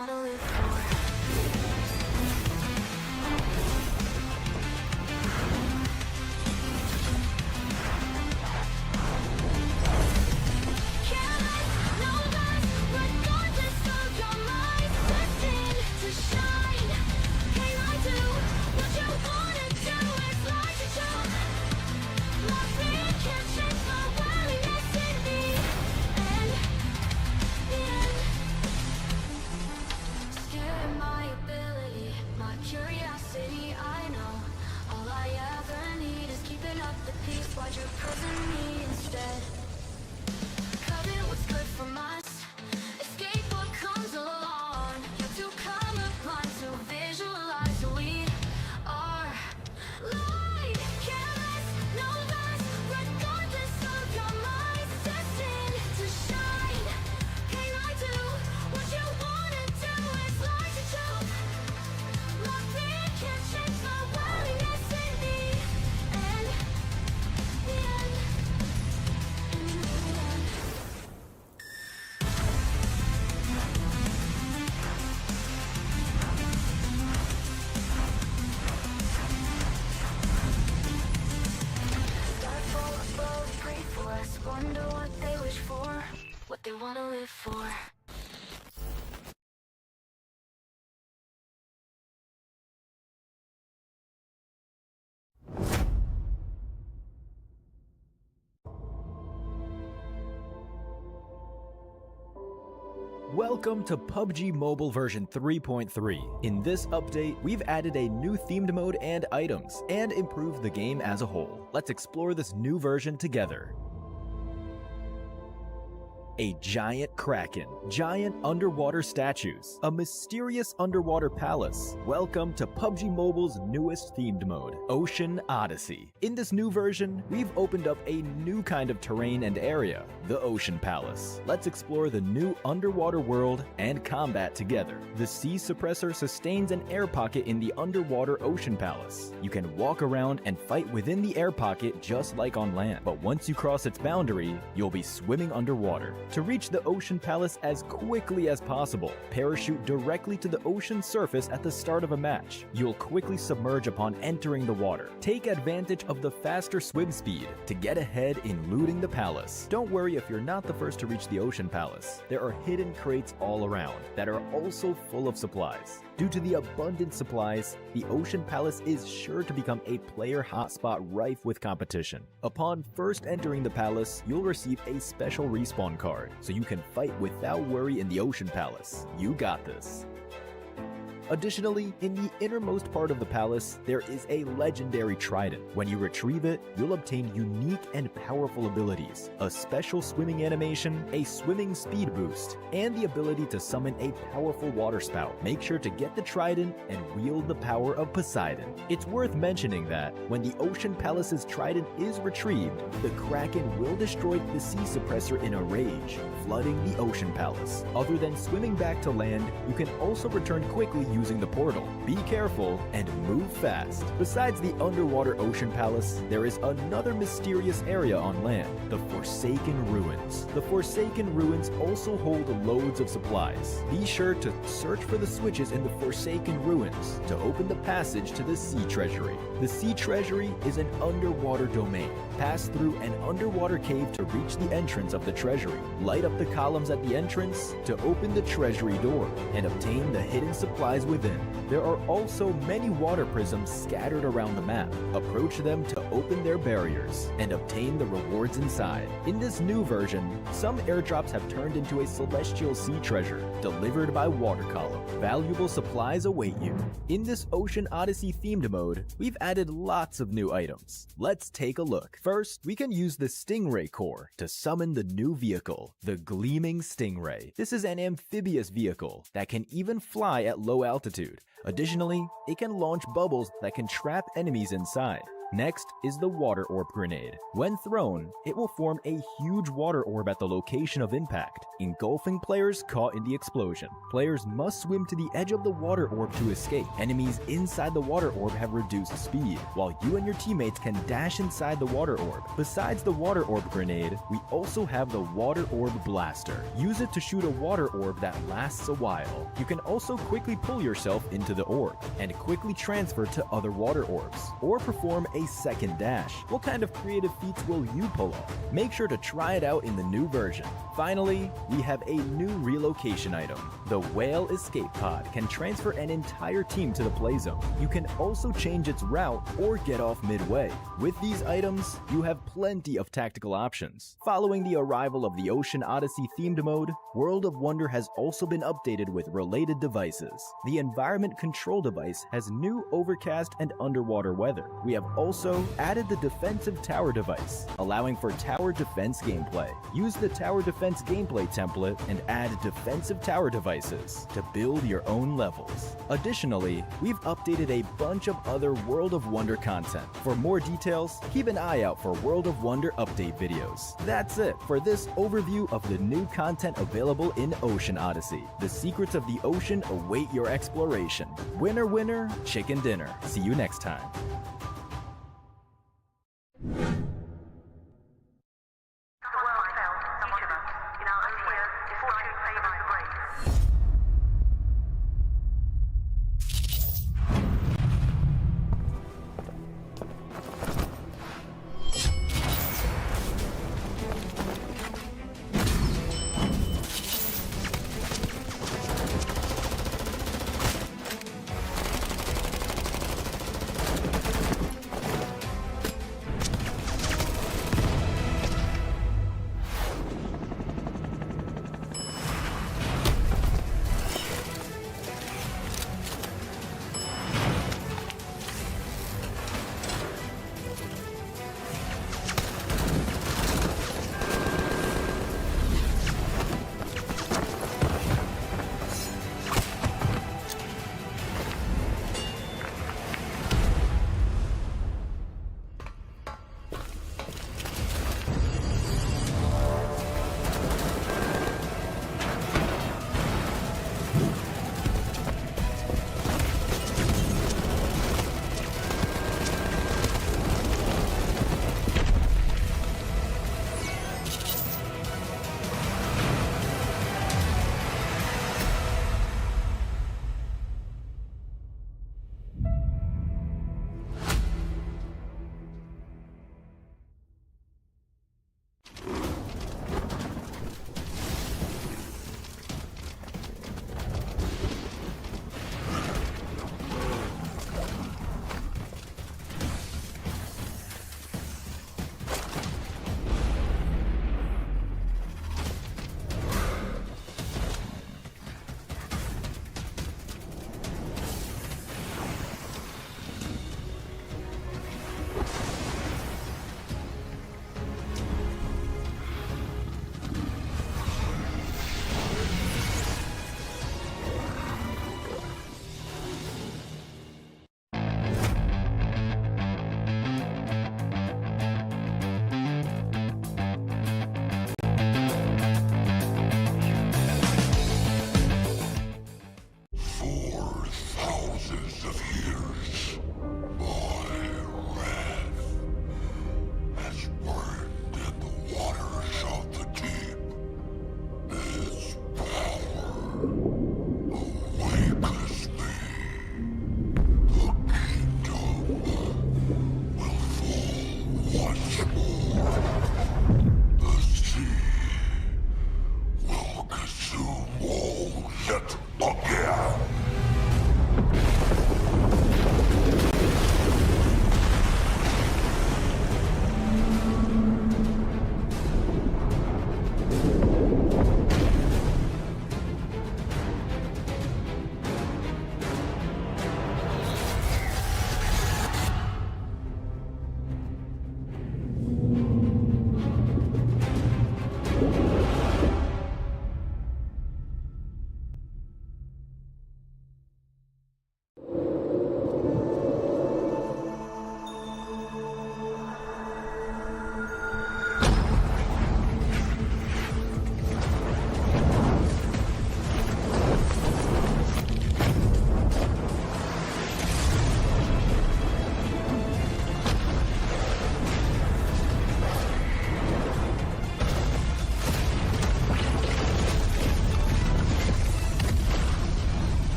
wanna live for. Why'd you prison me instead? Cutting what's good from us. Escape what comes along. You to come upon to visualize who we are. Light, careless, no less. Regardless of your mind, destined to shine. Can I do what you wanna do? It's like a joke. My fear can't change my worthiness in the end. Wonder what they wish for, what they wanna live for. Welcome to PUBG Mobile version 3.3. In this update, we've added a new themed mode and items, and improved the game as a whole. Let's explore this new version together. A giant kraken, giant underwater statues, a mysterious underwater palace. Welcome to PUBG Mobile's newest themed mode, Ocean Odyssey. In this new version, we've opened up a new kind of terrain and area, the Ocean Palace. Let's explore the new underwater world and combat together. The sea suppressor sustains an air pocket in the underwater Ocean Palace. You can walk around and fight within the air pocket just like on land, but once you cross its boundary, you'll be swimming underwater. To reach the Ocean Palace as quickly as possible, parachute directly to the ocean surface at the start of a match. You'll quickly submerge upon entering the water. Take advantage of the faster swim speed to get ahead in looting the palace. Don't worry if you're not the first to reach the Ocean Palace. There are hidden crates all around that are also full of supplies. Due to the abundant supplies, the Ocean Palace is sure to become a player hotspot rife with competition. Upon first entering the palace, you'll receive a special respawn card, so you can fight without worry in the Ocean Palace. You got this. Additionally, in the innermost part of the palace, there is a legendary trident. When you retrieve it, you'll obtain unique and powerful abilities, a special swimming animation, a swimming speed boost, and the ability to summon a powerful water spout. Make sure to get the trident and wield the power of Poseidon. It's worth mentioning that when the Ocean Palace's trident is retrieved, the Kraken will destroy the sea suppressor in a rage, flooding the Ocean Palace. Other than swimming back to land, you can also return quickly using the portal. Be careful and move fast. Besides the underwater Ocean Palace, there is another mysterious area on land, the Forsaken Ruins. The Forsaken Ruins also hold loads of supplies. Be sure to search for the switches in the Forsaken Ruins to open the passage to the Sea Treasury. The Sea Treasury is an underwater domain. Pass through an underwater cave to reach the entrance of the treasury. Light up the columns at the entrance to open the treasury door and obtain the hidden supplies within. There are also many water prisms scattered around the map. Approach them to open their barriers and obtain the rewards inside. In this new version, some airdrops have turned into a celestial sea treasure delivered by water column. Valuable supplies await you. In this Ocean Odyssey themed mode, we've added lots of new items. Let's take a look. First, we can use the Stingray core to summon the new vehicle, the Gleaming Stingray. This is an amphibious vehicle that can even fly at low altitude. Additionally, it can launch bubbles that can trap enemies inside. Next is the water orb grenade. When thrown, it will form a huge water orb at the location of impact, engulfing players caught in the explosion. Players must swim to the edge of the water orb to escape. Enemies inside the water orb have reduced speed, while you and your teammates can dash inside the water orb. Besides the water orb grenade, we also have the water orb blaster. Use it to shoot a water orb that lasts a while. You can also quickly pull yourself into the orb and quickly transfer to other water orbs, or perform a second dash. What kind of creative feats will you pull off? Make sure to try it out in the new version. Finally, we have a new relocation item. The Whale Escape Pod can transfer an entire team to the play zone. You can also change its route or get off midway. With these items, you have plenty of tactical options. Following the arrival of the Ocean Odyssey themed mode, World of Wonder has also been updated with related devices. The environment control device has new overcast and underwater weather. We have also added the defensive tower device, allowing for tower defense gameplay. Use the tower defense gameplay template and add defensive tower devices to build your own levels. Additionally, we've updated a bunch of other World of Wonder content. For more details, keep an eye out for World of Wonder update videos. That's it for this overview of the new content available in Ocean Odyssey. The secrets of the ocean await your exploration. Winner, winner, chicken dinner. See you next time.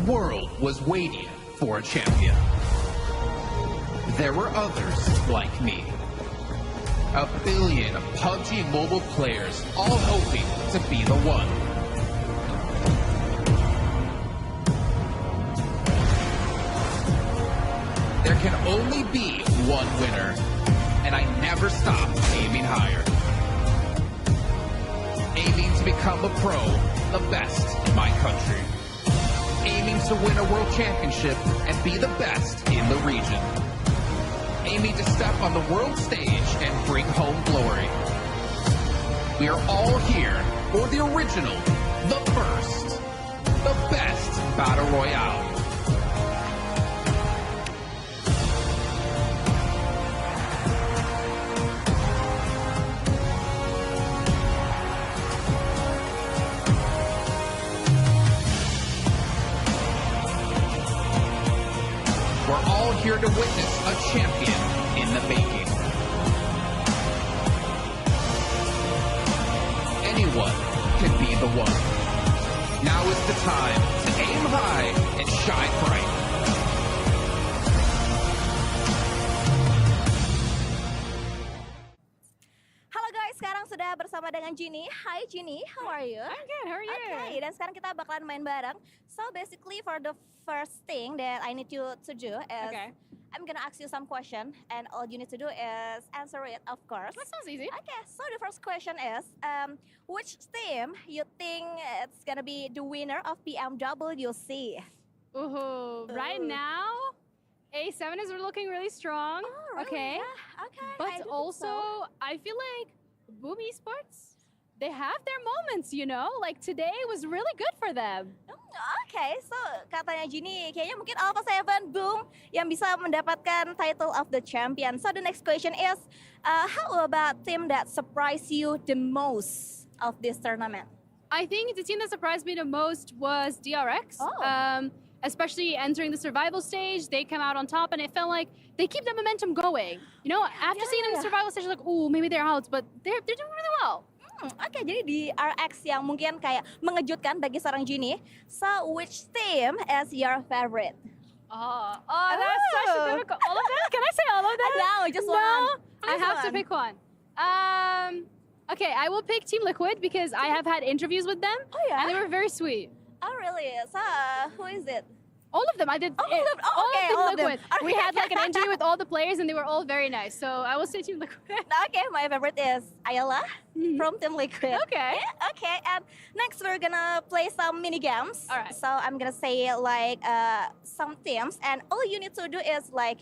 world was waiting for a champion. There were others like me. A billion PUBG Mobile players all hoping to be the one. There can only be one winner, and I never stopped aiming higher. Aiming to become a pro, the best in my country. Aiming to win a world championship and be the best in the region. Aiming to step on the world stage and bring home glory. We are all here for the original, the first, the best Battle Royale. We're all here to witness a champion in the making. Anyone can be the one. Now is the time to aim high and shine bright. Halo guys, sekarang sudah bersama dengan Ginny. Hi Ginny, how are you? I'm good, how are you? Okay, dan sekarang kita bakalan main bareng. So basically for the first thing that I need you to do is Okay. I'm gonna ask you some question and all you need to do is answer it, of course. That sounds easy. Okay, so the first question is, which team you think it's gonna be the winner of PMWC? Ooh, right now, A7 is looking really strong. Oh, really? Okay. Yeah, okay. I But do think also, so. I feel like Boom Esports, they have their moments, you know? Like today was really good for them. Okay, so katanya Ginny, kayaknya mungkin Alpha 7 Boom yang bisa mendapatkan title of the champion. So the next question is, how about team that surprised you the most of this tournament? I think the team that surprised me the most was DRX. Oh. Especially entering the survival stage, they come out on top, and it felt like they keep the momentum going. You know, after seeing them in the survival stage, like, ooh, maybe they're out, but they're doing really well. Oke, jadi di RX yang mungkin kayak mengejutkan bagi seorang Ginny. So which team is your favorite? Oh, that's such a difficult. All of them? Can I say all of them? No, just No, one. I have to pick one. Okay, I will pick Team Liquid because I have had interviews with them, Oh yeah. and they were very sweet. Oh really? So who is it? All of them. I did. All of them. Oh, all okay, of Team all of them. Liquid. We had like an interview with all the players, and they were all very nice. So I will say Team Liquid. Okay, my favorite is Ayala from Team Liquid. Okay. Okay, and next we're gonna play some mini games. All right. So I'm gonna say like some teams, and all you need to do is like,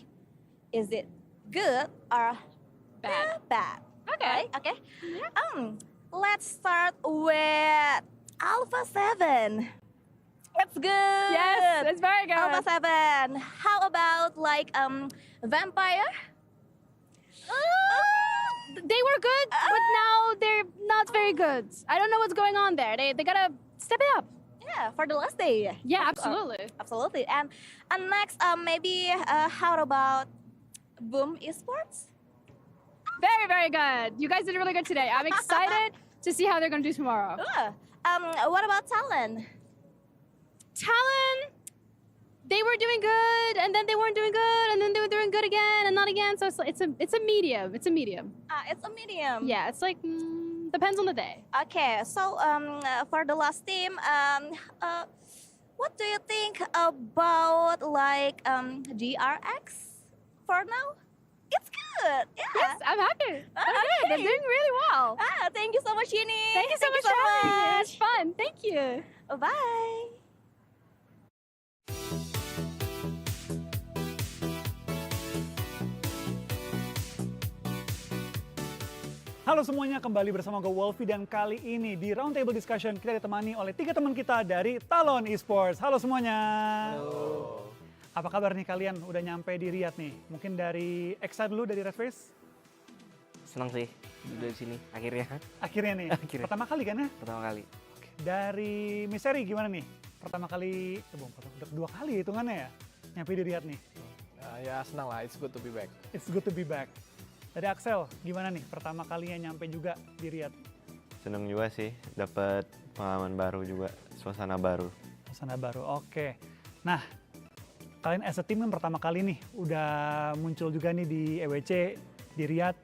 is it good or Bad. Bad. Okay. Right? Okay. Let's start with Alpha 7. It's good. Yes, it's very good. Alpha 7. How about like Vampire? They were good, but now they're not very good. I don't know what's going on there. They gotta step it up. Yeah, for the last day. Yeah, absolutely. Absolutely. And next, maybe how about Boom Esports? Very, very good. You guys did really good today. I'm excited to see how they're gonna do tomorrow. What about Talon? Talon, they were doing good, and then they weren't doing good, and then they were doing good again, and not again. So it's a medium. It's a medium. It's a medium. Yeah, it's like depends on the day. Okay, so for the last team, what do you think about like DRX for now? It's good. Yeah. Yes, I'm happy. They're good. They're doing really well. Thank you so much, Yuni. Thank you so much for having me. It's fun. Thank you. Bye. Halo semuanya, kembali bersama gue Wolfie, dan kali ini di Roundtable Discussion kita ditemani oleh 3 teman kita dari Talon Esports. Halo semuanya. Halo. Apa kabar nih kalian? Udah nyampe di Riyadh nih. Mungkin dari Exa dulu, dari Red Race. Senang sih udah di sini akhirnya. Akhirnya nih. Akhirnya. Pertama kali kan ya? Pertama kali. Oke. Dari Miseri gimana nih? Pertama kali, dua kali hitungannya ya? Nyampe di Riyadh nih. Ya senang lah, it's good to be back. It's good to be back. Dari Axel, gimana nih pertama kalinya nyampe juga di Riyadh? Seneng juga sih, dapat pengalaman baru juga, suasana baru. Suasana baru, oke. Nah, kalian as a team kan pertama kali nih udah muncul juga nih di EWC, di Riyadh.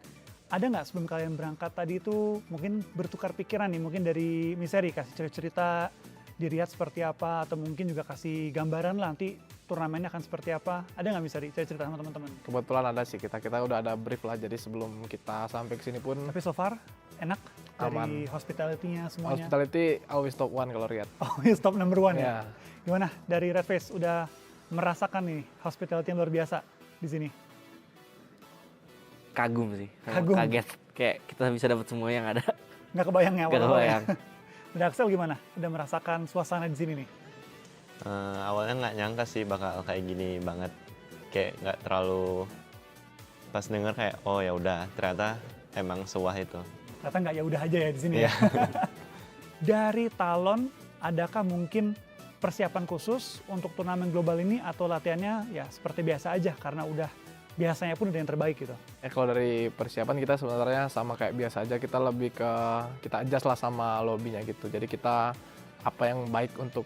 Ada nggak sebelum kalian berangkat tadi itu mungkin bertukar pikiran nih, mungkin dari Miseri kasih cerita di Riyadh seperti apa, atau mungkin juga kasih gambaran lah nanti turnamennya akan seperti apa. Ada nggak Miseri cerita sama teman-teman? Kebetulan ada sih, kita udah ada brief lah, jadi sebelum kita sampai ke sini pun Tapi so far enak aman. dari hospitality-nya semuanya. Hospitality always top one kalau Riyadh. Oh, stop number one ya. Ya. Gimana dari Red Face udah merasakan nih hospitality yang luar biasa di sini? Kagum sih. Kagum. Kaget. Kayak kita bisa dapat semua yang ada. Nggak kebayang ya Nggak awal-awal ya? kebayang. Udah Axel gimana? Udah merasakan suasana di sini nih? Awalnya nggak nyangka sih bakal kayak gini banget. Kayak nggak terlalu, pas denger kayak oh ya udah, ternyata emang sewah itu. Ternyata nggak ya udah aja ya di sini ya. Dari Talon, adakah mungkin persiapan khusus untuk turnamen global ini atau latihannya ya seperti biasa aja karena udah biasanya pun udah yang terbaik gitu? Kalau dari persiapan kita sebenarnya sama kayak biasa aja, kita lebih ke kita adjust lah sama lobbynya gitu. Jadi kita apa yang baik untuk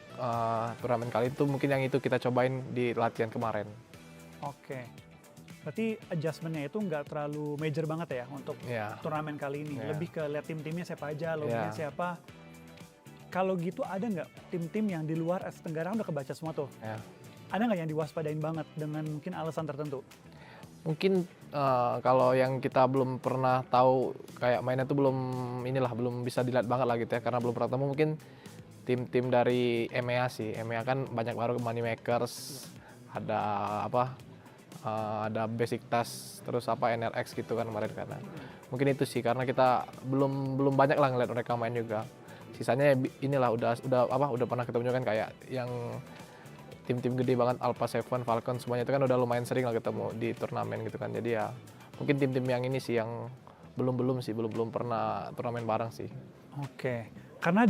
turnamen kali itu mungkin yang itu kita cobain di latihan kemarin. Oke. Berarti adjustment-nya itu nggak terlalu major banget ya untuk turnamen kali ini. Lebih ke lihat tim-timnya siapa aja, lobbynya siapa. Kalau gitu ada nggak tim-tim yang di luar Asia Tenggara udah kebaca semua tuh? Ada nggak yang diwaspadain banget dengan mungkin alasan tertentu? Mungkin kalau yang kita belum pernah tahu kayak mainnya tuh belum bisa dilihat banget lah gitu ya, karena belum pernah ketemu. Mungkin tim-tim dari EMEA sih. EMEA kan banyak baru Moneymakers, ada Basic Task, terus NRX gitu kan kemarin karena. Mungkin itu sih karena kita belum banyak lah ngeliat mereka main juga. Sisanya inilah udah pernah ketemu juga kan kayak yang tim-tim gede banget, Alpha Seven, Falcon, semuanya itu kan udah lumayan sering lah ketemu di turnamen gitu kan. Jadi ya mungkin tim-tim yang ini sih yang belum pernah turnamen bareng sih. Oke, karena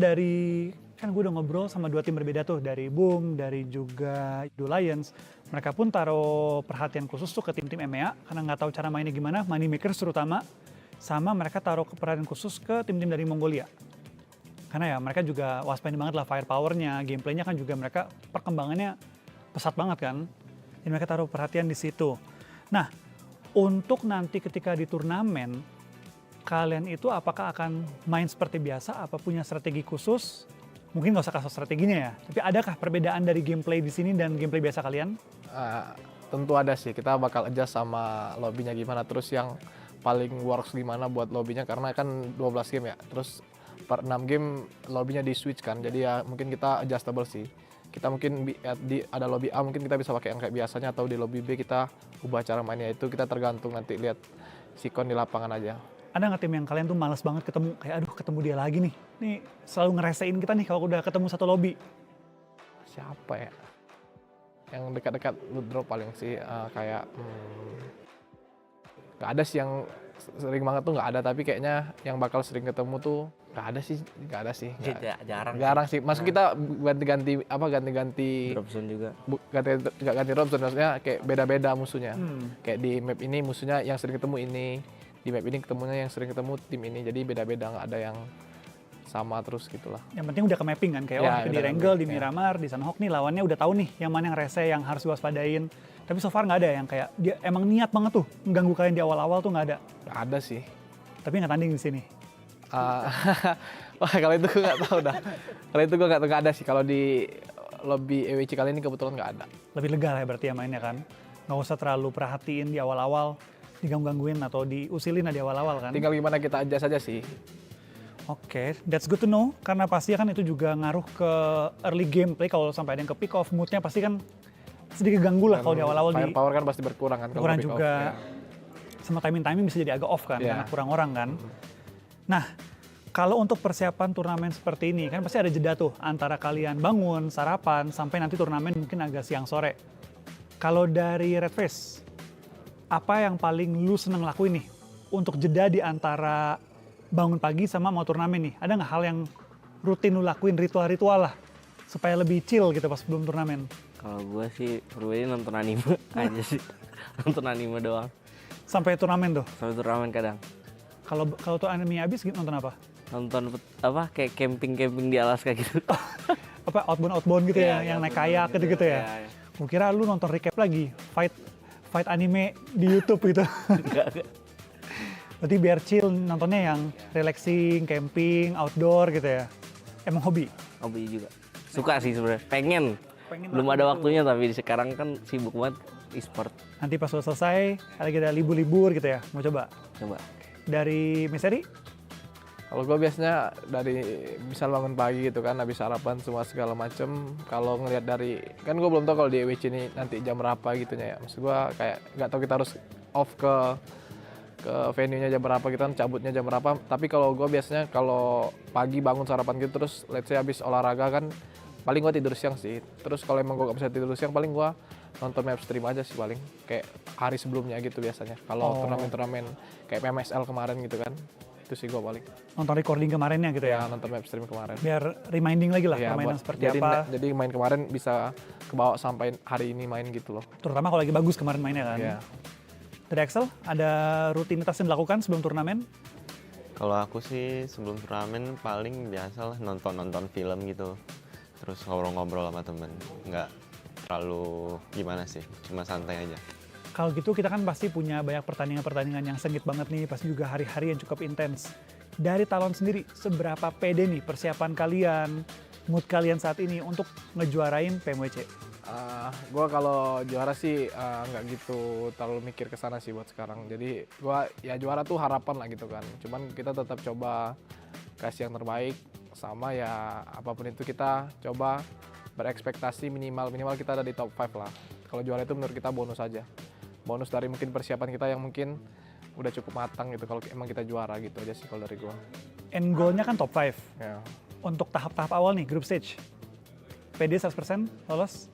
kan gue udah ngobrol sama dua tim berbeda tuh, dari Boom, dari juga The Lions. Mereka pun taruh perhatian khusus tuh ke tim-tim EMEA karena nggak tahu cara mainnya gimana, Moneymakers terutama. Sama mereka taruh perhatian khusus ke tim-tim dari Mongolia. Karena ya mereka juga waspada banget lah firepower-nya, gameplaynya kan juga mereka perkembangannya pesat banget kan. Jadi mereka taruh perhatian di situ. Nah, untuk nanti ketika di turnamen, kalian itu apakah akan main seperti biasa, apa punya strategi khusus? Mungkin nggak usah kasih strateginya ya, tapi adakah perbedaan dari gameplay di sini dan gameplay biasa kalian? Tentu ada sih, kita bakal adjust sama lobbynya gimana, terus yang paling works gimana buat lobbynya, karena kan 12 game ya, terus per 6 game lobbynya di switch kan, jadi ya mungkin kita adjustable sih. Kita mungkin ada lobby A mungkin kita bisa pakai yang kayak biasanya, atau di lobby B kita ubah cara mainnya, itu kita tergantung nanti lihat sikon di lapangan aja. Ada nggak tim yang kalian tuh males banget ketemu, kayak aduh ketemu dia lagi nih selalu ngeresain kita nih kalau udah ketemu satu lobby? Siapa ya? Yang dekat-dekat loot drop paling sih kayak nggak ada sih yang sering banget tuh, nggak ada, tapi kayaknya yang bakal sering ketemu tuh nggak ada sih. Jarang sih. Maksud kita ganti-ganti Drop zone juga. Ganti drop zone, maksudnya kayak beda-beda musuhnya. Kayak di map ini musuhnya yang sering ketemu ini, di map ini ketemunya yang sering ketemu tim ini, jadi beda-beda, nggak ada yang sama terus gitulah. Yang penting udah ke mapping kan, kayak di Wrangel, di Miramar, di Sunhawk nih lawannya udah tahu nih yang mana yang rese, yang harus diwaspadain. Tapi so far nggak ada yang kayak dia emang niat banget tuh mengganggu kalian di awal-awal tuh, nggak ada. Nggak ada sih. Tapi nggak tanding di sini. Wah kalau itu gue nggak tahu dah. Kalau itu gue nggak ada sih. Kalau di lobby EWC kali ini kebetulan nggak ada. Lebih lega lah ya berarti ya mainnya kan. Nggak usah terlalu perhatiin di awal-awal, diganggu-gangguin atau diusilin di awal-awal kan. Tinggal gimana kita adjust aja sih. Oke, that's good to know. Karena pasti kan itu juga ngaruh ke early gameplay. Kalau sampai ada yang ke pick off, moodnya pasti kan sedikit ganggu lah kalau di awal-awal. Firepower kan pasti berkurang kan. Kurang juga. Sama timing bisa jadi agak off kan, karena kurang orang kan. Nah, kalau untuk persiapan turnamen seperti ini, kan pasti ada jeda tuh antara kalian bangun, sarapan, sampai nanti turnamen mungkin agak siang sore. Kalau dari Red Face, apa yang paling lu seneng lakuin nih untuk jeda di antara bangun pagi sama mau turnamen nih? Ada nggak hal yang rutin lu lakuin, ritual-ritual lah, supaya lebih chill gitu pas belum turnamen? Kalau gue sih pribadi nonton anime aja sih, nonton anime doang. Sampai turnamen tuh? Sampai turnamen kadang. Kalau tuh anime habis nonton apa? Nonton kayak camping di Alaska gitu. Apa outbound gitu ya, yang naik kayak gitu ya? Gue kira lu nonton recap lagi, fight anime di YouTube gitu. Enggak. Berarti biar chill nontonnya yang relaxing, camping, outdoor gitu ya. Emang hobi? Hobi juga. Suka sih sebenarnya. Pengen belum banget ada gitu. waktunya, tapi sekarang kan sibuk banget e-sport. Nanti pas udah selesai, lagi ada libur-libur gitu ya, mau coba? Coba. Dari Misteri? Kalau gue biasanya dari misal bangun pagi gitu kan, habis sarapan semua segala macem. Kalau ngelihat dari, kan gue belum tahu kalau di EWC ini nanti jam berapa gitu ya. Maksud gue kayak nggak tahu kita harus off ke venue-nya jam berapa, kita kan cabutnya jam berapa. Tapi kalau gue biasanya kalau pagi bangun sarapan gitu terus let's say habis olahraga kan, paling gue tidur siang sih. Terus kalau emang gue gak bisa tidur siang, paling gue nonton live stream aja sih paling. Kayak hari sebelumnya gitu biasanya. Kalau turnamen-turnamen kayak PMSL kemarin gitu kan, itu sih gue paling. Nonton recording kemarinnya gitu ya? Ya, nonton live stream kemarin. Biar reminding lagi lah Ya, permainan buat- seperti apa. Jadi main kemarin bisa kebawa sampai hari ini main gitu loh. Terutama kalau lagi bagus kemarin mainnya kan. Ya. Dari Axel, ada rutinitas yang dilakukan sebelum turnamen? Kalau aku sih sebelum turnamen paling biasa lah nonton film gitu. Terus ngobrol-ngobrol sama temen. Nggak terlalu gimana sih, cuma santai aja. Kalau gitu kita kan pasti punya banyak pertandingan-pertandingan yang sengit banget nih, pasti juga hari-hari yang cukup intens. Dari Talon sendiri, seberapa pede nih persiapan kalian, mood kalian saat ini untuk ngejuarain PMWC? Gue kalau juara sih nggak gitu terlalu mikir ke sana sih buat sekarang. Jadi gue ya juara tuh harapan lah gitu kan. Cuman kita tetap coba kasih yang terbaik, sama ya apapun itu kita coba berekspektasi minimal kita ada di top 5 lah. Kalau juara itu menurut kita bonus aja. Bonus dari mungkin persiapan kita yang mungkin udah cukup matang gitu kalau emang kita juara gitu aja sih kalau dari gue. End goal-nya kan top 5. Ya. Untuk tahap-tahap awal nih, group stage. PD 100% lolos?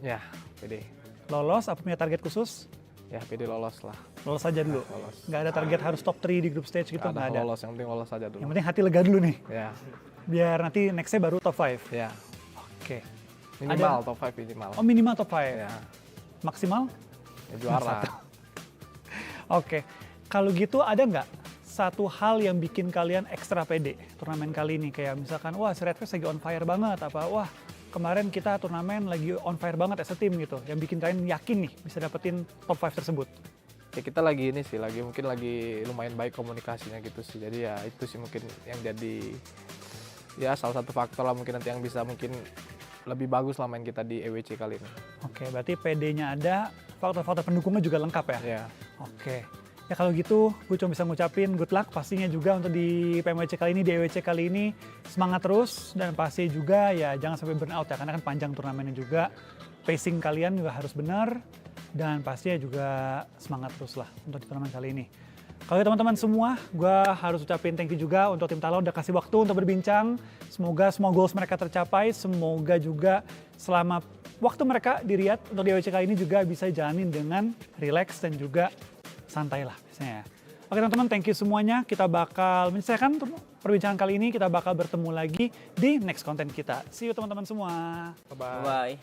Ya, PD. Lolos, apa punya target khusus? Ya, PD lolos lah. Lolos aja dulu. Lolos. Nggak ada target harus top 3 di group stage gitu? Nggak Nggak ada ada. lolos, yang penting lolos aja dulu. Yang penting hati lega dulu nih. Ya, Biar nanti next-nya baru top 5. ya. Oke. Minimal top 5 minimal. Oh, minimal top 5. Ya, Maksimal? ya juara. Oke. Kalau gitu ada nggak satu hal yang bikin kalian ekstra pede turnamen kali ini? Kayak misalkan, wah si Red Face lagi on fire banget. Apa, wah kemarin kita turnamen lagi on fire banget as a team gitu. Yang bikin kalian yakin nih bisa dapetin top 5 tersebut. Ya kita lagi ini sih, mungkin lagi lumayan baik komunikasinya gitu sih. Jadi ya itu sih mungkin yang jadi ya salah satu faktor lah mungkin nanti yang bisa mungkin lebih bagus lah main kita di EWC kali ini. Oke, berarti PD-nya ada, faktor-faktor pendukungnya juga lengkap ya? Ya. Oke. Ya kalau gitu, gue cuma bisa ngucapin good luck pastinya juga untuk di PMWC kali ini, di EWC kali ini. Semangat terus, dan pasti juga ya jangan sampai burn out ya, karena kan panjang turnamennya juga. Pacing kalian juga harus benar, dan pastinya juga semangat terus lah untuk di turnamen kali ini. Kalau teman-teman semua, gue harus ucapin thank you juga untuk tim Talon udah kasih waktu untuk berbincang. Semoga semua goals mereka tercapai, semoga juga selama waktu mereka di Riyadh untuk di EWC kali ini juga bisa jalanin dengan relax dan juga santai lah biasanya ya. Oke teman-teman, thank you semuanya. Kita bakal menyelesaikan perbincangan kali ini, kita bakal bertemu lagi di next content kita. See you teman-teman semua. Bye-bye. Bye.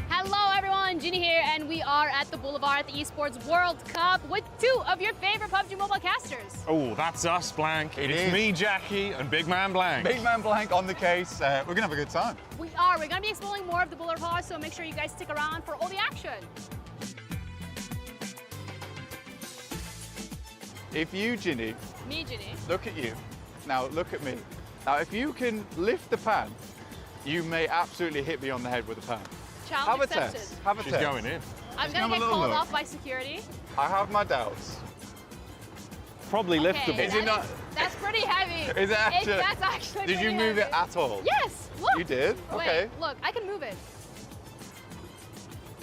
Hello everyone, Ginny here, and we are at the Boulevard at the Esports World Cup with two of your favorite PUBG Mobile casters. Oh, that's us, Blank. It it's is. me, Jackie, and Big Man Blank. Big Man Blank on the case. We're going to have a good time. We are. We're going to be exploring more of the Boulevard, so make sure you guys stick around for all the action. If you, Ginny, Me, Ginny. look at you. Now look at me. Now if you can lift the pan, you may absolutely hit me on the head with the pan. Challenge Have a accepted. test. Have a She's test. going in. I'm Just going have to a get little called look. off by security. I have my doubts. Probably liftable. Okay, Is it not- that's pretty heavy. Is it actually? That's actually Did you pretty move heavy. it at all? Yes. Look. You did? Wait, Okay. look, I can move it.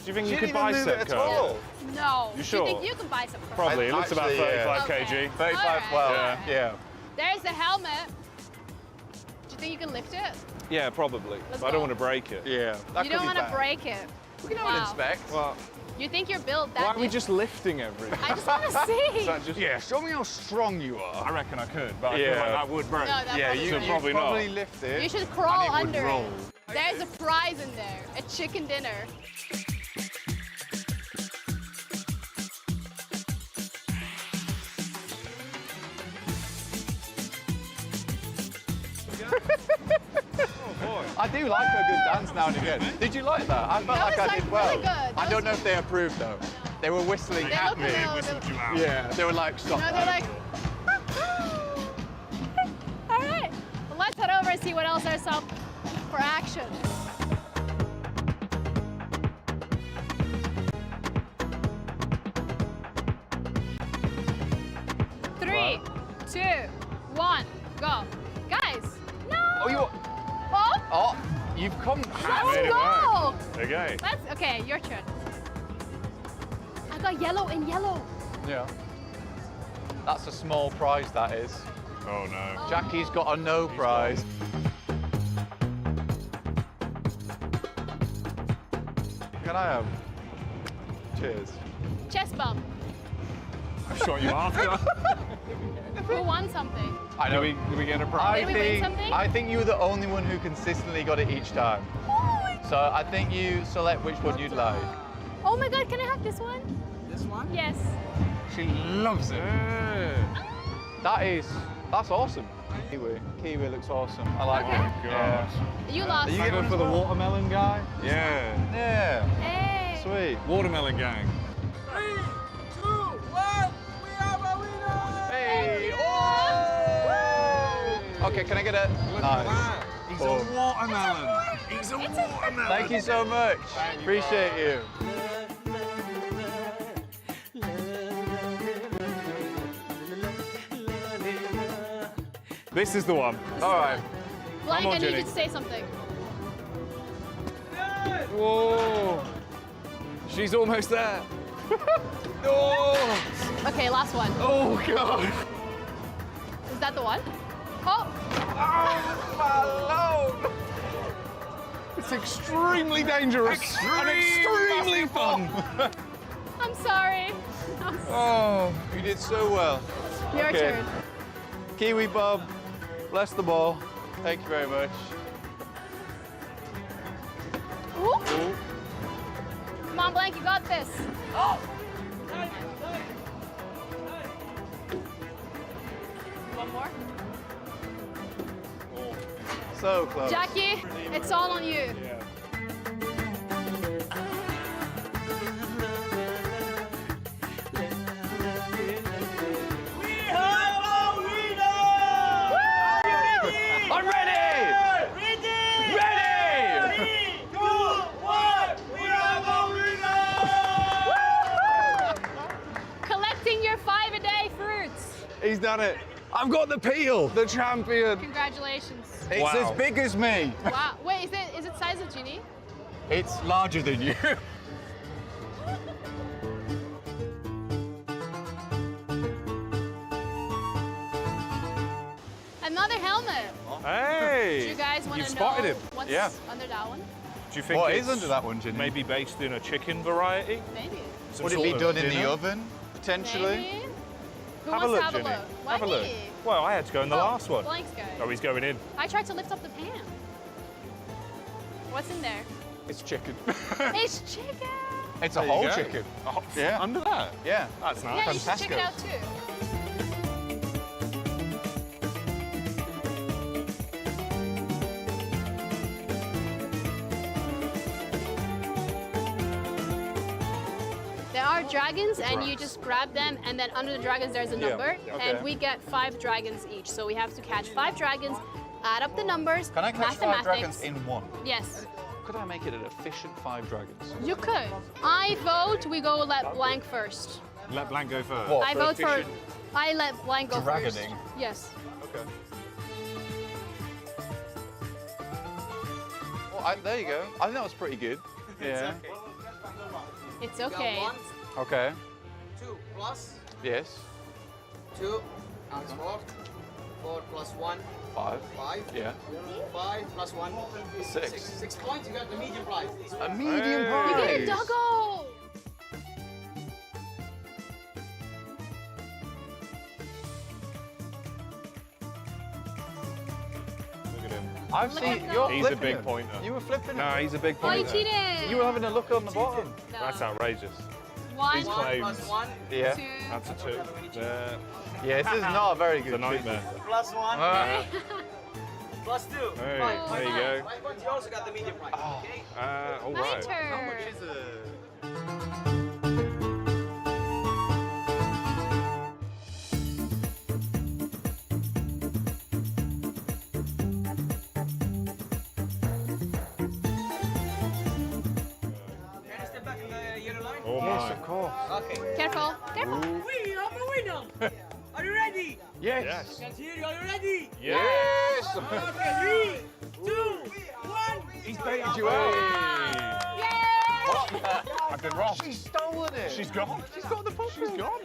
Do you think She you could didn't even move bicep it at curl? all. No. You sure? think you can bicep curl? Probably. It looks about Actually, yeah. 35 Okay. kg. 35, Alright, well, alright. yeah. There's the helmet. Do you think you can lift it? Yeah, probably. Let's But I don't go. want to break it. Yeah. That You could don't be want to bad. break it. We can have Wow. an inspect. Well, You think you're built that why aren't we big? just lifting everything? I just want to see. Is that just... Yeah, show me how strong you I are. reckon I could, but I feel Yeah. like that would break. No, that Yeah, probably you So wouldn't. probably not. probably lift it. You should crawl and it would under roll. it. There's a prize in there, a chicken dinner. I do like a good dance now and again. Did you like that? I felt That like was, I did like, well. really good. I That don't was- know if they approved though. They were whistling They at look a me. little- Whistled you out. Yeah, they were like, stop. No, they're like, all right. Well, let's head over and see what else there's up for action. Three, 2, 1, go. Guys, no. Oh, you. Oh, Oh, you've come. let's go. Okay. Okay, your turn. I got yellow and yellow. Yeah. That's a small prize, that is. Oh no. Jackie's got a no prize. Can I have? Cheers. Chest bump. I shot you after. Who won something? I know. Do we get a prize? Did we win something? I think you were the only one who consistently got it each time. So I think you select which one you'd like. Oh my god, can I have this one? This one? Yes. She loves it. That's awesome. Kiwi looks awesome. I like Okay. it. Gosh. You lost. Are you going for the watermelon guy? Yeah. Yeah. Hey. Sweet. Watermelon gang. Hey. Oh! Okay, can I get a? Nice. He's a watermelon. He's a watermelon. Thank you so much. Appreciate you. This is the one. All right. Blank, on, I need Jenny. you to say something. Whoa. She's almost there. Oh. Okay, last one. Oh god. Is that the one? Oh, Hello. It's extremely dangerous and extremely fun. I'm sorry. Oh, you did so well. Your Okay. turn. Kiwi Bob, bless the ball. Thank you very much. Ooh. Come on, Blank, you got this. One more. So close. Jackie, it's all on you. I'm ready! Ready! Collecting your 5-a-day fruits. He's done it. I've got the peel, the champion. Congratulations. It's Wow. as big as me. Wow. Wait, is it size of Ginny? It's larger than you. Another helmet. Hey. Do you guys want You've to spotted know him. what's Yeah. under that one? Do you think What it's is under that one, Ginny? maybe based in a chicken variety? Maybe. Some Would it sort be of done in the dinner? oven, potentially? Maybe. Who Have a wants look, to have Jenny. a look? Why Have a look. me? Well, I had to go in the Oh, last one. Blank's go. Oh, he's going in. I tried to lift up the pan. What's in there? It's chicken. It's chicken. It's a There you whole go. chicken. Oh, Yeah. Under that? Yeah. That's nice. Yeah, you should check it out too. There are dragons, and you just grab them, and then under the dragons there's a number, and Okay. we get 5 dragons each. So we have to catch 5 dragons, add up the numbers. Can I catch 5 mathematics. dragons in one? Yes, Could I make it an efficient 5 dragons? you could. I vote we go let Blank first. Let Blank go first. What? I for vote for. efficient? I let Blank go first. Dragoning? Yes. Okay. Well, there you go. I think that was pretty good. Yeah. It's okay. Okay. 2 plus Yes. 2 times 4. 4 plus 1, 5. 5. Yeah. 5 plus 1, 6. 6 points, you got the medium prize. A medium Hey. prize. You get a doggo. Look at him. I've Look seen at you're that. He's a flipping big him. pointer. You were flipping No, him. he's a big Oh, you pointer. cheated. You were having a look on the bottom. No. That's outrageous. One, These claims. Yeah. two. That's a 2. Yeah, this is not a very It's good a nightmare. Plus one. Plus two. Hey, there you go. You also got the medium price. Okay. All My right. turn. Can you step back in the yellow line? Oh Yes, my. of course. Okay. Careful, careful. We are the winner. Are you ready? Yes. Yes. Can see you. Are you ready? Yes. Okay, 3, 2, 1. He's baited you out. I've been wrong. She's stolen it. She's gone. She's got the pop. She's gone.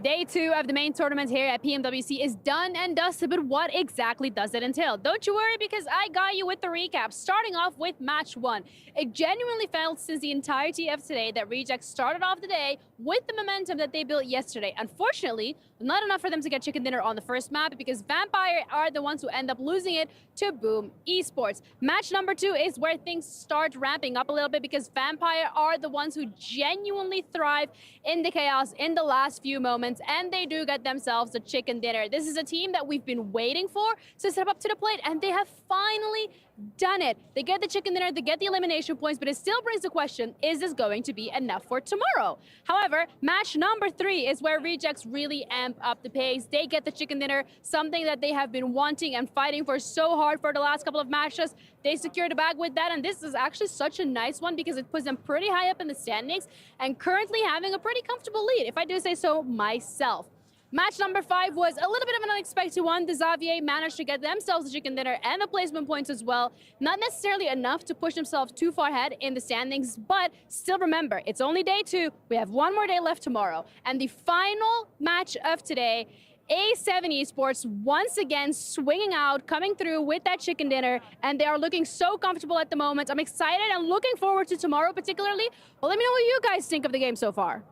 Day 2 of the main tournament here at PMWC is done and dusted, but what exactly does it entail? Don't you worry, because I got you with the recap, starting off with match 1. It genuinely felt since the entirety of today that Reject started off the day with the momentum that they built yesterday. Unfortunately, not enough for them to get chicken dinner on the first map, because Vampire are the ones who end up losing it to Boom Esports. Match number 2 is where things start ramping up a little bit, because Vampire are the ones who genuinely thrive in the chaos in the last few moments, and they do get themselves the chicken dinner. This is a team that we've been waiting for to step up to the plate, and they have finally done it. They get the chicken dinner, they get the elimination points, but it still brings the question, is this going to be enough for tomorrow? However, match number 3 is where Rejects really amp up the pace. They get the chicken dinner, something that they have been wanting and fighting for so hard for the last couple of matches. They secure the bag with that, and this is actually such a nice one because it puts them pretty high up in the standings and currently having a pretty comfortable lead, if I do say so myself. Match number 5 was a little bit of an unexpected one. The Xavier managed to get themselves the chicken dinner and the placement points as well. Not necessarily enough to push themselves too far ahead in the standings, but still remember, it's only day 2. We have one more day left tomorrow. And the final match of today, A7 Esports once again swinging out, coming through with that chicken dinner, and they are looking so comfortable at the moment. I'm excited and looking forward to tomorrow particularly. Well, let me know what you guys think of the game so far.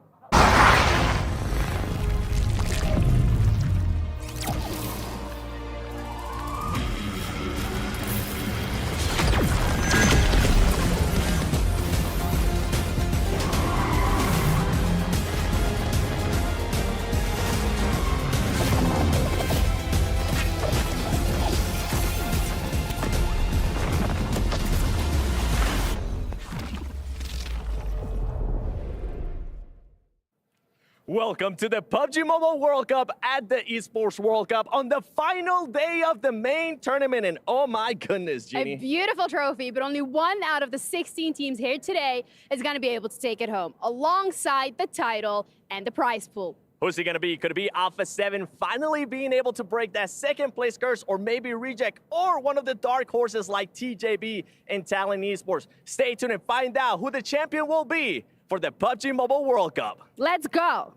Welcome to the PUBG Mobile World Cup at the Esports World Cup on the final day of the main tournament. And oh my goodness, Jeannie. A beautiful trophy, but only 1 out of the 16 teams here today is going to be able to take it home, alongside the title and the prize pool. Who's it going to be? Could it be Alpha 7 finally being able to break that second place curse, or maybe Reject, or one of the dark horses like TJB and Talent Esports? Stay tuned and find out who the champion will be for the PUBG Mobile World Cup. Let's go.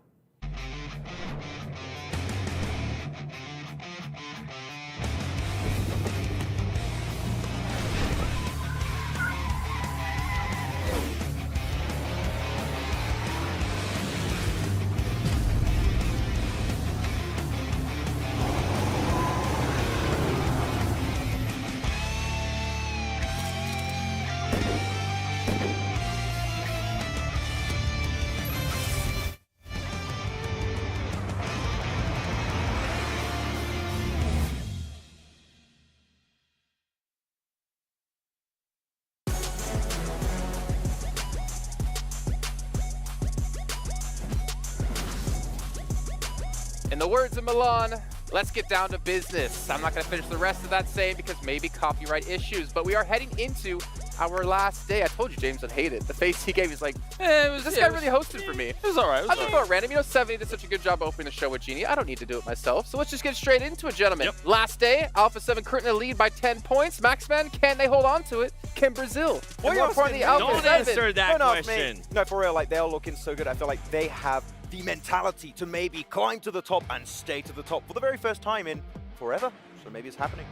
In the words of Milan, let's get down to business. I'm not going to finish the rest of that saying because maybe copyright issues, but we are heading into our last day. I told you James would hate it. The face he gave, he's like, this guy really hosted for me. It was all right. I just thought random. You know, 70 did such a good job opening the show with Genie. I don't need to do it myself. So let's just get straight into it, gentlemen. Yep. Last day, Alpha 7 currently lead by 10 points. Maxman, can they hold on to it? Can Brazil? What are for the Alpha Don't 7? answer that No, question. No, for real, like they're looking so good. I feel like they have the mentality to maybe climb to the top and stay to the top for the very first time in forever. So maybe it's happening.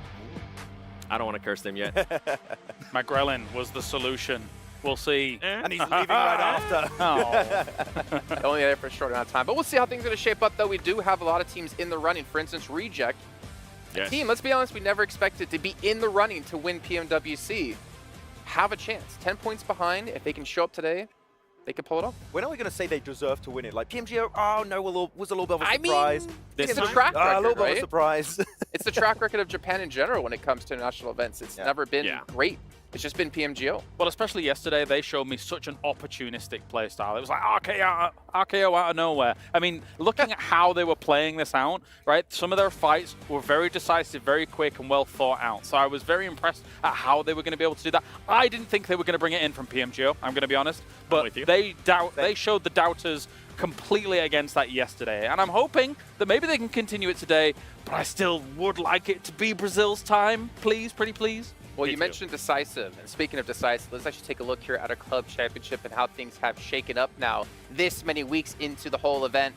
I don't want to curse them yet. Magrelin was the solution. We'll see. And he's leaving right after. Oh. Only there for a short amount of time. But we'll see how things are going to shape up, though. We do have a lot of teams in the running. For instance, Reject. Yes. A team, let's be honest, we never expected to be in the running to win PMWC. Have a chance. 10 points behind. If they can show up today, they could pull it off. When are we going to say they deserve to win it? Like PMGO, oh no, was a little bit of a surprise. I mean, it's the track record, a little bit right? of a surprise. It's the track record of Japan in general when it comes to international events. It's never been great. It's just been PMGO. Well, especially yesterday, they showed me such an opportunistic play style. It was like RKO out of nowhere. I mean, looking at how they were playing this out, right? Some of their fights were very decisive, very quick, and well thought out. So I was very impressed at how they were going to be able to do that. I didn't think they were going to bring it in from PMGO, I'm going to be honest. But they showed the doubters completely against that yesterday. And I'm hoping that maybe they can continue it today, but I still would like it to be Brazil's time. Please, pretty please. Well, you mentioned decisive, and speaking of decisive, let's actually take a look here at our club championship and how things have shaken up now this many weeks into the whole event.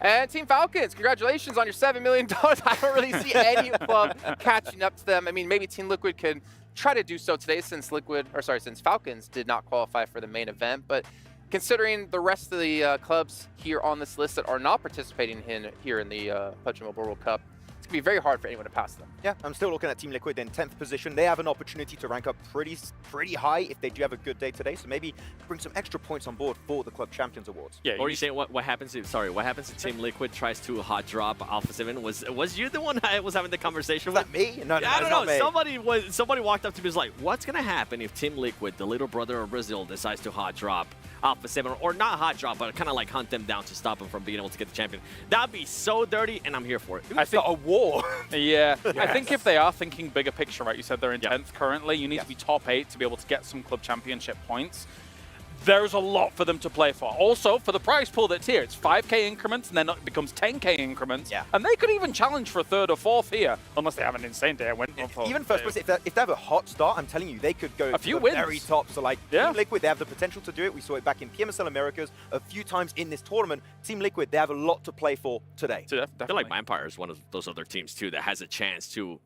And Team Falcons, congratulations on your $7 million. I don't really see any club catching up to them. I mean, maybe Team Liquid could try to do so today since Falcons did not qualify for the main event. But considering the rest of the clubs here on this list that are not participating here in the PUBG Mobile World Cup, it's going to be very hard for anyone to pass them. Yeah, I'm still looking at Team Liquid in 10th position. They have an opportunity to rank up pretty high if they do have a good day today. So maybe bring some extra points on board for the Club Champions Awards. Yeah, or you saying what happens if Team Liquid tries to hot drop Alpha 7? Was you the one I was having the conversation with? Me? No, I don't know. Me. Somebody walked up to me and was like, what's going to happen if Team Liquid, the little brother of Brazil, decides to hot drop Alpha 7, or not hot drop, but kind of like hunt them down to stop them from being able to get the champion? That'd be so dirty, and I'm here for it. I think a war. Yeah, yes. I think if they are thinking bigger picture, right, you said they're in 10th currently, you need to be top 8 to be able to get some club championship points. There's a lot for them to play for. Also, for the prize pool that's here, it's 5k increments, and then it becomes 10k increments. Yeah. And they could even challenge for 3rd or 4th here, unless they have an insane day. Even first place, if they have a hot start, I'm telling you, they could go a few to the wins. Very top. So like Team Liquid, they have the potential to do it. We saw it back in PMSL Americas a few times in this tournament. Team Liquid, they have a lot to play for today. I feel like Vampire is one of those other teams too that has a chance to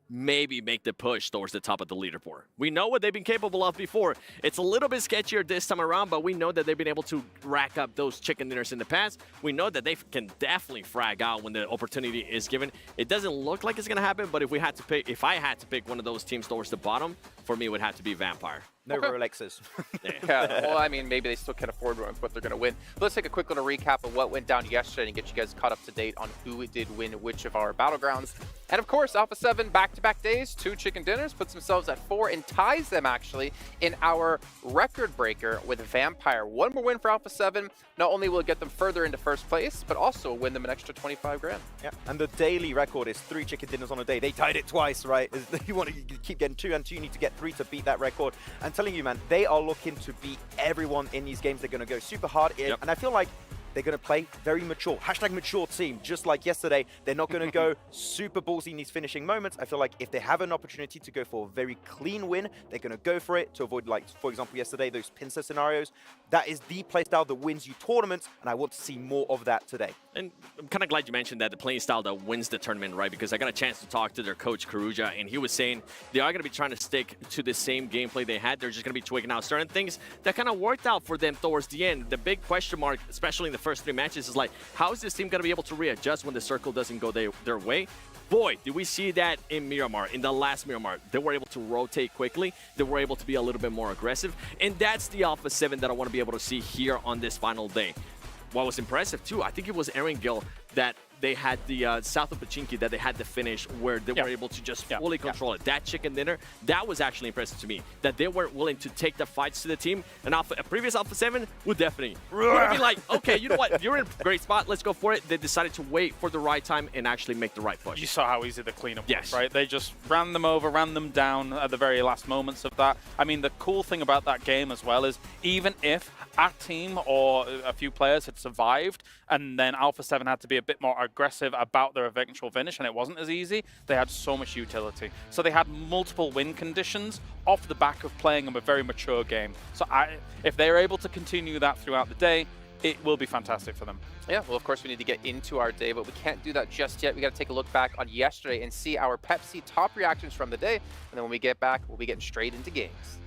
maybe make the push towards the top of the leaderboard. We know what they've been capable of before. It's a little bit sketchier this time around, but we know that they've been able to rack up those chicken dinners in the past. We know that they can definitely frag out when the opportunity is given. It doesn't look like it's going to happen, but if I had to pick one of those teams towards the bottom, for me it would have to be Vampire. No Rolexes. Yeah, well, I mean, maybe they still can afford what they're going to win. But let's take a quick little recap of what went down yesterday and get you guys caught up to date on who did win which of our battlegrounds. And of course, Alpha 7 back-to-back days, 2 chicken dinners, puts themselves at 4 and ties them actually in our record breaker with Vampire. One more win for Alpha 7. Not only will it get them further into first place, but also win them an extra 25 grand. Yeah, and the daily record is 3 chicken dinners on a day. They tied it twice, right? You want to keep getting 2 and 2, you need to get 3 to beat that record. And telling you, man, they are looking to beat everyone in these games. They're going to go super hard in, and I feel like they're going to play very mature. Hashtag mature team, just like yesterday. They're not going to go super ballsy in these finishing moments. I feel like if they have an opportunity to go for a very clean win, they're going to go for it to avoid, like, for example, yesterday, those pincer scenarios. That is the playstyle that wins you tournaments, and I want to see more of that today. And I'm kind of glad you mentioned that, the playing style that wins the tournament, right? Because I got a chance to talk to their coach, Karuja, and he was saying they are going to be trying to stick to the same gameplay they had. They're just going to be tweaking out certain things that kind of worked out for them towards the end. The big question mark, especially in the first 3 matches, is like, how is this team going to be able to readjust when the circle doesn't go their way? Boy, did we see that in Miramar, in the last Miramar. They were able to rotate quickly. They were able to be a little bit more aggressive. And that's the Alpha 7 that I want to be able to see here on this final day. What was impressive, too, I think it was Aaron Gill that they had the south of Pachinki that they had the finish where they were able to just fully control it. That chicken dinner, that was actually impressive to me. That they were willing to take the fights to the team. And a previous Alpha 7 would definitely be like, okay, you know what? You're in a great spot. Let's go for it. They decided to wait for the right time and actually make the right push. You saw how easy the cleanup was, right? They just ran them over, ran them down at the very last moments of that. I mean, the cool thing about that game as well is even if our team or a few players had survived and then Alpha 7 had to be a bit more aggressive about their eventual finish and it wasn't as easy, they had so much utility. So they had multiple win conditions off the back of playing a very mature game. So if they're able to continue that throughout the day, it will be fantastic for them. Yeah, well, of course, we need to get into our day, but we can't do that just yet. We got to take a look back on yesterday and see our Pepsi top reactions from the day. And then when we get back, we'll be getting straight into games.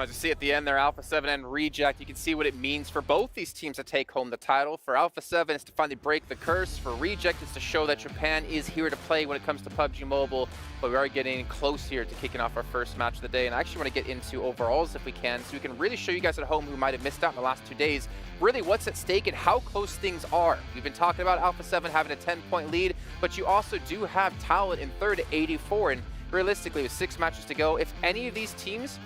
as you see at the end there, Alpha 7 and Reject, you can see what it means for both these teams to take home the title. For Alpha 7, it's to finally break the curse. For Reject, it's to show that Japan is here to play when it comes to PUBG Mobile. But we are getting close here to kicking off our first match of the day. And I actually want to get into overalls if we can, so we can really show you guys at home who might have missed out in the last 2 days, really what's at stake and how close things are. We've been talking about Alpha 7 having a 10-point lead, but you also do have Talent in third at 84. And realistically, with 6 matches to go, if any of these teams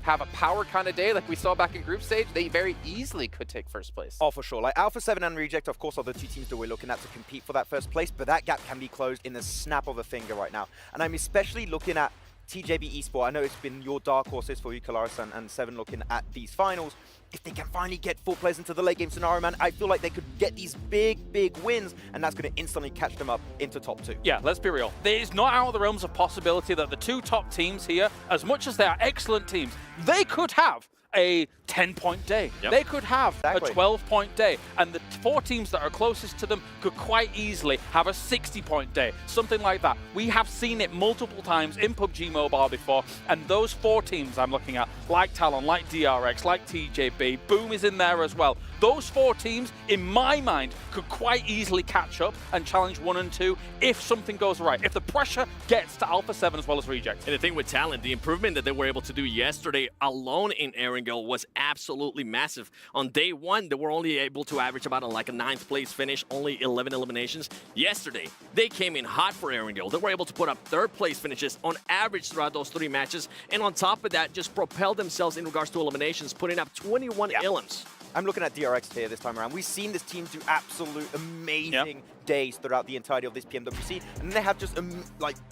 have a power kind of day like we saw back in group stage, they very easily could take first place. Oh, for sure. Like Alpha 7 and Reject, of course, are the 2 teams that we're looking at to compete for that first place, but that gap can be closed in the snap of a finger right now. And I'm especially looking at TJB Esports. I know it's been your dark horses for you, Kalaris and 7, looking at these finals. If they can finally get 4 players into the late game scenario, man, I feel like they could get these big wins, and that's going to instantly catch them up into top 2. Yeah, let's be real. It is not out of the realms of possibility that the 2 top teams here, as much as they are excellent teams, they could have a 10-point day. Yep. They could have Exactly. a 12-point day. And the 4 teams that are closest to them could quite easily have a 60-point day. Something like that. We have seen it multiple times in PUBG Mobile before. And those 4 teams I'm looking at, like Talon, like DRX, like TJB, Boom is in there as well. Those 4 teams, in my mind, could quite easily catch up and challenge 1 and 2 if something goes right. If the pressure gets to Alpha 7 as well as Reject. And the thing with Talent, the improvement that they were able to do yesterday alone in Erangel was absolutely massive. On day 1, they were only able to average about a 9th place finish, only 11 eliminations. Yesterday, they came in hot for Erangel. They were able to put up 3rd place finishes on average throughout those 3 matches. And on top of that, just propelled themselves in regards to eliminations, putting up 21 elims. I'm looking at DRX here this time around. We've seen this team do absolute amazing days throughout the entirety of this PMWC, and then they have just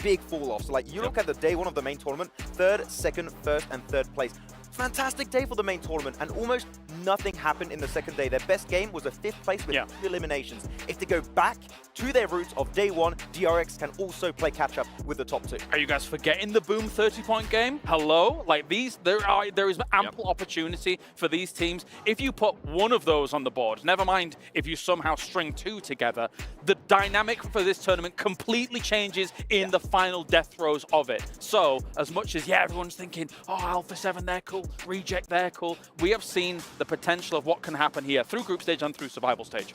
big fall-offs. Like you look at the day 1 of the main tournament, 3rd, 2nd, 1st, and 3rd place. Fantastic day for the main tournament, and almost nothing happened in the 2nd day. Their best game was a 5th place with 2 eliminations. If they go back to their roots of day 1, DRX can also play catch-up with the top 2. Are you guys forgetting the Boom 30-point game? Hello? Like there is ample opportunity for these teams. If you put one of those on the board, never mind if you somehow string 2 together, the dynamic for this tournament completely changes in the final death throes of it. So, as much as, everyone's thinking, oh, Alpha 7, they're cool, Reject, they're cool, we have seen the potential of what can happen here through group stage and through survival stage.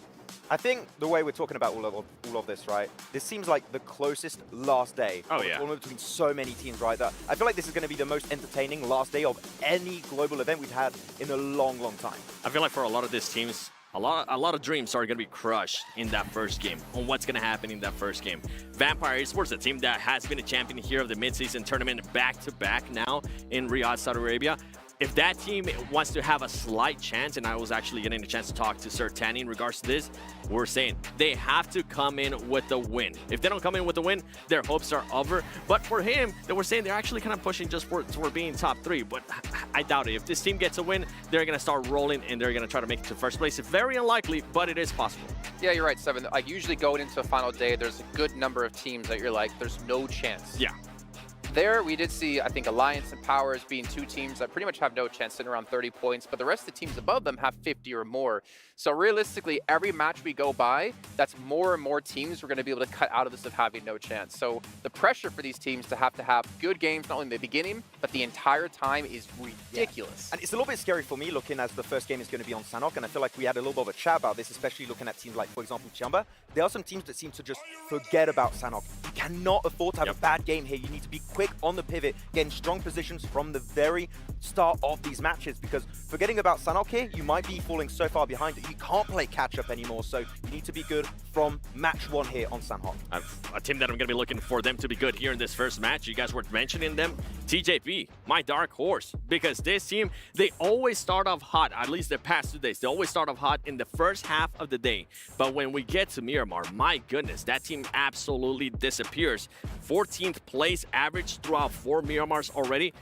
I think the way we're talking about all of this, right, this seems like the closest last day of a tournament between so many teams, right? That I feel like this is going to be the most entertaining last day of any global event we've had in a long time. I feel like for a lot of these teams, a lot of dreams are going to be crushed in that first game, on what's going to happen in that first game. Vampire Esports, a team that has been a champion here of the mid-season tournament back-to-back now in Riyadh, Saudi Arabia. If that team wants to have a slight chance, and I was actually getting a chance to talk to Sir Tanny in regards to this, we're saying they have to come in with the win. If they don't come in with the win, their hopes are over. But for him, they were saying they're actually kind of pushing just for being top 3. But I doubt it. If this team gets a win, they're going to start rolling and they're going to try to make it to first place. It's very unlikely, but it is possible. Yeah, you're right, 7. Like usually going into a final day, there's a good number of teams that you're like, there's no chance. Yeah. There, we did see, I think, Alliance and Powers being 2 teams that pretty much have no chance, sitting around 30 points, but the rest of the teams above them have 50 or more. So realistically, every match we go by, that's more and more teams we're going to be able to cut out of this of having no chance. So the pressure for these teams to have good games, not only in the beginning, but the entire time is ridiculous. And it's a little bit scary for me looking as the first game is going to be on Sanhok, and I feel like we had a little bit of a chat about this, especially looking at teams like, for example, Chamba. There are some teams that seem to just forget about Sanhok. You cannot afford to have a bad game here. You need to be quick on the pivot, getting strong positions from the very start of these matches, because forgetting about Sanhok here, you might be falling so far behind that you can't play catch-up anymore, so you need to be good from match 1 here on Sanhok. A team that I'm going to be looking for them to be good here in this first match, you guys were mentioning them, TJP, my dark horse, because this team, they always start off hot, at least the past 2 days, they always start off hot in the first half of the day, but when we get to Miramar, my goodness, that team absolutely disappears. 14th place average throughout 4 Miramars already.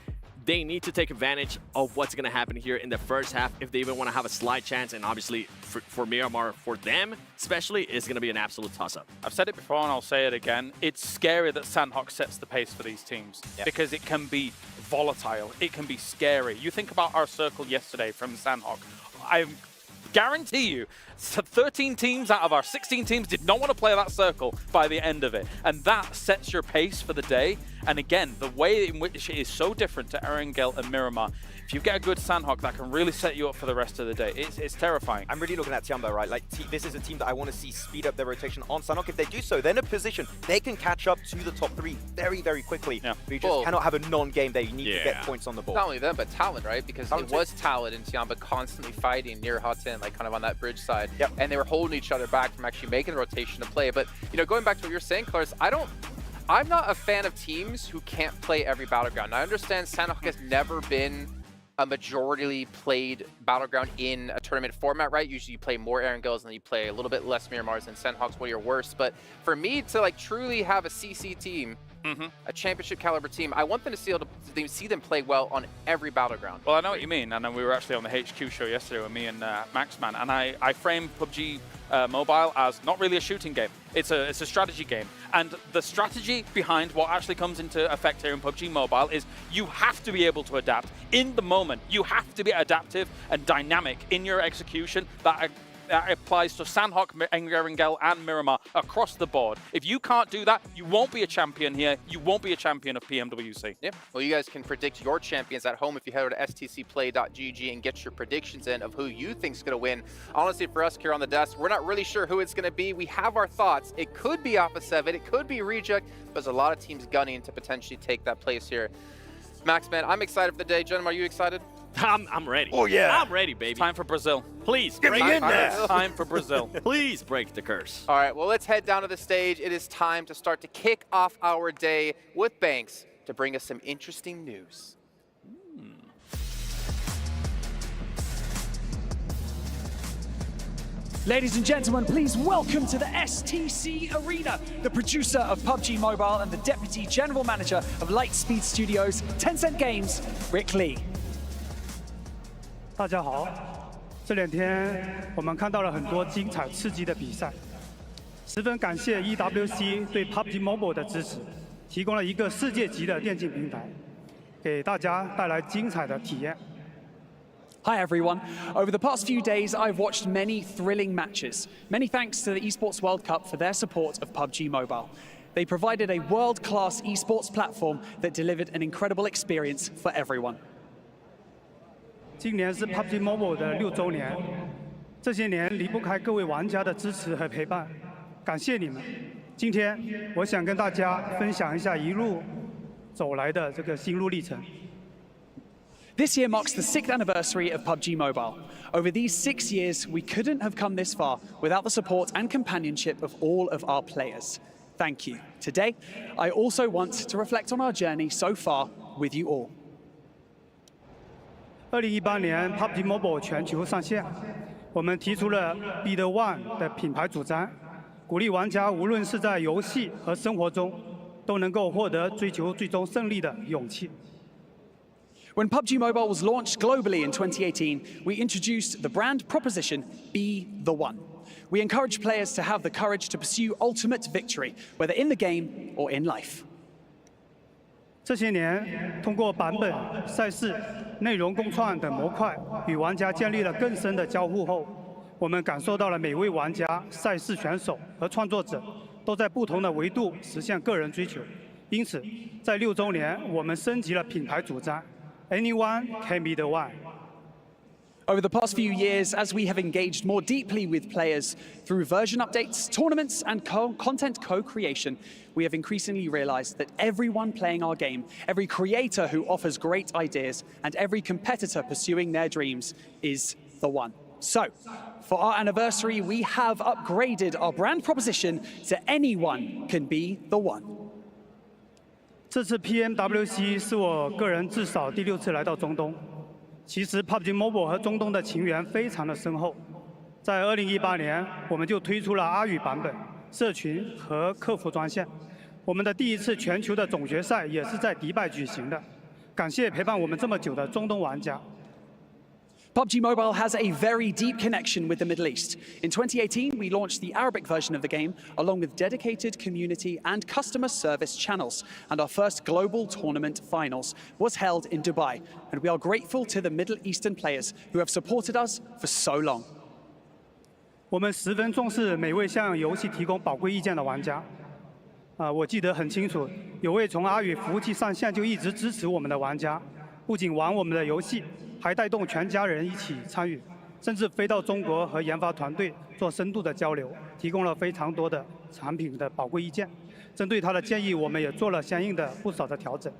They need to take advantage of what's going to happen here in the first half if they even want to have a slight chance. And obviously, for Miramar, for them especially, it's going to be an absolute toss-up. I've said it before and I'll say it again. It's scary that Sanhok sets the pace for these teams because it can be volatile. It can be scary. You think about our circle yesterday from Sanhok. guarantee you, 13 teams out of our 16 teams did not want to play that circle by the end of it. And that sets your pace for the day. And again, the way in which it is so different to Erangel and Miramar, if you get a good Sandhawk, that can really set you up for the rest of the day. It's terrifying. I'm really looking at Tiamba, right? Like, this is a team that I want to see speed up their rotation on Sandhawk. If they do so, they're in a position they can catch up to the top 3 very, very quickly. Yeah. But you just cannot have a non-game there. You need to get points on the board. Not only them, but Talon, right? Because it was Talon and Tiamba constantly fighting near Hudson, like kind of on that bridge side. Yep. And they were holding each other back from actually making the rotation to play. But, you know, going back to what you're saying, Claris, I'm not a fan of teams who can't play every Battleground. I understand Sandhawk has never been a majority played Battleground in a tournament format, right? Usually you play more Erangels and you play a little bit less Miramars, and Sandhawk's one of your worst. But for me to like truly have a CC team, a championship caliber team, I want them to see them play well on every Battleground. Well, I know what you mean. And then we were actually on the HQ show yesterday with me and Maxman, and I framed PUBG Mobile as not really a shooting game. It's a strategy game. And the strategy behind what actually comes into effect here in PUBG Mobile is you have to be able to adapt in the moment. You have to be adaptive and dynamic in your execution. That applies to Sandhawk, Erangel, and Miramar across the board. If you can't do that, you won't be a champion here. You won't be a champion of PMWC. Yeah. Well, you guys can predict your champions at home if you head over to stcplay.gg and get your predictions in of who you think's going to win. Honestly, for us here on the desk, we're not really sure who it's going to be. We have our thoughts. It could be Alpha 7. It could be Reject. But there's a lot of teams gunning to potentially take that place here. Max, man, I'm excited for the day. Gentlemen, are you excited? I'm ready. Oh, yeah. I'm ready, baby. Time for Brazil. Please, get me in there. Time for Brazil. Please break the curse. All right, well, let's head down to the stage. It is time to start to kick off our day with Banks to bring us some interesting news. Ladies and gentlemen, please welcome to the STC Arena, the producer of PUBG Mobile and the Deputy General Manager of Lightspeed Studios, Tencent Games, Rick Lee. 大家好，这2天我们看到了很多精彩刺激的比赛，十分感谢 EWC 对 PUBG Mobile 的支持，提供了一个世界级的电竞平台，给大家带来精彩的体验。 Hi everyone. Over the past few days, I've watched many thrilling matches. Many thanks to the Esports World Cup for their support of PUBG Mobile. They provided a world-class esports platform that delivered an incredible experience for everyone. 今年是 PUBG Mobile 的6周年，这些年离不开各位玩家的支持和陪伴，感谢你们。今天我想跟大家分享一下一路走来的这个心路历程。 This year marks the 6th anniversary of PUBG Mobile. Over these 6 years, we couldn't have come this far without the support and companionship of all of our players. Thank you. Today, I also want to reflect on our journey so far with you all. 2018年 PUBG Mobile 全球上线，我们提出了 Be the One 的品牌主张，鼓励玩家无论是在游戏和生活中，都能够获得追求最终胜利的勇气。 When PUBG Mobile was launched globally in 2018, we introduced the brand proposition, Be the One. We encourage players to have the courage to pursue ultimate victory, whether in the game or in life. 这些年，通过版本、赛事、内容共创等模块，与玩家建立了更深的交互后，我们感受到了每位玩家、赛事选手和创作者都在不同的维度实现个人追求。因此，在6周年，我们升级了品牌主张。 Anyone can be the one. Over the past few years, as we have engaged more deeply with players through version updates, tournaments, and content co-creation, we have increasingly realized that everyone playing our game, every creator who offers great ideas, and every competitor pursuing their dreams is the one. So, for our anniversary, we have upgraded our brand proposition to anyone can be the one. 这次 PMWC 是我个人至少第6次来到中东。其实 PUBG Mobile 和中东的情缘非常的深厚。在2018年，我们就推出了阿语版本、社群和客服专线。我们的第1次全球的总决赛也是在迪拜举行的。感谢陪伴我们这么久的中东玩家。 PUBG Mobile has a very deep connection with the Middle East. In 2018, we launched the Arabic version of the game, along with dedicated community and customer service channels. And our first global tournament finals was held in Dubai. And we are grateful to the Middle Eastern players who have supported us for so long. 我们十分重视每位向游戏提供宝贵意见的玩家。我记得很清楚，有位从阿宇服务器上线就一直支持我们的玩家，不仅玩我们的游戏，还带动全家人一起参与，甚至飞到中国和研发团队做深度的交流，提供了非常多的产品的宝贵意见。针对他的建议，我们也做了相应的不少的调整。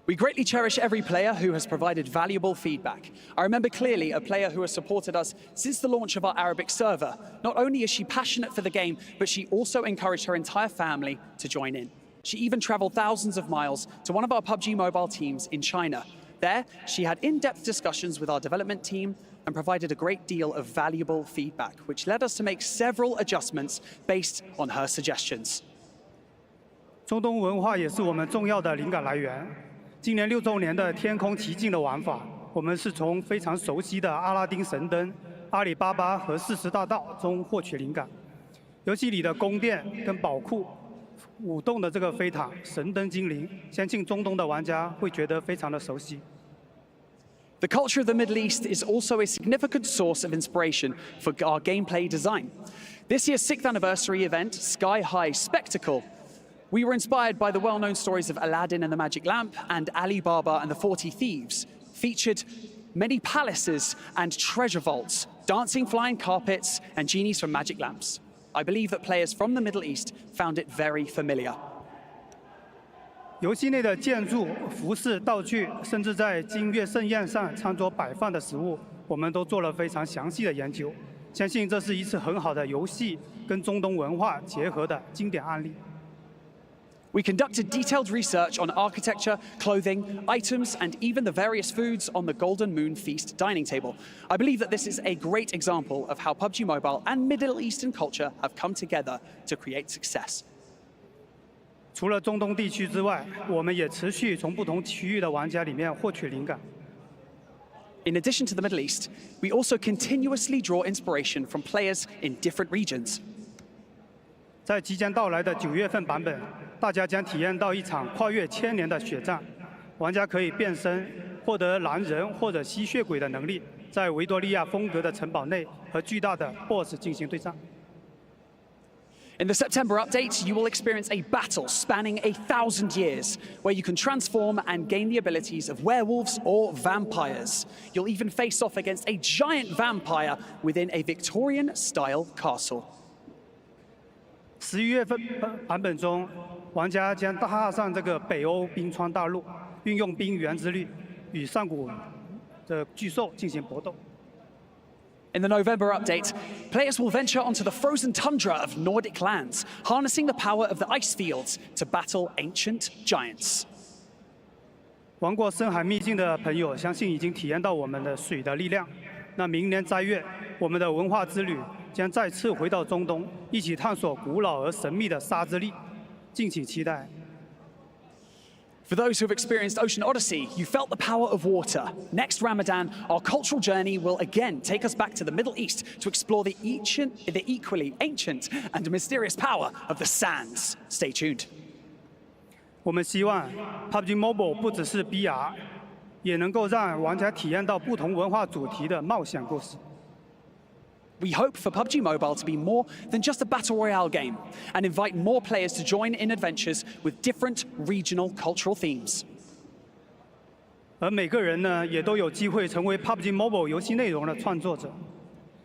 We greatly cherish every player who has provided valuable feedback. I remember clearly a player who has supported us since the launch of our Arabic server. Not only is she passionate for the game, but she also encouraged her entire family to join in. She even traveled thousands of miles to one of our PUBG Mobile teams in China. There, she had in-depth discussions with our development team and provided a great deal of valuable feedback, which led us to make several adjustments based on her suggestions. 中东文化也是我们重要的灵感来源。 今年6周年的天空奇境的玩法，我们是从非常熟悉的阿拉丁神灯、阿里巴巴和40大盗中获取灵感。游戏里的宫殿跟宝库、舞动的这个飞塔、神灯精灵，相信中东的玩家会觉得非常的熟悉。 The culture of the Middle East is also a significant source of inspiration for our gameplay design. This year's 6th anniversary event, Sky High Spectacle, we were inspired by the well-known stories of Aladdin and the Magic Lamp and Ali Baba and the 40 Thieves, featured many palaces and treasure vaults, dancing flying carpets and genies from magic lamps. I believe that players from the Middle East found it very familiar. 游戏内的建筑、服饰、道具，甚至在金月盛宴上餐桌摆放的食物，我们都做了非常详细的研究。相信这是一次很好的游戏跟中东文化结合的经典案例。 We conducted detailed research on architecture, clothing, items, and even the various foods on the Golden Moon Feast dining table. I believe that this is a great example of how PUBG Mobile and Middle Eastern culture have come together to create success. 除了中东地区之外，我们也持续从不同区域的玩家里面获取灵感。 In addition to the Middle East, we also continuously draw inspiration from players in different regions. 在即将到来的9月份版本，大家将体验到一场跨越1000年的血战。玩家可以变身，获得狼人或者吸血鬼的能力，在维多利亚风格的城堡内和巨大的 BOSS 进行对战。 In the September update, you will experience a battle spanning 1,000 years, where you can transform and gain the abilities of werewolves or vampires. You'll even face off against a giant vampire within a Victorian-style castle. 11月份版本中，玩家将踏上这个北欧冰川大陆，运用冰原之力与上古的巨兽进行搏斗。 In the November update, players will venture onto the frozen tundra of Nordic lands, harnessing the power of the ice fields to battle ancient giants. 玩过深海秘境的朋友，相信已经体验到我们的水的力量。那明年3月，我们的文化之旅将再次回到中东，一起探索古老而神秘的沙之力，敬请期待。 For those who have experienced Ocean Odyssey, you felt the power of water. Next Ramadan, our cultural journey will again take us back to the Middle East to explore the equally ancient and mysterious power of the sands. Stay tuned. 我们希望 PUBG Mobile 不只是 BR， 也能够让玩家体验到不同文化主题的冒险故事。 We hope for PUBG Mobile to be more than just a battle royale game and invite more players to join in adventures with different regional cultural themes. 而每个人呢，也都有机会成为 PUBG Mobile 游戏内容的创作者。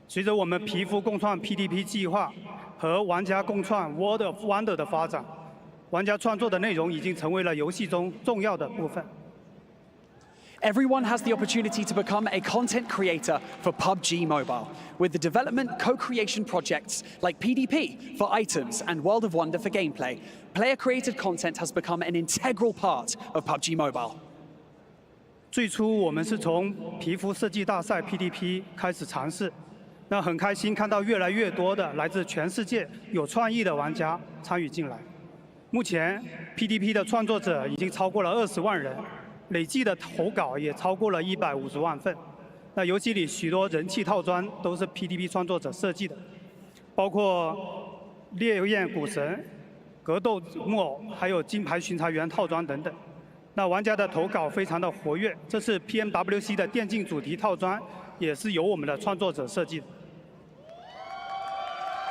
随着我们皮肤共创 PDP 计划和玩家共创 World of Wonder 的发展，玩家创作的内容已经成为了游戏中重要的部分。 Everyone has the opportunity to become a content creator for PUBG Mobile, with the development co-creation projects like PDP for items and World of Wonder for gameplay. Player-created content has become an integral part of PUBG Mobile. 最初我们是从皮肤设计大赛 PDP 开始尝试，那很开心看到越来越多的来自全世界有创意的玩家参与进来。目前 PDP 的创作者已经超过了20万人。 累计的投稿也超过了150万份。那游戏里许多人气套装都是 PDP 创作者设计的，包括烈焰古神、格斗木偶，还有金牌巡查员套装等等。那玩家的投稿非常的活跃，这次 PMWC 的电竞主题套装也是由我们的创作者设计的。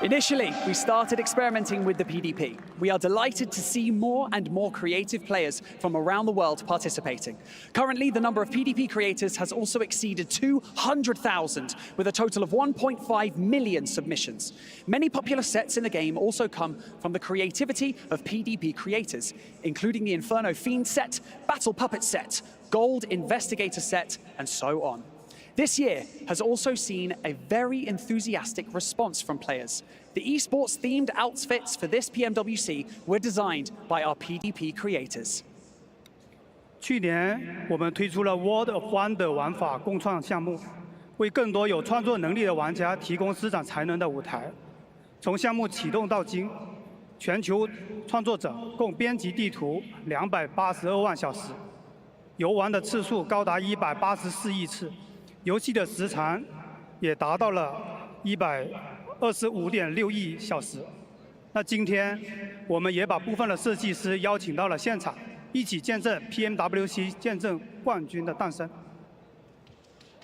Initially, we started experimenting with the PDP. We are delighted to see more and more creative players from around the world participating. Currently, the number of PDP creators has also exceeded 200,000, with a total of 1.5 million submissions. Many popular sets in the game also come from the creativity of PDP creators, including the Inferno Fiend set, Battle Puppet set, Gold Investigator set, and so on. This year has also seen a very enthusiastic response from players. The esports-themed outfits for this PMWC were designed by our PDP creators. 去年我们推出了 World of Wonder 玩法共创项目，为更多有创作能力的玩家提供施展才能的舞台。从项目启动到今，全球创作者共编辑地图282万小时，游玩的次数高达184亿次。 游戏的时长也达到了125.6亿小时。那今天我们也把部分的设计师邀请到了现场，一起见证 PMWC 见证冠军的诞生。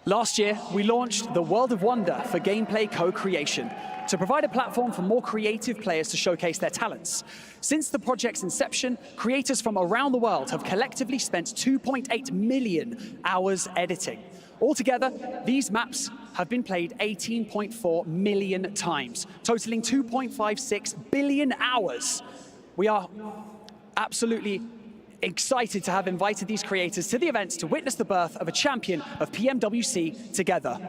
Last year, we launched the World of Wonder for gameplay co-creation to provide a platform for more creative players to showcase their talents. Since the project's inception, creators from around the world have collectively spent 2.8 million hours editing. Altogether, these maps have been played 18.4 million times, totaling 2.56 billion hours. We are absolutely excited to have invited these creators to the event to witness the birth of a champion of PMWC together.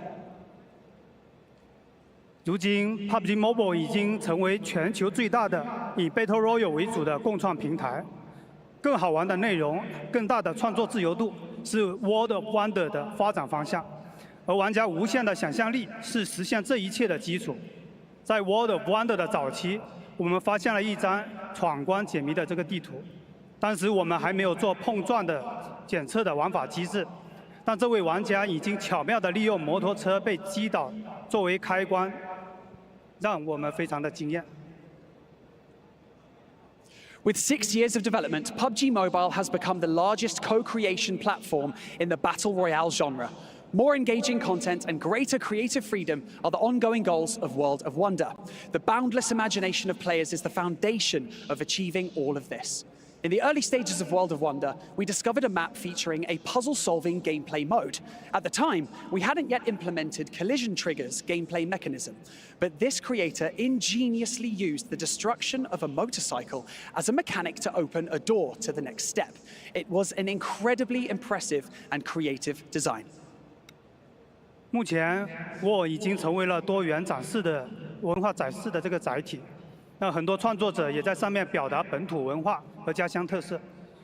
如今 ，PUBG Mobile 已经成为全球最大的以 Battle Royale 为主的共创平台。更好玩的内容、更大的创作自由度是 World of Wonder 的发展方向，而玩家无限的想象力是实现这一切的基础。在 World of Wonder 的早期，我们发现了一张闯关解谜的这个地图，当时我们还没有做碰撞的检测的玩法机制，但这位玩家已经巧妙地利用摩托车被击倒作为开关，让我们非常的惊艳。 With 6 years of development, PUBG Mobile has become the largest co-creation platform in the Battle Royale genre. More engaging content and greater creative freedom are the ongoing goals of World of Wonder. The boundless imagination of players is the foundation of achieving all of this. In the early stages of World of Wonder, we discovered a map featuring a puzzle-solving gameplay mode. At the time, we hadn't yet implemented collision triggers gameplay mechanism, but this creator ingeniously used the destruction of a motorcycle as a mechanic to open a door to the next step. It was an incredibly impressive and creative design. 目前，我已经成为了多元展示的文化展示的这个载体。 那很多创作者也在上面表达本土文化和家乡特色，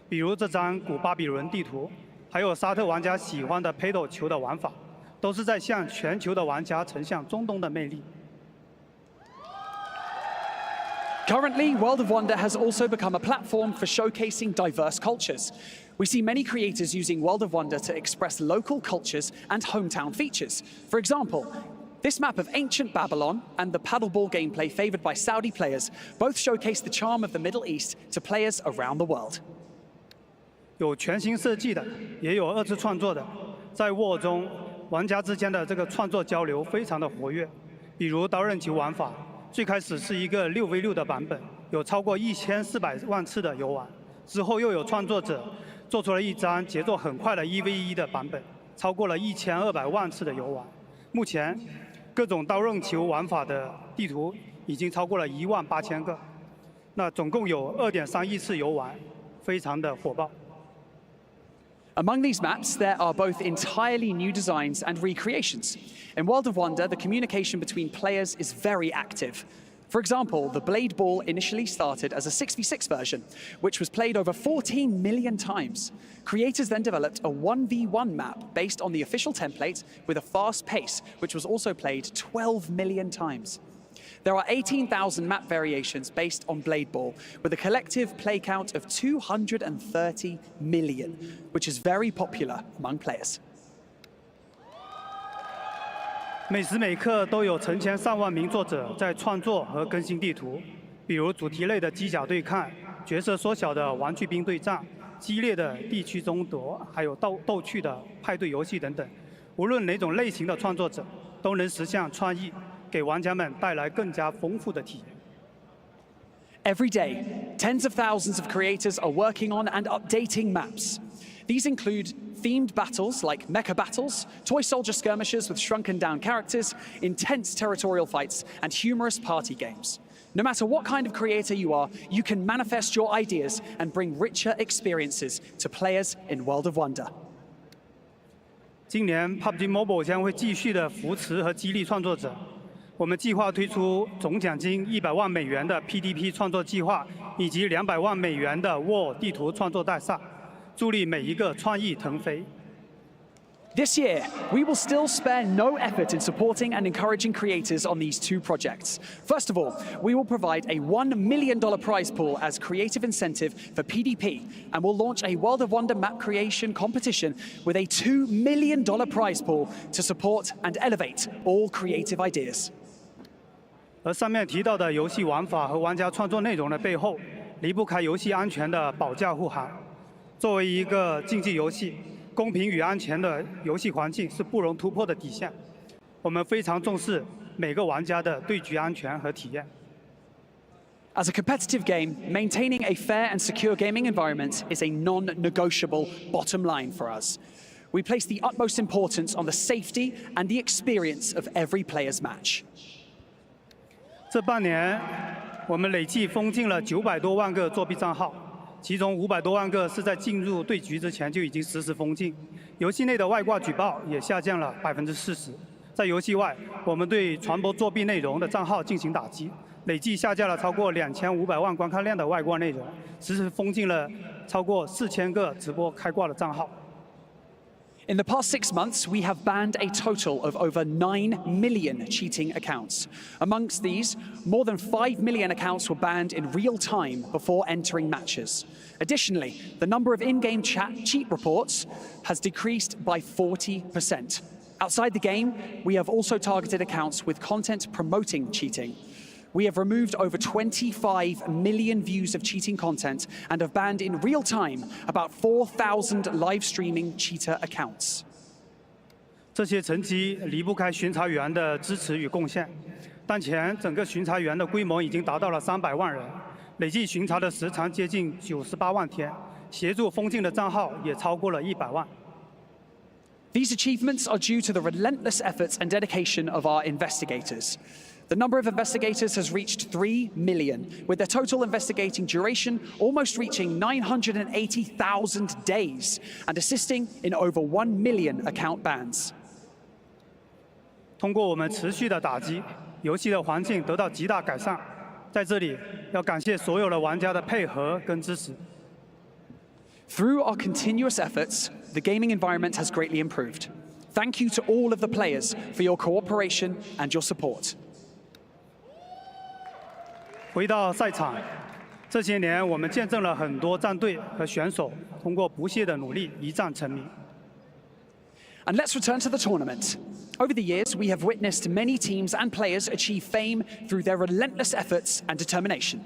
比如这张古巴比伦地图，还有沙特玩家喜欢的 Paddle 球的玩法，都是在向全球的玩家呈现中东的魅力。 Currently, World of Wonder has also become a platform for showcasing diverse cultures. We see many creators using World of Wonder to express local cultures and hometown features. For example, this map of ancient Babylon and the paddleball gameplay favored by Saudi players both showcase the charm of the Middle East to players around the world. 有全新设计的，也有二次创作的。在 War 中，玩家之间的这个创作交流非常的活跃。比如刀刃球玩法，最开始是一个6v6的版本，有超过1400万次的游玩。之后又有创作者做出了一张节奏很快的1v1的版本，超过了1200万次的游玩。目前， 各种刀刃球玩法的地图已经超过了18000个，那总共有2.3亿次游玩，非常的火爆。 Among these maps, there are both entirely new designs and recreations. In World of Wonder, the communication between players is very active. For example, the Blade Ball initially started as a 6v6 version, which was played over 14 million times. Creators then developed a 1v1 map based on the official template with a fast pace, which was also played 12 million times. There are 18,000 map variations based on Blade Ball, with a collective play count of 230 million, which is very popular among players. 每时每刻都有成千上万名作者在创作和更新地图，比如主题类的机甲对抗、角色缩小的玩具兵对战、激烈的地区争夺，还有逗趣的派对游戏等等。无论哪种类型的创作者，都能实现创意，给玩家们带来更加丰富的体验。Every day, tens of thousands of creators are working on and updating maps. These include themed battles like mecha battles, toy soldier skirmishes with shrunken down characters, intense territorial fights, and humorous party games. No matter what kind of creator you are, you can manifest your ideas and bring richer experiences to players in World of Wonder. 今年 PUBG Mobile 将会继续的扶持和激励创作者。我们计划推出总奖金100万美元的 PDP 创作计划，以及200万美元的 War 地图创作大赛，助力每一个创意腾飞。 This year, we will still spare no effort in supporting and encouraging creators on these two projects. First of all, we will provide a $1 million prize pool as creative incentive for PDP, and we'll launch a World of Wonder map creation competition with a $2 million prize pool to support and elevate all creative ideas. 而上面提到的游戏玩法和玩家创作内容的背后，离不开游戏安全的保驾护航。作为一个竞技游戏， 公平与安全的游戏环境是不容突破的底线。我们非常重视每个玩家的对局安全和体验。As a competitive game, maintaining a fair and secure gaming environment is a non-negotiable bottom line for us. We place the utmost importance on the safety and the experience of every player's match. 这半年，我们累计封禁了900多万个作弊账号。 其中500多万个是在进入对局之前就已经实时封禁，游戏内的外挂举报也下降了40%。在游戏外，我们对传播作弊内容的账号进行打击，累计下架了超过2500万观看量的外挂内容，实时封禁了超过4000个直播开挂的账号。 In the past 6 months, we have banned a total of over 9 million cheating accounts. Amongst these, more than 5 million accounts were banned in real time before entering matches. Additionally, the number of in-game cheat reports has decreased by 40%. Outside the game, we have also targeted accounts with content promoting cheating. We have removed over 25 million views of cheating content and have banned in real time about 4,000 live streaming cheater accounts. 这些成绩离不开巡查员的支持与贡献。当前，整个巡查员的规模已经达到了300万人，累计巡查的时长接近98万天，协助封禁的账号也超过了100万。 These achievements are due to the relentless efforts and dedication of our investigators. The number of investigators has reached 3 million, with their total investigating duration almost reaching 980,000 days, and assisting in over 1 million account bans. 通过我们持续的打击，游戏的环境得到极大改善。在这里，要感谢所有的玩家的配合跟支持。 Through our continuous efforts, the gaming environment has greatly improved. Thank you to all of the players for your cooperation and your support. 回到赛场，这些年我们见证了很多战队和选手通过不懈的努力一战成名。 And let's return to the tournament. Over the years, we have witnessed many teams and players achieve fame through their relentless efforts and determination.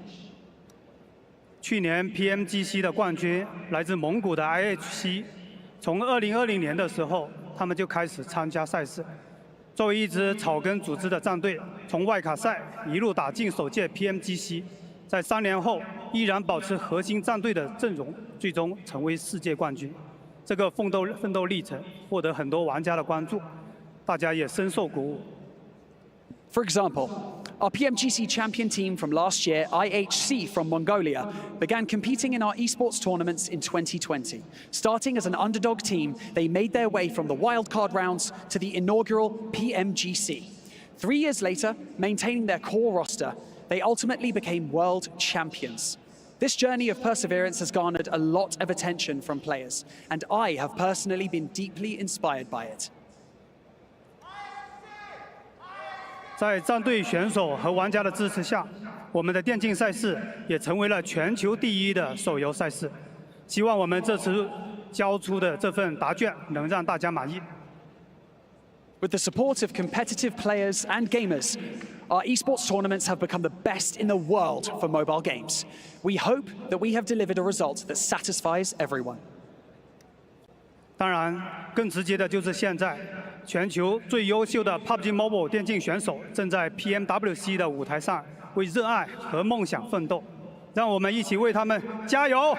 去年 PMGC 的冠军来自蒙古的 IHC， 从2020年的时候，他们就开始参加赛事。作为一支草根组织的战队，从外卡赛一路打进首届 PMGC， 在3年后依然保持核心战队的阵容，最终成为世界冠军。这个奋斗历程获得很多玩家的关注，大家也深受鼓舞。 For example, our PMGC champion team from last year, IHC from Mongolia, began competing in our esports tournaments in 2020. Starting as an underdog team, they made their way from the wildcard rounds to the inaugural PMGC. 3 years later, maintaining their core roster, they ultimately became world champions. This journey of perseverance has garnered a lot of attention from players, and I have personally been deeply inspired by it. 在战队选手和玩家的支持下，我们的电竞赛事也成为了全球第1的手游赛事。希望我们这次交出的这份答卷能让大家满意。 With the support of competitive players and gamers, our esports tournaments have become the best in the world for mobile games. We hope that we have delivered a result that satisfies everyone. 当然，更直接的就是现在，全球最优秀的 PUBG Mobile 电竞选手正在 PMWC 的舞台上为热爱和梦想奋斗，让我们一起为他们加油！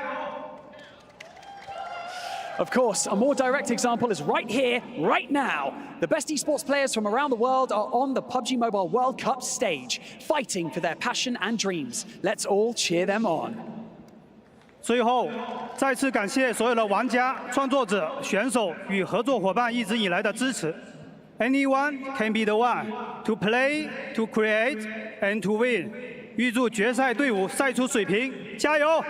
Of course, a more direct example is right here, right now. The best esports players from around the world are on the PUBG Mobile World Cup stage, fighting for their passion and dreams. Let's all cheer them on. 最后，再次感谢所有的玩家、创作者、选手与合作伙伴一直以来的支持。Anyone can be the one to play, to create, and to win. 预祝决赛队伍赛出水平，加油！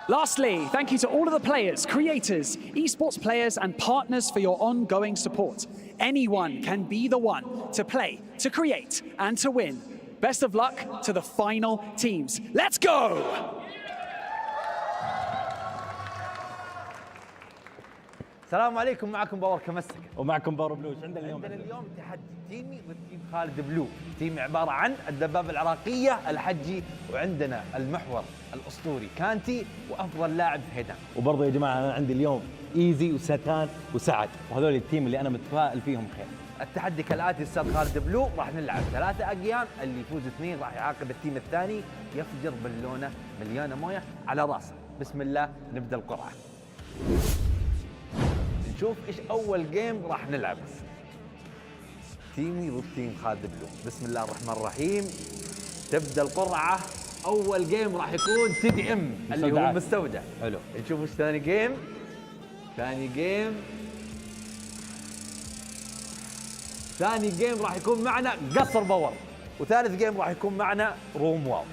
Lastly, thank you to all of the players, creators, esports players, and partners for your ongoing support. Anyone can be the one to play, to create, and to win. Best of luck to the final teams. Let's go! السلام عليكم، معكم باور كمسك ومعكم باور بلوز. عندنا اليوم تحدي تيمي والتيم خالد بلو. تيم عباره عن الدبابه العراقيه الحجي، وعندنا المحور الاسطوري كانتي وافضل لاعب هيدان. وبرضه يا جماعه انا عندي اليوم ايزي وستان وسعد، وهذول التيم اللي انا متفائل فيهم خير. التحدي كالاتي استاذ خالد بلو، راح نلعب 3 اقيام، اللي يفوز 2 راح يعاقب التيم الثاني يفجر بالونه مليانه مويه على راسه. بسم الله نبدا القرعه. نشوف ايش اول جيم راح نلعب. تيمي ضد تيم خالد بلو. بسم الله الرحمن الرحيم. تبدا القرعه. اول جيم راح يكون TDM اللي هو المستودع. حلو. نشوف ايش ثاني جيم. ثاني جيم راح يكون معنا قصر باور، وثالث جيم راح يكون معنا روم واو.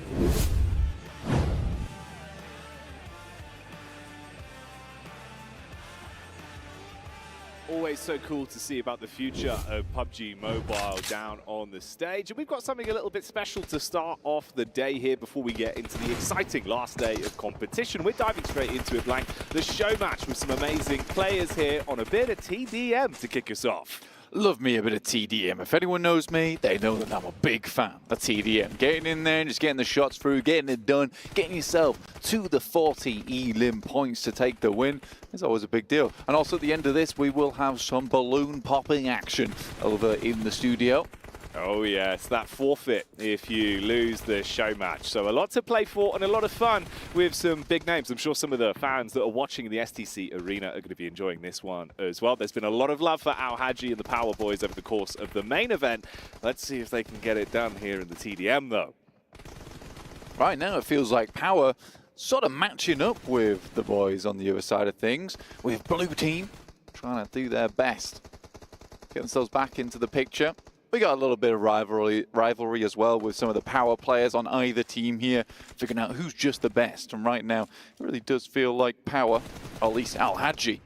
Always so cool to see about the future of PUBG Mobile down on the stage. And we've got something a little bit special to start off the day here before we get into the exciting last day of competition. We're diving straight into it, Blank. The show match with some amazing players here on a bit of TDM to kick us off. Love me a bit of TDM. If anyone knows me, they know that I'm a big fan of TDM. Getting in there and just getting the shots through, getting it done, getting yourself to the 40 elim points to take the win is always a big deal. And also at the end of this, we will have some balloon popping action over in the studio. Oh yes, that forfeit if you lose the show match. So a lot to play for and a lot of fun with some big names. I'm sure some of the fans that are watching in the STC arena are going to be enjoying this one as well. There's been a lot of love for Al Haji and the Power Boys over the course of the main event. Let's see if they can get it done here in the TDM though. Right now it feels like Power sort of matching up with the boys on the other side of things, with Blue Team trying to do their best. Get themselves back into the picture. We got a little bit of rivalry as well with some of the Power players on either team here, figuring out who's just the best. And right now, it really does feel like Power, or at least Al Haji,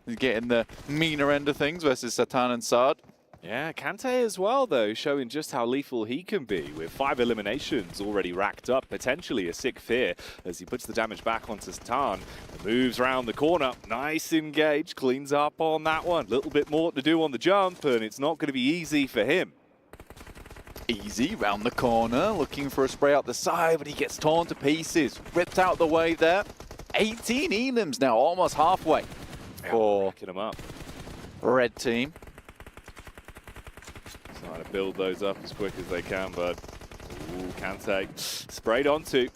is getting the meaner end of things versus Satan and Saad. Yeah, Kante as well, though, showing just how lethal he can be, with 5 eliminations already racked up, potentially a sick fear, as he puts the damage back onto Satan. Moves around the corner, nice engage, cleans up on that one. Little bit more to do on the jump, and it's not going to be easy for him. Easy round the corner, looking for a spray out the side, but he gets torn to pieces. Ripped out the way there. 18 elims now, almost halfway for him up. Red Team. Trying to build those up as quick as they can, but Kante sprayed onto.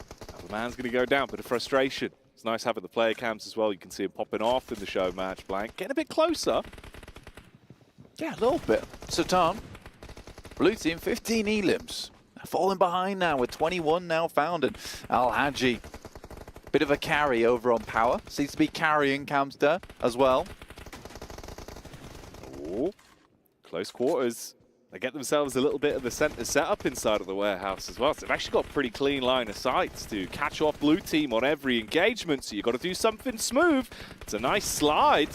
The man's going to go down, bit of frustration. It's nice having the player cams as well. You can see him popping off in the show match. Blank getting a bit closer. Yeah, a little bit. Satan. Blue Team, 15 elims. Falling behind now with 21 now found. And Al Haji, bit of a carry over on Power. Seems to be carrying Camster as well. Oh, close quarters. They get themselves a little bit of a center setup inside of the warehouse as well. So they've actually got a pretty clean line of sights to catch off Blue Team on every engagement. So you've got to do something smooth. It's a nice slide.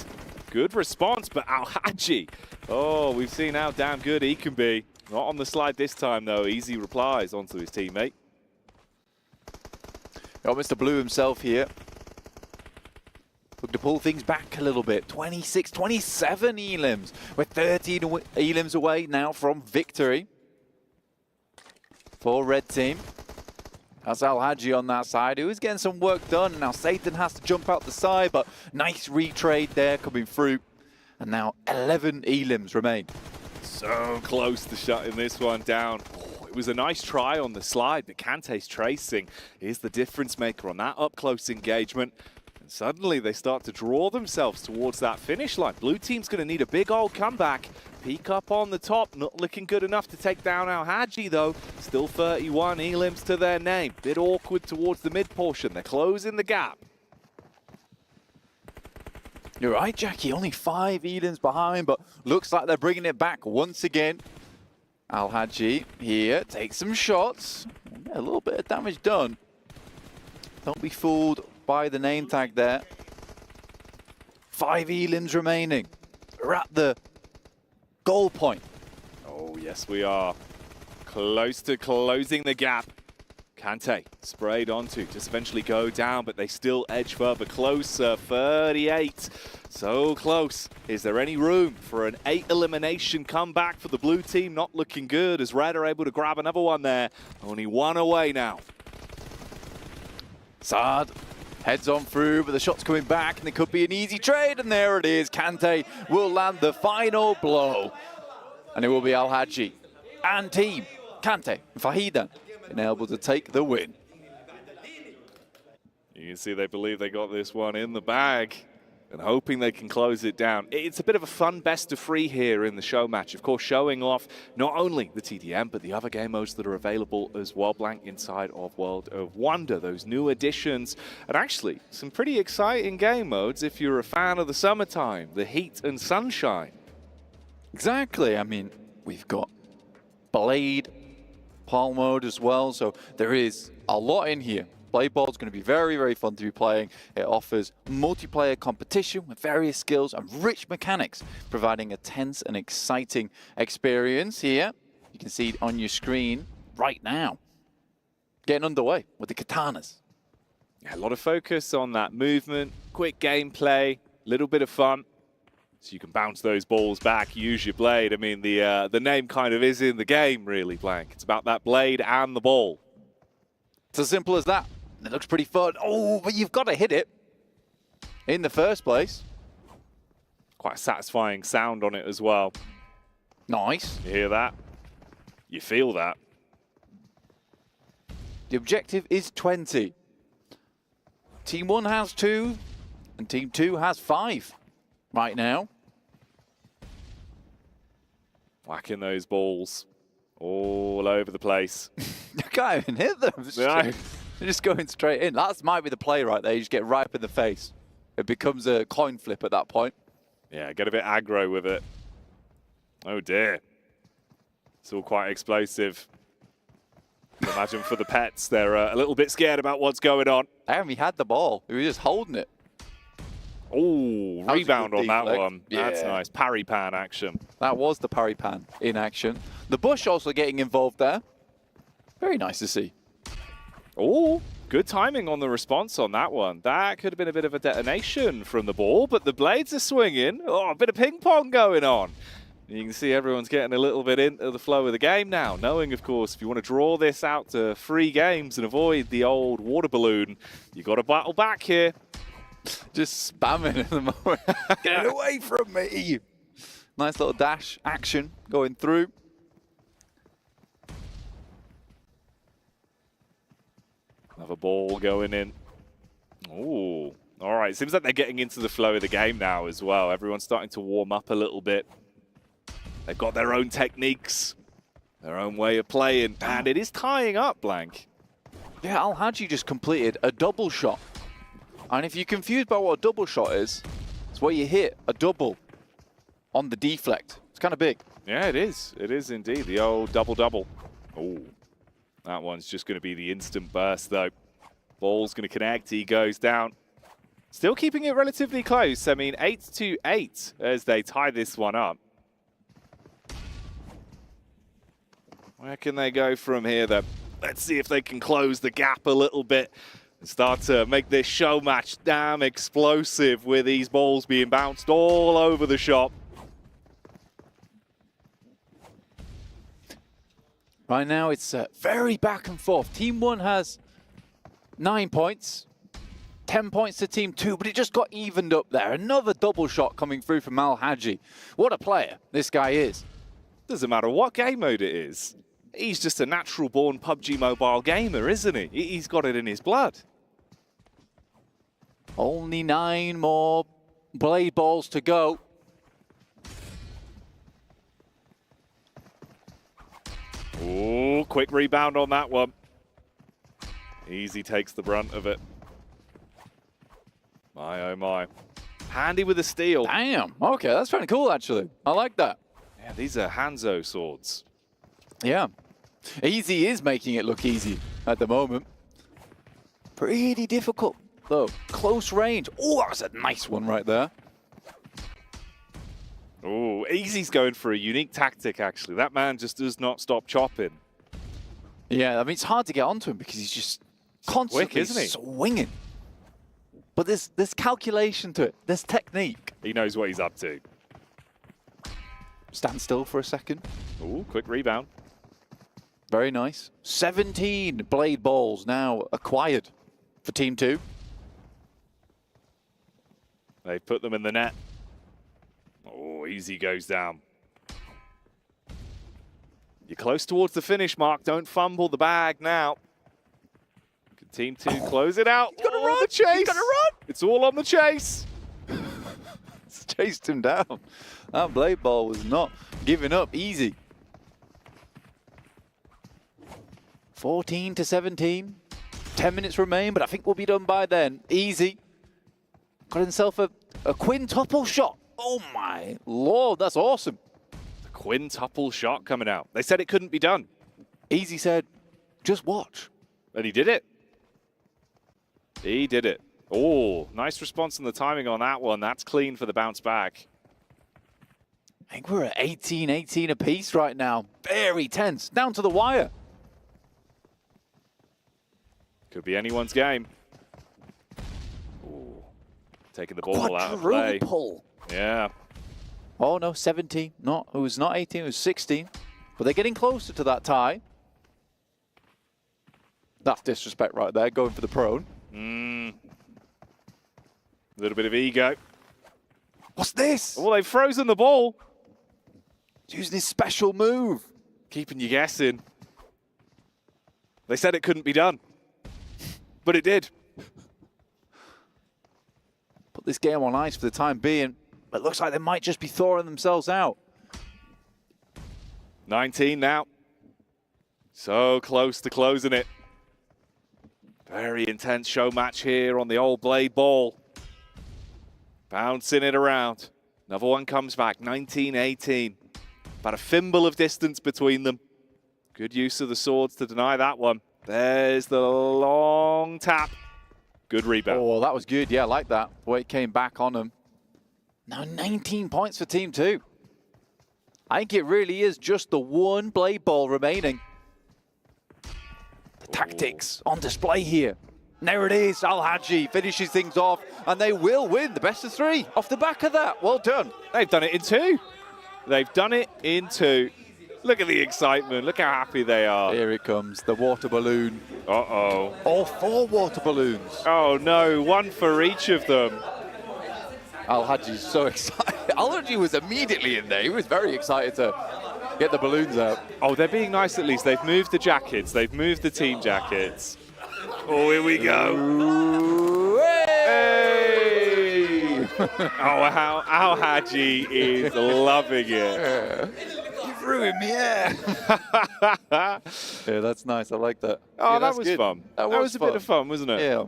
Good response, but Al Haji. Oh, we've seen how damn good he can be. Not on the slide this time, though. Easy replies onto his teammate. Got Mr. Blue himself here. Look to pull things back a little bit. 26, 27 elims. We're 13 elims away now from victory for Red Team. That's Al Hadji on that side, who is getting some work done. Now Satan has to jump out the side, but nice retrade there coming through. And now 11 elims remain. So close to shutting this one down. Oh, it was a nice try on the slide, but Kante's tracing is the difference maker on that up-close engagement. And suddenly they start to draw themselves towards that finish line. Blue team's going to need a big old comeback. Peek up on the top, not looking good enough to take down Al Hadji though. Still 31 elims to their name. Bit awkward towards the mid portion. They're closing the gap. You're right, Jackie, only 5 elims behind, but looks like they're bringing it back once again. Al Hadji here takes some shots. A little bit of damage done. Don't be fooled by the name tag there. 5 elims remaining. We're at the goal point. Oh, yes, we are. Close to closing the gap. Kante sprayed onto, just eventually go down, but they still edge further closer. 38, so close. Is there any room for an 8 elimination comeback for the blue team? Not looking good as Red are able to grab another one there. Only one away now. Saad heads on through, but the shot's coming back, and it could be an easy trade, and there it is. Kante will land the final blow, and it will be Al Hadji and team Kante and Fahidan able to take the win. You can see they believe they got this one in the bag and hoping they can close it down. It's a bit of a fun best of 3 here in the show match. Of course, showing off not only the TDM, but the other game modes that are available as well, Blank, inside of World of Wonder, those new additions. And actually, some pretty exciting game modes if you're a fan of the summertime, the heat and sunshine. Exactly. I mean, we've got Blade, Pal mode as well, so there is a lot in here. Blade Ball is going to be very, very fun to be playing. It offers multiplayer competition with various skills and rich mechanics, providing a tense and exciting experience here. You can see it on your screen right now. Getting underway with the katanas. Yeah, a lot of focus on that movement, quick gameplay, little bit of fun. So you can bounce those balls back, use your blade. I mean, the name kind of is in the game, really, Blank. It's about that blade and the ball. It's as simple as that. It looks pretty fun. Oh, but you've got to hit it in the first place. Quite a satisfying sound on it as well. Nice. You hear that? You feel that. The objective is 20. Team 1 has 2, and Team 2 has 5 right now. Whacking those balls all over the place. You can't even hit them. They're just going straight in. That might be the play right there. You just get right up in the face. It becomes a coin flip at that point. Yeah, get a bit aggro with it. Oh dear. It's all quite explosive. Imagine for the pets, they're a little bit scared about what's going on. And he had the ball. He was just holding it. Oh, rebound on that one. Yeah. That's nice. Parry pan action. That was the parry pan in action. The Bush also getting involved there. Very nice to see. Oh, good timing on the response on that one. That could have been a bit of a detonation from the ball, but the blades are swinging. Oh, a bit of ping pong going on. You can see everyone's getting a little bit into the flow of the game now, knowing, of course, if you want to draw this out to 3 games and avoid the old water balloon, you got to battle back here. Just spamming at the moment. Get away from me. Nice little dash action going through. Another ball going in. Ooh. All right. Seems like they're getting into the flow of the game now as well. Everyone's starting to warm up a little bit. They've got their own techniques, their own way of playing, and it is tying up, Blank. Yeah, Al Hadji just completed a double shot. And if you're confused about what a double shot is, it's where you hit a double on the deflect. It's kind of big. Yeah, it is. It is indeed. The old double-double. Oh, that one's just going to be the instant burst, though. Ball's going to connect. He goes down. Still keeping it relatively close. I mean, 8-8 as they tie this one up. Where can they go from here, though? Let's see if they can close the gap a little bit and start to make this show match damn explosive with these balls being bounced all over the shop. Right now, it's very back and forth. Team 1 has 9 points. 10 points to Team 2, but it just got evened up there. Another double shot coming through from Al Hadji. What a player this guy is. Doesn't matter what game mode it is. He's just a natural-born PUBG Mobile gamer, isn't he? He's got it in his blood. Only 9 more blade balls to go. Ooh, quick rebound on that one. Easy takes the brunt of it. My, oh my. Handy with a steal. Damn. Okay, that's pretty cool, actually. I like that. Yeah, these are Hanzo swords. Yeah. Easy is making it look easy at the moment. Pretty difficult, though. Close range. Oh, that was a nice one right there. Oh, Easy's going for a unique tactic, actually. That man just does not stop chopping. Yeah, I mean, it's hard to get onto him because he's just constantly quick, isn't he? Swinging. But there's calculation to it. There's technique. He knows what he's up to. Stand still for a second. Ooh, quick rebound. Very nice. 17 blade balls now acquired for Team 2. They put them in the net. Oh, Easy goes down. You're close towards the finish, Mark. Don't fumble the bag now. Can Team 2 close it out? He's gonna run. run. The chase. He's gonna run. It's all on the chase. It's chased him down. That blade ball was not giving up easy. 14 to 17. 10 minutes remain, but I think we'll be done by then. Easy. Got himself a quintuple shot. Oh my lord, that's awesome. The quintuple shot coming out. They said it couldn't be done. Easy said, just watch. And he did it. He did it. Oh, nice response on the timing on that one. That's clean for the bounce back. I think we're at 18-18 apiece right now. Very tense, down to the wire. Could be anyone's game. Ooh, taking the ball out of play. Quadruple. Yeah. Oh no, 17. No, it was not 18, it was 16. But they're getting closer to that tie. That's disrespect right there, going for the prone. A little bit of ego. What's this? Oh, they've frozen the ball. He's using his special move. Keeping you guessing. They said it couldn't be done. But it did. Put this game on ice for the time being. It looks like they might just be thawing themselves out. 19 now. So close to closing it. Very intense show match here on the old blade ball. Bouncing it around. Another one comes back, 19-18. About a thimble of distance between them. Good use of the swords to deny that one. There's the long tap. Good rebound. Oh, that was good. Yeah, I like that. The way it came back on them. Now 19 points for Team 2. I think it really is just the one blade ball remaining. The tactics on display here. And there it is. Al Hadji finishes things off, and they will win the best of 3 off the back of that. Well done. They've done it in 2. They've done it in 2. Look at the excitement. Look how happy they are. Here it comes, the water balloon. Uh-oh. All 4 water balloons. Oh, no. One for each of them. Al Hadji's so excited. Al Hadji was immediately in there. He was very excited to get the balloons out. Oh, they're being nice at least. They've moved the jackets. They've moved the team jackets. Oh, here we go. Ooh, hey! Oh, how Al Hadji is loving it. You've ruined me, yeah. Yeah, that's nice. I like that. Oh, yeah, that was fun. That was a bit of fun, wasn't it? Yeah.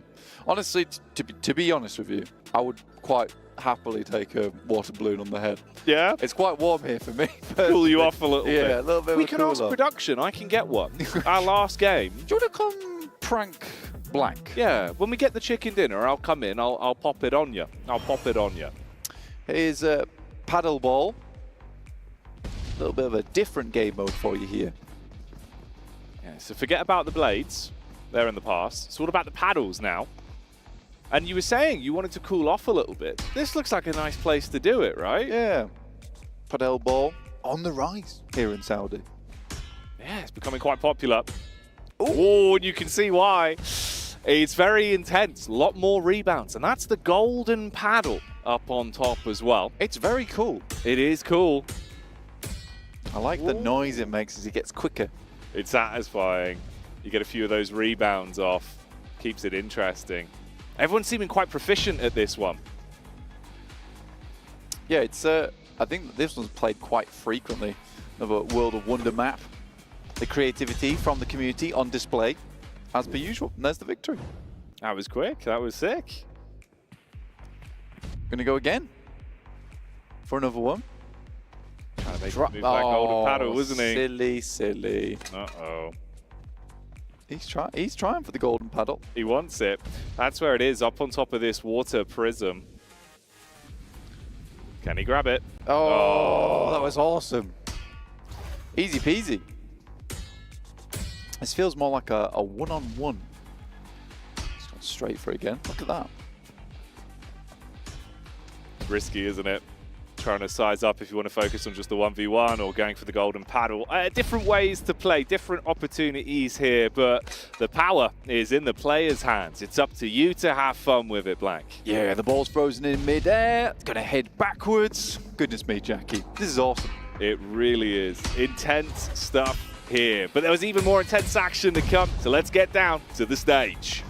Honestly, to be honest with you, I would quite happily take a water balloon on the head. Yeah? It's quite warm here for me. Cool you off a little bit. Yeah, a little bit We of a can ask cooler. production. I can get one. Our last game. Do you want to come prank Blank? Yeah, when we get the chicken dinner, I'll come in. I'll pop it on you. I'll pop it on you. Here's a paddle ball. A little bit of a different game mode for you here. Yeah, so forget about the blades. They're in the past. It's all about the paddles now. And you were saying you wanted to cool off a little bit. This looks like a nice place to do it, right? Yeah. Paddle ball on the rise here in Saudi. Yeah, it's becoming quite popular. Oh, and you can see why. It's very intense, a lot more rebounds, and that's the golden paddle up on top as well. It's very cool. It is cool. I like the noise it makes as it gets quicker. It's satisfying. You get a few of those rebounds off. Keeps it interesting. Everyone's seeming quite proficient at this one. Yeah, it's. I think that this one's played quite frequently. Another World of Wonder map. The creativity from the community on display, as per usual. And there's the victory. That was quick. That was sick. Gonna go again for another one. Trying to make move that golden paddle, wasn't he? Silly, silly. Uh-oh. He's trying for the golden paddle. He wants it. That's where it is, up on top of this water prism. Can he grab it? Oh, that was awesome. Easy peasy. This feels more like a one-on-one. It's gone straight for it again. Look at that. Risky, isn't it? Trying to size up if you want to focus on just the 1v1 or going for the golden paddle. Different ways to play, different opportunities here, but the power is in the player's hands. It's up to you to have fun with it, Blank. Yeah, the ball's frozen in mid-air. It's going to head backwards. Goodness me, Jackie. This is awesome. It really is. Intense stuff here. But there was even more intense action to come, so let's get down to the stage.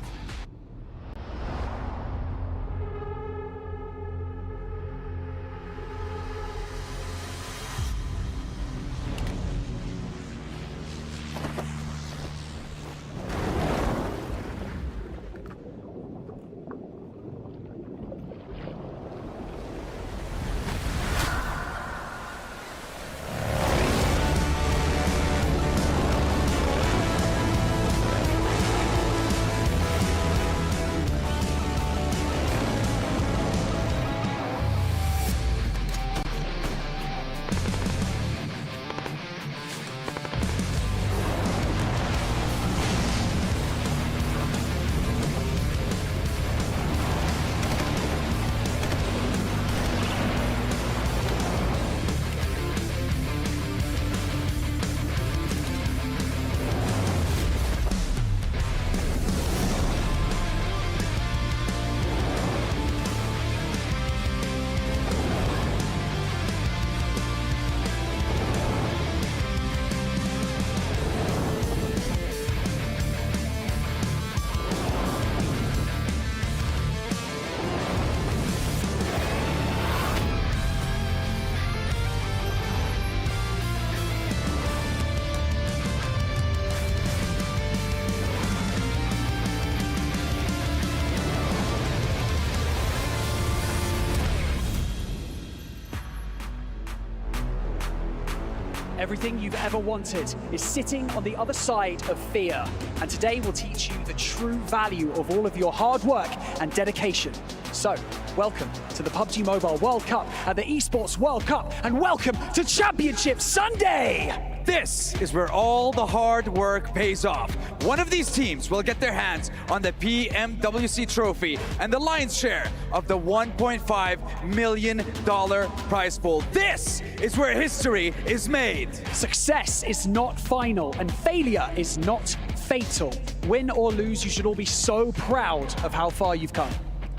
Everything you've ever wanted is sitting on the other side of fear. And today we'll teach you the true value of all of your hard work and dedication. So, welcome to the PUBG Mobile World Cup and the Esports World Cup, and welcome to Championship Sunday! This is where all the hard work pays off. One of these teams will get their hands on the PMWC trophy and the lion's share of the $1.5 million prize pool. This is where history is made. Success is not final and failure is not fatal. Win or lose, you should all be so proud of how far you've come.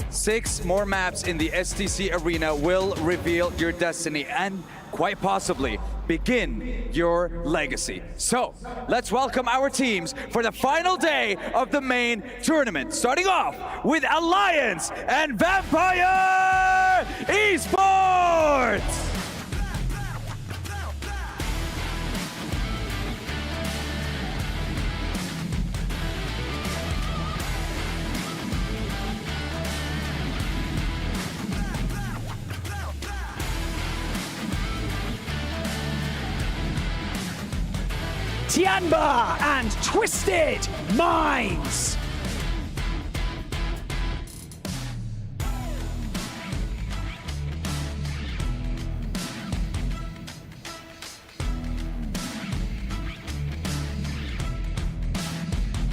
6 more maps in the STC arena will reveal your destiny and quite possibly begin your legacy. So let's welcome our teams for the final day of the main tournament. Starting off with Alliance and Vampire Esports! Tianba and Twisted Minds.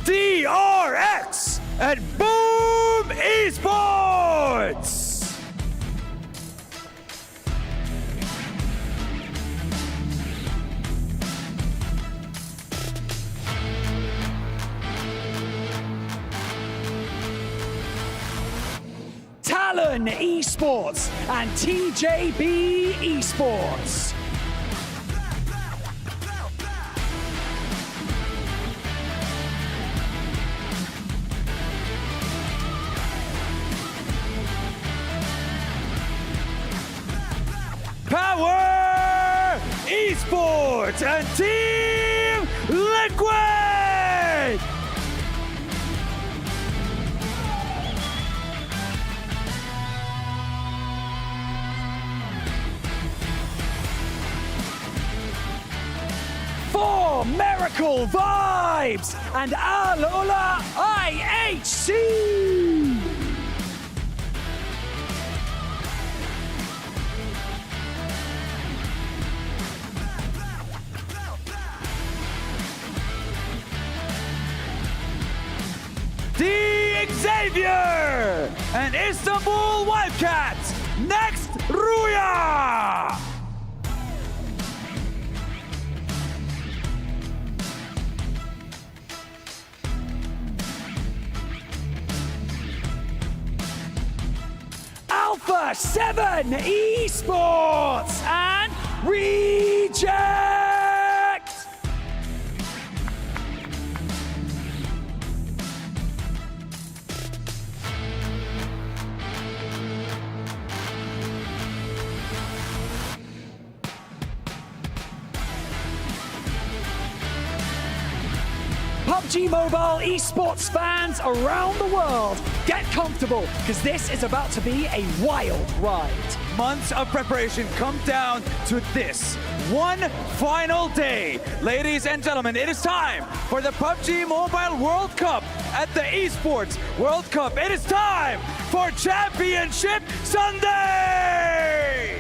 DRX and Boom Esports! Talon Esports and TJB Esports. Power Esports and Team Liquid! For Miracle Vibes and Al Ula IHC! The Xavier and Istanbul Wildcats. Next, Ruya! Alpha 7 Esports and Reject! PUBG Mobile esports fans around the world, get comfortable, because this is about to be a wild ride. Months of preparation come down to this one final day. Ladies and gentlemen, it is time for the PUBG Mobile World Cup at the Esports World Cup. It is time for Championship Sunday!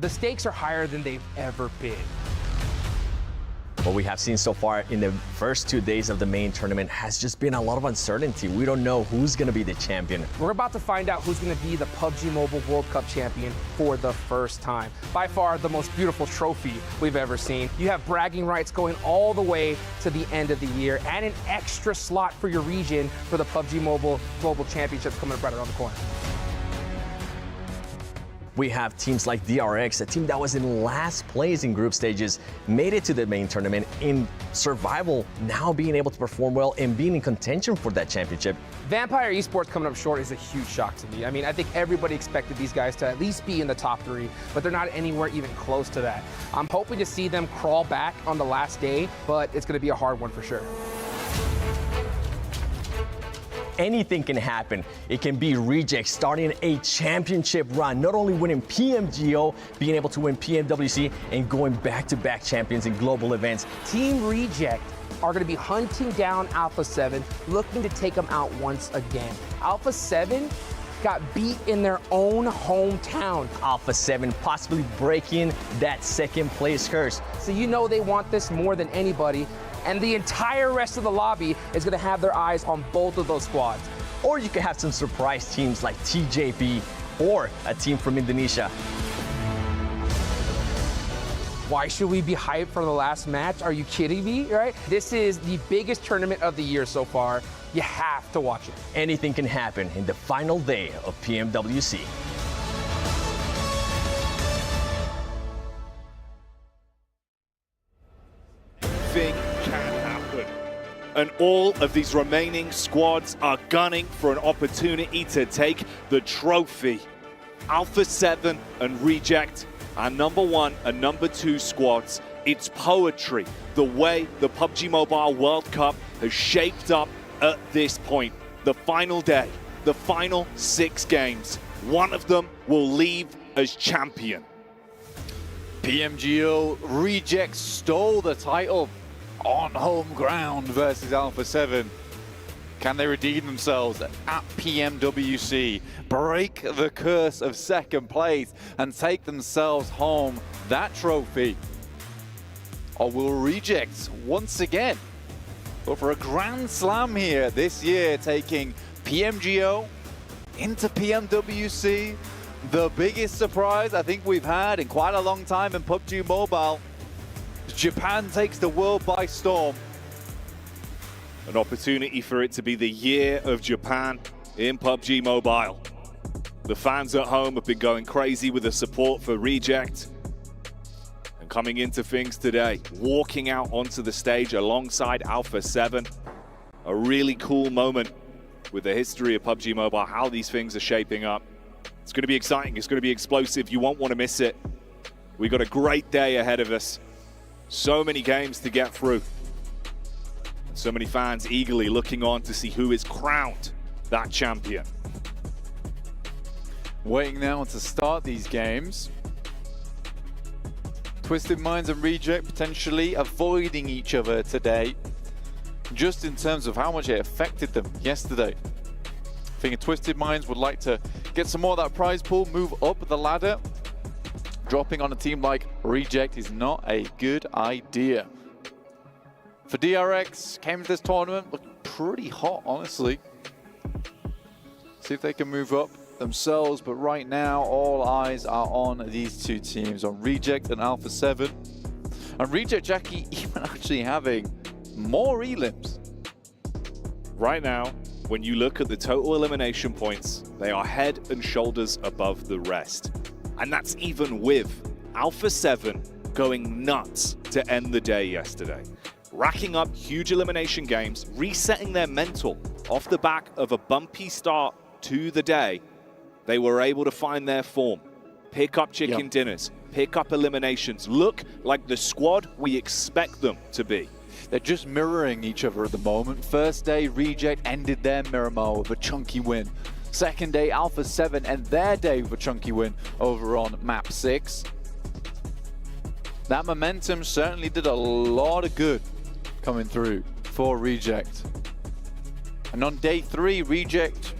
The stakes are higher than they've ever been. What we have seen so far in the first 2 days of the main tournament has just been a lot of uncertainty. We don't know who's going to be the champion. We're about to find out who's going to be the PUBG Mobile World Cup champion for the first time. By far the most beautiful trophy we've ever seen. You have bragging rights going all the way to the end of the year and an extra slot for your region for the PUBG Mobile Global Championships coming up right around the corner. We have teams like DRX, a team that was in last place in group stages, made it to the main tournament in survival, now being able to perform well and being in contention for that championship. Vampire Esports coming up short is a huge shock to me. I mean, I think everybody expected these guys to at least be in the top 3, but they're not anywhere even close to that. I'm hoping to see them crawl back on the last day, but it's going to be a hard one for sure. Anything can happen. It can be Reject starting a championship run, not only winning PMGO, being able to win PMWC, and going back-to-back champions in global events. Team Reject are going to be hunting down Alpha 7, looking to take them out once again. Alpha 7 got beat in their own hometown. Alpha 7 possibly breaking that second place curse. So you know they want this more than anybody. And the entire rest of the lobby is going to have their eyes on both of those squads. Or you could have some surprise teams like TJB or a team from Indonesia. Why should we be hyped for the last match? Are you kidding me, right? This is the biggest tournament of the year so far. You have to watch it. Anything can happen in the final day of PMWC. Can happen. And all of these remaining squads are gunning for an opportunity to take the trophy. Alpha 7 and Reject are #1 and #2 squads. It's poetry, the way the PUBG Mobile World Cup has shaped up at this point. The final day, the final 6 games, one of them will leave as champion. PMGO Reject stole the title on home ground versus Alpha 7. Can they redeem themselves at PMWC, break the curse of second place, and take themselves home that trophy? Or will Reject once again go for a grand slam here this year, taking PMGO into PMWC? The biggest surprise I think we've had in quite a long time in PUBG Mobile. Japan takes the world by storm. An opportunity for it to be the year of Japan in PUBG Mobile. The fans at home have been going crazy with the support for Reject. And coming into things today, walking out onto the stage alongside Alpha 7. A really cool moment with the history of PUBG Mobile, how these things are shaping up. It's going to be exciting, it's going to be explosive, you won't want to miss it. We've got a great day ahead of us. So many games to get through. So many fans eagerly looking on to see who is crowned that champion. Waiting now to start these games. Twisted Minds and Reject potentially avoiding each other today, just in terms of how much it affected them yesterday. I think Twisted Minds would like to get some more of that prize pool, move up the ladder. Dropping on a team like Reject is not a good idea. For DRX, came to this tournament looking pretty hot, honestly. See if they can move up themselves, but right now all eyes are on these two teams, on Reject and Alpha 7. And Reject, Jackie, even actually having more elims. Right now, when you look at the total elimination points, they are head and shoulders above the rest. And that's even with Alpha 7 going nuts to end the day yesterday. Racking up huge elimination games, resetting their mental off the back of a bumpy start to the day. They were able to find their form, pick up chicken dinners, pick up eliminations, look like the squad we expect them to be. They're just mirroring each other at the moment. First day, Reject ended their Miramar with a chunky win. Second day, Alpha 7 and their day with a chunky win over on map 6. That momentum certainly did a lot of good coming through for Reject. And on day 3, Reject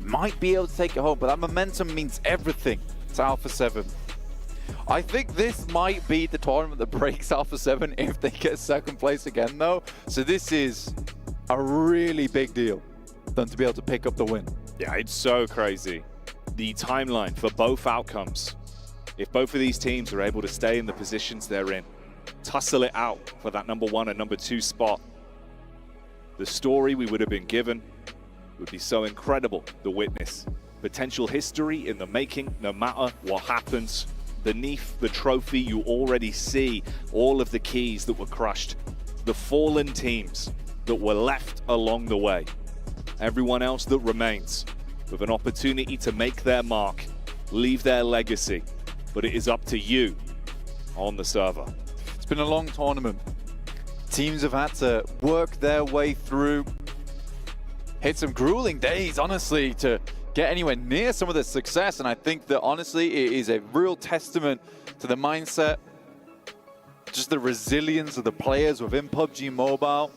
might be able to take it home, but that momentum means everything to Alpha 7. I think this might be the tournament that breaks Alpha 7 if they get second place again, though. So this is a really big deal for them to be able to pick up the win. Yeah, it's so crazy. The timeline for both outcomes. If both of these teams are able to stay in the positions they're in, tussle it out for that #1 and #2 spot, the story we would have been given would be so incredible to witness. Potential history in the making, no matter what happens. Beneath the trophy, you already see all of the keys that were crushed, the fallen teams that were left along the way. Everyone else that remains with an opportunity to make their mark, leave their legacy, but it is up to you on the server. It's been a long tournament. Teams have had to work their way through. Hit some grueling days, honestly, to get anywhere near some of the success. And I think that, honestly, it is a real testament to the mindset, just the resilience of the players within PUBG Mobile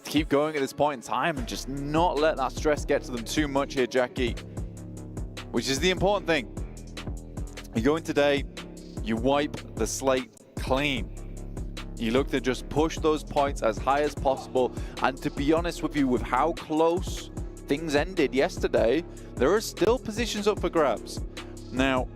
to keep going at this point in time and just not let that stress get to them too much here, Jackie, which is the important thing. You go in today, you wipe the slate clean. You look to just push those points as high as possible. And to be honest with you, with how close things ended yesterday, there are still positions up for grabs. Now,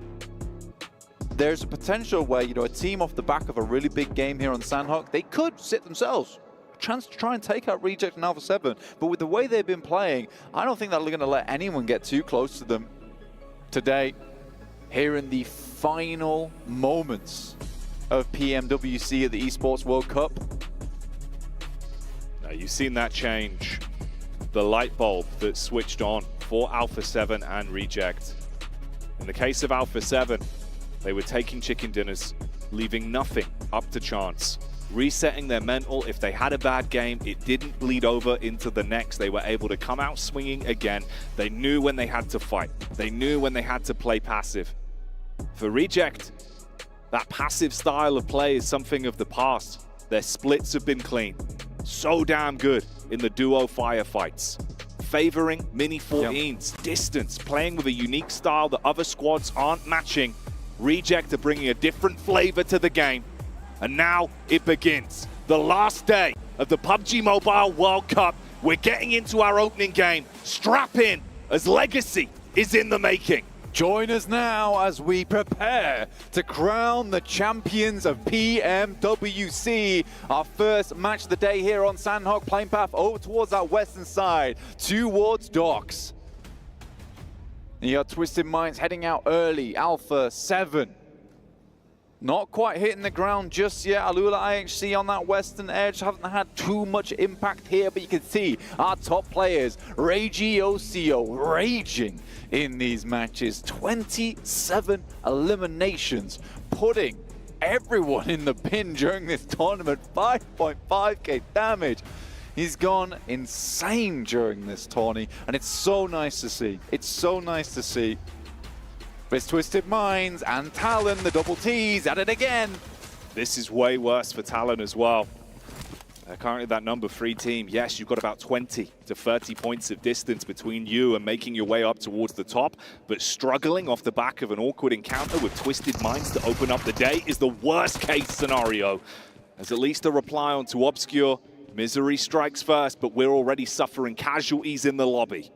there's a potential where, you know, a team off the back of a really big game here on Sandhawk, they could sit themselves. A chance to try and take out Reject and Alpha 7. But with the way they've been playing, I don't think they're going to let anyone get too close to them today. Here in the final moments of PMWC at the Esports World Cup. Now, you've seen that change. The light bulb that switched on for Alpha 7 and Reject. In the case of Alpha 7, they were taking chicken dinners, leaving nothing up to chance. Resetting their mental. If they had a bad game, it didn't bleed over into the next. They were able to come out swinging again. They knew when they had to fight. They knew when they had to play passive. For Reject, that passive style of play is something of the past. Their splits have been clean. So damn good in the duo firefights. Favoring mini 14s, distance, playing with a unique style that other squads aren't matching. Reject are bringing a different flavor to the game. And now it begins. The last day of the PUBG Mobile World Cup. We're getting into our opening game. Strap in as Legacy is in the making. Join us now as we prepare to crown the champions of PMWC. Our first match of the day here on Sandhawk, playing path over towards that western side, towards docks. And you got Twisted Minds heading out early, Alpha 7. Not quite hitting the ground just yet. Alula IHC on that western edge haven't had too much impact here, but you can see our top players, Reiji Osio, raging in these matches. 27 eliminations, putting everyone in the bin during this tournament. 5.5k damage. He's gone insane during this tourney, and it's so nice to see. It's so nice to see. But it's Twisted Minds and Talon, the double T's, at it again. This is way worse for Talon as well. Currently that number 3 team, yes, you've got about 20 to 30 points of distance between you and making your way up towards the top, but struggling off the back of an awkward encounter with Twisted Minds to open up the day is the worst case scenario. As at least a reply onto Obscure, Misery strikes first, but we're already suffering casualties in the lobby.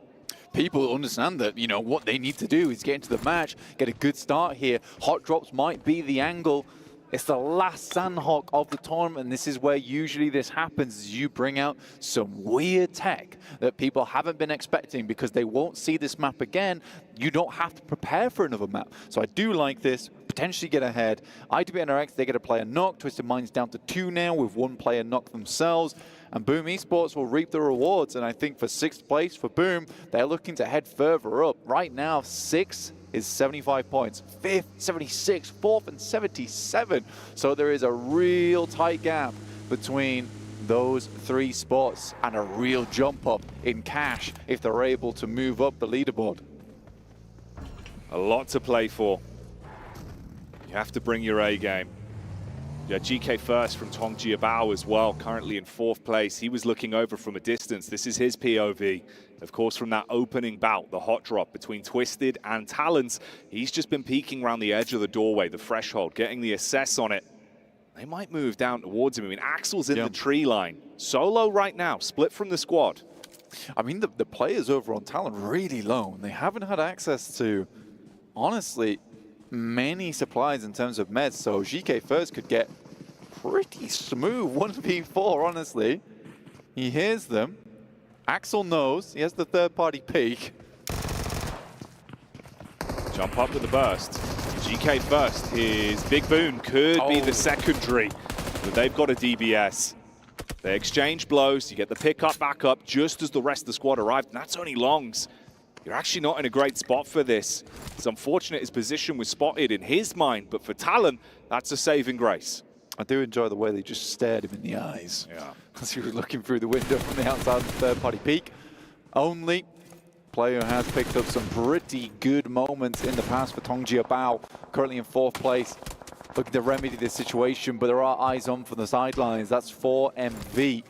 People understand that, you know, what they need to do is get into the match, get a good start here. Hot drops might be the angle. It's the last Sandhawk of the tournament, and this is where usually this happens, is you bring out some weird tech that people haven't been expecting because they won't see this map again. You don't have to prepare for another map. So I do like this, potentially get ahead. ITB NRX, they get a player knock. Twisted Minds down to 2 now with 1 player knock themselves. And Boom Esports will reap the rewards. And I think for 6th place for Boom, they're looking to head further up. Right now, 6 is 75 points, 5th, 76, 4th, and 77. So there is a real tight gap between those 3 spots and a real jump up in cash if they're able to move up the leaderboard. A lot to play for. You have to bring your A game. Yeah, GK first from Tong Jiabao as well, currently in 4th place. He was looking over from a distance. This is his POV. Of course, from that opening bout, the hot drop between Twisted and Talons, he's just been peeking around the edge of the doorway, the threshold, getting the assess on it. They might move down towards him. I mean, Axel's in the tree line. Solo right now, split from the squad. I mean, the players over on Talon really low, and they haven't had access to, honestly, many supplies in terms of meds, so GK first could get pretty smooth 1v4, honestly. He hears them. Axel knows. He has the third-party peek. Jump up with the burst. GK first. His big boon could be the secondary, but they've got a DBS. They exchange blows. You get the pick up, back up, just as the rest of the squad arrived, and that's only Longs. You're actually not in a great spot for this. It's unfortunate his position was spotted in his mind, but for Talon, that's a saving grace. I do enjoy the way they just stared him in the eyes. Yeah. As he was looking through the window from the outside of the third-party peak. Only player who has picked up some pretty good moments in the past for Tong Jiabao, currently in 4th place. Looking to remedy this situation, but there are eyes on from the sidelines. That's 4MV.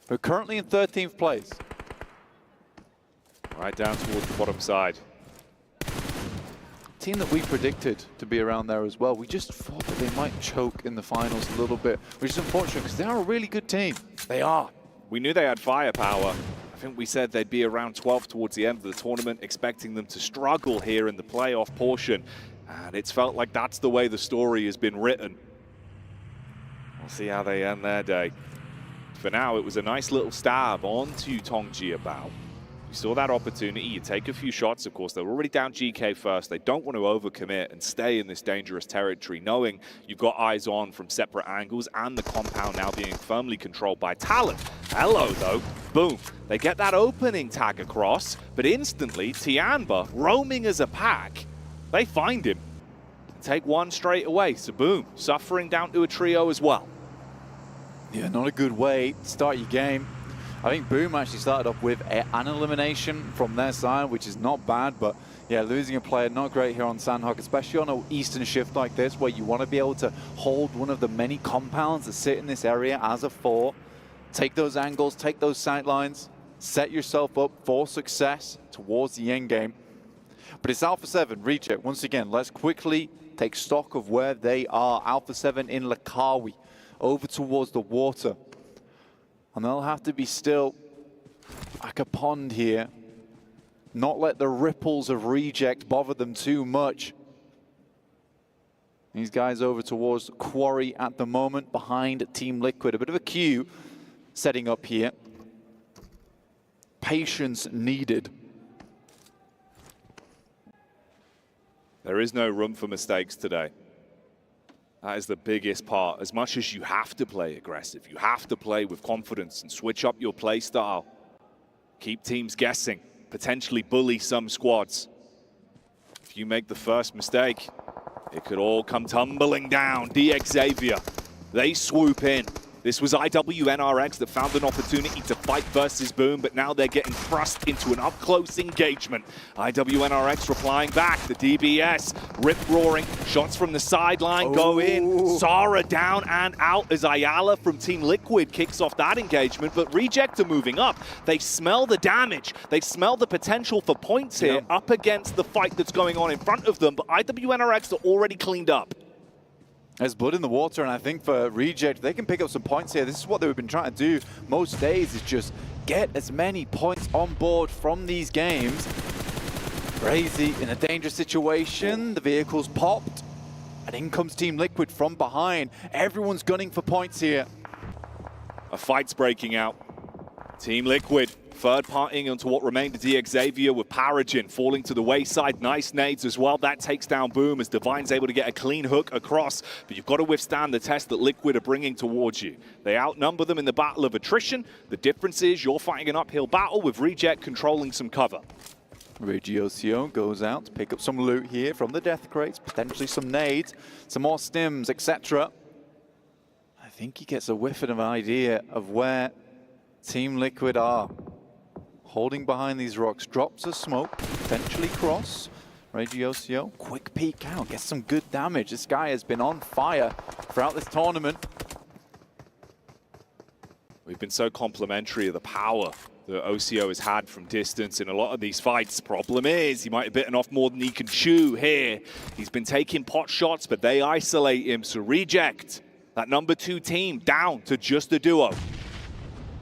We're currently in 13th place. Right down towards the bottom side. Team that we predicted to be around there as well. We just thought that they might choke in the finals a little bit, which is unfortunate because they are a really good team. They are. We knew they had firepower. I think we said they'd be around 12th towards the end of the tournament, expecting them to struggle here in the playoff portion. And it's felt like that's the way the story has been written. We'll see how they end their day. For now, it was a nice little stab onto Tong Jiabao. You saw that opportunity, you take a few shots, of course, they're already down GK first. They don't want to overcommit and stay in this dangerous territory, knowing you've got eyes on from separate angles and the compound now being firmly controlled by Talon. Hello, though. Boom. They get that opening tag across, but instantly, Tianba, roaming as a pack, they find him. Take one straight away, so boom, suffering down to a trio as well. Yeah, not a good way to start your game. I think Boom actually started off with an elimination from their side, which is not bad, but yeah, losing a player, not great here on Sandhawk, especially on an Eastern shift like this, where you want to be able to hold one of the many compounds that sit in this area as a 4, take those angles, take those sight lines, set yourself up for success towards the end game. But it's Alpha 7, Reject. Once again, let's quickly take stock of where they are. Alpha 7 in Lakawi, over towards the water. And they'll have to be still like a pond here not let the ripples of reject bother them too much. These guys over towards Quarry at the moment, behind Team Liquid. A bit of a queue setting up here. Patience needed. There is no room for mistakes today. That is the biggest part. As much as you have to play aggressive, you have to play with confidence and switch up your play style. Keep teams guessing, potentially bully some squads. If you make the first mistake, it could all come tumbling down. DX Xavier, they swoop in. This was IWNRX that found an opportunity to fight versus Boom, but now they're getting thrust into an up-close engagement. IWNRX replying back. The DBS rip-roaring. Shots from the sideline go in. Sara down and out as Ayala from Team Liquid kicks off that engagement, but Reject are moving up. They smell the damage. They smell the potential for points here up against the fight that's going on in front of them, but IWNRX are already cleaned up. There's blood in the water, and I think for Reject, they can pick up some points here. This is what they've been trying to do most days, is just get as many points on board from these games. Crazy in a dangerous situation. The vehicle's popped, and in comes Team Liquid from behind. Everyone's gunning for points here. A fight's breaking out. Team Liquid third-partying onto what remained of DX Xavier with Paragen falling to the wayside. Nice nades as well. That takes down Boom as Divine's able to get a clean hook across. But you've got to withstand the test that Liquid are bringing towards you. They outnumber them in the battle of attrition. The difference is you're fighting an uphill battle with Reject controlling some cover. Regiocio goes out to pick up some loot here from the death crates, potentially some nades, some more stims, etc. I think he gets a whiff of an idea of where Team Liquid are. Holding behind these rocks, drops a smoke, potentially cross. Regiocio, quick peek out, gets some good damage. This guy has been on fire throughout this tournament. We've been so complimentary of the power that OCO has had from distance in a lot of these fights. Problem is, he might have bitten off more than he can chew here. He's been taking pot shots, but they isolate him, so Reject, that #2 team, down to just a duo.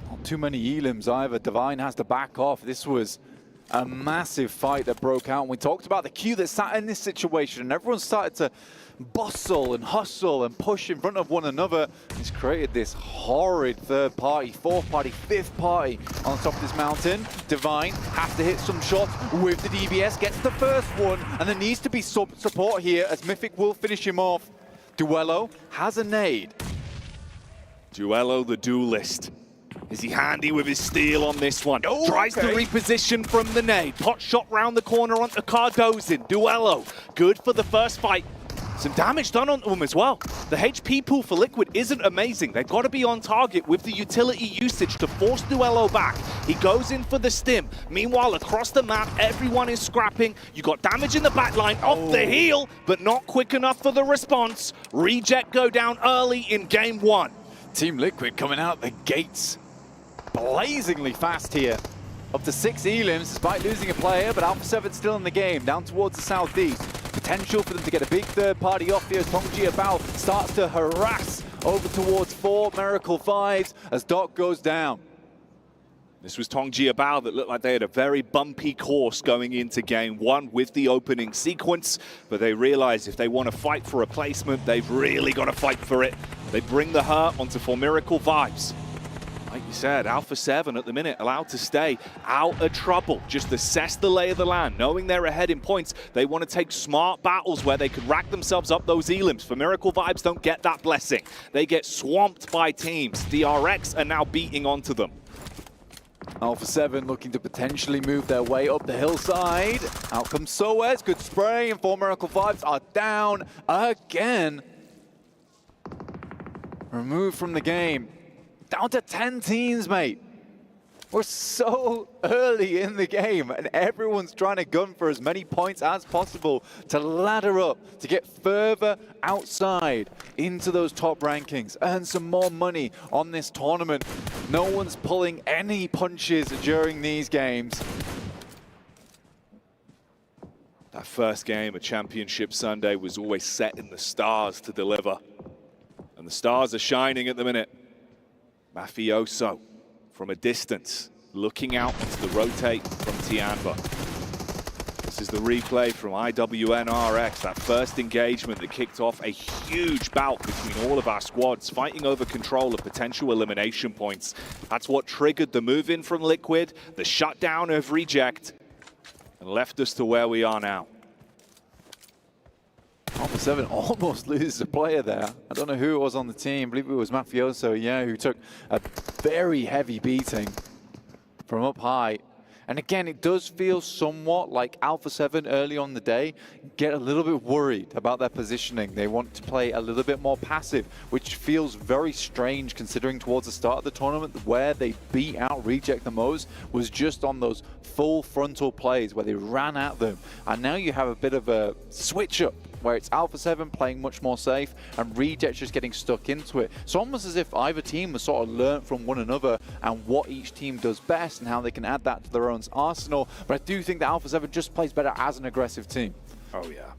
Not too many elims either. Divine has to back off. This was a massive fight that broke out. And we talked about the queue that sat in this situation, and everyone started to bustle and hustle and push in front of one another. It's created this horrid third party, fourth party, fifth party on top of this mountain. Divine has to hit some shots with the DBS, gets the first one, and there needs to be support here as Mythic will finish him off. Duello has a nade. Duello the duelist. Is he handy with his steel on this one? Tries to reposition from the nade. Pot shot round the corner onto Cardozin. Duello, good for the first fight. Some damage done onto him as well. The HP pool for Liquid isn't amazing. They've got to be on target with the utility usage to force Duello back. He goes in for the stim. Meanwhile, across the map, everyone is scrapping. You got damage in the backline off the heel, but not quick enough for the response. Reject go down early in game 1. Team Liquid coming out the gates blazingly fast here. Up to 6 elims despite losing a player, but Alpha 7 still in the game, down towards the southeast. Potential for them to get a big third party off here as Tongji Bao starts to harass over towards 4 Miracle 5s as Doc goes down. This was Tongji Bao that looked like they had a very bumpy course going into game 1 with the opening sequence, but they realized if they want to fight for a placement, they've really got to fight for it. They bring the hurt onto 4 Miracle 5s. Like you said, Alpha 7 at the minute allowed to stay out of trouble. Just assess the lay of the land. Knowing they're ahead in points, they want to take smart battles where they could rack themselves up those elims. For Miracle Vibes don't get that blessing. They get swamped by teams. DRX are now beating onto them. Alpha 7 looking to potentially move their way up the hillside. Out comes Soez, good spray, and 4 Miracle 5s are down again. Removed from the game. Down to 10 teams, mate. We're so early in the game, and everyone's trying to gun for as many points as possible to ladder up, to get further outside into those top rankings, earn some more money on this tournament. No one's pulling any punches during these games. That first game of Championship Sunday was always set in the stars to deliver. And the stars are shining at the minute. Mafioso from a distance, looking out into the rotate from Tianba. This is the replay from IWNRX, that first engagement that kicked off a huge bout between all of our squads, fighting over control of potential elimination points. That's what triggered the move in from Liquid, the shutdown of Reject, and left us to where we are now. Alpha 7 almost loses a player there. I don't know who it was on the team. I believe it was Mafioso, yeah, who took a very heavy beating from up high. And again, it does feel somewhat like Alpha 7 early on the day get a little bit worried about their positioning. They want to play a little bit more passive, which feels very strange considering towards the start of the tournament where they beat out Reject the most was just on those full frontal plays where they ran at them. And now you have a bit of a switch up where it's Alpha 7 playing much more safe and Reject just getting stuck into it. It's almost as if either team has sort of learnt from one another and what each team does best and how they can add that to their own arsenal. But I do think that Alpha 7 just plays better as an aggressive team. Oh yeah.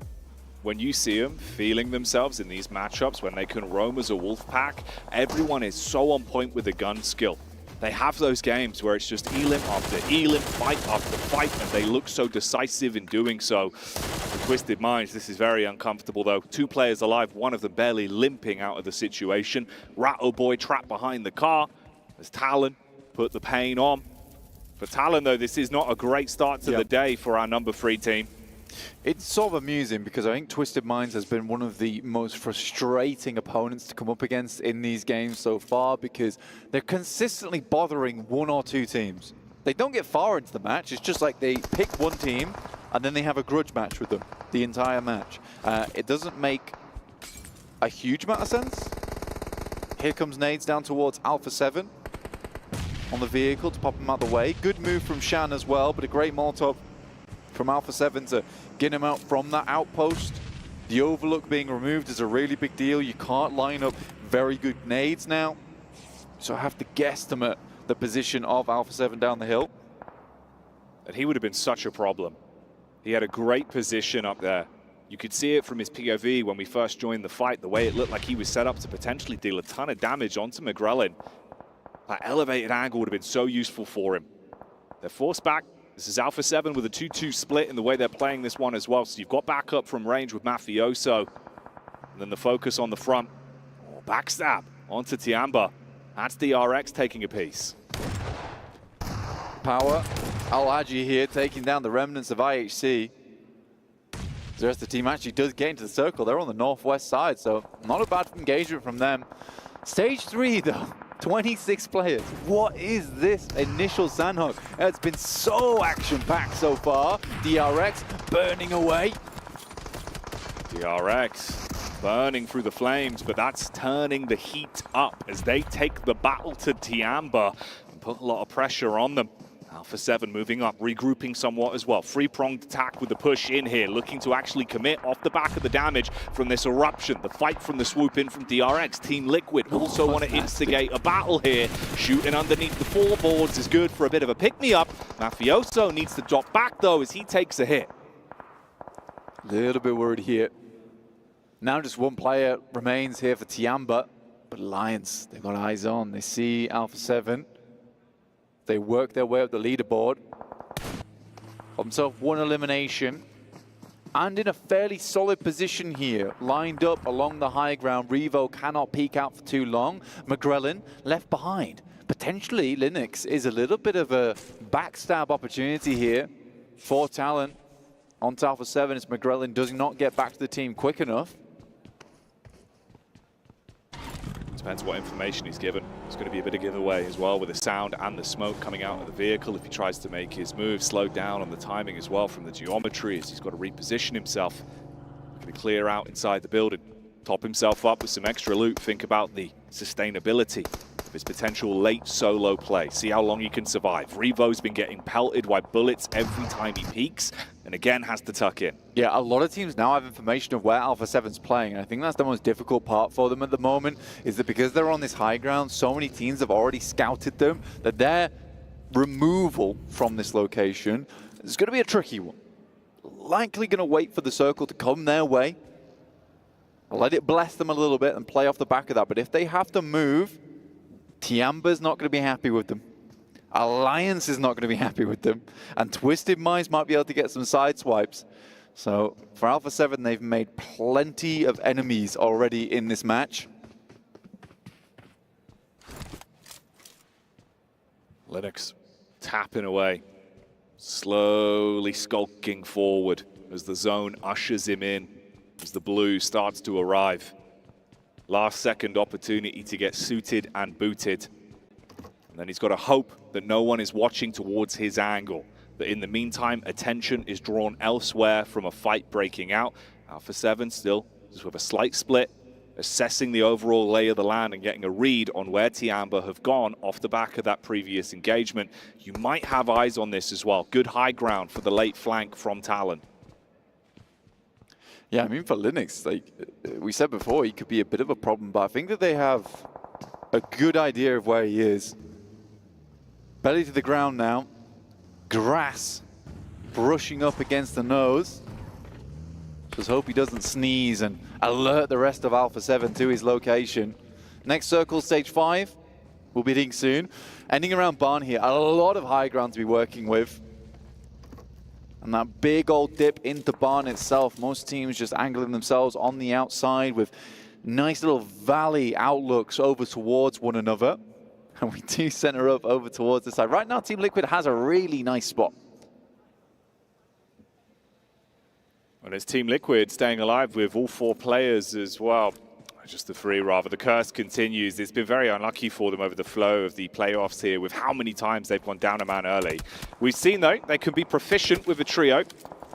When you see them feeling themselves in these matchups, when they can roam as a wolf pack, everyone is so on point with the gun skill. They have those games where it's just elim after elim, fight after fight, and they look so decisive in doing so. For Twisted Minds, this is very uncomfortable though. 2 players alive, one of them barely limping out of the situation. Ratto Boy trapped behind the car as Talon put the pain on. For Talon though, this is not a great start to the day for our number 3 team. It's sort of amusing because I think Twisted Minds has been one of the most frustrating opponents to come up against in these games so far because they're consistently bothering 1 or 2 teams. They don't get far into the match. It's just like they pick one team and then they have a grudge match with them the entire match. It doesn't make a huge amount of sense. Here comes nades down towards Alpha 7 on the vehicle to pop him out the way. Good move from Shan as well, but a great Molotov from Alpha 7 to get him out from that outpost. The overlook being removed is a really big deal. You can't line up very good nades now. So I have to guesstimate the position of Alpha 7 down the hill. And he would have been such a problem. He had a great position up there. You could see it from his POV when we first joined the fight, the way it looked like he was set up to potentially deal a ton of damage onto McGrellin. That elevated angle would have been so useful for him. They're forced back. This is Alpha 7 with a 2-2 split in the way they're playing this one as well. So you've got backup from range with Mafioso. And then the focus on the front. Oh, backstab onto Tiamba. That's DRX taking a piece. Power. Al-Haji here taking down the remnants of IHC. The rest of the team actually does get into the circle. They're on the northwest side, so not a bad engagement from them. Stage 3 though. 26 players. What is this initial Sandhog? It's been so action-packed so far. DRX burning away. DRX burning through the flames, but that's turning the heat up as they take the battle to Tiamba and put a lot of pressure on them. Alpha 7 moving up, regrouping somewhat as well. Three-pronged attack with the push in here, looking to actually commit off the back of the damage from this eruption. The fight from the swoop in from DRX. Team Liquid also want to instigate a battle here. Shooting underneath the floorboards is good for a bit of a pick-me-up. Mafioso needs to drop back though as he takes a hit. A little bit worried here. Now just one player remains here for Tiamba, but Alliance, they've got eyes on. They see Alpha 7. They work their way up the leaderboard. Got himself 1 elimination. And in a fairly solid position here. Lined up along the high ground. Revo cannot peek out for too long. McGrellin left behind. Potentially, Linux is a little bit of a backstab opportunity here for Talon. On to Alpha 7 as McGrellin does not get back to the team quick enough. Depends what information he's given. It's going to be a bit of giveaway as well with the sound and the smoke coming out of the vehicle if he tries to make his move. Slowed down on the timing as well from the geometry as he's got to reposition himself. Going to clear out inside the building. Top himself up with some extra loot. Think about the sustainability of his potential late solo play. See how long he can survive. Revo's been getting pelted by bullets every time he peeks, and again has to tuck in. Yeah, a lot of teams now have information of where Alpha 7's playing, and I think that's the most difficult part for them at the moment, is that because they're on this high ground, so many teams have already scouted them, that their removal from this location is going to be a tricky one. Likely going to wait for the circle to come their way, let it bless them a little bit and play off the back of that, but if they have to move, Tiamba's not going to be happy with them. Alliance is not going to be happy with them. And Twisted Minds might be able to get some side swipes. So for Alpha 7, they've made plenty of enemies already in this match. Linux tapping away, slowly skulking forward as the zone ushers him in, as the blue starts to arrive. Last second opportunity to get suited and booted. And then he's got to hope that no one is watching towards his angle. But in the meantime, attention is drawn elsewhere from a fight breaking out. Alpha 7 still just with a slight split, assessing the overall lay of the land and getting a read on where Tiamba have gone off the back of that previous engagement. You might have eyes on this as well. Good high ground for the late flank from Talon. Yeah, I mean, for Linux, like we said before, he could be a bit of a problem, but I think that they have a good idea of where he is. Belly to the ground now. Grass brushing up against the nose. Just hope he doesn't sneeze and alert the rest of Alpha 7 to his location. Next circle, stage 5. We'll be hitting soon. Ending around barn here. A lot of high ground to be working with. And that big old dip into barn itself. Most teams just angling themselves on the outside with nice little valley outlooks over towards one another. And we do center up over towards the side. Right now, Team Liquid has a really nice spot. And it's Team Liquid staying alive with all 4 players as well. Just the 3, rather. The curse continues. It's been very unlucky for them over the flow of the playoffs here with how many times they've gone down a man early. We've seen, though, they can be proficient with a trio.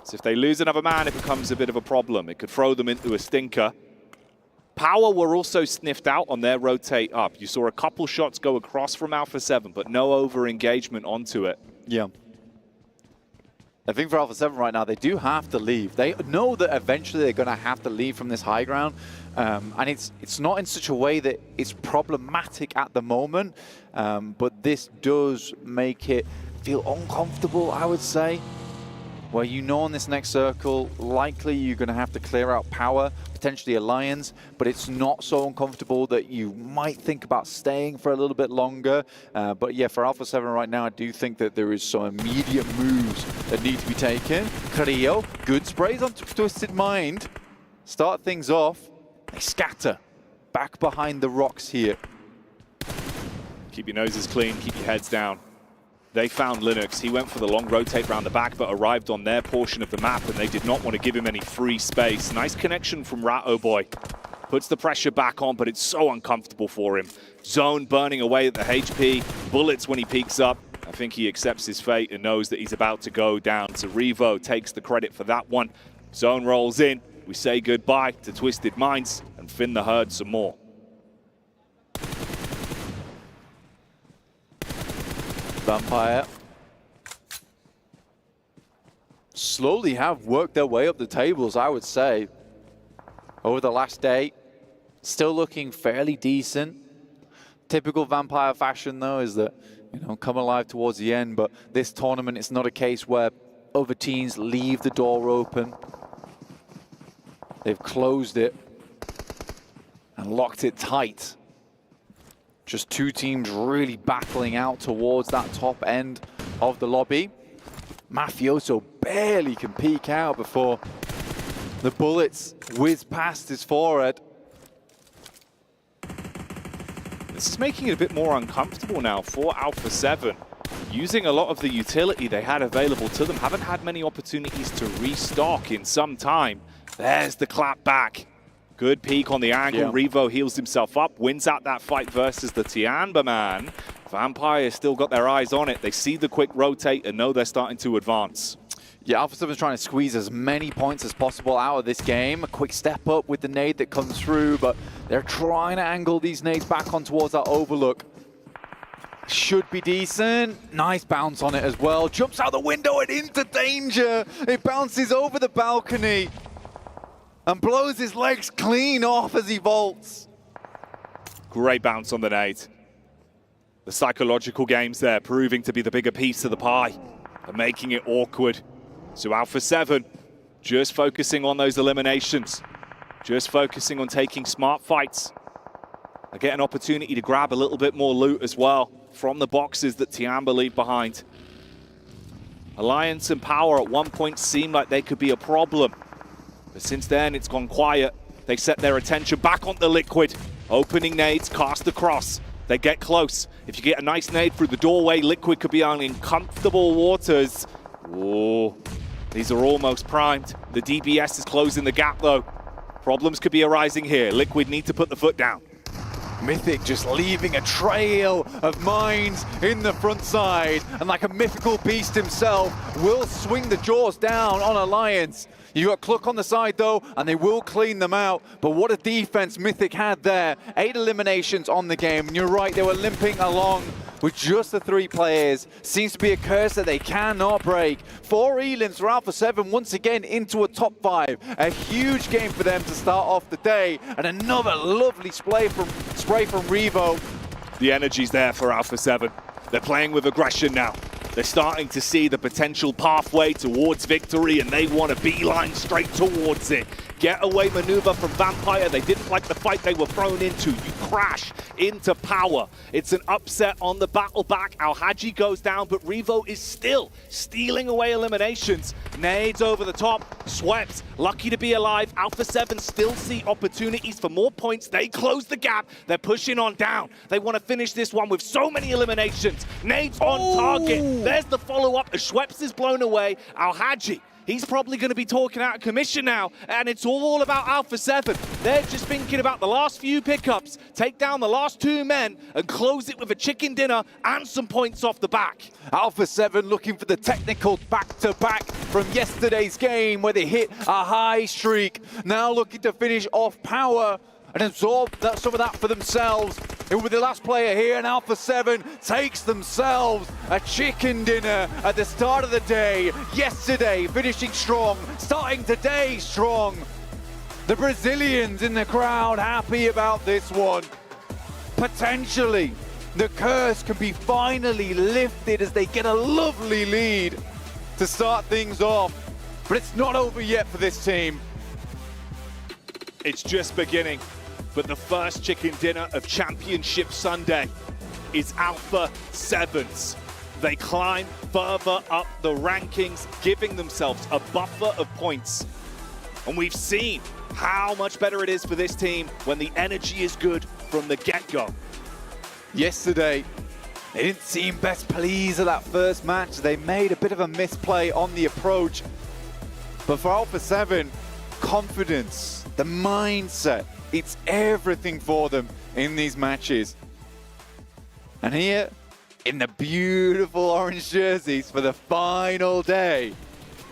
So if they lose another man, it becomes a bit of a problem. It could throw them into a stinker. Power were also sniffed out on their rotate up. You saw a couple shots go across from Alpha 7, but no over-engagement onto it. Yeah. I think for Alpha 7 right now, they do have to leave. They know that eventually they're going to have to leave from this high ground. And it's not in such a way that it's problematic at the moment. But this does make it feel uncomfortable, I would say. Where you know on this next circle, likely you're going to have to clear out Power, potentially Alliance, but it's not so uncomfortable that you might think about staying for a little bit longer. But yeah, for Alpha 7 right now, I do think that there is some immediate moves that need to be taken. Carrillo, good sprays on Twisted Mind. Start things off. They scatter back behind the rocks here. Keep your noses clean, keep your heads down. They found Linux. He went for the long rotate around the back, but arrived on their portion of the map, and they did not want to give him any free space. Nice connection from Ratto Boy. Puts the pressure back on, but it's so uncomfortable for him. Zone burning away at the HP. Bullets when he peeks up. I think he accepts his fate and knows that he's about to go down. So Revo takes the credit for that one. Zone rolls in. We say goodbye to Twisted Minds and fin the herd some more. Vampire slowly have worked their way up the tables, I would say, over the last day. Still looking fairly decent. Typical Vampire fashion, though, is that, you know, come alive towards the end, but this tournament, it's not a case where other teams leave the door open. They've closed it and locked it tight. Just 2 teams really battling out towards that top end of the lobby. Mafioso barely can peek out before the bullets whiz past his forehead. This is making it a bit more uncomfortable now for Alpha 7. Using a lot of the utility they had available to them. Haven't had many opportunities to restock in some time. There's the clap back. Good peek on the angle. Yeah. Revo heals himself up, wins out that fight versus the Tiamba man. Vampire still got their eyes on it. They see the quick rotate and know they're starting to advance. Yeah, Alpha 7's trying to squeeze as many points as possible out of this game. A quick step up with the nade that comes through, but they're trying to angle these nades back on towards that overlook. Should be decent. Nice bounce on it as well. Jumps out the window and into danger. It bounces over the balcony and blows his legs clean off as he vaults. Great bounce on the nade. The psychological games there proving to be the bigger piece of the pie and making it awkward. So Alpha 7 just focusing on those eliminations, just focusing on taking smart fights. They get an opportunity to grab a little bit more loot as well. from the boxes that Tiamba leave behind. Alliance and Power at one point seemed like they could be a problem. But since then, it's gone quiet. They set their attention back on the Liquid. Opening nades, cast across. They get close. If you get a nice nade through the doorway, Liquid could be on uncomfortable waters. Oh, these are almost primed. The DBS is closing the gap, though. Problems could be arising here. Liquid need to put the foot down. Mythic just leaving a trail of mines in the front side, and like a mythical beast himself, will swing the jaws down on Alliance. You got Cluck on the side though, and they will clean them out. But what a defense Mythic had there. 8 eliminations on the game, and you're right, they were limping along with just the 3 players. Seems to be a curse that they cannot break. 4 elims for Alpha 7 once again into a top 5. A huge game for them to start off the day, and another lovely spray from Revo. The energy's there for Alpha 7. They're playing with aggression now. They're starting to see the potential pathway towards victory, and they want to beeline straight towards it. Getaway maneuver from Vampire. They didn't like the fight they were thrown into. You crash into Power. It's an upset on the battle back. Al-Haji goes down, but Revo is still stealing away eliminations. Nades over the top. Swept. Lucky to be alive. Alpha 7 still see opportunities for more points. They close the gap. They're pushing on down. They want to finish this one with so many eliminations. Nades on target. There's the follow-up. Schweppes is blown away. Al-Haji, he's probably going to be talking out of commission now, and it's all about Alpha 7. They're just thinking about the last few pickups, take down the last 2 men, and close it with a chicken dinner and some points off the back. Alpha 7 looking for the technical back-to-back from yesterday's game where they hit a high streak. Now looking to finish off Power and absorb some of that for themselves. And with the last player here, and Alpha 7 takes themselves a chicken dinner at the start of the day. Yesterday, finishing strong, starting today strong. The Brazilians in the crowd happy about this one. Potentially, the curse can be finally lifted as they get a lovely lead to start things off. But it's not over yet for this team. It's just beginning. But the first chicken dinner of Championship Sunday is Alpha 7's. They climb further up the rankings, giving themselves a buffer of points. And we've seen how much better it is for this team when the energy is good from the get-go. Yesterday, they didn't seem best pleased at that first match. They made a bit of a misplay on the approach. But for Alpha 7, confidence, the mindset, it's everything for them in these matches. And here, in the beautiful orange jerseys for the final day,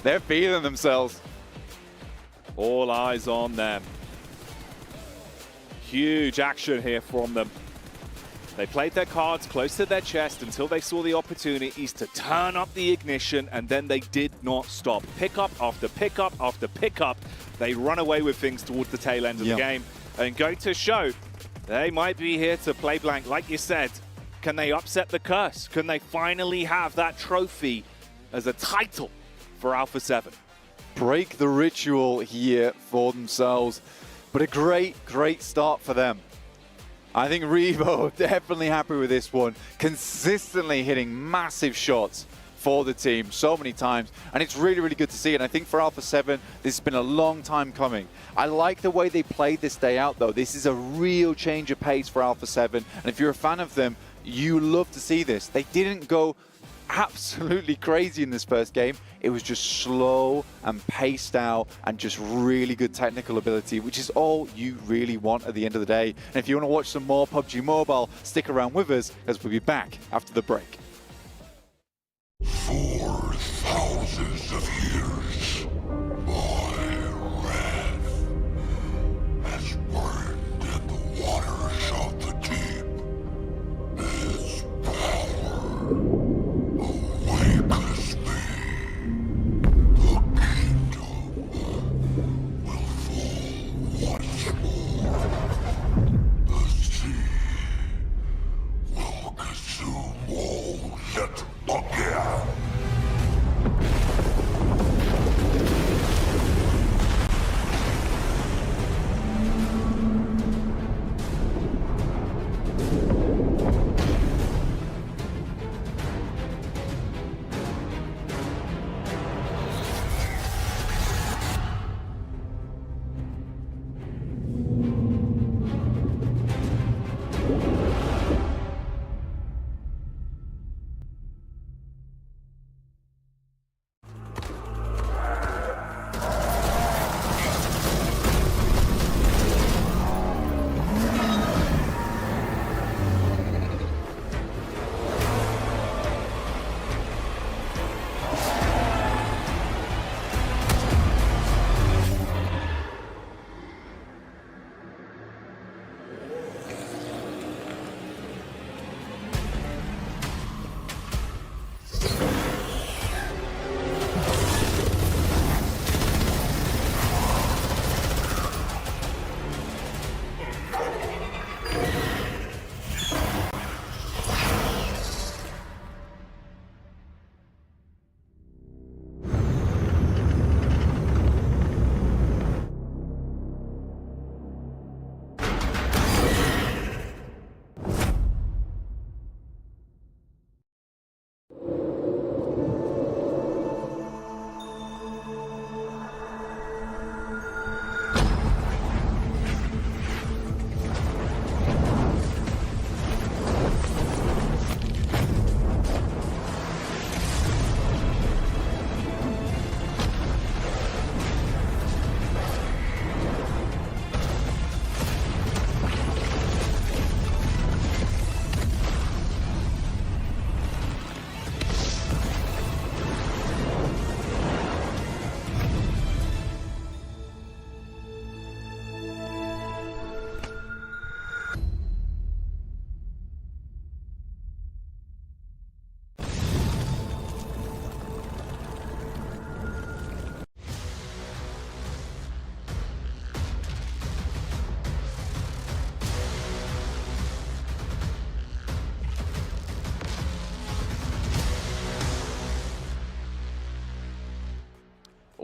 they're feeling themselves. All eyes on them. Huge action here from them. They played their cards close to their chest until they saw the opportunities to turn up the ignition, and then they did not stop. Pickup after pickup after pickup. They run away with things towards the tail end of the game. And go to show, they might be here to play blank. Like you said, can they upset the curse? Can they finally have that trophy as a title for Alpha 7? Break the ritual here for themselves, but a great start for them. I think Revo definitely happy with this one, consistently hitting massive shots for the team so many times, and it's really good to see. And I think for Alpha 7, this has been a long time coming. I like the way they played this day out though. This is a real change of pace for Alpha 7, and if you're a fan of them, you love to see this. They didn't go absolutely crazy in this first game. It was just slow and paced out and just really good technical ability, which is all you really want at the end of the day. And if you want to watch some more PUBG Mobile, stick around with us as we'll be back after the break. 4,000 years, my wrath has burned in the waters of the deep. Its power awakens me. The kingdom will fall once more. The sea will consume all yet again.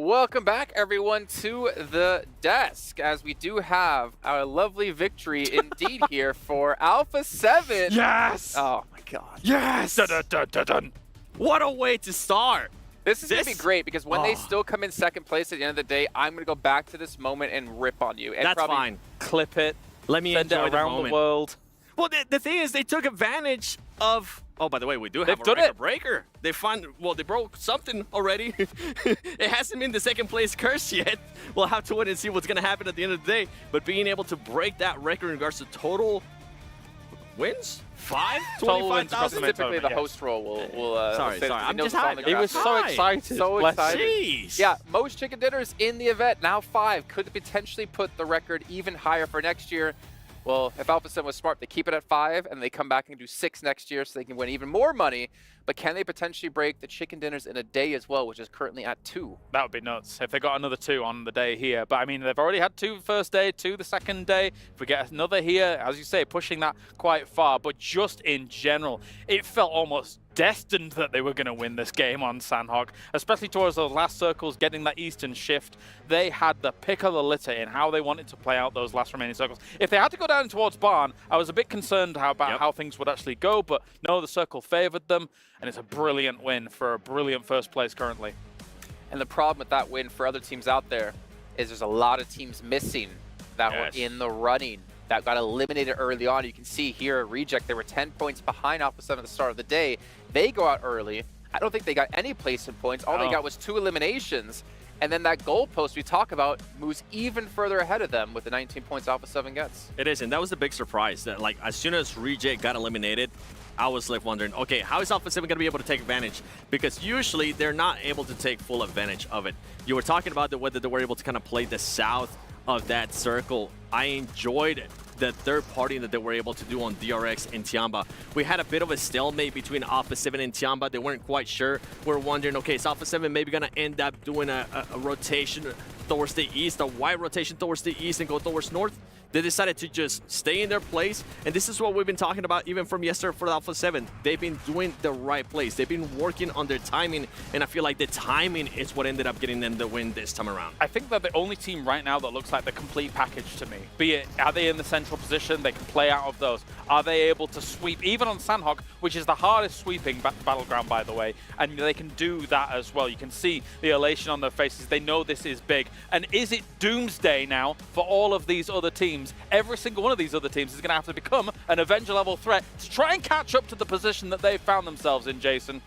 Welcome back, everyone, to the desk, as we do have our lovely victory indeed here for Alpha 7. Yes! Oh my god. Yes! Dun, dun, dun, dun, dun. What a way to start. This is going to be great because when they still come in second place at the end of the day, I'm going to go back to this moment and rip on you. And That's fine. Clip it. Let me send it enjoy around the world. Well, the thing is, they took advantage of... Oh, by the way, we do have a record breaker. They they broke something already. It hasn't been the second place curse yet. We'll have to wait and see what's going to happen at the end of the day. But being able to break that record in regards to total wins? 5? 25,000? Typically, the host role will sorry. I'm just happy. He was so excited. So excited. Jeez. Yeah, most chicken dinners in the event, now 5, could potentially put the record even higher for next year. Well, if Alpha 7 was smart, they keep it at 5 and they come back and do 6 next year so they can win even more money. But can they potentially break the chicken dinners in a day as well, which is currently at 2? That would be nuts if they got another 2 on the day here. But I mean, they've already had 2 the first day, 2 the second day. If we get another here, as you say, pushing that quite far. But just in general, it felt almost destined that they were going to win this game on Sandhawk, especially towards those last circles, getting that eastern shift. They had the pick of the litter in how they wanted to play out those last remaining circles. If they had to go down towards Barn, I was a bit concerned about how things would actually go, but no, the circle favored them, and it's a brilliant win for a brilliant first place currently. And the problem with that win for other teams out there is there's a lot of teams missing that were in the running, that got eliminated early on. You can see here at Reject, they were 10 points behind Alpha 7 at the start of the day. They go out early. I don't think they got any placement points. All they got was 2 eliminations. And then that goalpost we talk about moves even further ahead of them with the 19 points Alpha 7 gets. It is, and that was the big surprise. That like as soon as Reject got eliminated, I was like wondering, okay, how is Alpha 7 going to be able to take advantage? Because usually they're not able to take full advantage of it. You were talking about whether they were able to kind of play the south of that circle. I enjoyed the third party that they were able to do on DRX and Tiamba. We had a bit of a stalemate between Alpha 7 and Tiamba. They weren't quite sure. We're wondering, okay, is Alpha 7 maybe going to end up doing a rotation towards the east, a wide rotation towards the east and go towards north? They decided to just stay in their place, and this is what we've been talking about even from yesterday for Alpha 7. They've been doing the right place. They've been working on their timing, and I feel like the timing is what ended up getting them the win this time around. I think they're the only team right now that looks like the complete package to me. Be it, are they in the central position? They can play out of those. Are they able to sweep, even on Sandhawk, which is the hardest sweeping battleground, by the way, and they can do that as well. You can see the elation on their faces. They know this is big. And is it doomsday now for all of these other teams? Every single one of these other teams is going to have to become an Avenger level threat to try and catch up to the position that they found themselves in, Jason.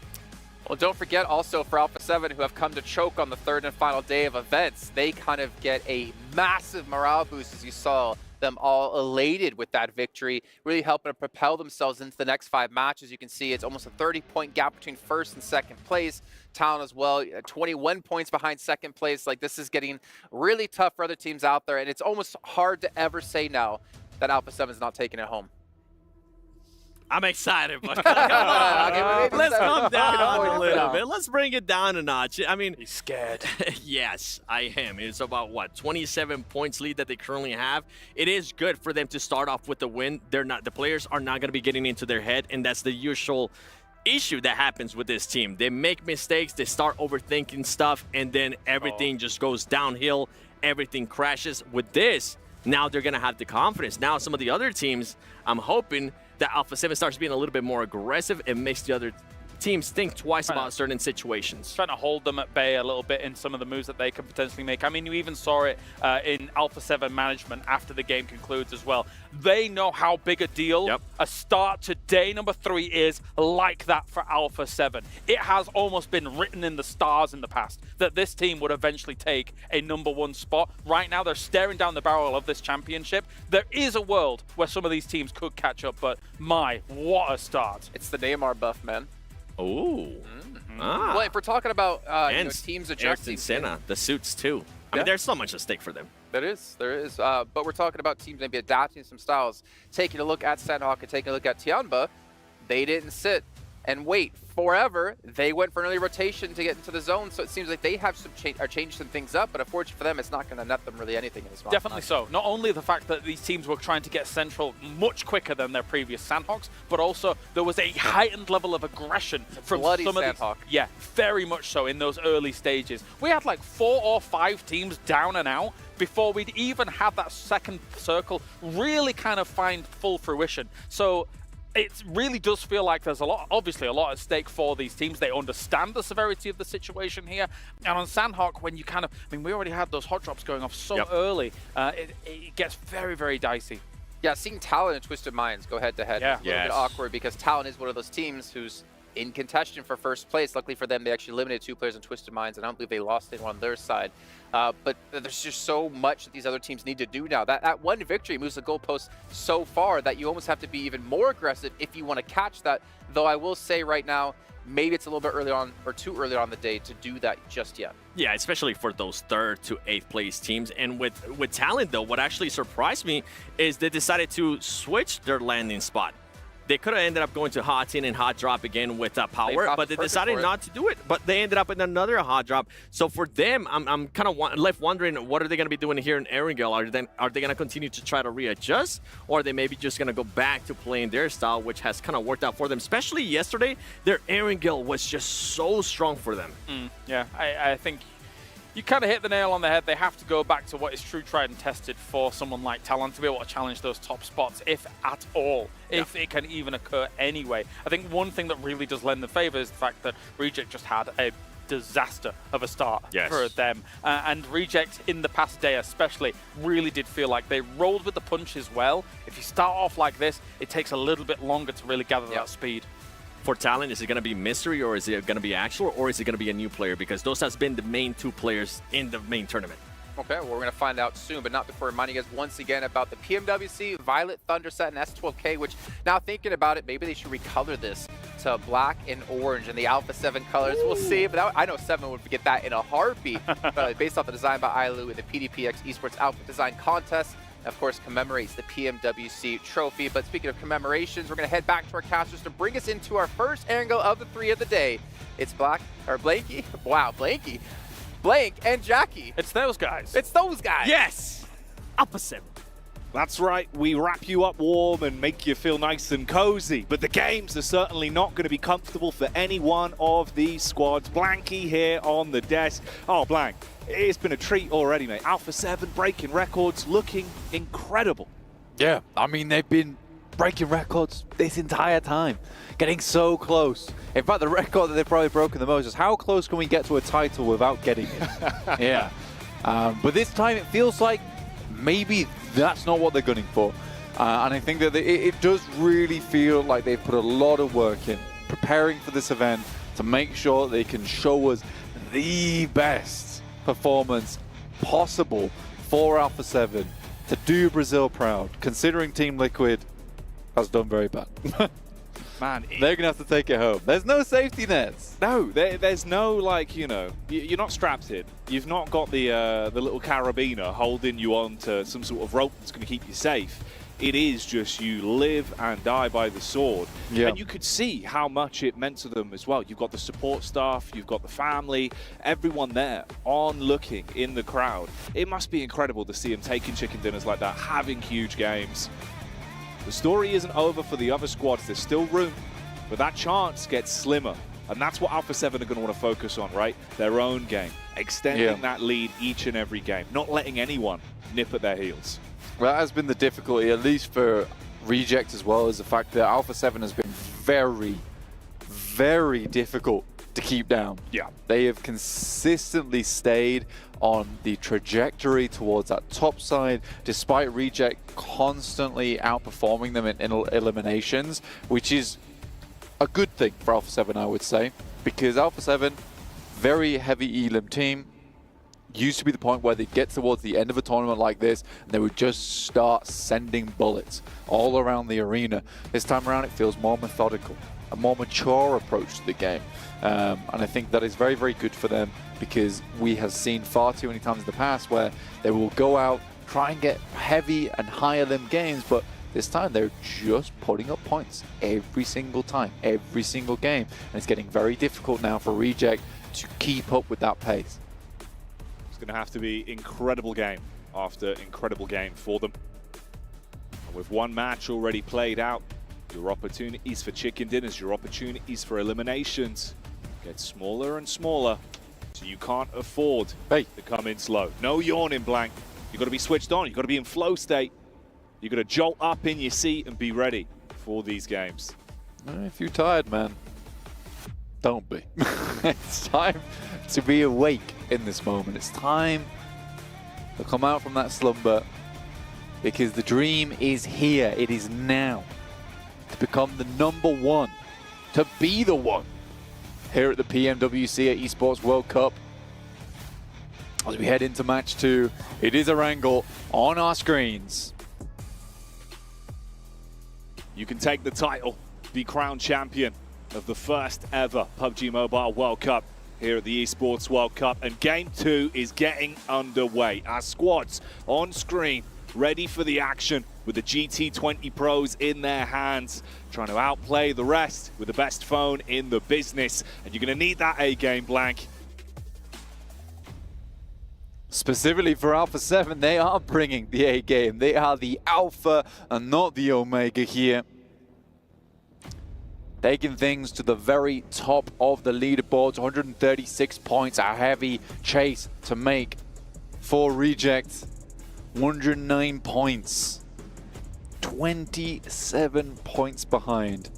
Well, don't forget also for Alpha 7, who have come to choke on the third and final day of events, they kind of get a massive morale boost, as you saw them all elated with that victory, really helping to propel themselves into the next 5 matches. You can see it's almost a 30-point gap between first and second place. Town as well, 21 points behind second place. Like, this is getting really tough for other teams out there, and it's almost hard to ever say now that Alpha 7 is not taking it home. I'm excited, but come on. Let's calm down a little bit. Let's bring it down a notch. I mean, he's scared. Yes, I am. It's about what, 27 points lead that they currently have. It is good for them to start off with the win. They're not. The players are not going to be getting into their head, and that's the usual issue that happens with this team. They make mistakes, they start overthinking stuff, and then everything just goes downhill. Everything crashes. With this, now they're going to have the confidence. Now some of the other teams, I'm hoping that Alpha 7 starts being a little bit more aggressive and makes the other teams think twice about certain situations. Trying to hold them at bay a little bit in some of the moves that they can potentially make. I mean, you even saw it in Alpha 7 management after the game concludes as well. They know how big a deal a start to day number 3 is like that for Alpha 7. It has almost been written in the stars in the past that this team would eventually take a #1 spot. Right now, they're staring down the barrel of this championship. There is a world where some of these teams could catch up, but my, what a start. It's the Neymar buff, man. Oh. Well, if we're talking about teams adjusting, Senna, the suits too. I mean, there's so much at stake for them. There is. But we're talking about teams maybe adapting some styles. Taking a look at Sandhawk and taking a look at Tianba, they didn't sit and wait forever. They went for an early rotation to get into the zone, so it seems like they have some changed some things up, but unfortunately for them, it's not going to net them really anything in this round. Definitely so. Not only the fact that these teams were trying to get central much quicker than their previous Sandhawks, but also there was a heightened level of aggression from bloody some of Sandhawk. these. Yeah, very much so in those early stages. We had like 4 or 5 teams down and out before we'd even had that second circle really kind of find full fruition. So it really does feel like there's obviously a lot at stake for these teams. They understand the severity of the situation here. And on Sandhawk, when you kind of, I mean, we already had those hot drops going off so early, it gets very, very dicey. Yeah, seeing Talon and Twisted Minds go head-to-head is a little bit awkward because Talon is one of those teams who's in contention for first place. Luckily for them, they actually eliminated 2 players in Twisted Minds, and I don't believe they lost anyone on their side. But there's just so much that these other teams need to do now. That one victory moves the goalpost so far that you almost have to be even more aggressive if you want to catch that. Though I will say right now, maybe it's a little bit early on or too early on the day to do that just yet. Yeah, especially for those 3rd to 8th place teams. And with Talent, though, what actually surprised me is they decided to switch their landing spot. They could have ended up going to hot in and hot drop again with power, but they decided not to do it. But they ended up in another hot drop. So for them, I'm kind of left wondering, what are they going to be doing here in Erangel? Are they going to continue to try to readjust, or are they maybe just going to go back to playing their style, which has kind of worked out for them? Especially yesterday, their Erangel was just so strong for them. Yeah, I think you kind of hit the nail on the head. They have to go back to what is true, tried and tested for someone like Talon to be able to challenge those top spots, if at all, if it can even occur anyway. I think one thing that really does lend the favor is the fact that Reject just had a disaster of a start for them. And Reject in the past day especially really did feel like they rolled with the punches well. If you start off like this, it takes a little bit longer to really gather that speed. For Talent, is it going to be Mystery, or is it going to be Actual, or is it going to be a new player? Because those has been the main 2 players in the main tournament. Okay, well, we're going to find out soon, but not before reminding you guys once again about the PMWC Violet Thunderset and S12K, which now thinking about it, maybe they should recolor this to black and orange in the Alpha 7 colors. We'll see, but I know 7 would get that in a heartbeat. Based off the design by Ailu in the PDPX Esports Outfit Design Contest. Of course, commemorates the PMWC trophy. But speaking of commemorations, we're going to head back to our casters to bring us into our first angle of the 3 of the day. It's Blanky. Wow, Blanky. Blank and Jackie. It's those guys. It's those guys. Yes! Alpha 7. That's right, we wrap you up warm and make you feel nice and cozy, but the games are certainly not going to be comfortable for any one of these squads. Blanky here on the desk. Oh, Blank, it's been a treat already, mate. Alpha 7 breaking records, looking incredible. Yeah, I mean, they've been breaking records this entire time, getting so close. In fact, the record that they've probably broken the most is how close can we get to a title without getting it? Yeah. But this time it feels like maybe that's not what they're gunning for. And I think that it does really feel like they've put a lot of work in preparing for this event to make sure they can show us the best performance possible for Alpha 7 to do Brazil proud, considering Team Liquid has done very bad. Man, they're going to have to take it home. There's no safety nets. No, there's no, like, you know, you're not strapped in. You've not got the little carabiner holding you on to some sort of rope that's going to keep you safe. It is just you live and die by the sword. Yeah. And you could see how much it meant to them as well. You've got the support staff, you've got the family, everyone there on looking in the crowd. It must be incredible to see them taking chicken dinners like that, having huge games. The story isn't over for the other squads. There's still room, but that chance gets slimmer. And that's what Alpha 7 are going to want to focus on, right? Their own game. Extending that lead each and every game. Not letting anyone nip at their heels. Well, that has been the difficulty, at least for Reject as well, is the fact that Alpha 7 has been very, very difficult to keep down. Yeah. They have consistently stayed on the trajectory towards that top side, despite Reject constantly outperforming them in eliminations, which is a good thing for Alpha 7, I would say, because Alpha 7, very heavy elim team, used to be the point where they get towards the end of a tournament like this and they would just start sending bullets all around the arena. This time around it feels more methodical, a more mature approach to the game. And I think that is very, very good for them, because we have seen far too many times in the past where they will go out, try and get heavy and higher limb games, but This time they're just putting up points every single time, every single game. And it's getting very difficult now for Reject to keep up with that pace. It's going to have to be incredible game after incredible game for them. And with one match already played out, your opportunities for chicken dinners, your opportunities for eliminations get smaller and smaller. So you can't afford to come in slow. No yawning, Blank. You've got to be switched on. You've got to be in flow state. You've got to jolt up in your seat and be ready for these games. If you're tired, man, don't be. It's time to be awake in this moment. It's time to come out from that slumber because the dream is here. It is now to become the #1, to be the one here at the PMWC at Esports World Cup. As we head into match 2, it is Erangel on our screens. You can take the title, be crowned champion of the first ever PUBG Mobile World Cup here at the Esports World Cup. And Game 2 is getting underway. Our squads on screen, ready for the action with the GT20 Pros in their hands, trying to outplay the rest with the best phone in the business. And you're going to need that A-game, Blank. Specifically for Alpha 7, they are bringing the A-game. They are the Alpha and not the Omega here. Taking things to the very top of the leaderboards. 136 points, a heavy chase to make for Reject. 109 points. 27 points behind.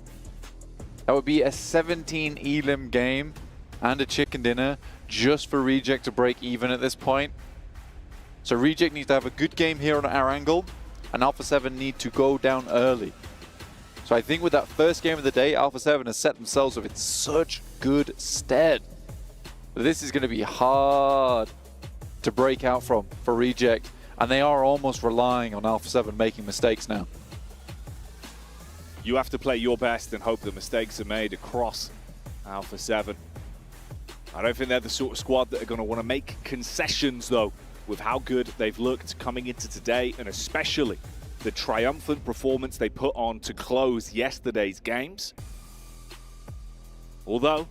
That would be a 17 elim game and a chicken dinner just for Reject to break even at this point. So Reject needs to have a good game here on our angle, and Alpha 7 need to go down early. So I think with that first game of the day, Alpha 7 has set themselves up in such good stead. But this is going to be hard to break out from for Reject, and they are almost relying on Alpha 7 making mistakes now. You have to play your best and hope the mistakes are made across Alpha 7. I don't think they're the sort of squad that are going to want to make concessions, though, with how good they've looked coming into today, and especially the triumphant performance they put on to close yesterday's games. Although,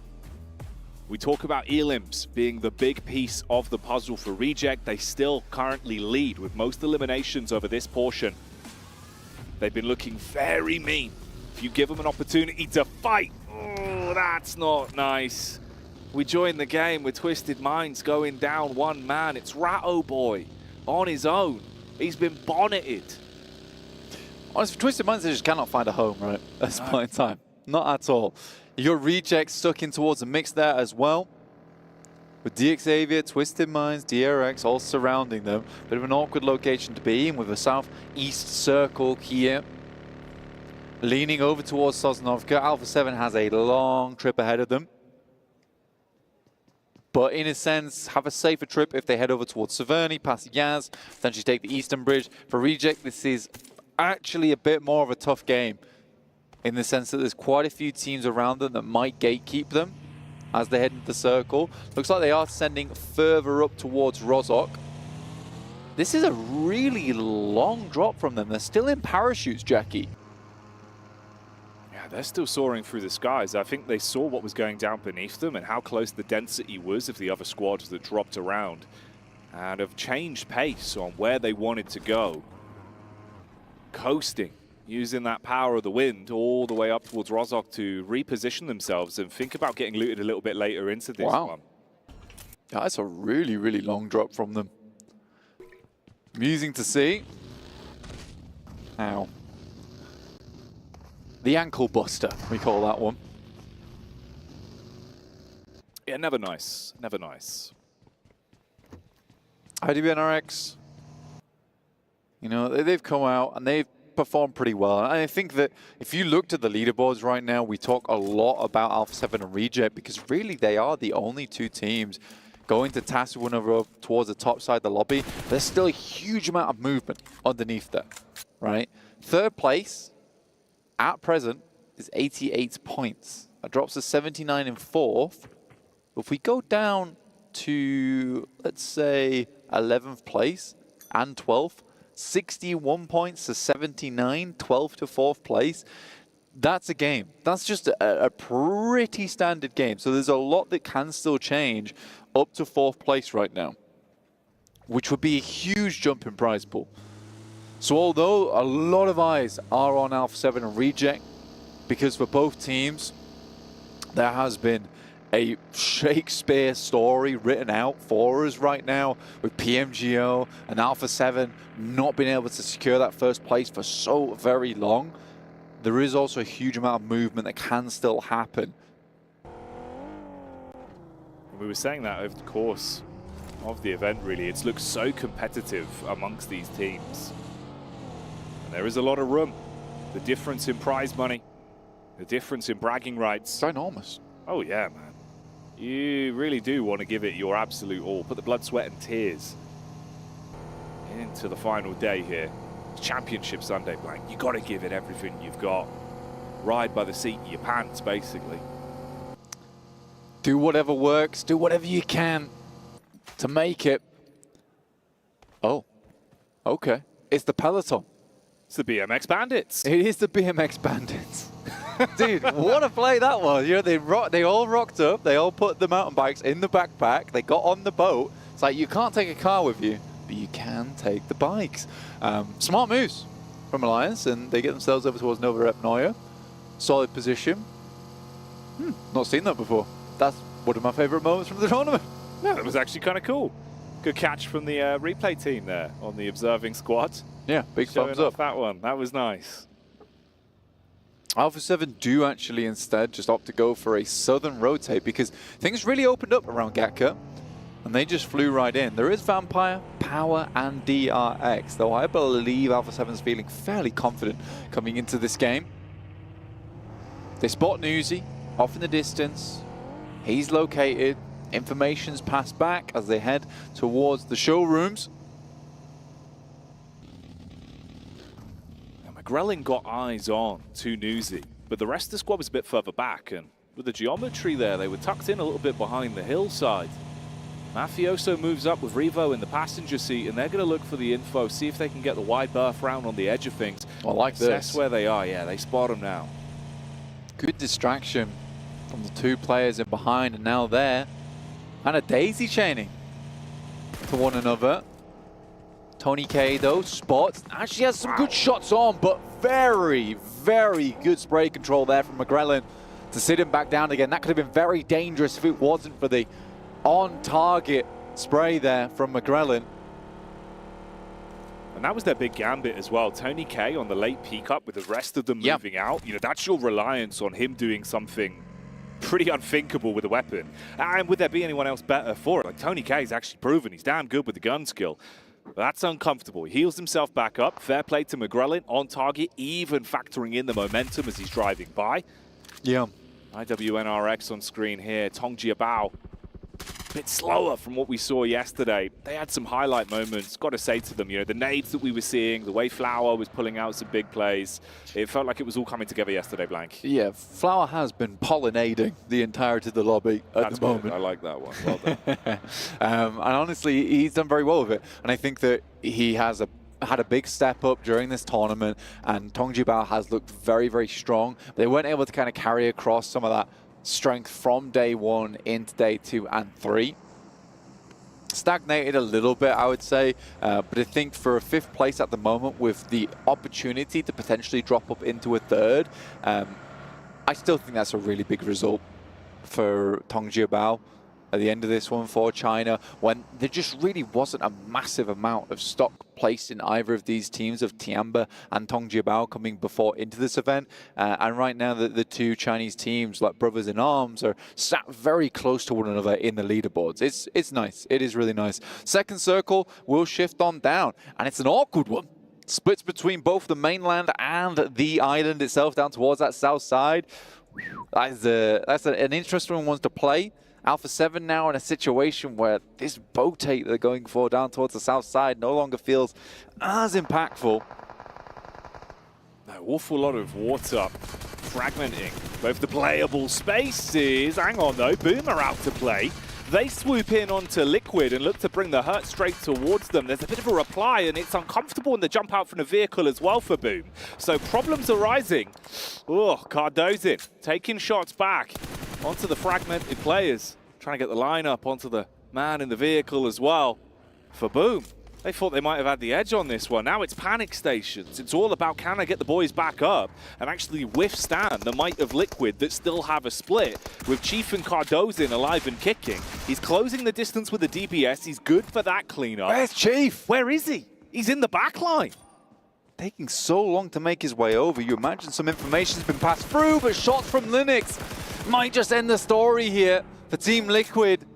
we talk about elims being the big piece of the puzzle for Reject, they still currently lead with most eliminations over this portion. They've been looking very mean. If you give them an opportunity to fight, oh, that's not nice. We join the game with Twisted Minds going down one man. It's Ratto Boy on his own. He's been bonneted. Honestly, for Twisted Minds, they just cannot find a home, right? At this point in time. Not at all. You got Reject stuck in towards the mix there as well. With DXavier, Twisted Minds, DRX all surrounding them. Bit of an awkward location to be in with a southeast circle here. Leaning over towards Sosnovka. Alpha 7 has a long trip ahead of them. But in a sense, have a safer trip if they head over towards Severny, past Yaz, potentially take the Eastern Bridge. For Reject, this is actually a bit more of a tough game in the sense that there's quite a few teams around them that might gatekeep them as they head into the circle. Looks like they are sending further up towards Rozhok. This is a really long drop from them. They're still in parachutes, Jackie. Yeah, they're still soaring through the skies. I think they saw what was going down beneath them and how close the density was of the other squads that dropped around, and have changed pace on where they wanted to go. Coasting, using that power of the wind all the way up towards Rozhok to reposition themselves and think about getting looted a little bit later into this one. That's a really, really long drop from them. Amusing to see. Ow. The ankle buster, we call that one. Yeah, never nice. Never nice. IDBNRX, you know, they've come out and they've performed pretty well. And I think that if you looked at the leaderboards right now, we talk a lot about Alpha 7 and Reject because really they are the only two teams going to task one another towards the top side of the lobby. There's still a huge amount of movement underneath there, right? Third place at present is 88 points. That drops to 79 in fourth. If we go down to, let's say, 11th place and 12th, 61 points to 79, 12 to 4th place. That's a game. That's just a pretty standard game. So there's a lot that can still change up to 4th place right now, which would be a huge jump in prize pool. So although a lot of eyes are on Alpha 7 and Reject, because for both teams, there has been a Shakespeare story written out for us right now with PMGO and Alpha 7 not being able to secure that 1st place for so very long. There is also a huge amount of movement that can still happen. We were saying that over the course of the event, really. It's looked so competitive amongst these teams. And there is a lot of room. The difference in prize money, the difference in bragging rights. It's enormous. Oh yeah, man. You really do want to give it your absolute all. Put the blood, sweat and tears into the final day here. Championship Sunday, Blank. You got to give it everything you've got. Ride by the seat of your pants, basically. Do whatever works. Do whatever you can to make it. Oh, okay. It's the Peloton. It's the BMX Bandits. It is the BMX Bandits. Dude, what a play that was. You know, they all rocked up. They all put the mountain bikes in the backpack. They got on the boat. It's like, you can't take a car with you, but you can take the bikes. Smart moves from Alliance, and they get themselves over towards Nova Rep Neuer. Solid position. Not seen that before. That's one of my favorite moments from the tournament. Yeah, that was actually kind of cool. Good catch from the replay team there on the observing squad. Yeah, big thumbs up. That one. That was nice. Alpha 7 do actually instead just opt to go for a southern rotate because things really opened up around Gatka and they just flew right in. There is Vampire, Power and DRX, though I believe Alpha 7's feeling fairly confident coming into this game. They spot Newsy off in the distance. He's located. Information's passed back as they head towards the showrooms. Grelin got eyes on to Newsy, but the rest of the squad was a bit further back, and with the geometry there, they were tucked in a little bit behind the hillside. Mafioso moves up with Revo in the passenger seat, and they're going to look for the info, see if they can get the wide berth round on the edge of things. I like this. Assess where they are. Yeah, they spot them now. Good distraction from the 2 players in behind, and now there. And a daisy chaining to one another. Tony K, though, spots. Actually has some good shots on, but very, very good spray control there from McGrellin to sit him back down again. That could have been very dangerous if it wasn't for the on-target spray there from McGrellin. And that was their big gambit as well. Tony K on the late peak up with the rest of them moving out. You know, that's your reliance on him doing something pretty unthinkable with a weapon. And would there be anyone else better for it? Like, Tony K's actually proven he's damn good with the gun skill. That's uncomfortable. He heals himself back up. Fair play to McGrellin on target, even factoring in the momentum as he's driving by. Yeah. IWNRX on screen here. Tong Jiabao, a bit slower from what we saw yesterday. They had some highlight moments. Got to say to them, you know, the nades that we were seeing, the way Flower was pulling out some big plays. It felt like it was all coming together yesterday, Blank. Yeah, Flower has been pollinating the entirety of the lobby at the moment. I like that one. Well done. And honestly, he's done very well with it. And I think that he has had a big step up during this tournament, and Tong Jibao has looked very, very strong. They weren't able to kind of carry across some of that strength from day 1 into day 2 and 3. Stagnated a little bit, I would say, but I think for a 5th place at the moment with the opportunity to potentially drop up into a 3rd, I still think that's a really big result for Tong Jiabao at the end of this one for China, when there just really wasn't a massive amount of stock placed in either of these teams of Tiamba and Tong Jiabao coming before into this event. And right now the 2 Chinese teams, like brothers in arms, are sat very close to one another in the leaderboards. It's nice. It is really nice. Second circle will shift on down, and it's an awkward one. Splits between both the mainland and the island itself down towards that south side. That's an interesting one to play. Alpha 7 now in a situation where this rotate they're going for down towards the south side no longer feels as impactful. An awful lot of water fragmenting both the playable spaces. Hang on though, Boomer out to play. They swoop in onto Liquid and look to bring the hurt straight towards them. There's a bit of a reply, and it's uncomfortable in the jump out from the vehicle as well for Boom. So problems arising. Oh, Cardozin taking shots back onto the fragmented players. Trying to get the line up onto the man in the vehicle as well for Boom. They thought they might have had the edge on this one. Now it's panic stations. It's all about can I get the boys back up and actually withstand the might of Liquid that still have a split with Chief and Cardozin alive and kicking. He's closing the distance with the DPS. He's good for that cleanup. Where's Chief? Where is he? He's in the back line. Taking so long to make his way over. You imagine some information's been passed through, but shots from Linux might just end the story here for Team Liquid.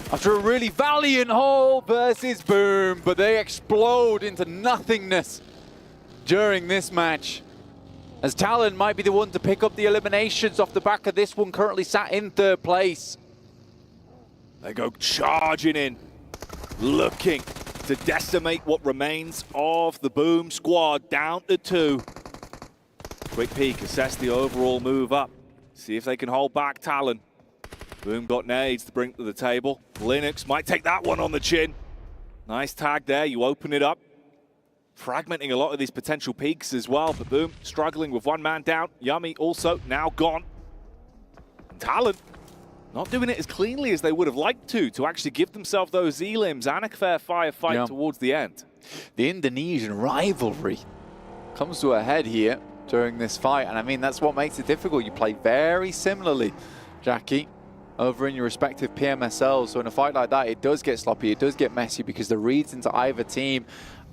After a really valiant haul versus Boom, but they explode into nothingness during this match. As Talon might be the one to pick up the eliminations off the back of this one, currently sat in 3rd place. They go charging in, looking to decimate what remains of the Boom squad down to 2. Quick peek, assess the overall move up. See if they can hold back Talon. Boom got nades to bring to the table. Linux might take that one on the chin. Nice tag there, you open it up. Fragmenting a lot of these potential peaks as well, but Boom struggling with one man down. Yummy also now gone. And Talon not doing it as cleanly as they would have liked to actually give themselves those elims and a fair firefight towards the end. The Indonesian rivalry comes to a head here during this fight, and I mean, that's what makes it difficult. You play very similarly, Jackie, over in your respective PMSLs. So in a fight like that, it does get sloppy, it does get messy, because the reads into either team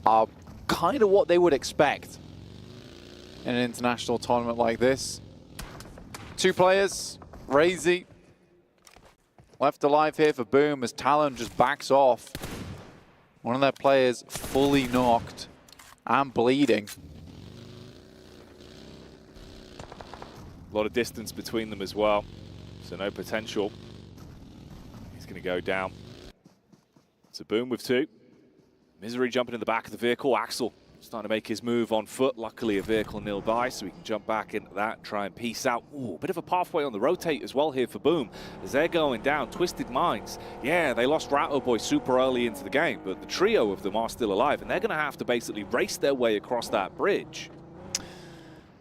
are kind of what they would expect in an international tournament like this. 2 players, Razy, left alive here for Boom as Talon just backs off. One of their players fully knocked and bleeding. A lot of distance between them as well. So no potential. He's going to go down. So Boom with 2. Misery jumping in the back of the vehicle. Axel starting to make his move on foot. Luckily a vehicle nearby so he can jump back into that, try and piece out. Ooh, a bit of a pathway on the rotate as well here for Boom as they're going down. Twisted Minds. Yeah, they lost Ratto Boy super early into the game, but the trio of them are still alive, and they're going to have to basically race their way across that bridge.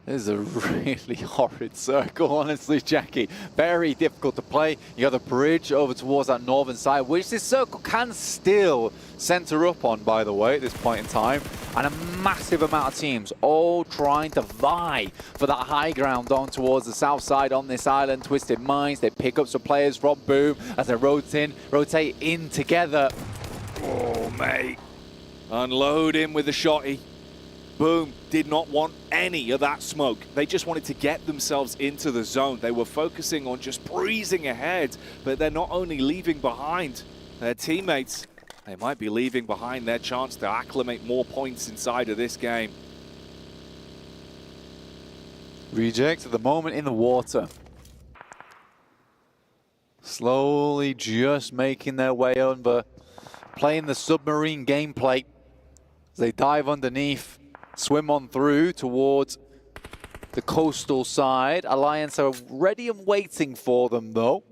This is a really horrid circle, honestly, Jackie. Very difficult to play. You got the bridge over towards that northern side, which this circle can still center up on, by the way, at this point in time. And a massive amount of teams all trying to vie for that high ground on towards the south side on this island. Twisted Minds, they pick up some players from Boom as they rotate in together. Oh, mate. Unload him with the shotty. Boom did not want any of that smoke. They just wanted to get themselves into the zone. They were focusing on just breezing ahead, but they're not only leaving behind their teammates, they might be leaving behind their chance to acclimate more points inside of this game. Reject at the moment in the water. Slowly just making their way over, playing the submarine gameplay as they dive underneath. Swim on through towards the coastal side. Alliance are ready and waiting for them, though,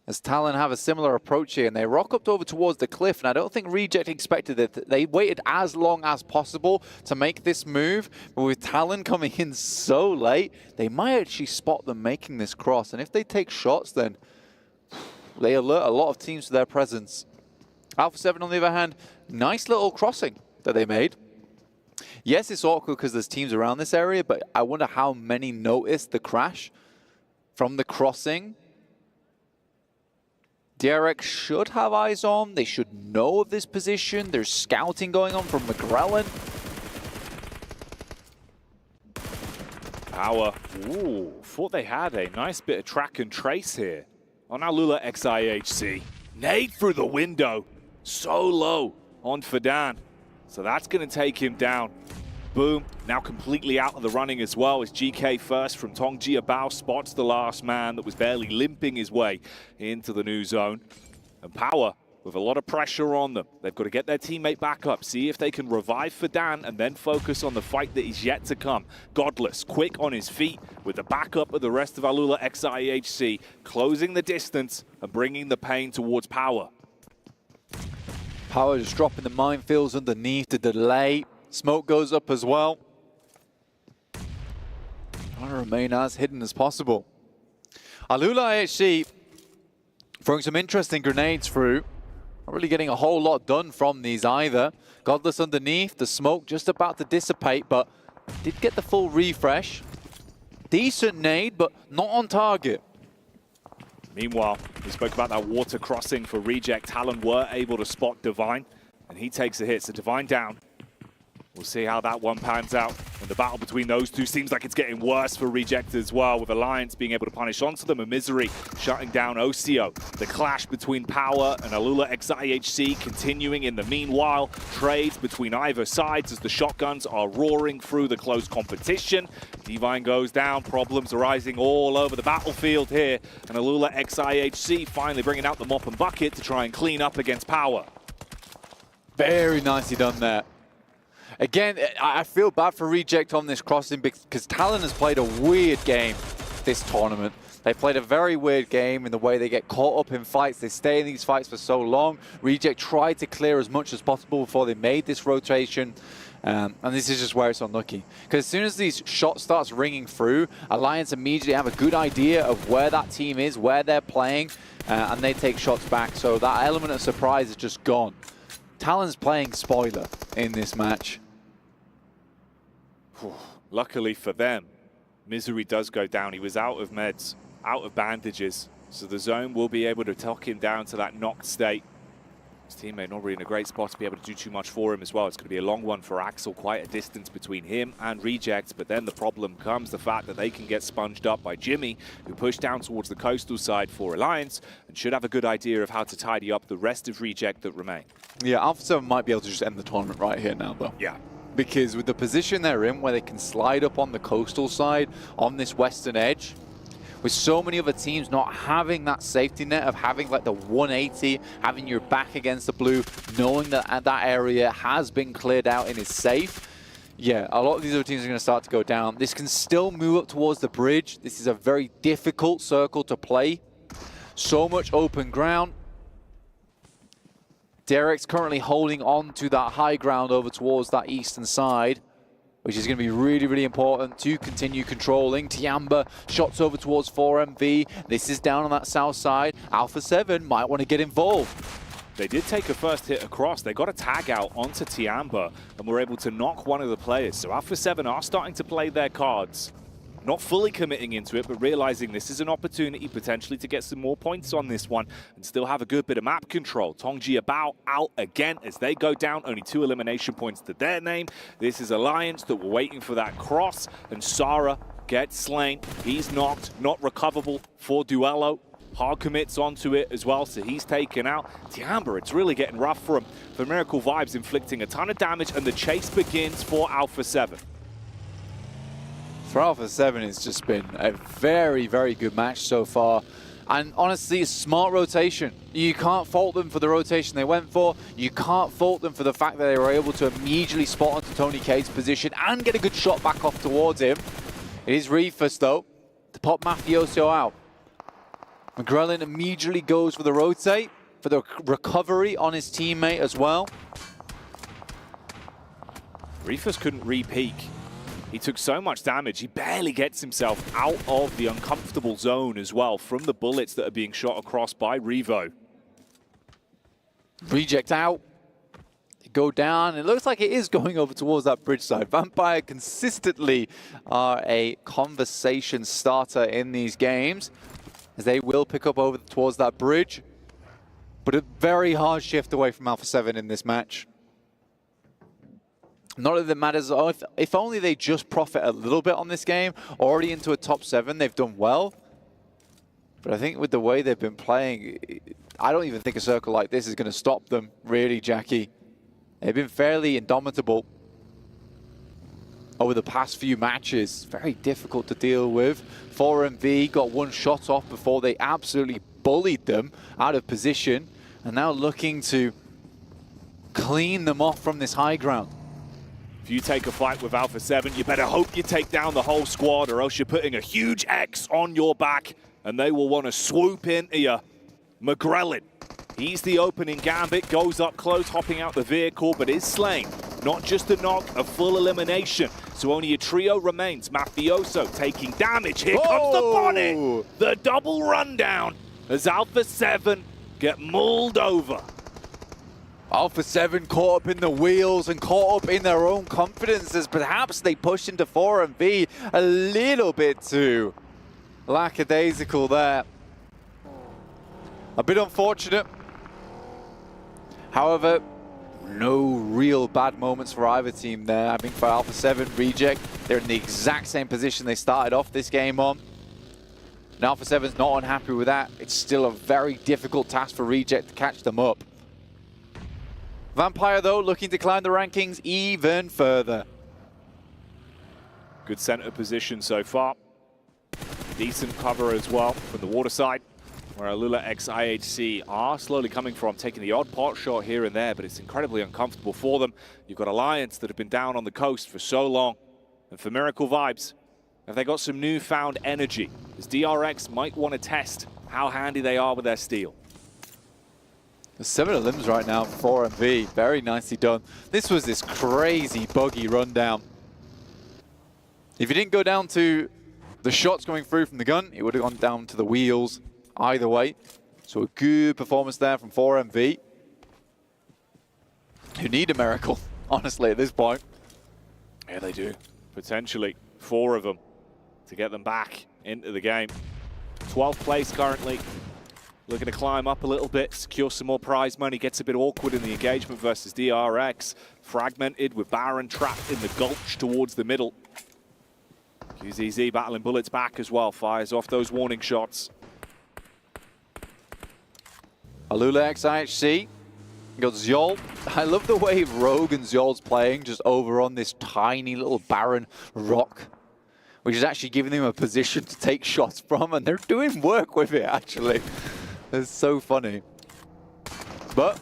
as Talon have a similar approach here, and they rock up over towards the cliff, and I don't think Reject expected it. They waited as long as possible to make this move, but with Talon coming in so late, they might actually spot them making this cross, and if they take shots, then they alert a lot of teams to their presence. Alpha 7, on the other hand, nice little crossing that they made. Yes, it's awkward because there's teams around this area, but I wonder how many noticed the crash from the crossing. DRX should have eyes on. They should know of this position. There's scouting going on from McGrellan. Power. Ooh, thought they had a nice bit of track and trace here on Alula XIHC. Nade through the window. So low on Fadan. So that's going to take him down. Boom, now completely out of the running as well as GK first from Tong Jiabao spots the last man that was barely limping his way into the new zone. And Power with a lot of pressure on them. They've got to get their teammate back up, see if they can revive for Dan, and then focus on the fight that is yet to come. Godless, quick on his feet, with the backup of the rest of Alula XIHC, closing the distance and bringing the pain towards Power. Power just dropping the minefields underneath the delay. Smoke goes up as well. Trying to remain as hidden as possible. Alula IHC throwing some interesting grenades through. Not really getting a whole lot done from these either. Godless underneath, the smoke just about to dissipate, but did get the full refresh. Decent nade, but not on target. Meanwhile, we spoke about that water crossing for Reject. Talon were able to spot Divine, and he takes a hit. So Divine down. We'll see how that one pans out. And the battle between those two seems like it's getting worse for Reject as well, with Alliance being able to punish onto them, and Misery shutting down Ocio. The clash between Power and Alula XIHC continuing in the meanwhile. Trades between either sides as the shotguns are roaring through the close competition. Divine goes down, problems arising all over the battlefield here, and Alula XIHC finally bringing out the mop and bucket to try and clean up against Power. Very nicely done there. Again, I feel bad for Reject on this crossing because Talon has played a weird game this tournament. They played a very weird game in the way they get caught up in fights. They stay in these fights for so long. Reject tried to clear as much as possible before they made this rotation. And this is just where it's unlucky. Because as soon as these shots starts ringing through, Alliance immediately have a good idea of where that team is, where they're playing, and they take shots back. So that element of surprise is just gone. Talon's playing spoiler in this match. Luckily for them, Misery does go down. He was out of meds, out of bandages, so the zone will be able to talk him down to that knocked state. His teammate not really in a great spot to be able to do too much for him as well. It's going to be a long one for Axel, quite a distance between him and Reject, but then the problem comes the fact that they can get sponged up by Jimmy, who pushed down towards the coastal side for Alliance, and should have a good idea of how to tidy up the rest of Reject that remain. Yeah, Alpha 7 might be able to just end the tournament right here now, though. Yeah. Because with the position they're in, where they can slide up on the coastal side, on this western edge, with so many other teams not having that safety net of having like the 180, having your back against the blue, knowing that that area has been cleared out and is safe, yeah, a lot of these other teams are going to start to go down. This can still move up towards the bridge. This is a very difficult circle to play. So much open ground. Derek's currently holding on to that high ground over towards that eastern side, which is going to be really, really important to continue controlling. Tiamba shots over towards 4MV. This is down on that south side. Alpha 7 might want to get involved. They did take a first hit across. They got a tag out onto Tiamba and were able to knock one of the players. So Alpha 7 are starting to play their cards. Not fully committing into it, but realizing this is an opportunity potentially to get some more points on this one and still have a good bit of map control. Tongji about out again as they go down. Only 2 elimination points to their name. This is Alliance that were waiting for that cross, and Sara gets slain. He's knocked, not recoverable for Duello. Hard commits onto it as well, so he's taken out. Tiamba, it's really getting rough for him. For Miracle Vibes inflicting a ton of damage, and the chase begins for Alpha 7. For Alpha 7, it's just been a very, very good match so far. And honestly, it's smart rotation. You can't fault them for the rotation they went for. You can't fault them for the fact that they were able to immediately spot onto Tony K's position and get a good shot back off towards him. It is Refus, though, to pop Mafioso out. McGrellin immediately goes for the rotate, for the recovery on his teammate as well. Refus couldn't re-peek. He took so much damage, he barely gets himself out of the uncomfortable zone as well from the bullets that are being shot across by Revo. Reject out. They go down. It looks like it is going over towards that bridge side. Vampire consistently are a conversation starter in these games, as they will pick up over towards that bridge. But a very hard shift away from Alpha 7 in this match. Not that it matters. If only they just profit a little bit on this game. Already into a top 7, they've done well. But I think with the way they've been playing, I don't even think a circle like this is going to stop them, really, Jackie. They've been fairly indomitable over the past few matches. Very difficult to deal with. 4MV got one shot off before they absolutely bullied them out of position. and now looking to clean them off from this high ground. If you take a fight with Alpha 7, you better hope you take down the whole squad, or else you're putting a huge X on your back, and they will want to swoop into you. McGrellin, he's the opening gambit, goes up close, hopping out the vehicle, but is slain. Not just a knock, a full elimination. So only a trio remains. Mafioso taking damage. Here comes the bonnet. The double rundown as Alpha 7 get mulled over. Alpha 7 caught up in the wheels and caught up in their own confidence as perhaps they pushed into 4MV a little bit too lackadaisical there. A bit unfortunate. However, no real bad moments for either team there. I think for Alpha 7, Reject, they're in the exact same position they started off this game on. And Alpha 7's not unhappy with that. It's still a very difficult task for Reject to catch them up. Vampire, though, looking to climb the rankings even further. Good center position so far. Decent cover as well from the water side, where Alula x IHC are slowly coming from, taking the odd pot shot here and there, but it's incredibly uncomfortable for them. You've got Alliance that have been down on the coast for so long. And for Miracle Vibes, have they got some newfound energy? As DRX might want to test how handy they are with their steel. There's 7 limbs right now for 4MV. Very nicely done. This was this crazy buggy rundown. If you didn't go down to the shots going through from the gun, it would have gone down to the wheels either way. So a good performance there from 4MV. Who need a miracle, honestly, at this point. Yeah, they do. Potentially 4 of them to get them back into the game. 12th place currently. Looking to climb up a little bit, secure some more prize money. Gets a bit awkward in the engagement versus DRX. Fragmented with Baron trapped in the gulch towards the middle. QZZ battling bullets back as well. Fires off those warning shots. Alula x IHC. Got Zol. I love the way Rogue and Zol's playing just over on this tiny little barren rock, which is actually giving them a position to take shots from, and they're doing work with it, actually. It's so funny. But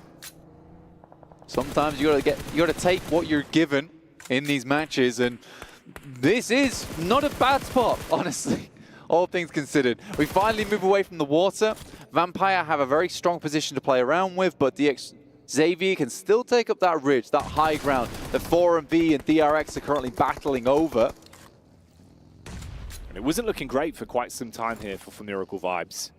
sometimes you gotta take what you're given in these matches, and this is not a bad spot, honestly, all things considered. We finally move away from the water. Vampire have a very strong position to play around with, but DX Xavier can still take up that ridge, that high ground that 4MV and DRX are currently battling over. And it wasn't looking great for quite some time here for Miracle Vibes.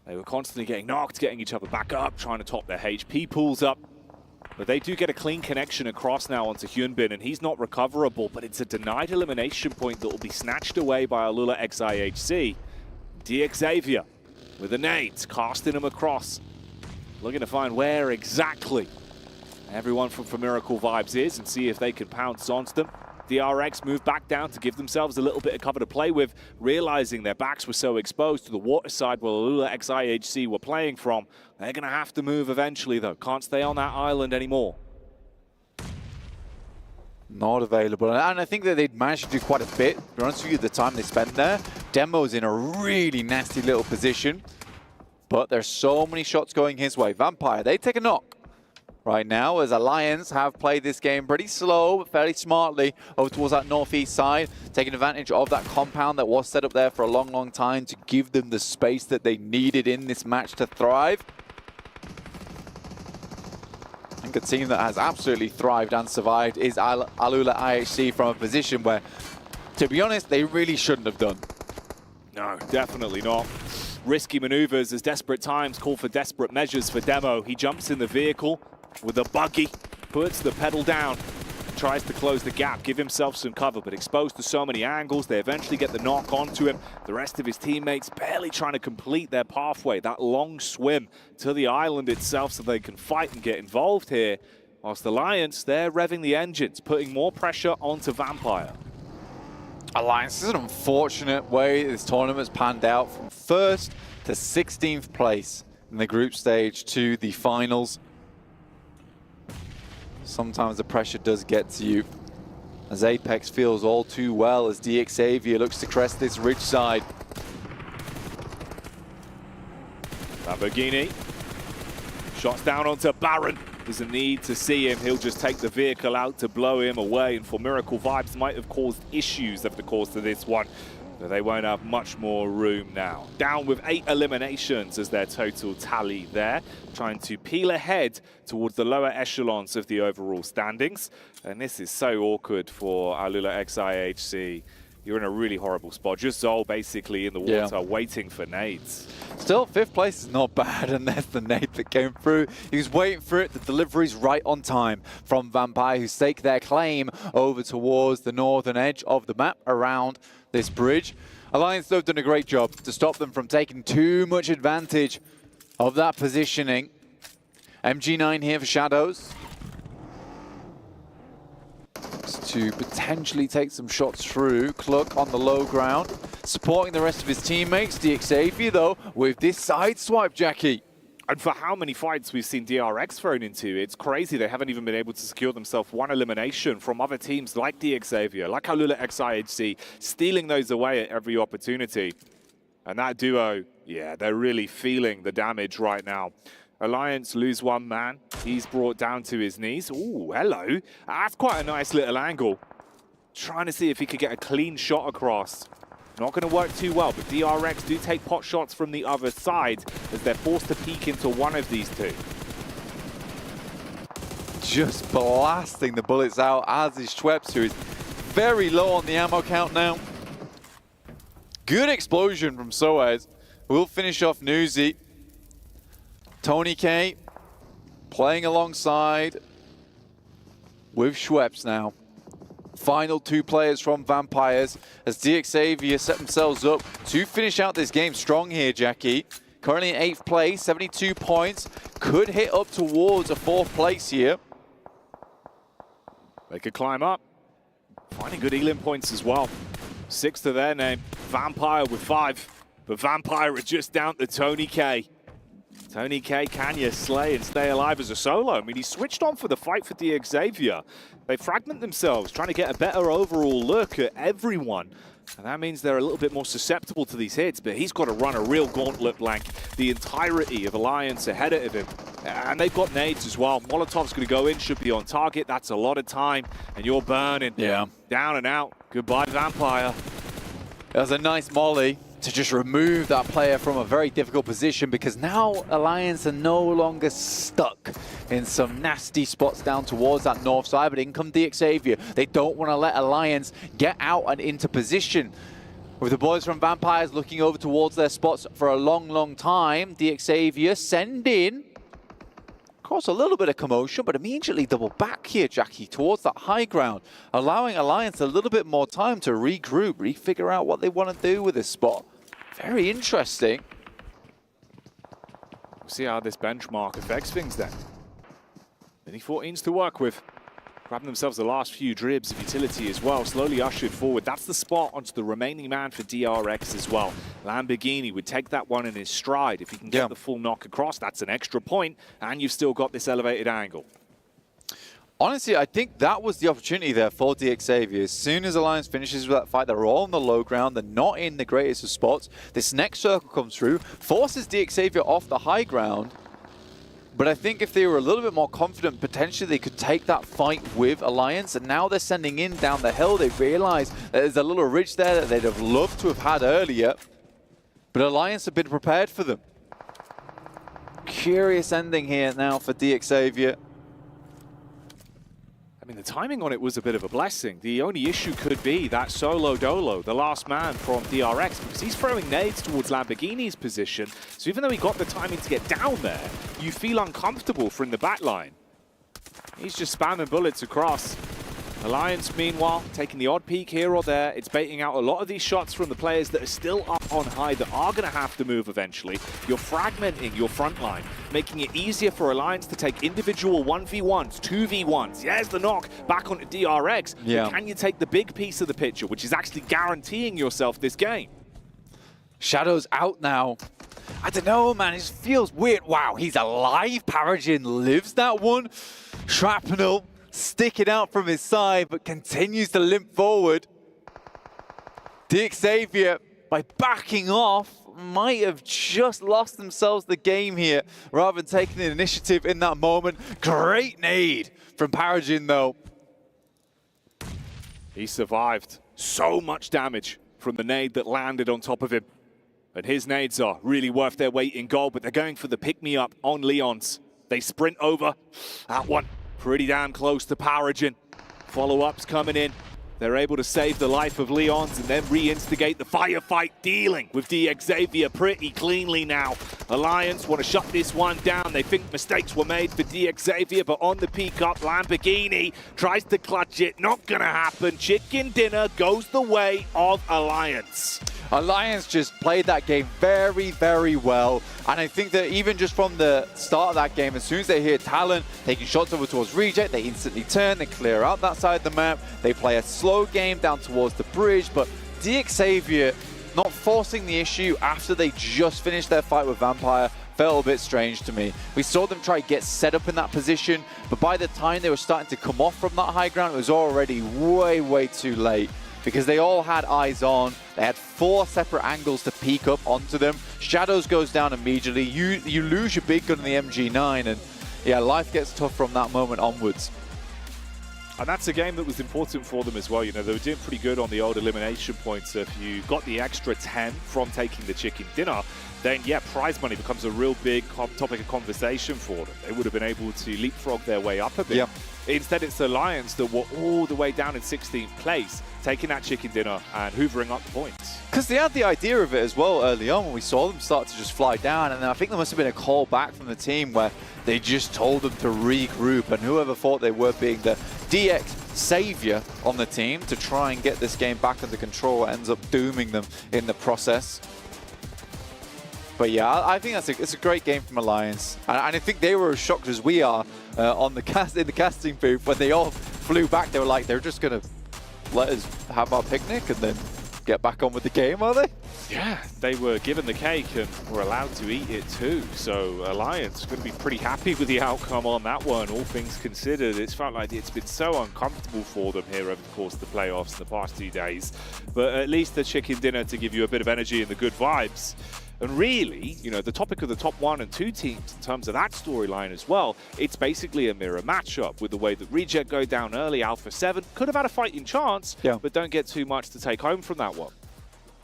They were constantly getting knocked, getting each other back up, trying to top their HP pools up. But they do get a clean connection across now onto Hyunbin, and he's not recoverable, but it's a denied elimination point that will be snatched away by Alula x IHC. DX Xavier with a nade, casting him across. Looking to find where exactly everyone from Miracle Vibes is and see if they can pounce on them. DRX move back down to give themselves a little bit of cover to play with, realizing their backs were so exposed to the water side where Alula x IHC were playing from. They're going to have to move eventually, though. Can't stay on that island anymore. Not available. And I think that they'd managed to do quite a bit. To be honest with you, the time they spent there, Demo's in a really nasty little position. But there's so many shots going his way. Vampire, they take a knock right now, as Alliance have played this game pretty slow, but fairly smartly over towards that northeast side, taking advantage of that compound that was set up there for a long, long time to give them the space that they needed in this match to thrive. I think a team that has absolutely thrived and survived is Alula IHC from a position where, to be honest, they really shouldn't have done. No, definitely not. Risky maneuvers as desperate times call for desperate measures for Demo. He jumps in the vehicle with a buggy, puts the pedal down, tries to close the gap, give himself some cover, but exposed to so many angles, they eventually get the knock onto him. The rest of his teammates barely trying to complete their pathway, that long swim to the island itself so they can fight and get involved here. Whilst Alliance, they're revving the engines, putting more pressure onto Vampire. Alliance, this is an unfortunate way this tournament's panned out, from 1st to 16th place in the group stage to the finals. Sometimes the pressure does get to you, as Apex feels all too well as DX Xavier looks to crest this ridge side. Lamborghini Shots down onto Baron. Doesn't need to see him. He'll just take the vehicle out to blow him away. And for Miracle, Vibes might have caused issues over the course of this one. So they won't have much more room now. Down with 8 eliminations as their total tally there. Trying to peel ahead towards the lower echelons of the overall standings. And this is so awkward for Alula XIHC. You're in a really horrible spot. Just Zol basically in the water waiting for nades. Still, 5th place is not bad, and there's the nade that came through. He was waiting for it. The delivery's right on time from Vampire, who stake their claim over towards the northern edge of the map around this bridge. Alliance, though, have done a great job to stop them from taking too much advantage of that positioning. MG9 here for Shadows. To potentially take some shots through. Cluck on the low ground, supporting the rest of his teammates. Xavier, though, with this side swipe, Jackie. And for how many fights we've seen DRX thrown into, it's crazy they haven't even been able to secure themselves one elimination from other teams like Xavier, like Alula XIHC, stealing those away at every opportunity. And that duo, yeah, they're really feeling the damage right now. Alliance lose one man. He's brought down to his knees. Ooh, hello. That's quite a nice little angle. Trying to see if he could get a clean shot across. Not going to work too well, but DRX do take pot shots from the other side as they're forced to peek into one of these two. Just blasting the bullets out, as is Schweppes, who is very low on the ammo count now. Good explosion from Soaz. We'll finish off Newsy. Tony K playing alongside with Schweppes now. Final 2 players from Vampires as Xavier set themselves up to finish out this game strong here, Jackie. Currently in 8th place, 72 points. Could hit up towards a 4th place here. They could climb up. Finding good Elim points as well. 6 to their name. Vampire with 5. But Vampire are just down to Tony K. Tony K, can you slay and stay alive as a solo? I mean, he switched on for the fight for Xavier. They fragment themselves, trying to get a better overall look at everyone. And that means they're a little bit more susceptible to these hits, but he's got to run a real gauntlet blank. The entirety of Alliance ahead of him. And they've got nades as well. Molotov's going to go in, should be on target. That's a lot of time, and you're burning. Yeah. Down and out. Goodbye, Vampire. That was a nice molly to just remove that player from a very difficult position, because now Alliance are no longer stuck in some nasty spots down towards that north side, but in come Xavier. They don't want to let Alliance get out and into position. With the boys from Vampires looking over towards their spots for a long, long time, Xavier send in, cause a little bit of commotion, but immediately double back here, Jackie, towards that high ground, allowing Alliance a little bit more time to regroup, refigure out what they want to do with this spot. Very interesting. We'll see how this benchmark affects things then. Many 14s to work with. Grabbing themselves the last few dribs of utility as well, slowly ushered forward. That's the spot onto the remaining man for DRX as well. Lamborghini would take that one in his stride. If he can get the full knock across, that's an extra point, and you've still got this elevated angle. Honestly, I think that was the opportunity there for Xavier. As soon as Alliance finishes with that fight, they're all on the low ground. They're not in the greatest of spots. This next circle comes through, forces Xavier off the high ground. But I think if they were a little bit more confident, potentially they could take that fight with Alliance. And now they're sending in down the hill. They realize that there's a little ridge there that they'd have loved to have had earlier. But Alliance have been prepared for them. Curious ending here now for Xavier. I mean, the timing on it was a bit of a blessing. The only issue could be that solo dolo, the last man from DRX, because he's throwing nades towards Lamborghini's position. So even though he got the timing to get down there, you feel uncomfortable from the back line. He's just spamming bullets across. Alliance, meanwhile, taking the odd peek here or there. It's baiting out a lot of these shots from the players that are still up on high that are going to have to move eventually. You're fragmenting your front line, making it easier for Alliance to take individual 1v1s, 2v1s. Yes, the knock back onto DRX. Yeah. But can you take the big piece of the picture, which is actually guaranteeing yourself this game? Shadows out now. I don't know, man. It just feels weird. Wow, he's alive. Paragin lives that one. Shrapnel sticking out from his side, but continues to limp forward. Xavier, by backing off, might have just lost themselves the game here rather than taking the initiative in that moment. Great nade from Paragin, though. He survived. So much damage from the nade that landed on top of him. And his nades are really worth their weight in gold, but they're going for the pick-me-up on Leon's. They sprint over. That one pretty damn close to Paragin. Follow-ups coming in. They're able to save the life of Leon's and then reinstigate the firefight, dealing with DXavier pretty cleanly now. Alliance want to shut this one down. They think mistakes were made for DXavier, but on the peak up, Lamborghini tries to clutch it. Not gonna happen. Chicken dinner goes the way of Alliance. Alliance just played that game very, very well. And I think that even just from the start of that game, as soon as they hear Talon taking shots over towards Reject, they instantly turn, they clear out that side of the map. They play a slow game down towards the bridge, but DXavier not forcing the issue after they just finished their fight with Vampire felt a bit strange to me. We saw them try to get set up in that position, but by the time they were starting to come off from that high ground, it was already way, way too late, because they all had eyes on. They had 4 separate angles to peek up onto them. Shadows goes down immediately. You lose your big gun in the MG9, and yeah, life gets tough from that moment onwards. And that's a game that was important for them as well. You know, they were doing pretty good on the old elimination points. So if you got the extra 10 from taking the chicken dinner, then yeah, prize money becomes a real big topic of conversation for them. They would have been able to leapfrog their way up a bit. Yeah. Instead, it's the Lions that were all the way down in 16th place, taking that chicken dinner and hoovering up the points. Because they had the idea of it as well early on when we saw them start to just fly down, and then I think there must have been a call back from the team where they just told them to regroup, and whoever thought they were being the DX savior on the team to try and get this game back under control ends up dooming them in the process. But yeah, I think it's a great game from Alliance, and I think they were as shocked as we are in the casting booth when they all flew back. They were like, they're just gonna let us have our picnic and then get back on with the game, are they? Yeah, they were given the cake and were allowed to eat it too. So Alliance is going to be pretty happy with the outcome on that one, all things considered. It's felt like it's been so uncomfortable for them here over the course of the playoffs in the past 2 days. But at least the chicken dinner to give you a bit of energy and the good vibes. And really, you know, the topic of the top 1 and 2 teams in terms of that storyline as well, it's basically a mirror matchup with the way that Reject go down early. Alpha 7 could have had a fighting chance, but don't get too much to take home from that one.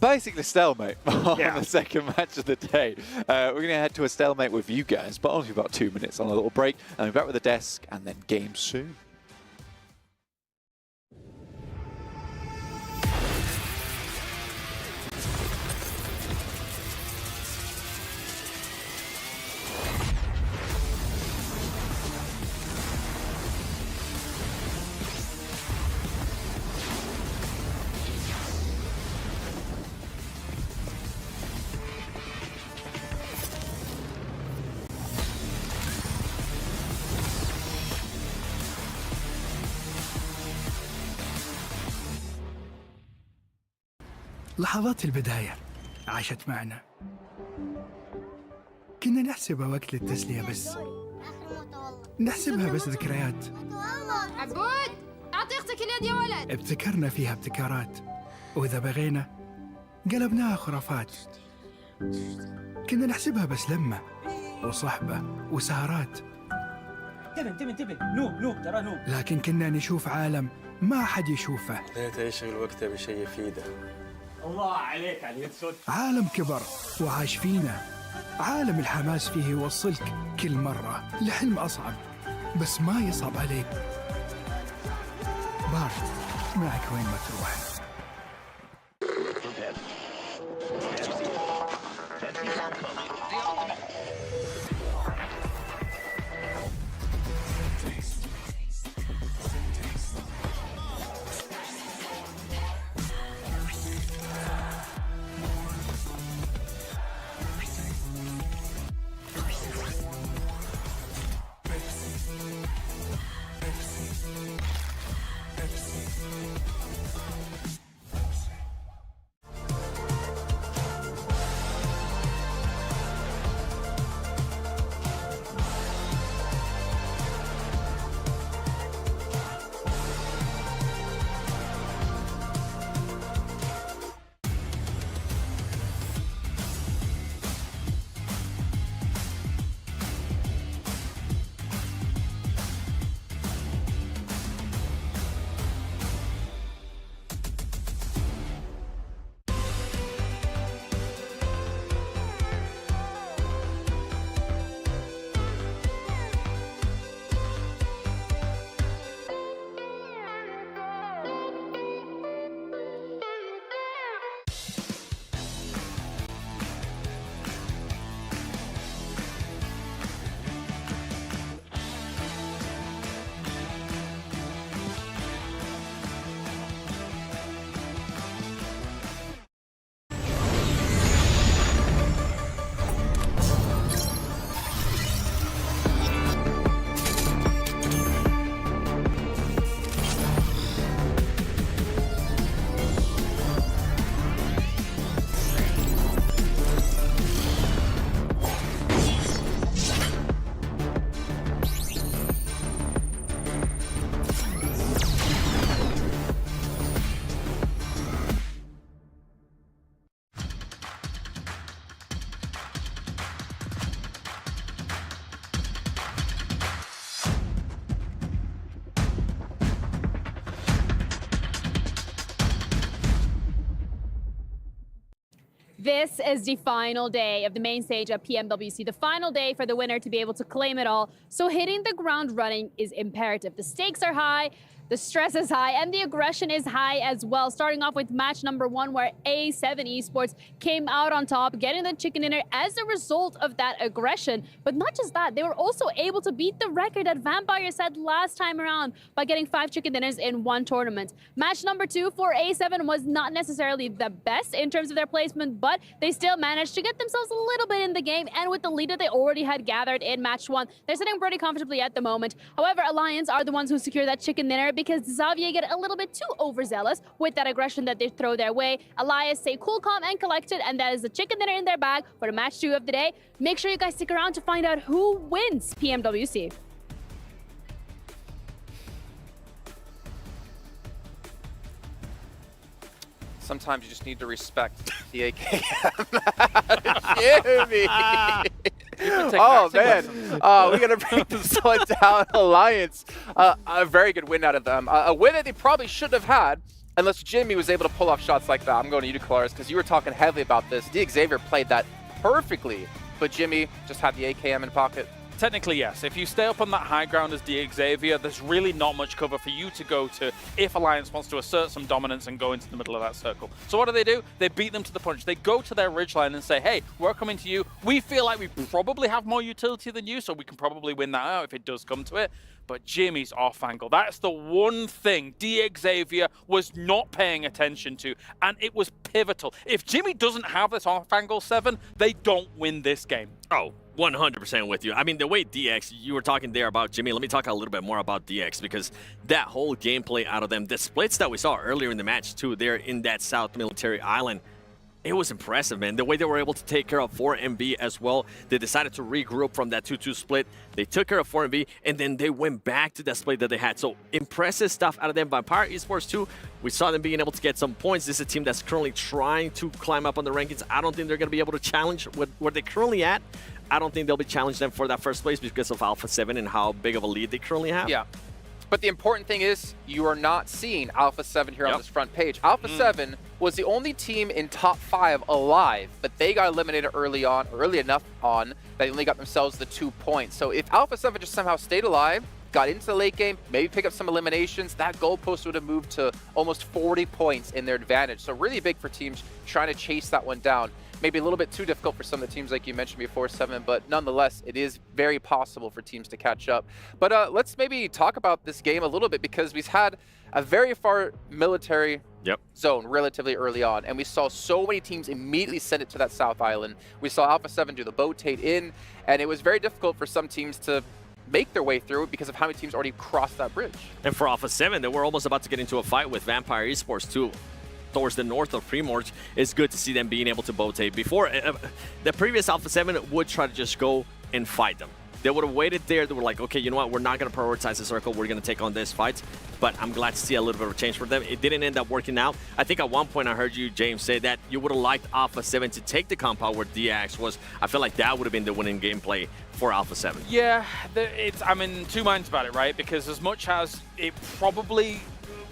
Basically stalemate on the second match of the day. We're going to head to a stalemate with you guys, but only for about 2 minutes on a little break. And we'll be back with the desk and then game soon. لحظات البداية عاشت معنا. كنا نحسبها وقت للتسلية بس. نحسبها بس ذكريات. عبود أعطي أختك اليد يا ولد. ابتكرنا فيها ابتكارات، وإذا بغينا قلبناها خرافات. كنا نحسبها بس لمة وصحبة وسهرات. انتبه نوب ترى نوب. لكن كنا نشوف عالم ما حد يشوفه. ليت يشغل وقته بشيء يفيده. الله عليك على اليد سود. عالم كبر وعاش فينا. عالم الحماس فيه يوصلك كل مرة لحلم أصعب، بس ما يصعب عليك. بارد معك وين ما تروح. This is the final day of the main stage of PMWC, the final day for the winner to be able to claim it all. So hitting the ground running is imperative. The stakes are high, the stress is high, and the aggression is high as well. Starting off with match number 1, where A7 Esports came out on top, getting the chicken dinner as a result of that aggression. But not just that, they were also able to beat the record that Vampire set last time around by getting 5 chicken dinners in 1 tournament. Match number 2 for A7 was not necessarily the best in terms of their placement, but they still managed to get themselves a little bit in the game, and with the lead that they already had gathered in match 1, they're sitting pretty comfortably at the moment. However, Alliance are the ones who secure that chicken dinner because Xavier get a little bit too overzealous with that aggression that they throw their way. Elias stay cool, calm, and collected, and that is the chicken dinner in their bag for the match 2 of the day. Make sure you guys stick around to find out who wins PMWC. Sometimes you just need to respect the AKM. Jimmy! Oh, man. We're going to bring this one down. Alliance. A very good win out of them. A win that they probably shouldn't have had unless Jimmy was able to pull off shots like that. I'm going to you, Claris, because you were talking heavily about this. Xavier played that perfectly, but Jimmy just had the AKM in pocket. Technically, yes. If you stay up on that high ground as Xavier, there's really not much cover for you to go to if Alliance wants to assert some dominance and go into the middle of that circle. So what do? They beat them to the punch. They go to their ridgeline and say, hey, we're coming to you. We feel like we probably have more utility than you, so we can probably win that out if it does come to it. But Jimmy's off angle. That's the one thing Xavier was not paying attention to, and it was pivotal. If Jimmy doesn't have this off angle 7, they don't win this game. Oh, 100% with you. I mean, the way DX, you were talking there about Jimmy, let me talk a little bit more about DX, because that whole gameplay out of them, the splits that we saw earlier in the match too, there in that South Military Island, it was impressive, man. The way they were able to take care of 4MB as well. They decided to regroup from that 2-2 split. They took care of 4MB, and then they went back to that split that they had. So impressive stuff out of them. Vampire Esports too, we saw them being able to get some points. This is a team that's currently trying to climb up on the rankings. I don't think they're going to be able to challenge where they're currently at. I don't think they'll be challenging them for that first place because of Alpha 7 and how big of a lead they currently have. Yeah. But the important thing is you are not seeing Alpha 7 here on this front page. Alpha 7 was the only team in top 5 alive, but they got eliminated early enough on that they only got themselves the 2 points. So if Alpha 7 just somehow stayed alive, got into the late game, maybe pick up some eliminations, that goalpost would have moved to almost 40 points in their advantage. So really big for teams trying to chase that one down. Maybe a little bit too difficult for some of the teams like you mentioned before, 7, but nonetheless, it is very possible for teams to catch up. But let's maybe talk about this game a little bit, because we've had a very far military zone relatively early on, and we saw so many teams immediately send it to that South Island. We saw Alpha 7 do the boat-tate in, and it was very difficult for some teams to make their way through because of how many teams already crossed that bridge. And for Alpha 7, they were almost about to get into a fight with Vampire Esports too. Towards the north of Primorge. It's good to see them being able to boat-tate. Before, the previous Alpha 7 would try to just go and fight them. They would have waited there. They were like, okay, you know what? We're not going to prioritize the circle. We're going to take on this fight. But I'm glad to see a little bit of a change for them. It didn't end up working out. I think at one point I heard you, James, say that you would have liked Alpha 7 to take the compound where DX was. I feel like that would have been the winning gameplay for Alpha 7. Yeah, I'm in two minds about it, right? Because as much as it probably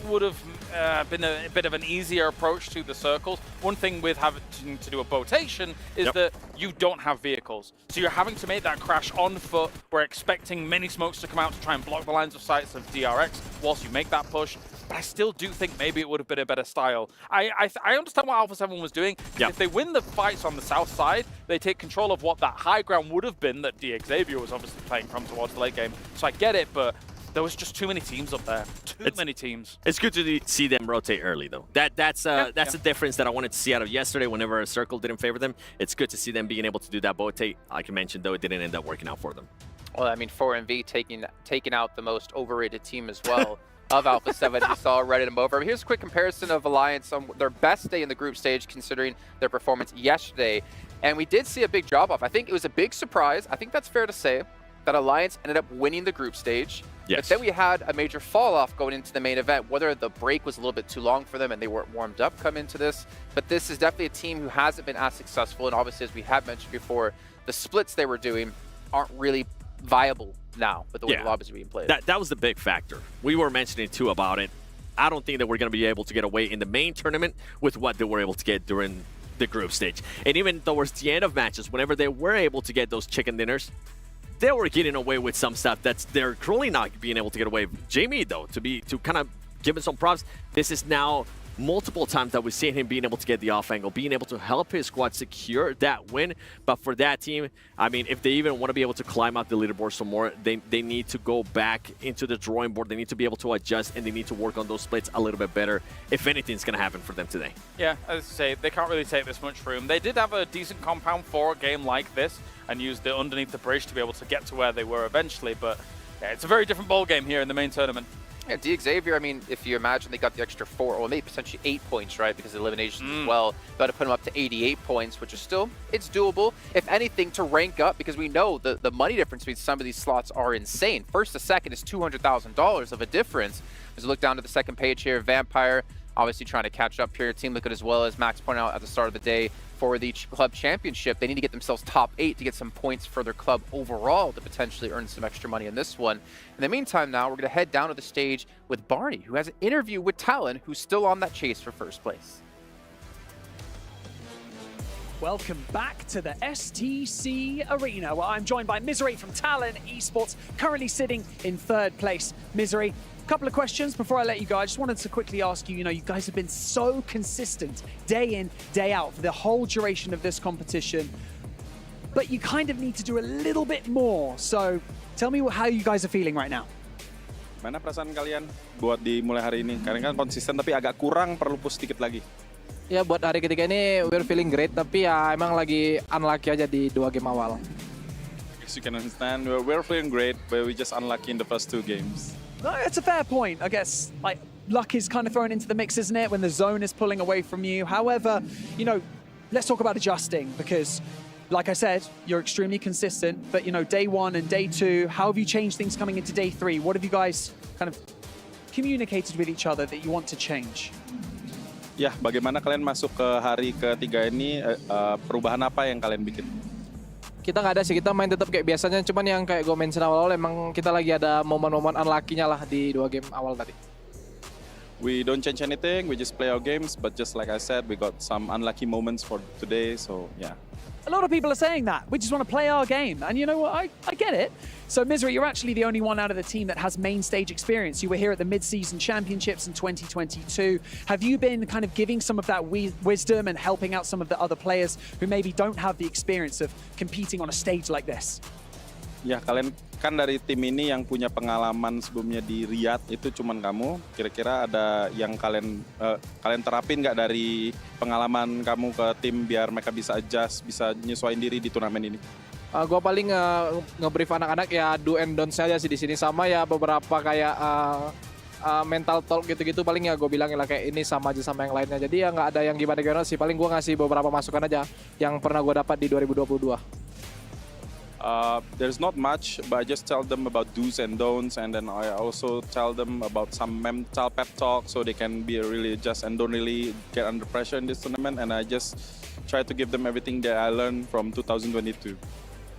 would have been a bit of an easier approach to the circles. One thing with having to do a botation is that you don't have vehicles. So you're having to make that crash on foot. We're expecting many smokes to come out to try and block the lines of sights of DRX whilst you make that push. But I still do think maybe it would have been a better style. I understand what Alpha 7 was doing. If they win the fights on the south side, they take control of what that high ground would have been that Xavier was obviously playing from towards the late game. So I get it, but there was just too many teams up there. Too many teams. It's good to see them rotate early, though. That's the difference that I wanted to see out of yesterday. Whenever a circle didn't favor them, it's good to see them being able to do that rotate. Like you mentioned, though, it didn't end up working out for them. Well, I mean, 4MV taking out the most overrated team as well of Alpha 7. We saw right at him over. Here's a quick comparison of Alliance on their best day in the group stage, considering their performance yesterday. And we did see a big drop-off. I think it was a big surprise. I think that's fair to say that Alliance ended up winning the group stage. But then we had a major fall-off going into the main event, whether the break was a little bit too long for them and they weren't warmed up coming into this. But this is definitely a team who hasn't been as successful. And obviously, as we have mentioned before, the splits they were doing aren't really viable now with the way the lobbies are being played. That was the big factor. We were mentioning, too, about it. I don't think that we're going to be able to get away in the main tournament with what they were able to get during the group stage. And even towards the end of matches, whenever they were able to get those chicken dinners, they were getting away with some stuff that's they're currently not being able to get away with. Jamie, though, to kind of give him some props, this is now multiple times that we've seen him being able to get the off angle, being able to help his squad secure that win. But for that team, I mean, if they even want to be able to climb out the leaderboard some more, they need to go back into the drawing board. They need to be able to adjust, and they need to work on those splits a little bit better if anything's going to happen for them today. Yeah, as I say, they can't really take this much room. They did have a decent compound for a game like this and used it underneath the bridge to be able to get to where they were eventually. But yeah, it's a very different ball game here in the main tournament. Yeah, Xavier, I mean, if you imagine they got the extra 4 or maybe potentially 8 points, right, because of eliminations as well, got to put them up to 88 points, which is still, it's doable. If anything, to rank up, because we know the money difference between some of these slots are insane. First to second is $200,000 of a difference. As we look down to the second page here, Vampire obviously trying to catch up here. Team Liquid as well, as Max pointed out at the start of the day, for the club championship. They need to get themselves top 8 to get some points for their club overall to potentially earn some extra money in this one. In the meantime now, we're going to head down to the stage with Barney, who has an interview with Talon, who's still on that chase for first place. Welcome back to the STC Arena, where I'm joined by Misery from Talon Esports, currently sitting in 3rd place. Misery, a couple of questions before I let you go. I just wanted to quickly ask you, you guys have been so consistent day in, day out for the whole duration of this competition, but you kind of need to do a little bit more. So tell me how you guys are feeling right now. Mana perasaan kalian buat dimulai hari ini? Karena kan konsisten tapi agak kurang, perlu push sedikit lagi. Ya, buat hari ketiga ini we're feeling great, tapi ya emang lagi unlucky aja di 2 game awal. As you can understand, we're feeling great, but we just unlucky in the first 2 games. No, it's a fair point. I guess, like, luck is kind of thrown into the mix, isn't it, when the zone is pulling away from you. However, let's talk about adjusting, because, like I said, you're extremely consistent, but, day 1 and day 2, how have you changed things coming into day 3? What have you guys kind of communicated with each other that you want to change? Ya, bagaimana kalian masuk ke hari ketiga ini, perubahan apa yang kalian bikin? Kita nggak ada sih, kita main tetap kayak biasanya, cuman yang kayak gue mention awal-awal emang kita lagi ada momen-momen unlucky-nya lah di 2 game awal tadi. We don't change anything, we just play our games, but just like I said, we got some unlucky moments for today, so yeah. A lot of people are saying that. We just want to play our game. And you know what? I get it. So, Misery, you're actually the only one out of the team that has main stage experience. You were here at the mid-season championships in 2022. Have you been kind of giving some of that wisdom and helping out some of the other players who maybe don't have the experience of competing on a stage like this? Ya, kalian kan dari tim ini yang punya pengalaman sebelumnya di Riyadh itu cuman kamu. Kira-kira ada yang kalian terapin nggak dari pengalaman kamu ke tim biar mereka bisa adjust, bisa nyesuaiin diri di turnamen ini? Gue paling nge-brief anak-anak ya do and don't saja sih di sini, sama ya beberapa kayak mental talk gitu-gitu, paling ya gue bilangin lah kayak ini sama aja sama yang lainnya. Jadi ya nggak ada yang gimana-gimana sih, paling gue ngasih beberapa masukan aja yang pernah gue dapat di 2022. There's not much, but I just tell them about do's and don'ts, and then I also tell them about some mental pep talk so they can be really adjust and don't really get under pressure in this tournament, and I just try to give them everything that I learned from 2022.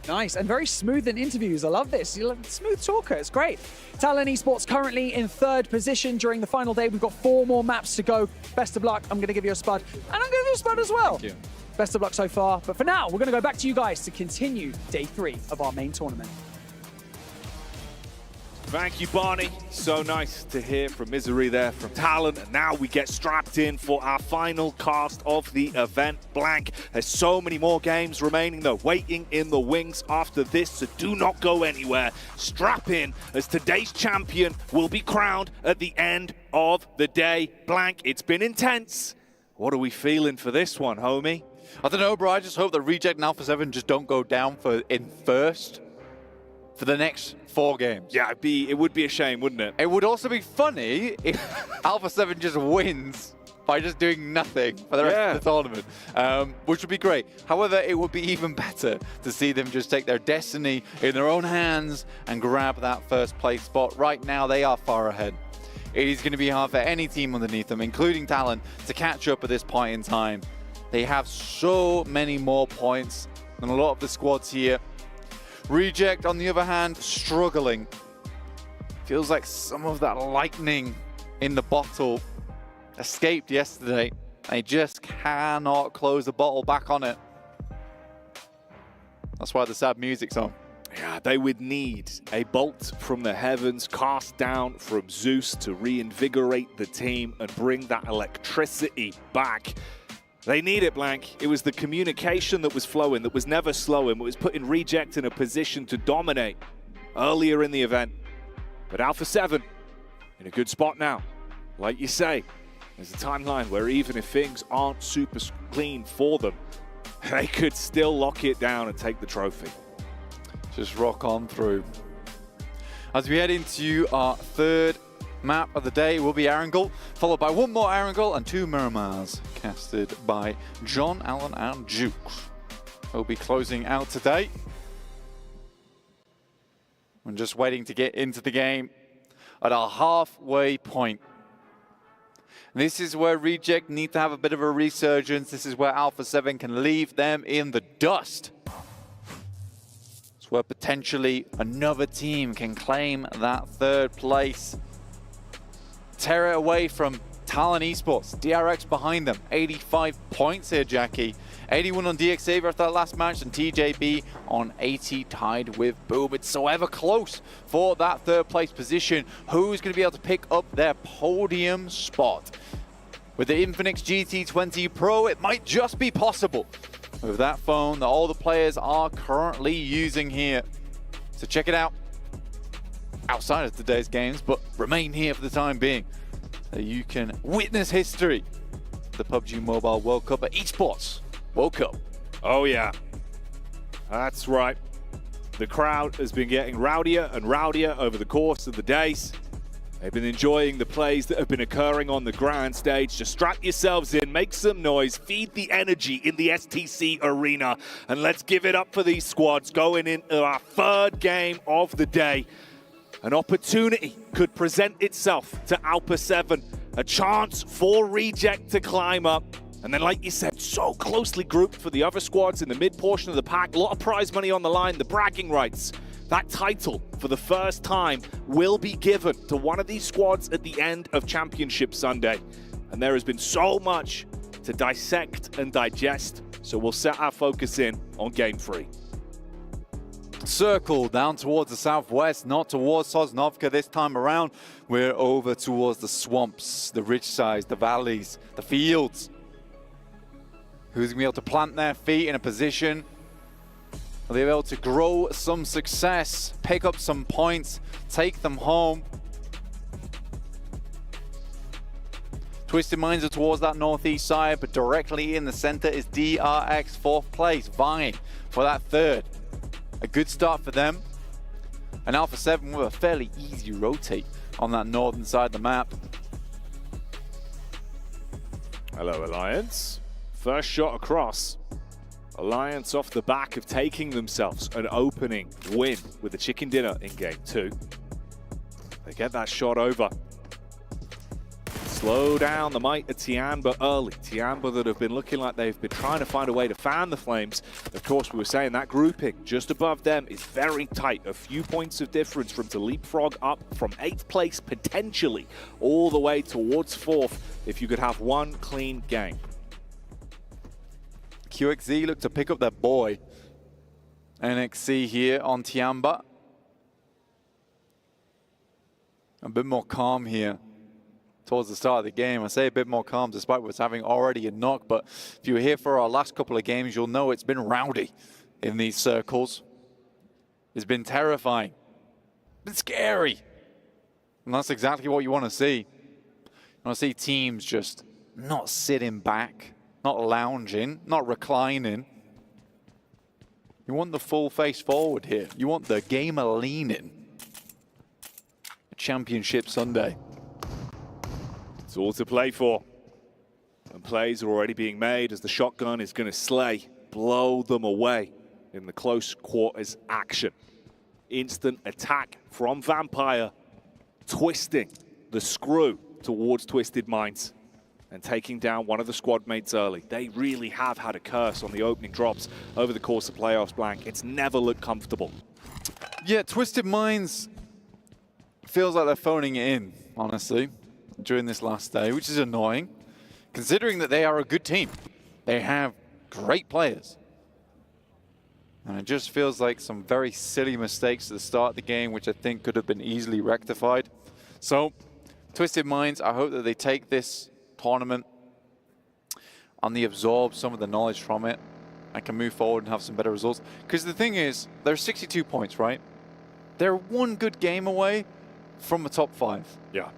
Nice, and very smooth in interviews. I love this. You're a smooth talker. It's great. Talon Esports currently in 3rd position during the final day. We've got 4 more maps to go. Best of luck. I'm going to give you a spud, and I'm going to give you a spud as well. Thank you. Best of luck so far. But for now, we're going to go back to you guys to continue day 3 of our main tournament. Thank you, Barney. So nice to hear from Misery there from Talon. And now we get strapped in for our final cast of the event. Blank. There's so many more games remaining, though, waiting in the wings after this, so do not go anywhere. Strap in, as today's champion will be crowned at the end of the day. Blank, it's been intense. What are we feeling for this one, homie? I don't know, bro. I just hope that Reject and Alpha 7 just don't go down in first for the next 4 games. Yeah, it would be a shame, wouldn't it? It would also be funny if Alpha 7 just wins by just doing nothing for the rest of the tournament, which would be great. However, it would be even better to see them just take their destiny in their own hands and grab that first place spot. Right now, they are far ahead. It is going to be hard for any team underneath them, including Talon, to catch up at this point in time. They have so many more points than a lot of the squads here. Reject, on the other hand, struggling. Feels like some of that lightning in the bottle escaped yesterday. They just cannot close the bottle back on it. That's why the sad music's on. Yeah, they would need a bolt from the heavens cast down from Zeus to reinvigorate the team and bring that electricity back. They need it, Blank. It was the communication that was flowing, that was never slowing. It was putting Reject in a position to dominate earlier in the event. But Alpha 7 in a good spot now. Like you say, there's a timeline where even if things aren't super clean for them, they could still lock it down and take the trophy. Just rock on through. As we head into our third map of the day, will be Erangel, followed by one more Erangel and two Miramars, casted by John Allen and Jukes. We'll be closing out today. I'm just waiting to get into the game at our halfway point. This is where Reject need to have a bit of a resurgence. This is where Alpha 7 can leave them in the dust. It's where potentially another team can claim that third place. Tear it away from Talon Esports. DRX behind them. 85 points here, Jackie. 81 on DXavier after that last match, and TJB on 80, tied with Boom. It's so ever close for that third place position. Who's going to be able to pick up their podium spot? With the Infinix GT20 Pro, it might just be possible with that phone that all the players are currently using here. So check it out outside of today's games, but remain here for the time being so you can witness history. The PUBG Mobile World Cup at Esports World Cup. Oh yeah, that's right. The crowd has been getting rowdier and rowdier over the course of the days. They've been enjoying the plays that have been occurring on the grand stage. Just strap yourselves in, make some noise, feed the energy in the STC arena, and let's give it up for these squads going into our third game of the day. An opportunity could present itself to Alpha 7, a chance for Reject to climb up. And then, like you said, so closely grouped for the other squads in the mid portion of the pack. A lot of prize money on the line, the bragging rights. That title, for the first time, will be given to one of these squads at the end of Championship Sunday. And there has been so much to dissect and digest, so we'll set our focus in on Game 3. Circle down towards the southwest, not towards Sosnovka this time around. We're over towards the swamps, the ridge sides, the valleys, the fields. Who's going to be able to plant their feet in a position where they'll be able to grow some success, pick up some points, take them home. Twisted Minds are towards that northeast side, but directly in the center is DRX, fourth place, vying for that third. A good start for them. And Alpha 7 with a fairly easy rotate on that northern side of the map. Hello, Alliance. First shot across. Alliance off the back of taking themselves an opening win with the chicken dinner in Game 2. They get that shot over. Slow down the might of Tianba early. Tianba that have been looking like they've been trying to find a way to fan the flames. Of course, we were saying that grouping just above them is very tight. A few points of difference from to leapfrog up from 8th place potentially all the way towards 4th if you could have one clean game. QXZ look to pick up their boy. NXC here on Tianba. A bit more calm here towards the start of the game. I say a bit more calm despite what's having already a knock, but if you were here for our last couple of games, you'll know it's been rowdy in these circles. It's been terrifying. It's been scary. And that's exactly what you want to see. You want to see teams just not sitting back, not lounging, not reclining. You want the full face forward here. You want the gamer leaning. Championship Sunday. It's all to play for. And plays are already being made as the shotgun is going to slay, blow them away in the close quarters action. Instant attack from Vampire, twisting the screw towards Twisted Minds and taking down one of the squad mates early. They really have had a curse on the opening drops over the course of playoffs, Blank. It's never looked comfortable. Yeah, Twisted Minds feels like they're phoning it in, honestly, during this last day, which is annoying considering that they are a good team. They have great players. And it just feels like some very silly mistakes at the start of the game, which I think could have been easily rectified. So, Twisted Minds, I hope that they take this tournament and they absorb some of the knowledge from it and can move forward and have some better results. Because the thing is, they're 62 points, right? They're one good game away from the top 5. Yeah.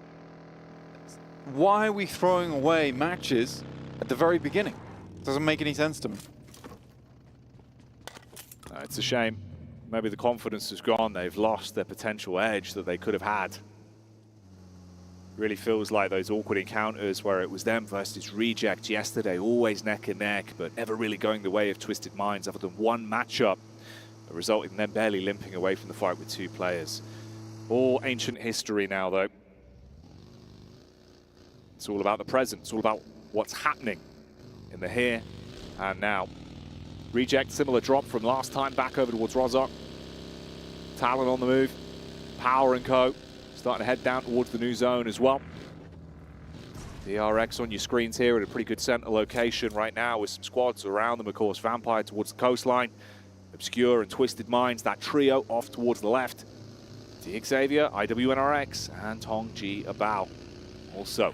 Why are we throwing away matches at the very beginning? Doesn't make any sense to me. It's a shame. Maybe the confidence has gone. They've lost their potential edge that they could have had. Really feels like those awkward encounters where it was them versus Reject yesterday, always neck and neck, but never really going the way of Twisted Minds other than one matchup, resulting in them barely limping away from the fight with 2 players. All ancient history now, though. It's all about the present. It's all about what's happening in the here and now. Reject, similar drop from last time, back over towards Rozok. Talon on the move. Power and Co. starting to head down towards the new zone as well. DRX on your screens here at a pretty good center location right now with some squads around them, of course. Vampire towards the coastline. Obscure and Twisted Minds, that trio off towards the left. Xavier, IWNRX, and Tong Ji Abao. Also,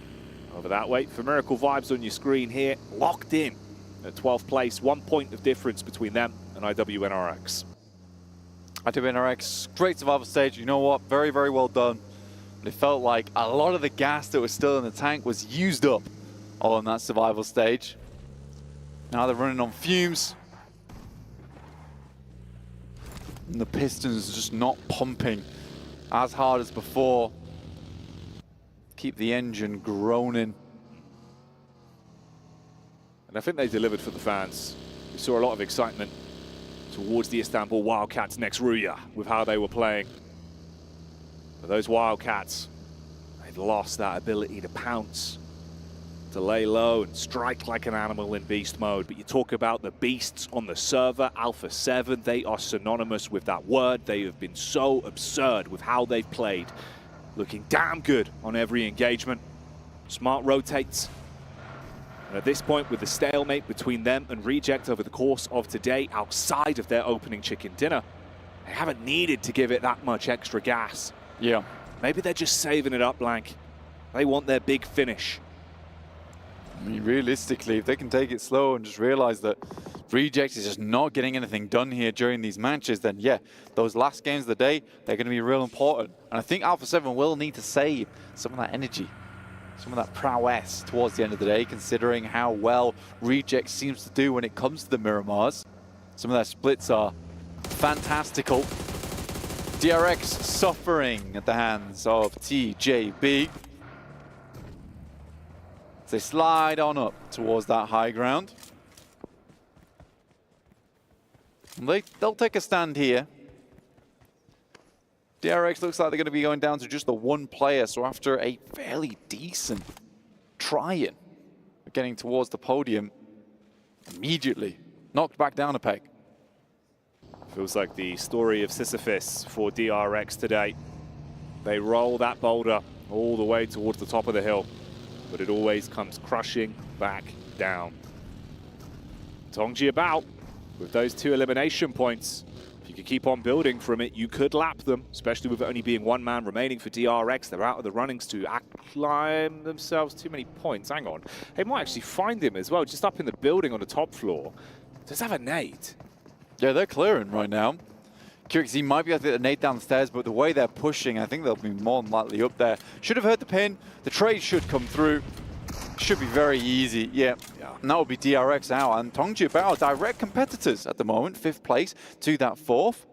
over that way, for Miracle Vibes on your screen here, locked in at 12th place. 1 point of difference between them and IWNRX. IWNRX, great survival stage. You know what? Very, very well done. It felt like a lot of the gas that was still in the tank was used up on that survival stage. Now they're running on fumes. And the pistons just not pumping as hard as before. Keep the engine groaning. And I think they delivered for the fans. We saw a lot of excitement towards the Istanbul Wildcats next Ruya with how they were playing. But those Wildcats, they've lost that ability to pounce, to lay low and strike like an animal in beast mode. But you talk about the beasts on the server, Alpha 7, they are synonymous with that word. They have been so absurd with how they've played. Looking damn good on every engagement. Smart rotates. And at this point, with the stalemate between them and Reject over the course of today, outside of their opening chicken dinner, they haven't needed to give it that much extra gas. Yeah. Maybe they're just saving it up, Blank. They want their big finish. I mean, realistically, if they can take it slow and just realize that Reject is just not getting anything done here during these matches, then yeah, those last games of the day, they're going to be real important. And I think Alpha 7 will need to save some of that energy, some of that prowess towards the end of the day, considering how well Reject seems to do when it comes to the Miramars. Some of their splits are fantastical. DRX suffering at the hands of TJB. They slide on up towards that high ground. They'll take a stand here. DRX looks like they're going to be going down to just the 1 player, so after a fairly decent try-in, getting towards the podium, immediately knocked back down a peg. Feels like the story of Sisyphus for DRX today. They roll that boulder all the way towards the top of the hill, but it always comes crushing back down. Tong Ji Abao with those 2 elimination points. If you could keep on building from it, you could lap them, especially with only being 1 man remaining for DRX. They're out of the runnings to climb themselves too many points. Hang on. They might actually find him as well, just up in the building on the top floor. Does have a nade? Yeah, they're clearing right now. QXZ might be able to get a nade down the stairs, but the way they're pushing, I think they'll be more than likely up there. Should have heard the pin. The trade should come through. Should be very easy. Yeah. And that will be DRX out. And Tong Ji Abao, direct competitors at the moment. 5th place to that 4th.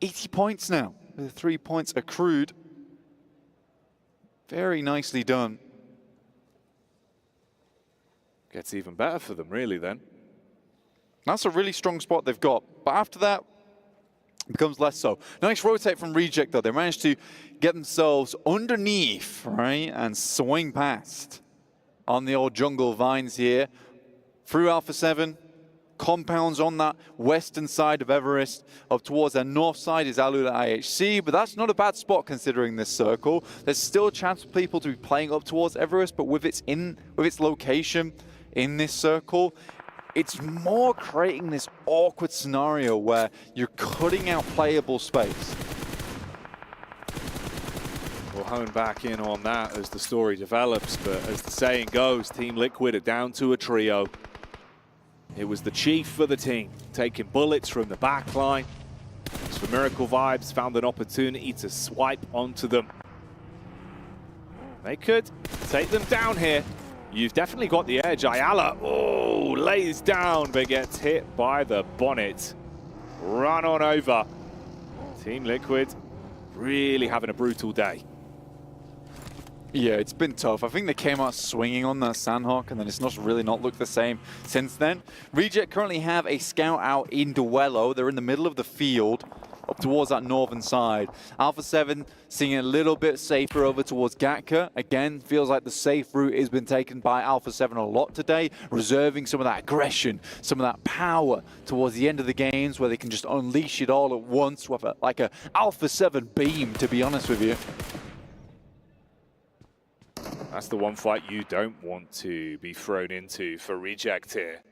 80 points now with 3 points accrued. Very nicely done. Gets even better for them, really, then. That's a really strong spot they've got. But after that, it becomes less so. Nice rotate from Reject, though. They managed to get themselves underneath, right, and swing past on the old jungle vines here. Through Alpha 7, compounds on that western side of Everest. Up towards their north side is Alula IHC, but that's not a bad spot considering this circle. There's still a chance for people to be playing up towards Everest, but with its location in this circle, it's more creating this awkward scenario where you're cutting out playable space. We'll hone back in on that as the story develops, but as the saying goes, Team Liquid are down to a trio. It was the chief for the team, taking bullets from the back line. As for Miracle Vibes, found an opportunity to swipe onto them. They could take them down here. You've definitely got the edge. Ayala, oh, lays down, but gets hit by the bonnet. Run on over. Team Liquid really having a brutal day. Yeah, it's been tough. I think they came out swinging on that Sandhawk, and then it's really not looked the same since then. Reject currently have a scout out in Duello. They're in the middle of the field, up towards that northern side. Alpha 7 seeing a little bit safer over towards Gatka. Again, feels like the safe route has been taken by Alpha 7 a lot today, reserving some of that aggression, some of that power towards the end of the games where they can just unleash it all at once with like a Alpha 7 beam, to be honest with you. That's the one fight you don't want to be thrown into for Reject here.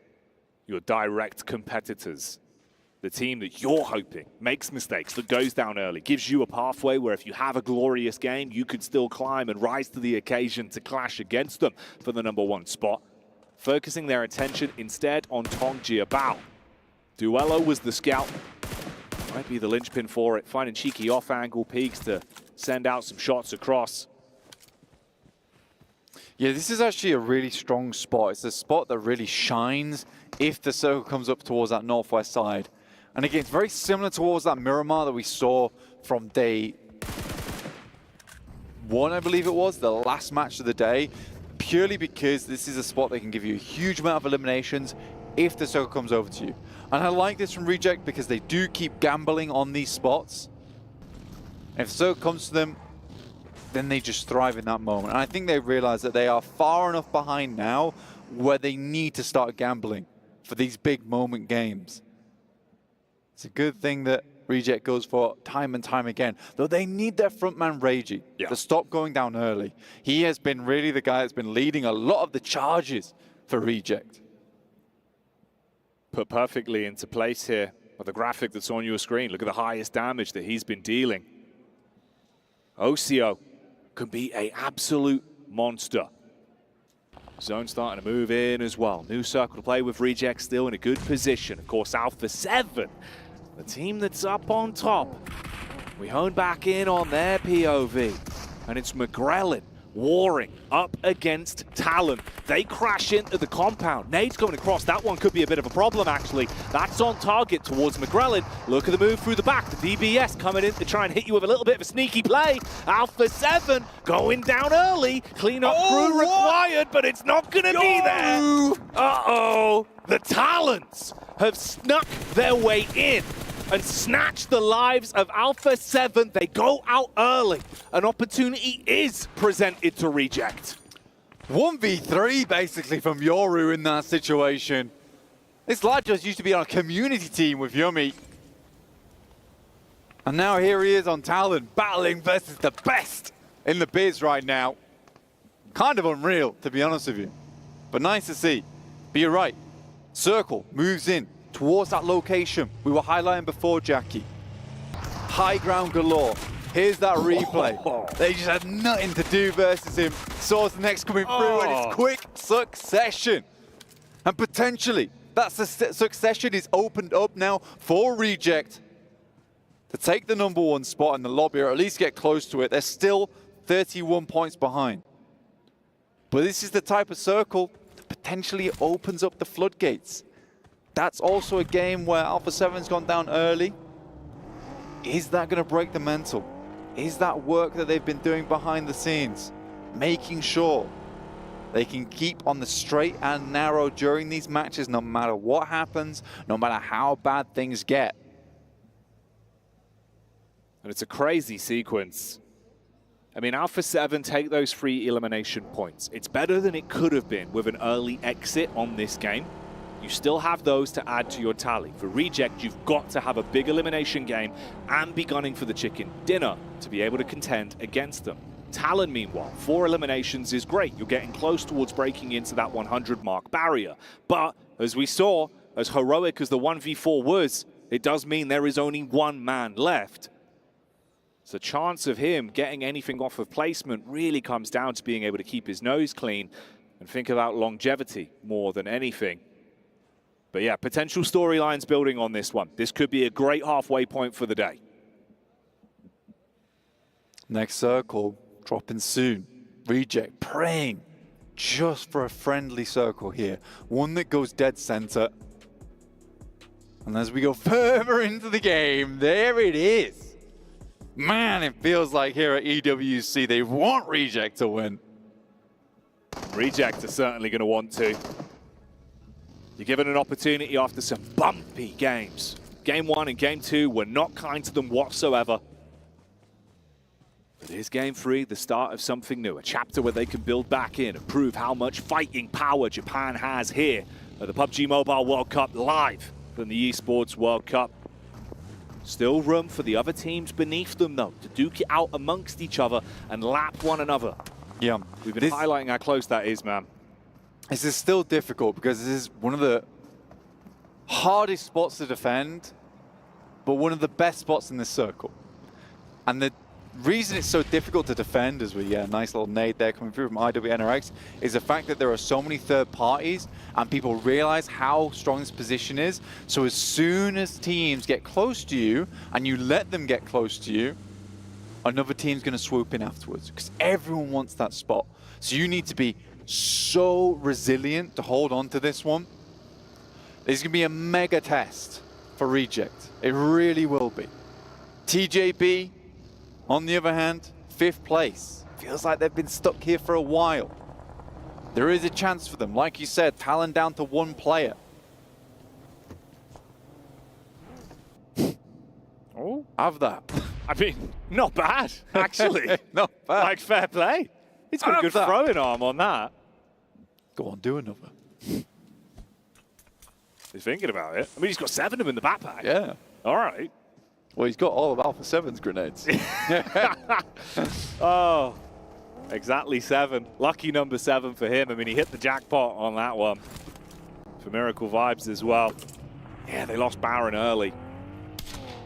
Your direct competitors. The team that you're hoping makes mistakes, that goes down early, gives you a pathway where if you have a glorious game, you could still climb and rise to the occasion to clash against them for the #1 spot. Focusing their attention instead on Tong Jiabao. Duello was the scout. Might be the linchpin for it, finding cheeky off-angle peaks to send out some shots across. Yeah, this is actually a really strong spot. It's a spot that really shines if the circle comes up towards that northwest side. And again, it's very similar towards that Miramar that we saw from day 1, I believe it was, the last match of the day, purely because this is a spot that can give you a huge amount of eliminations if the circle comes over to you. And I like this from Reject because they do keep gambling on these spots. If the circle comes to them, then they just thrive in that moment. And I think they realize that they are far enough behind now where they need to start gambling for these big moment games. It's a good thing that Reject goes for time and time again, though they need their frontman Reiji to stop going down early. He has been really the guy that's been leading a lot of the charges for Reject. Put perfectly into place here by the graphic that's on your screen. Look at the highest damage that he's been dealing. Ocio can be an absolute monster. Zone starting to move in as well. New circle to play with Reject still in a good position. Of course, Alpha 7, the team that's up on top. We hone back in on their POV. And it's McGrellin warring up against Talon. They crash into the compound. Nade's going across. That one could be a bit of a problem, actually. That's on target towards McGrellin. Look at the move through the back. The DBS coming in to try and hit you with a little bit of a sneaky play. Alpha 7 going down early. Clean-up crew required, but it's not going to be there. Uh-oh. The Talons have snuck their way in and snatch the lives of Alpha 7. They go out early. An opportunity is presented to Reject. 1v3 basically from Yoru in that situation. This lad just used to be on a community team with Yummy. And now here he is on Talon, battling versus the best in the biz right now. Kind of unreal, to be honest with you. But nice to see. But you're right. Circle moves in towards that location we were highlighting before, Jackie. High ground galore. Here's that replay. They just had nothing to do versus him. Saw the next coming through, and it's quick succession. And potentially, that succession is opened up now for Reject to take the #1 spot in the lobby, or at least get close to it. They're still 31 points behind. But this is the type of circle that potentially opens up the floodgates. That's also a game where Alpha 7's gone down early. Is that going to break the mental? Is that work that they've been doing behind the scenes, making sure they can keep on the straight and narrow during these matches, no matter what happens, no matter how bad things get? And it's a crazy sequence. I mean, Alpha 7 take those 3 elimination points. It's better than it could have been with an early exit on this game. you still have those to add to your tally. For Reject, you've got to have a big elimination game and be gunning for the chicken dinner to be able to contend against them. Talon, meanwhile, 4 eliminations is great. You're getting close towards breaking into that 100 mark barrier. But as we saw, as heroic as the 1v4 was, it does mean there is only one man left. So the chance of him getting anything off of placement really comes down to being able to keep his nose clean and think about longevity more than anything. But yeah, potential storylines building on this one. This could be a great halfway point for the day. Next circle, dropping soon. Reject, praying just for a friendly circle here. One that goes dead center. And as we go further into the game, there it is. Man, it feels like here at EWC, they want Reject to win. Reject are certainly going to want to. You're given an opportunity after some bumpy games. Game 1 and Game 2 were not kind to them whatsoever. But here's Game 3, the start of something new. A chapter where they can build back in and prove how much fighting power Japan has here at the PUBG Mobile World Cup live from the Esports World Cup. Still room for the other teams beneath them, though, to duke it out amongst each other and lap one another. Yeah. We've been highlighting how close that is, man. This is still difficult because this is one of the hardest spots to defend, but one of the best spots in this circle. And the reason it's so difficult to defend, as we nice little nade there coming through from IWNRX, is the fact that there are so many third parties and people realize how strong this position is. So as soon as teams get close to you and you let them get close to you, another team's going to swoop in afterwards because everyone wants that spot. So you need to be so resilient to hold on to this one. This is going to be a mega test for Reject. It really will be. TJB, on the other hand, 5th place. Feels like they've been stuck here for a while. There is a chance for them. Like you said, Talon down to 1 player. Oh, have that. I mean, not bad, actually. Not bad. Like, fair play. He's got a good throwing arm on that. Go on, do another. He's thinking about it. I mean, he's got 7 of them in the backpack. Yeah. All right. Well, he's got all of Alpha 7's grenades. Oh, exactly 7. Lucky number 7 for him. I mean, he hit the jackpot on that one. For Miracle Vibes as well. Yeah, they lost Baron early.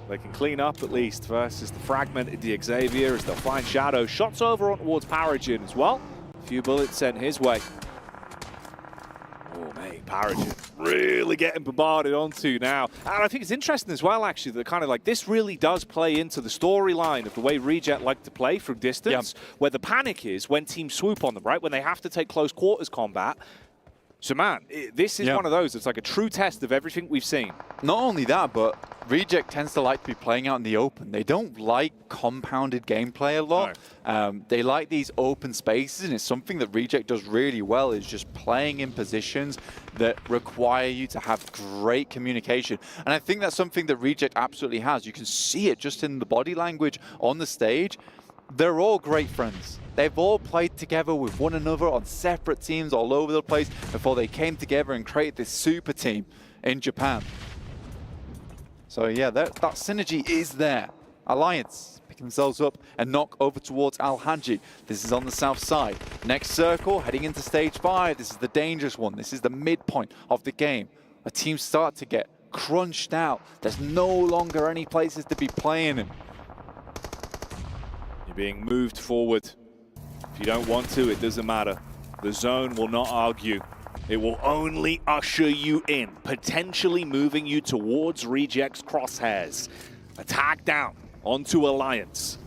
They can clean up at least versus the fragmented the Xavier as they'll find Shadow. Shots over on towards Paragon as well. A few bullets sent his way. Oh, mate, Paragon really getting bombarded onto now. And I think it's interesting as well, actually, that kind of like this really does play into the storyline of the way Reject like to play from distance, where the panic is when teams swoop on them, right? When they have to take close quarters combat. So, man, this is one of those. It's like a true test of everything we've seen. Not only that, but Reject tends to like to be playing out in the open. They don't like compounded gameplay a lot. No. They like these open spaces, and it's something that Reject does really well, is just playing in positions that require you to have great communication. And I think that's something that Reject absolutely has. You can see it just in the body language on the stage. They're all great friends. They've all played together with one another on separate teams all over the place before they came together and created this super team in Japan. So yeah, that synergy is there. Alliance pick themselves up and knock over towards Al-Haji. This is on the south side. Next circle, heading into stage 5. This is the dangerous one. This is the midpoint of the game. A team start to get crunched out. There's no longer any places to be playing in. You're being moved forward. If you don't want to, it doesn't matter. The zone will not argue. It will only usher you in, potentially moving you towards Reject's crosshairs. A tag down onto Alliance.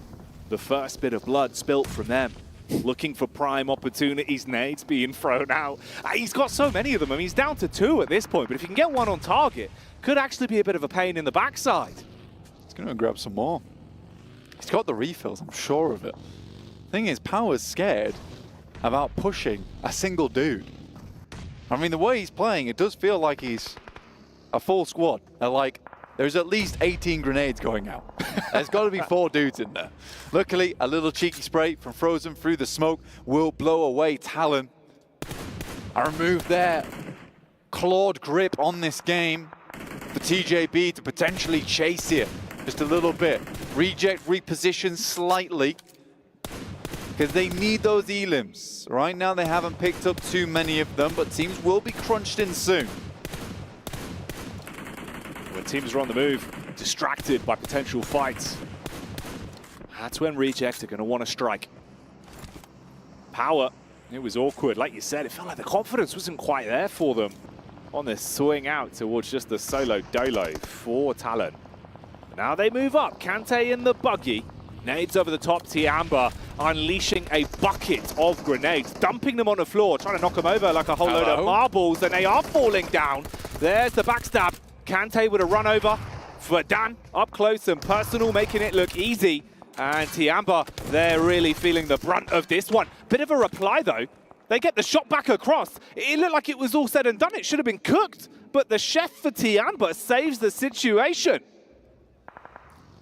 The first bit of blood spilt from them. Looking for prime opportunities, nades being thrown out. He's got so many of them. I mean, he's down to 2 at this point, but if he can get one on target, could actually be a bit of a pain in the backside. He's going to grab some more. He's got the refills, I'm sure of it. Thing is, Power's scared about pushing a single dude. I mean, the way he's playing, it does feel like he's a full squad. Like, there's at least 18 grenades going out. There's got to be 4 dudes in there. Luckily, a little cheeky spray from Frozen through the smoke will blow away Talon. A remove there clawed grip on this game for TJB to potentially chase here just a little bit. Reject reposition slightly because they need those elims. Right now they haven't picked up too many of them, but teams will be crunched in soon. When teams are on the move, distracted by potential fights, that's when Reject are going to want to strike. Power, it was awkward. Like you said, it felt like the confidence wasn't quite there for them on this swing out towards just the solo dolo for Talon. Now they move up. Kante in the buggy. Nades over the top. Tiamba unleashing a bucket of grenades, dumping them on the floor, trying to knock them over like a whole load of marbles, and they are falling down. There's the backstab. Kante with a run over for Dan, up close and personal, making it look easy. And Tiamba, they're really feeling the brunt of this one. Bit of a reply though. They get the shot back across. It looked like it was all said and done. It should have been cooked, but the chef for Tiamba saves the situation.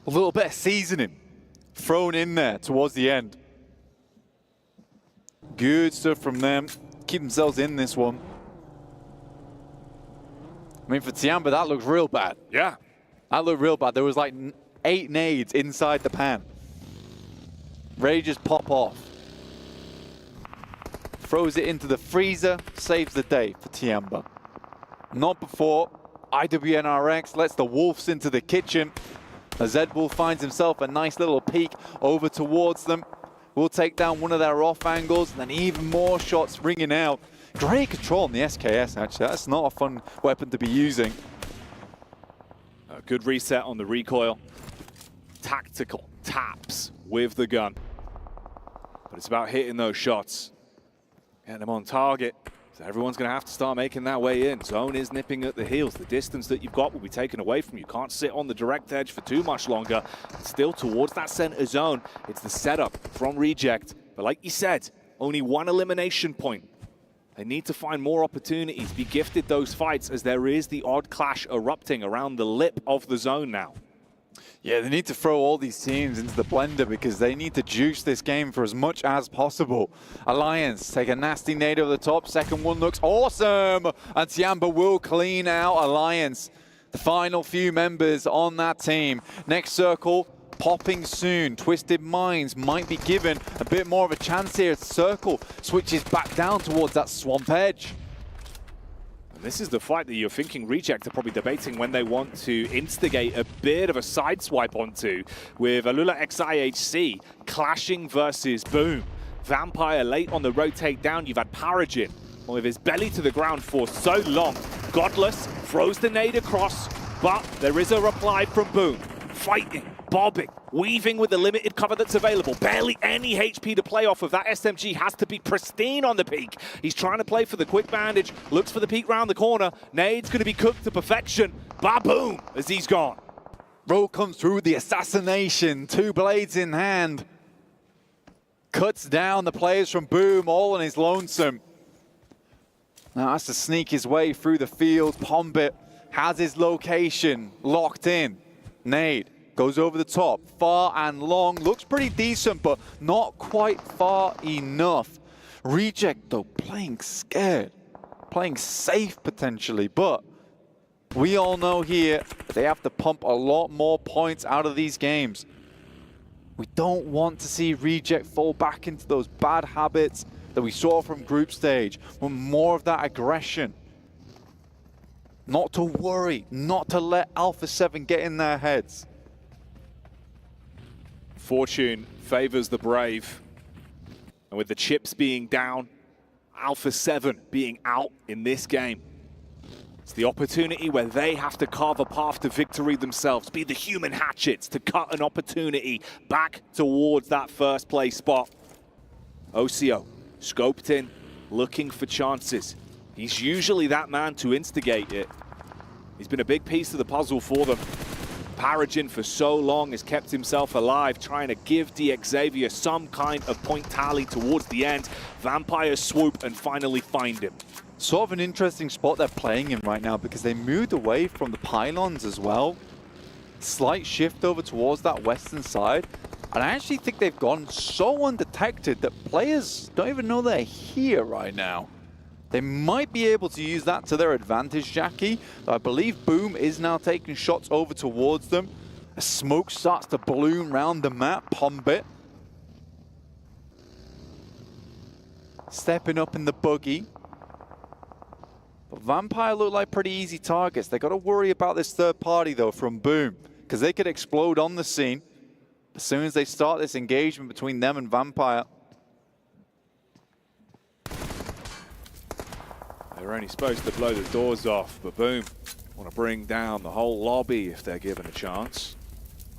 A little bit of seasoning thrown in there towards the end. Good stuff from them. Keep themselves in this one. I mean, for Tiamba, that looked real bad. Yeah. That looked real bad. There was like 8 nades inside the pan. Ready to just pop off. Throws it into the freezer, saves the day for Tiamba. Not before IWNRX lets the Wolves into the kitchen. As Zed Wolf finds himself a nice little peek over towards them. We'll take down one of their off angles, and then even more shots ringing out. Great control on the SKS, actually. That's not a fun weapon to be using. A good reset on the recoil. Tactical taps with the gun. But it's about hitting those shots. Getting them on target. So everyone's going to have to start making that way in. Zone is nipping at the heels. The distance that you've got will be taken away from you. Can't sit on the direct edge for too much longer. It's still towards that center zone. It's the setup from Reject. But like you said, only one elimination point. They need to find more opportunities, be gifted those fights, as there is the odd clash erupting around the lip of the zone now. Yeah, they need to throw all these teams into the blender because they need to juice this game for as much as possible. Alliance take a nasty nade over the top. Second one looks awesome. And Tiamba will clean out Alliance. The final few members on that team. Next circle popping soon. Twisted Minds might be given a bit more of a chance here. Circle switches back down towards that swamp edge. And this is the fight that you're thinking Reject are probably debating when they want to instigate a bit of a sideswipe onto, with Alula XIHC clashing versus Boom. Vampire late on the rotate down. You've had Paragin with his belly to the ground for so long. Godless throws the nade across, but there is a reply from Boom. Fighting, bobbing, weaving with the limited cover that's available. Barely any HP to play off of. That SMG has to be pristine on the peak. He's trying to play for the quick bandage, looks for the peek round the corner. Nade's going to be cooked to perfection. Ba-boom, as he's gone. Rogue comes through the assassination, 2 blades in hand. Cuts down the players from Boom, all on his lonesome. Now has to sneak his way through the field. Pombit has his location locked in. Nade goes over the top, far and long, looks pretty decent, but not quite far enough. Reject, though, playing scared, playing safe potentially, but we all know here that they have to pump a lot more points out of these games. We don't want to see Reject fall back into those bad habits that we saw from group stage, with more of that aggression. Not to worry, not to let Alpha 7 get in their heads. Fortune favors the brave. And with the chips being down, Alpha 7 being out in this game, it's the opportunity where they have to carve a path to victory themselves, be the human hatchets to cut an opportunity back towards that first place spot. OCO, scoped in, looking for chances. He's usually that man to instigate it. He's been a big piece of the puzzle for them. Paragin for so long has kept himself alive, trying to give DXavier some kind of point tally towards the end. Vampire swoop and finally find him. Sort of an interesting spot they're playing in right now because they moved away from the pylons as well. Slight shift over towards that western side. And I actually think they've gone so undetected that players don't even know they're here right now. They might be able to use that to their advantage, Jackie. I believe Boom is now taking shots over towards them. As smoke starts to bloom around the map, Pombit stepping up in the buggy. But Vampire look like pretty easy targets. They got to worry about this third party though from Boom, because they could explode on the scene as soon as they start this engagement between them and Vampire. They were only supposed to blow the doors off, but Boom want to bring down the whole lobby if they're given a chance.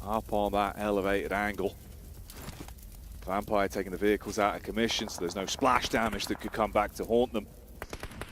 Up on that elevated angle. Vampire taking the vehicles out of commission, so there's no splash damage that could come back to haunt them.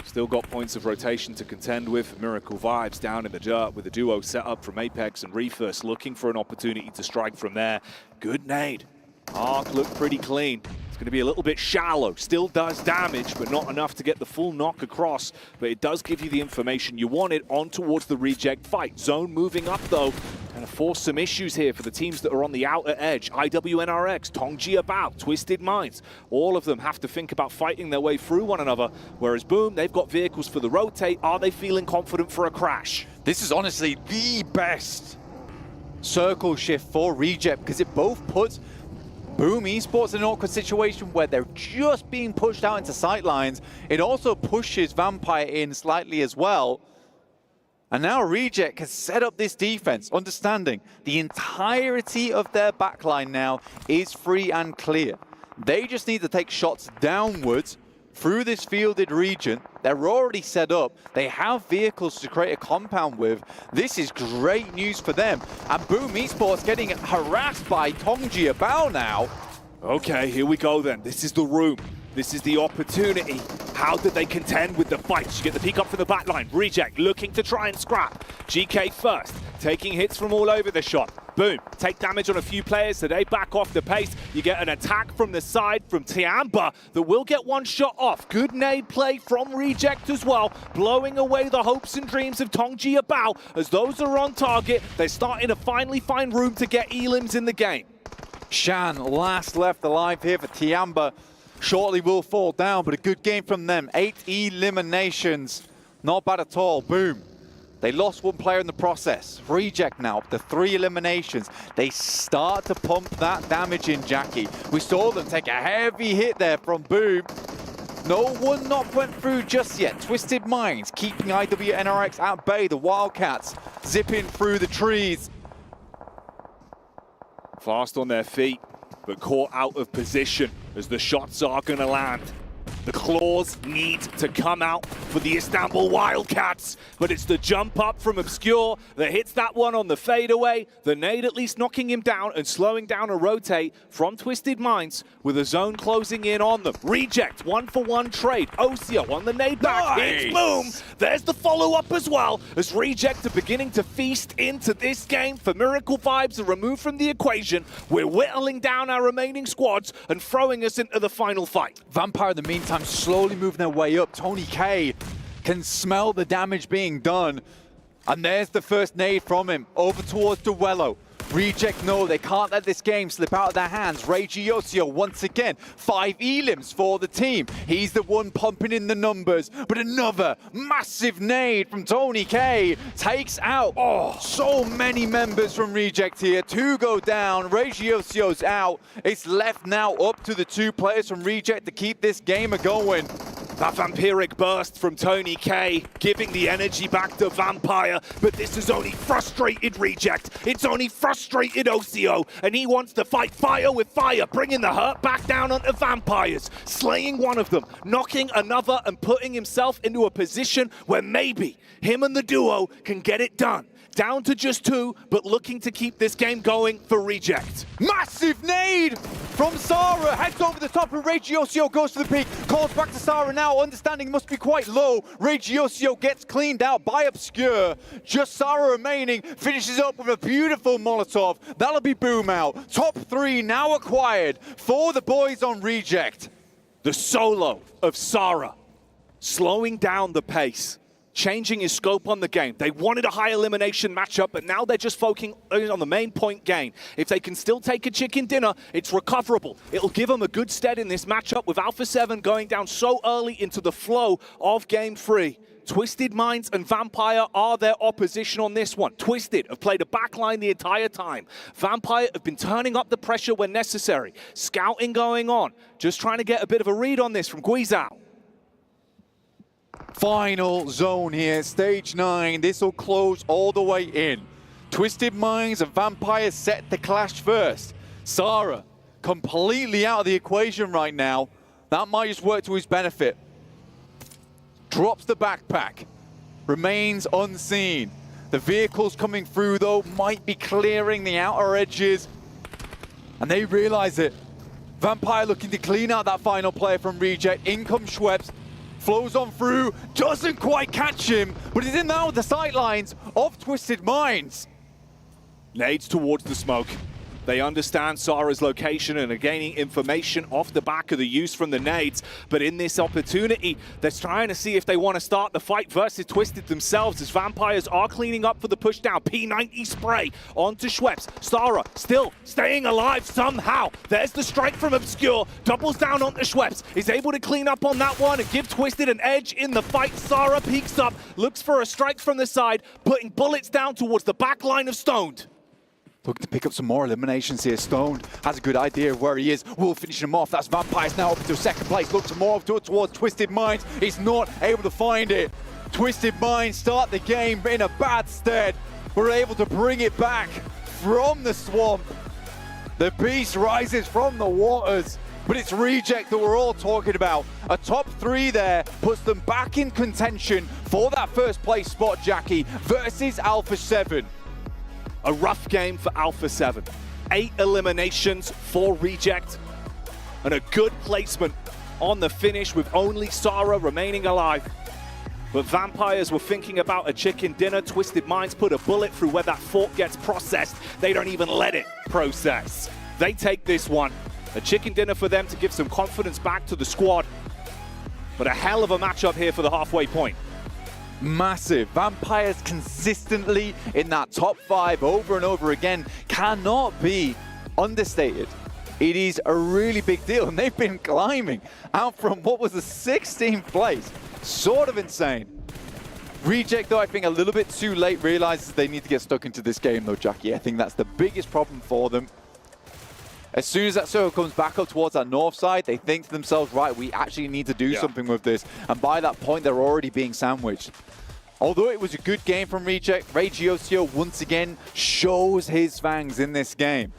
Still got points of rotation to contend with. Miracle Vibes down in the dirt with the duo set up from Apex and Refus, looking for an opportunity to strike from there. Good nade. Arc looked pretty clean. It's going to be a little bit shallow. Still does damage, but not enough to get the full knock across. But it does give you the information you wanted on towards the reject fight. Zone moving up, though. Going to force some issues here for the teams that are on the outer edge. IWNRX, Tongji About, Twisted Minds. All of them have to think about fighting their way through one another. Whereas Boom, they've got vehicles for the rotate. Are they feeling confident for a crash? This is honestly the best circle shift for Reject, because it both puts Boom Esports in an awkward situation where they're just being pushed out into sightlines. It also pushes Vampire in slightly as well. And now Reject has set up this defense, understanding the entirety of their backline now is free and clear. They just need to take shots downwards through this fielded region. They're already set up. They have vehicles to create a compound with. This is great news for them. And Boom Esports getting harassed by Tongji About now. Okay, here we go then. This is the room. This is the opportunity. How did they contend with the fights? You get the peek up from the back line. Reject looking to try and scrap. GK first, taking hits from all over the shot. Boom, take damage on a few players, so they back off the pace. You get an attack from the side from Tiamba that will get one shot off. Good nade play from Reject as well, blowing away the hopes and dreams of Tongji About. As those are on target, they're starting to finally find room to get elims in the game. Shan last left alive here for Tiamba. Shortly will fall down, but a good game from them. 8 eliminations. Not bad at all. Boom. They lost one player in the process. Reject now up to 3 eliminations. They start to pump that damage in, Jackie. We saw them take a heavy hit there from Boom. No one knock went through just yet. Twisted Minds keeping IWNRX at bay. The Wildcats zipping through the trees. Fast on their feet, but caught out of position as the shots are going to land. The claws need to come out for the Istanbul Wildcats, but it's the jump up from Obscure that hits that one on the fadeaway. The nade at least knocking him down and slowing down a rotate from Twisted Minds with a zone closing in on them. Reject, 1-for-1 trade. Ocio on the nade back. Nice. It's Boom. There's the follow-up as well, as Reject are beginning to feast into this game. For Miracle Vibes are removed from the equation. We're whittling down our remaining squads and throwing us into the final fight. Vampire in the meantime slowly moving their way up. Tony K can smell the damage being done. And there's the first nade from him over towards Duello. Reject know they can't let this game slip out of their hands. Reiji Yoshio once again, 5 elims for the team. He's the one pumping in the numbers, but another massive nade from Tony K takes out so many members from Reject here. 2 go down, Reiji Yoshio's out. It's left now up to the 2 players from Reject to keep this game going. That vampiric burst from Tony K, giving the energy back to Vampire, but this has only frustrated Reject. It's only frustrated Ocio, and he wants to fight fire with fire, bringing the hurt back down onto Vampires, slaying one of them, knocking another, and putting himself into a position where maybe him and the duo can get it done. Down to just 2, but looking to keep this game going for Reject. Massive nade from Sarah. Heads over the top, and Reiji Yoshio goes to the peak. Calls back to Sarah now, understanding must be quite low. Reiji Yoshio gets cleaned out by Obscure. Just Sarah remaining, finishes up with a beautiful Molotov. That'll be Boom out. Top 3 now acquired for the boys on Reject. The solo of Sarah, slowing down the pace. changing his scope on the game. They wanted a high elimination matchup, but now they're just focusing on the main point gain. If they can still take a chicken dinner, it's recoverable. It'll give them a good stead in this matchup with Alpha 7 going down so early into the flow of Game 3. Twisted Minds and Vampire are their opposition on this one. Twisted have played a backline the entire time. Vampire have been turning up the pressure when necessary. Scouting going on. Just trying to get a bit of a read on this from Guizhou. Final zone here, stage 9. This will close all the way in. Twisted Minds and Vampire set the clash first. Sarah completely out of the equation right now. That might just work to his benefit. Drops the backpack, remains unseen. The vehicles coming through though might be clearing the outer edges, and they realize it. Vampire looking to clean out that final player from Reject. In comes Schweppes, flows on through, doesn't quite catch him, but he's in now with the sightlines of Twisted Minds. Nades towards the smoke. They understand Sarah's location and are gaining information off the back of the use from the nades. But in this opportunity, they're trying to see if they want to start the fight versus Twisted themselves, as Vampires are cleaning up for the pushdown. P90 spray onto Schweppes. Sarah still staying alive somehow. There's the strike from Obscure. Doubles down onto Schweppes. Is able to clean up on that one and give Twisted an edge in the fight. Sarah peeks up, looks for a strike from the side, putting bullets down towards the back line of Stoned. Looking to pick up some more eliminations here. Stoned has a good idea of where he is. Will finish him off. That's Vampires now up to second place. Look some more towards Twisted Minds. He's not able to find it. Twisted Minds start the game in a bad stead. We're able to bring it back from the swamp. The beast rises from the waters. But it's Reject that we're all talking about. A top 3 there puts them back in contention for that first place spot, Jackie, versus Alpha 7. A rough game for Alpha 7. 8 eliminations for Reject. And a good placement on the finish with only Sarah remaining alive. But Vampires were thinking about a chicken dinner. Twisted Minds put a bullet through where that fork gets processed. They don't even let it process. They take this one. A chicken dinner for them to give some confidence back to the squad. But a hell of a matchup here for the halfway point. Massive. Vampires consistently in that top 5 over and over again cannot be understated. It is a really big deal, and they've been climbing out from what was the 16th place. Sort of insane. Reject, though, I think a little bit too late, realizes they need to get stuck into this game, though, Jackie. I think that's the biggest problem for them. As soon as that circle comes back up towards that north side, they think to themselves, right, we actually need to do something with this. And by that point, they're already being sandwiched. Although it was a good game from Reject, Regiocio once again shows his fangs in this game.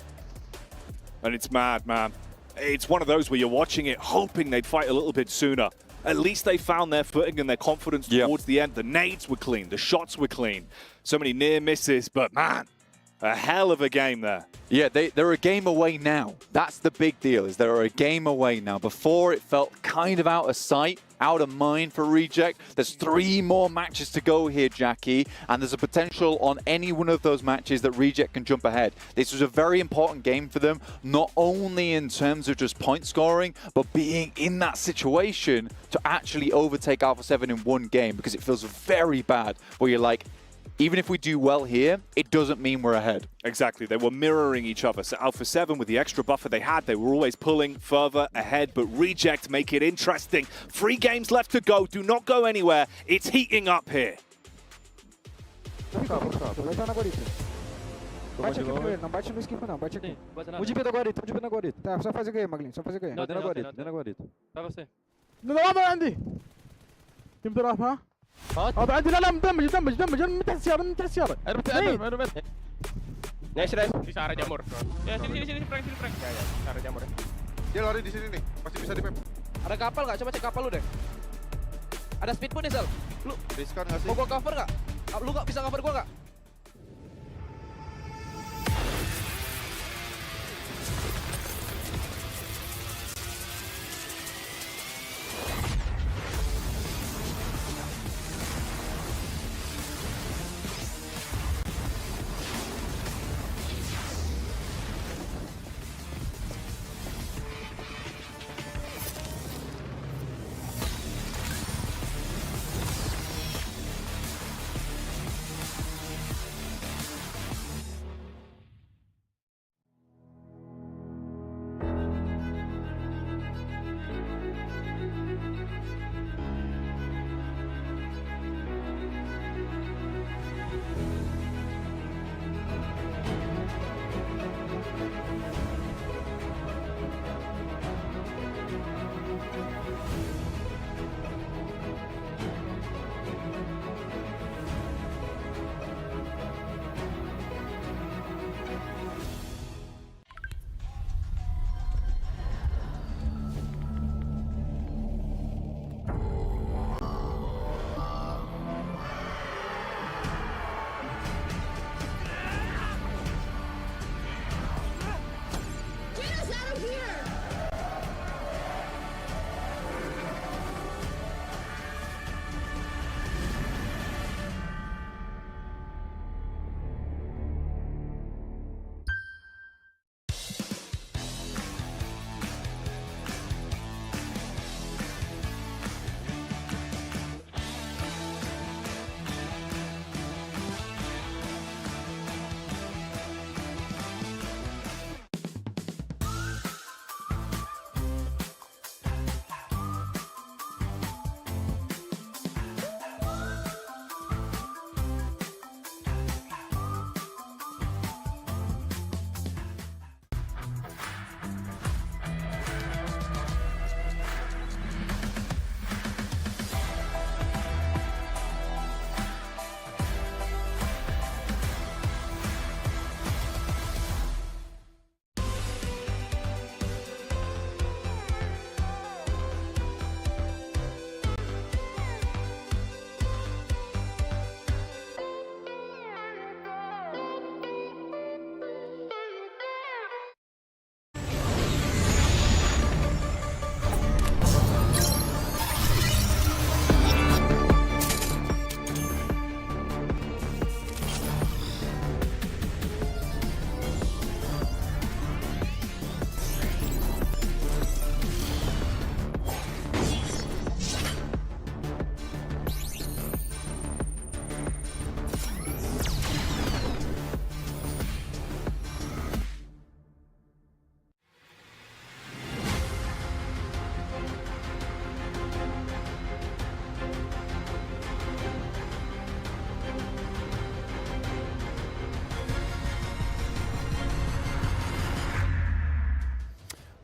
And it's mad, man. It's one of those where you're watching it, hoping they'd fight a little bit sooner. At least they found their footing and their confidence towards the end. The nades were clean, the shots were clean. So many near misses, but man, a hell of a game there. Yeah, they're a game away now. That's the big deal, is they're a game away now. Before, it felt kind of out of sight, out of mind for Reject. There's 3 more matches to go here, Jackie, and there's a potential on any one of those matches that Reject can jump ahead. This was a very important game for them, not only in terms of just point scoring, but being in that situation to actually overtake Alpha 7 in one game, because it feels very bad where you're like, even if we do well here, it doesn't mean we're ahead. Exactly. They were mirroring each other. So Alpha 7, with the extra buffer they had, they were always pulling further ahead. But Reject make it interesting. 3 games left to go. Do not go anywhere. It's heating up here. Bate aqui primeiro, não bate no esquivo não, bate aqui. Um de pé do guarito, um de pé do guarito. Tá, só faz o que aí, Maglin, só faz o que aí. Dentro do guarito, dentro do guarito. Vai você. Não, عندي. تم تروح ها؟ عندي لا مدمج من تحت السيارة من تحت السيارة. Nice try. Si Sarah jamur. Ya sini prank. Ya, Sarah jamur. Dia lari di sini nih, pasti bisa di-pep. Ada kapal nggak? Coba cek kapal lu deh. Ada speedboat nih, Sal. Lu riskan nggak sih? Mau gua cover nggak? Lu nggak bisa cover gua nggak?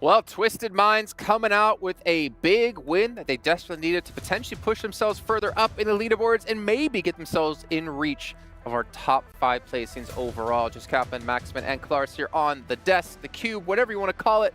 Well, Twisted Minds coming out with a big win that they desperately needed to potentially push themselves further up in the leaderboards and maybe get themselves in reach of our top 5 placings overall. Just Kaplan, Maxman, and Klars here on the desk, the cube, whatever you want to call it.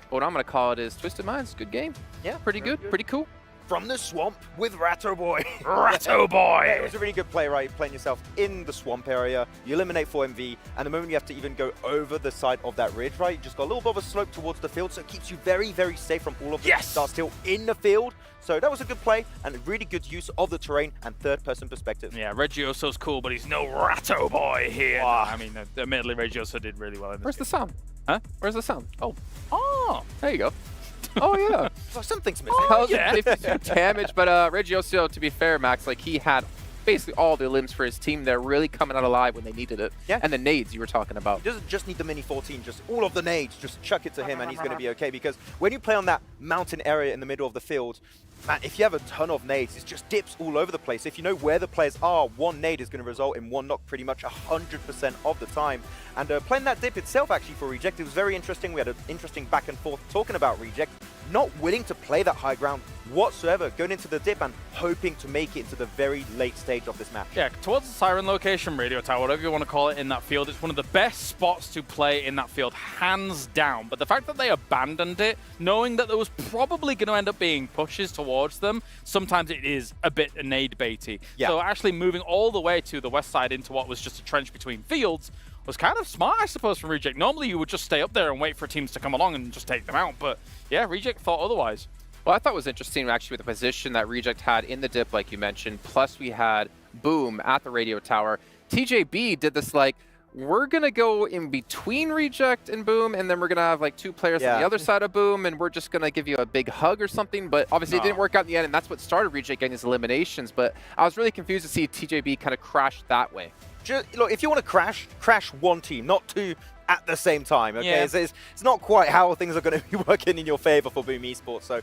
But what I'm going to call it is Twisted Minds. Good game. Yeah. Pretty good. Pretty cool. From the swamp with Ratto Boy. Ratto Boy! Yeah, it was a really good play, right? Playing yourself in the swamp area, you eliminate 4MV, and the moment you have to even go over the side of that ridge, right, you just got a little bit of a slope towards the field, so it keeps you very, very safe from all of the stars still in the field. So that was a good play, and a really good use of the terrain and third-person perspective. Yeah, Reggioso's cool, but he's no Ratto Boy here. Wow. I mean, admittedly, Reggioso did really well in this Where's the sound? Huh? Where's the sound? Oh, there you go. Oh, yeah. So something's missing. Oh, yeah. Damage, but Reggioso, to be fair, Max, like he had basically all the limbs for his team. They're really coming out alive when they needed it. Yeah. And the nades you were talking about. He doesn't just need the Mini 14, just all of the nades, just chuck it to him and he's going to be okay, because when you play on that mountain area in the middle of the field, man, if you have a ton of nades, it just dips all over the place. If you know where the players are, one nade is going to result in one knock pretty much 100% of the time. And playing that dip itself, actually, for Reject, it was very interesting. We had an interesting back and forth talking about Reject, not willing to play that high ground whatsoever, going into the dip and hoping to make it into the very late stage of this match. Yeah, towards the Siren location, Radio Tower, whatever you want to call it, in that field, it's one of the best spots to play in that field, hands down. But the fact that they abandoned it, knowing that there was probably going to end up being pushes towards them, sometimes it is a bit nade baity. Yeah. So actually moving all the way to the west side into what was just a trench between fields was kind of smart, I suppose, from Reject. Normally you would just stay up there and wait for teams to come along and just take them out, but yeah, Reject thought otherwise. Well, I thought it was interesting, actually, with the position that Reject had in the dip, like you mentioned, plus we had Boom at the radio tower. TJB did this, like, we're going to go in between Reject and Boom, and then we're going to have, like, 2 players on the other side of Boom, and we're just going to give you a big hug or something. But obviously it didn't work out in the end, and that's what started Reject getting his eliminations. But I was really confused to see TJB kind of crash that way. Just, look, if you want to crash one team, not 2 at the same time, okay? Yeah. It's not quite how things are going to be working in your favor for Boom Esports. So,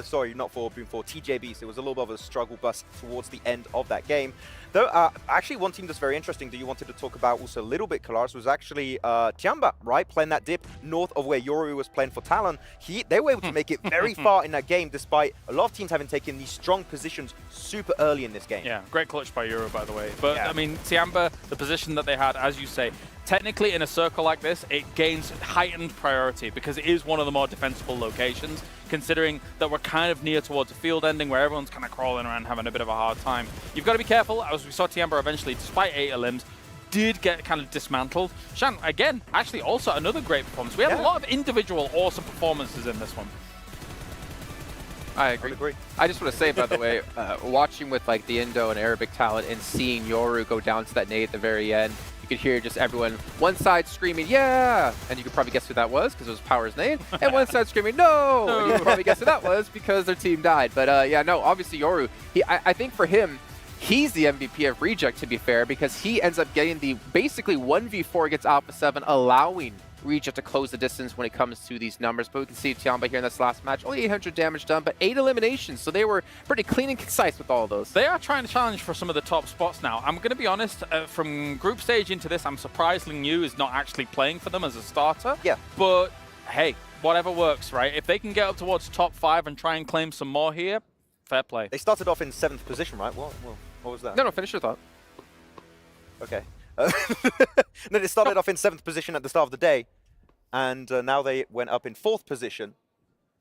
sorry, not for Boom, for TJB. So it was a little bit of a struggle bus towards the end of that game. Though, actually, one team that's very interesting that you wanted to talk about also a little bit, Klars, was actually Tiamba, right? Playing that dip north of where Yoru was playing for Talon. They were able to make it very far in that game, despite a lot of teams having taken these strong positions super early in this game. Yeah, great clutch by Euro, by the way. But, I mean, Tiamba, the position that they had, as you say, technically in a circle like this, it gains heightened priority because it is one of the more defensible locations, considering that we're kind of near towards a field ending where everyone's kind of crawling around having a bit of a hard time. You've got to be careful, as we saw Tiamba eventually, despite 8 limbs, did get kind of dismantled. Shan, again, actually also another great performance. We had a lot of individual awesome performances in this one. I agree. I just want to say, by the way, watching with like the Indo and Arabic talent and seeing Yoru go down to that nade at the very end, you could hear just everyone, one side screaming, yeah! And you could probably guess who that was, because it was Power's nade. And one side screaming, no! And you could probably guess who that was, because their team died. But yeah, no, obviously Yoru, I think for him, he's the MVP of Reject, to be fair, because he ends up getting the basically 1v4 against Alpha 7, allowing Reject to close the distance when it comes to these numbers. But we can see Tiamba here in this last match, only 800 damage done, but 8 eliminations, so they were pretty clean and concise with all of those. They are trying to challenge for some of the top spots now. I'm going to be honest, from group stage into this, I'm surprised Lingyu is not actually playing for them as a starter. Yeah. But hey, whatever works, right? If they can get up towards top 5 and try and claim some more here, fair play. They started off in 7th position, right? What was that? No, finish your thought. Okay. No, they started off in 7th position at the start of the day, and now they went up in 4th position,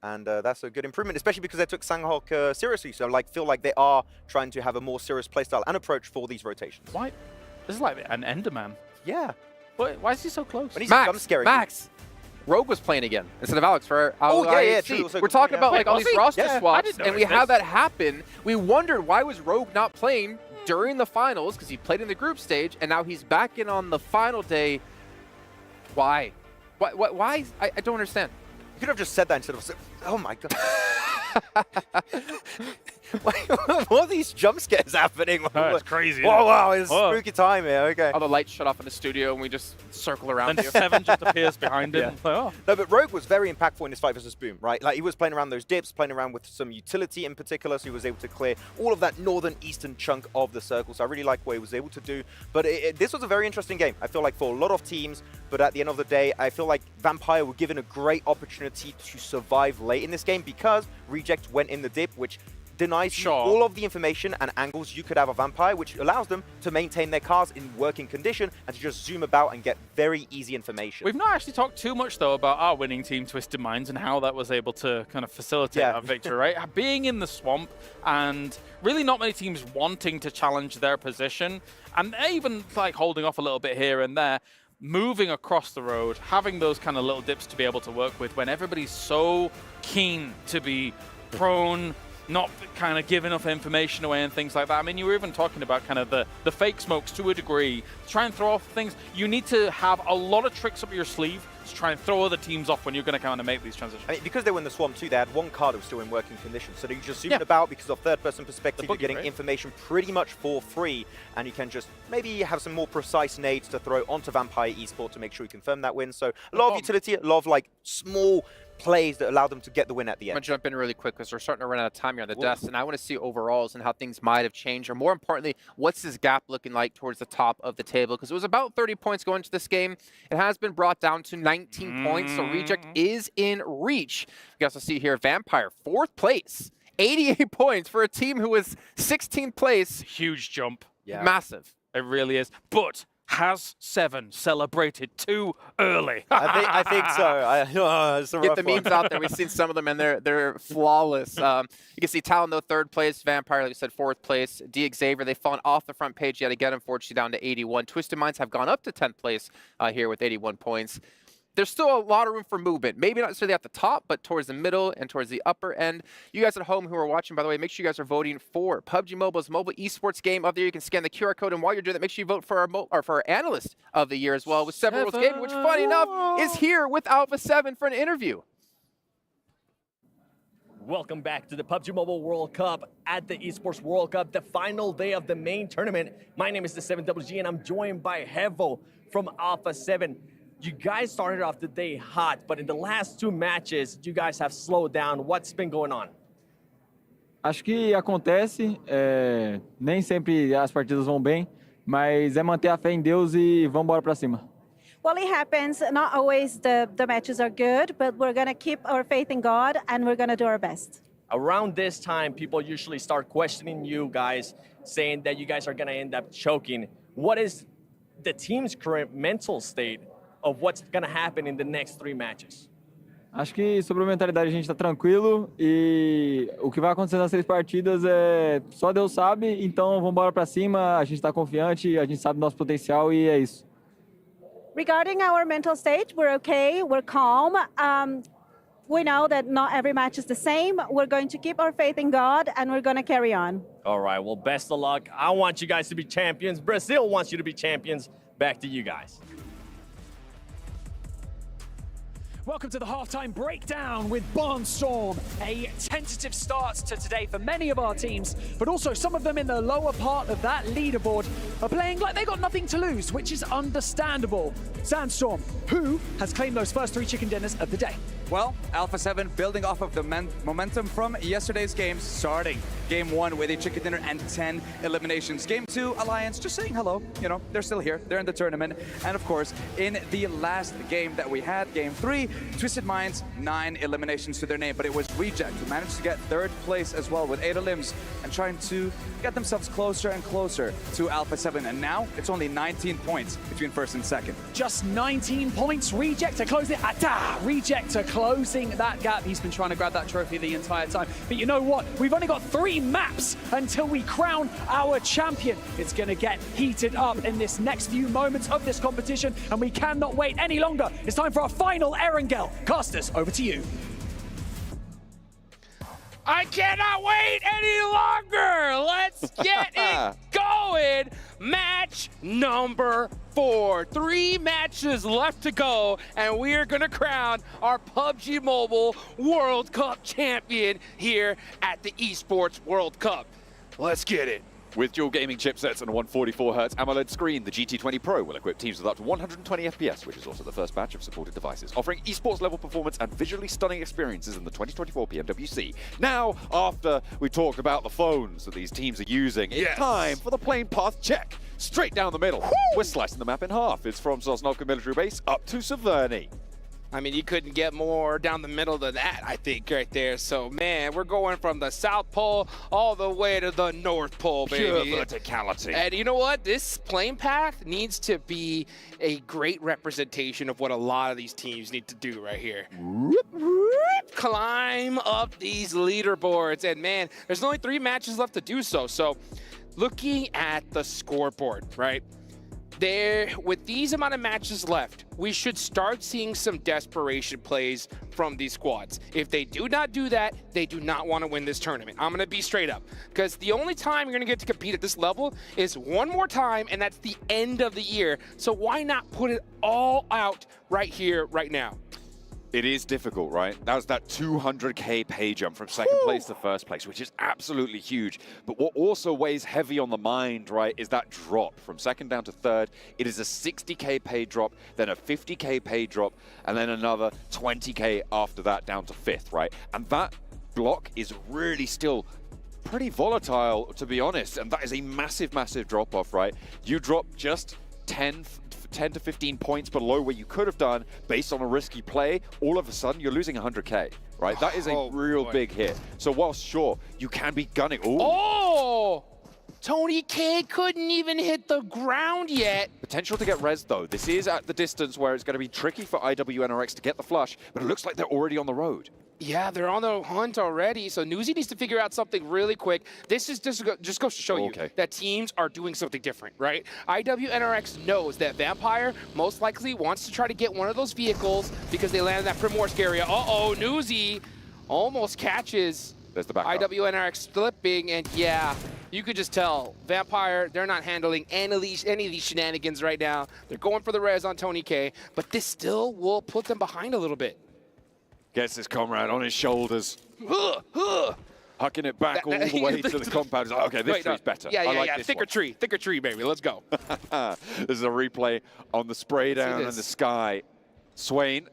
and that's a good improvement, especially because they took Sanghok seriously. So, feel like they are trying to have a more serious playstyle and approach for these rotations. Why? This is like an Enderman. Yeah. Why is he so close? When he's Max, Max. Rogue was playing again instead of Alex for our yeah, true. We're talking about like all these roster swaps, and we had this. that happen. We wondered why was Rogue not playing during the finals, because he played in the group stage, and now he's back in on the final day. Why? Why? I don't understand. You could have just said that instead of, oh my god. what are these jump scares happening? It's crazy. Whoa, wow, it's spooky time here. Okay. All the lights shut off in the studio and we just circle around Then you. Seven just appears behind him. Like, oh. No, but Rogue was very impactful in his fight versus Boom, right? Like, he was playing around those dips, playing around with some utility in particular, so he was able to clear all of that northern eastern chunk of the circle. So I really like what he was able to do. But this was a very interesting game. I feel like for a lot of teams, but at the end of the day, I feel like Vampire were given a great opportunity to survive late in this game because Reject went in the dip, which denies you all of the information and angles you could have a Vampire, which allows them to maintain their cars in working condition and to just zoom about and get very easy information. We've not actually talked too much, though, about our winning team, Twisted Minds, and how that was able to kind of facilitate that victory, right? Being in the swamp and really not many teams wanting to challenge their position, and even like holding off a little bit here and there, moving across the road, having those kind of little dips to be able to work with when everybody's so keen to be prone, not kind of give enough information away and things like that. I mean, you were even talking about kind of the fake smokes to a degree, try and throw off things. You need to have a lot of tricks up your sleeve to try and throw other teams off when you're going to kind of make these transitions. I mean, because they were in the swamp too, they had one car that was still in working condition. So they just zoomed about because of third-person perspective, you're getting information pretty much for free, and you can just maybe have some more precise nades to throw onto Vampire Esports to make sure you confirm that win. So a lot of utility, a lot of like small plays that allow them to get the win at the end. I'm going to jump in really quick because we're starting to run out of time here on the desk, and I want to see overalls and how things might have changed, or more importantly, what's this gap looking like towards the top of the table? Because it was about 30 points going into this game. It has been brought down to 19 points, so Reject is in reach. We also see here Vampire, 4th place, 88 points for a team who was 16th place. Huge jump. Yeah. Massive. It really is. But has Seven celebrated too early? I think so. Get the memes out there. We've seen some of them, and they're flawless. You can see Talon, though, 3rd place. Vampire, like you said, 4th place. Xavier, they've fallen off the front page yet again, unfortunately, down to 81. Twisted Minds have gone up to 10th place here with 81 points. There's still a lot of room for movement. Maybe not necessarily at the top, but towards the middle and towards the upper end. You guys at home who are watching, by the way, make sure you guys are voting for PUBG Mobile's mobile esports game of the year. You can scan the QR code, and while you're doing that, make sure you vote for our analyst of the year as well with Seven Worlds Gaming, which, funny enough, is here with Alpha 7 for an interview. Welcome back to the PUBG Mobile World Cup at the Esports World Cup, the final day of the main tournament. My name is the 7WG, and I'm joined by Hevo from Alpha 7. You guys started off the day hot, but in the last 2 matches, you guys have slowed down. What's been going on? Acho que acontece, nem sempre as partidas vão bem, mas é manter a fé em Deus e vamos embora para cima. Well, it happens. Not always the matches are good, but we're going to keep our faith in God, and we're going to do our best. Around this time, people usually start questioning you guys, saying that you guys are going to end up choking. What is the team's current mental state of what's going to happen in the next 3 matches? Acho que sobre a mentalidade a gente está tranquilo e o que vai acontecer nas 3 partidas só Deus sabe, então vamos embora para cima, a gente está confiante, a gente sabe do nosso potencial e é isso. Regarding our mental state, we're okay, we're calm. We know that not every match is the same. We're going to keep our faith in God, and we're going to carry on. All right, well, best of luck. I want you guys to be champions. Brazil wants you to be champions. Back to you guys. Welcome to the halftime breakdown with Barnstorm. A tentative start to today for many of our teams, but also some of them in the lower part of that leaderboard are playing like they got nothing to lose, which is understandable. Sandstorm, who has claimed those first 3 chicken dinners of the day? Well, Alpha 7 building off of the momentum from yesterday's games, starting Game 1 with a chicken dinner and 10 eliminations. Game 2, Alliance just saying hello. You know, they're still here. They're in the tournament. And of course, in the last game that we had, Game 3, Twisted Minds, 9 eliminations to their name. But it was Reject who managed to get 3rd place as well with 8 elims and trying to get themselves closer and closer to Alpha 7. And now it's only 19 points between 1st and 2nd. Just 19 points. Reject to close it. Reject to closing that gap. He's been trying to grab that trophy the entire time. But you know what? We've only got 3 maps until we crown our champion. It's going to get heated up in this next few moments of this competition, and we cannot wait any longer. It's time for our final Erangel. Casters, over to you. I cannot wait any longer. Let's get it going. Match number 4, 3 matches left to go, and we are going to crown our PUBG Mobile World Cup champion here at the Esports World Cup. Let's get it. With dual gaming chipsets and a 144Hz AMOLED screen, the GT20 Pro will equip teams with up to 120 FPS, which is also the first batch of supported devices, offering esports-level performance and visually stunning experiences in the 2024 PMWC. Now, after we talked about the phones that these teams are using, it's time for the plane path check. Straight down the middle. We're slicing the map in half. It's from Sosnovka Military Base up to Severny. I mean, you couldn't get more down the middle than that, I think, right there. So, man, we're going from the South Pole all the way to the North Pole, baby. Pure verticality. And you know what? This plane path needs to be a great representation of what a lot of these teams need to do right here. Climb up these leaderboards. And, man, there's only 3 matches left to do so. So, looking at the scoreboard, right? With these amount of matches left, we should start seeing some desperation plays from these squads. If they do not do that, they do not want to win this tournament. I'm going to be straight up. Because the only time you're going to get to compete at this level is one more time, and that's the end of the year. So why not put it all out right here, right now? It is difficult, right? That was that 200K pay jump from second place to first place, which is absolutely huge. But what also weighs heavy on the mind, right, is that drop from second down to third. It is a 60K pay drop, then a 50K pay drop, and then another 20K after that down to fifth, right? And that block is really still pretty volatile, to be honest. And that is a massive, massive drop off, right? You drop just 10 to 15 points below where you could have done based on a risky play, all of a sudden you're losing 100K, right? That is a real big hit. So whilst sure, you can be gunning. Ooh. Oh! Tony K couldn't even hit the ground yet. Potential to get res though. This is at the distance where it's going to be tricky for IWNRX to get the flush, but it looks like they're already on the road. Yeah, they're on the hunt already, so Newsy needs to figure out something really quick. This is just goes to show you that teams are doing something different, right? IWNRX knows that Vampire most likely wants to try to get one of those vehicles because they landed in that Primorsk area. Uh-oh, Newsy almost catches IWNRX slipping, and yeah, you could just tell Vampire, they're not handling any of these shenanigans right now. They're going for the res on Tony K, but this still will put them behind a little bit. Gets his comrade on his shoulders. Hucking it back all the way to the compound. He's like, okay, this tree's better. Yeah, I like this thicker tree, baby. Let's go. This is a replay on the spray down in the sky. Swain.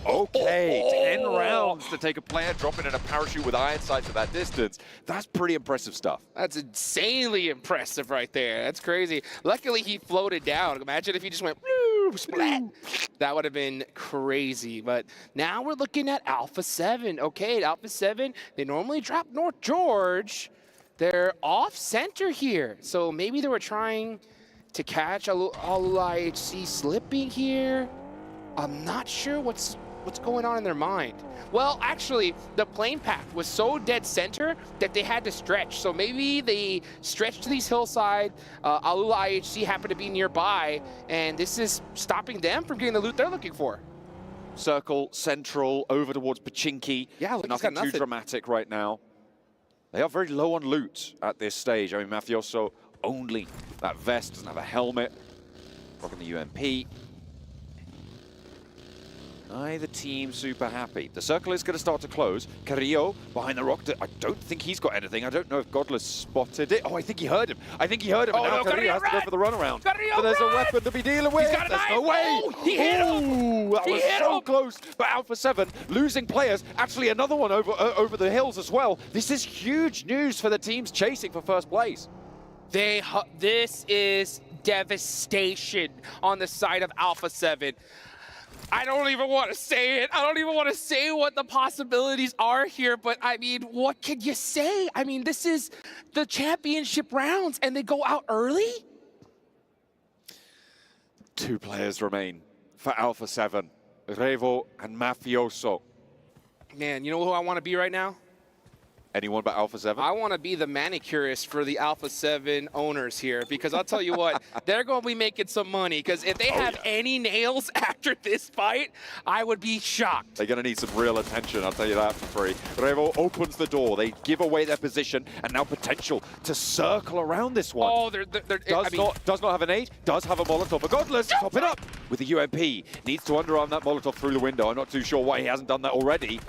Okay, 10 rounds to take a player, dropping in a parachute with iron sights at that distance. That's pretty impressive stuff. That's insanely impressive right there. That's crazy. Luckily, he floated down. Imagine if he just went splat. That would have been crazy. But now we're looking at Alpha 7. Okay, at Alpha 7, they normally drop North George. They're off center here. So maybe they were trying to catch IHC slipping here. I'm not sure what's going on in their mind. Well, actually, the plane path was so dead center that they had to stretch. So maybe they stretched to these hillside. Alula IHC happened to be nearby, and this is stopping them from getting the loot they're looking for. Circle, central, over towards Pachinki. Yeah, nothing too dramatic right now. They are very low on loot at this stage. I mean, Mafioso only that vest, doesn't have a helmet. Rocking the UMP. Neither team super happy. The circle is going to start to close. Carrillo behind the rock. I don't think he's got anything. I don't know if Godless spotted it. Oh, I think he heard him. And now Carrillo has to go for the runaround. But there's a weapon to be dealing with. There's no way. Oh, he hit him. That was so close for Alpha 7. Losing players. Actually, another one over the hills as well. This is huge news for the teams chasing for first place. This is devastation on the side of Alpha 7. I don't even want to say it. I don't even want to say what the possibilities are here, but I mean, what can you say? I mean, this is the championship rounds and they go out early? 2 players remain for Alpha 7, Revo and Mafioso. Man, you know who I want to be right now? Anyone but Alpha 7? I want to be the manicurist for the Alpha 7 owners here, because I'll tell you what, they're going to be making some money, because if they have any nails after this fight, I would be shocked. They're going to need some real attention, I'll tell you that for free. Revo opens the door. They give away their position, and now potential to circle around this one. Oh, does not have an 8, does have a Molotov. But Godless, top it up with the UMP. Needs to underarm that Molotov through the window. I'm not too sure why he hasn't done that already.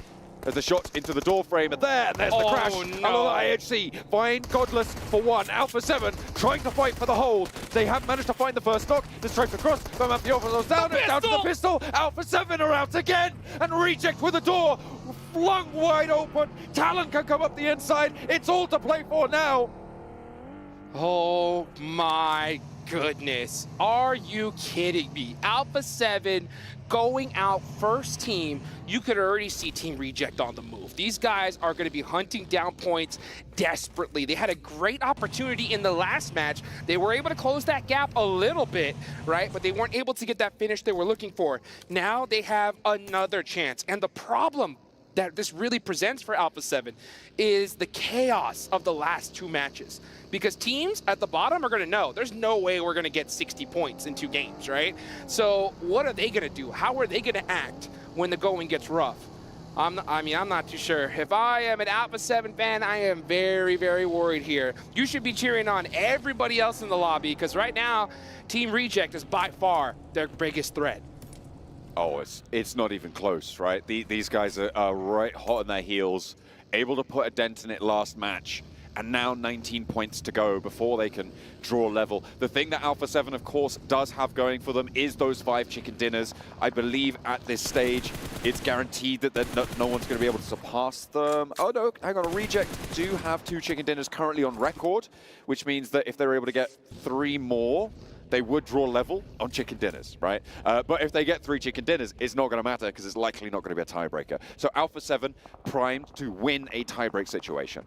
There's a shot into the door frame, and there's the crash. No. IHC find Godless for 1. Alpha 7 trying to fight for the hold. They have managed to find the first knock. This tries to cross. Mafioso's down. It's down to the pistol. Alpha 7 are out again, and Reject with the door flung wide open. Talon can come up the inside. It's all to play for now. Oh my goodness. Are you kidding me? Alpha 7 going out first team. You could already see Team Reject on the move. These guys are going to be hunting down points desperately. They had a great opportunity in the last match. They were able to close that gap a little bit, right? But they weren't able to get that finish they were looking for. Now they have another chance. And the problem that this really presents for Alpha 7 is the chaos of the last 2 matches. Because teams at the bottom are going to know there's no way we're going to get 60 points in 2 games, right? So what are they going to do? How are they going to act when the going gets rough? I'm not too sure. If I am an Alpha 7 fan, I am very, very worried here. You should be cheering on everybody else in the lobby, because right now, Team Reject is by far their biggest threat. Oh, it's not even close, right? These guys are right hot on their heels, able to put a dent in it last match, and now 19 points to go before they can draw level. The thing that Alpha 7, of course, does have going for them is those 5 chicken dinners. I believe at this stage, it's guaranteed that no one's going to be able to surpass them. Oh no, hang on, Reject do have 2 chicken dinners currently on record, which means that if they're able to get 3 more, they would draw level on chicken dinners, right? But if they get 3 chicken dinners, it's not going to matter because it's likely not going to be a tiebreaker. So Alpha 7 primed to win a tiebreak situation.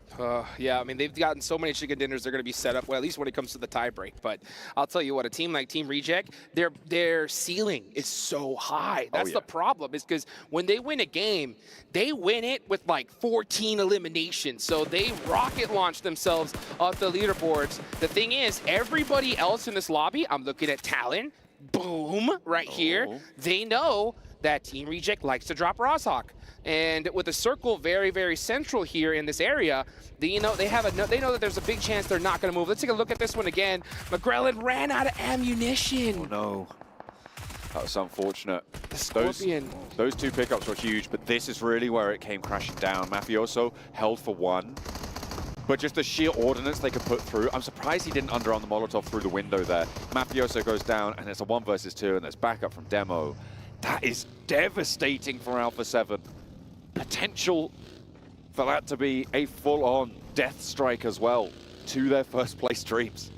Yeah, I mean, they've gotten so many chicken dinners, they're going to be set up, well, at least when it comes to the tiebreak. But I'll tell you what, a team like Team Reject, their ceiling is so high. That's the problem, is because when they win a game, they win it with like 14 eliminations. So they rocket launch themselves up the leaderboards. The thing is, everybody else in this lobby, I'm looking at Talon, boom, right here. They know that Team Reject likes to drop Rozhawk. And with the circle very, very central here in this area, they know that there's a big chance they're not going to move. Let's take a look at this one again. McGrellan ran out of ammunition. Oh no. That was unfortunate. The Scorpion. Those 2 pickups were huge, but this is really where it came crashing down. Mafioso held for 1. But just the sheer ordnance they could put through. I'm surprised he didn't underarm the Molotov through the window there. Mafioso goes down, and it's a 1 versus 2, and there's backup from Demo. That is devastating for Alpha 7. Potential for that to be a full-on death strike as well to their first place dreams.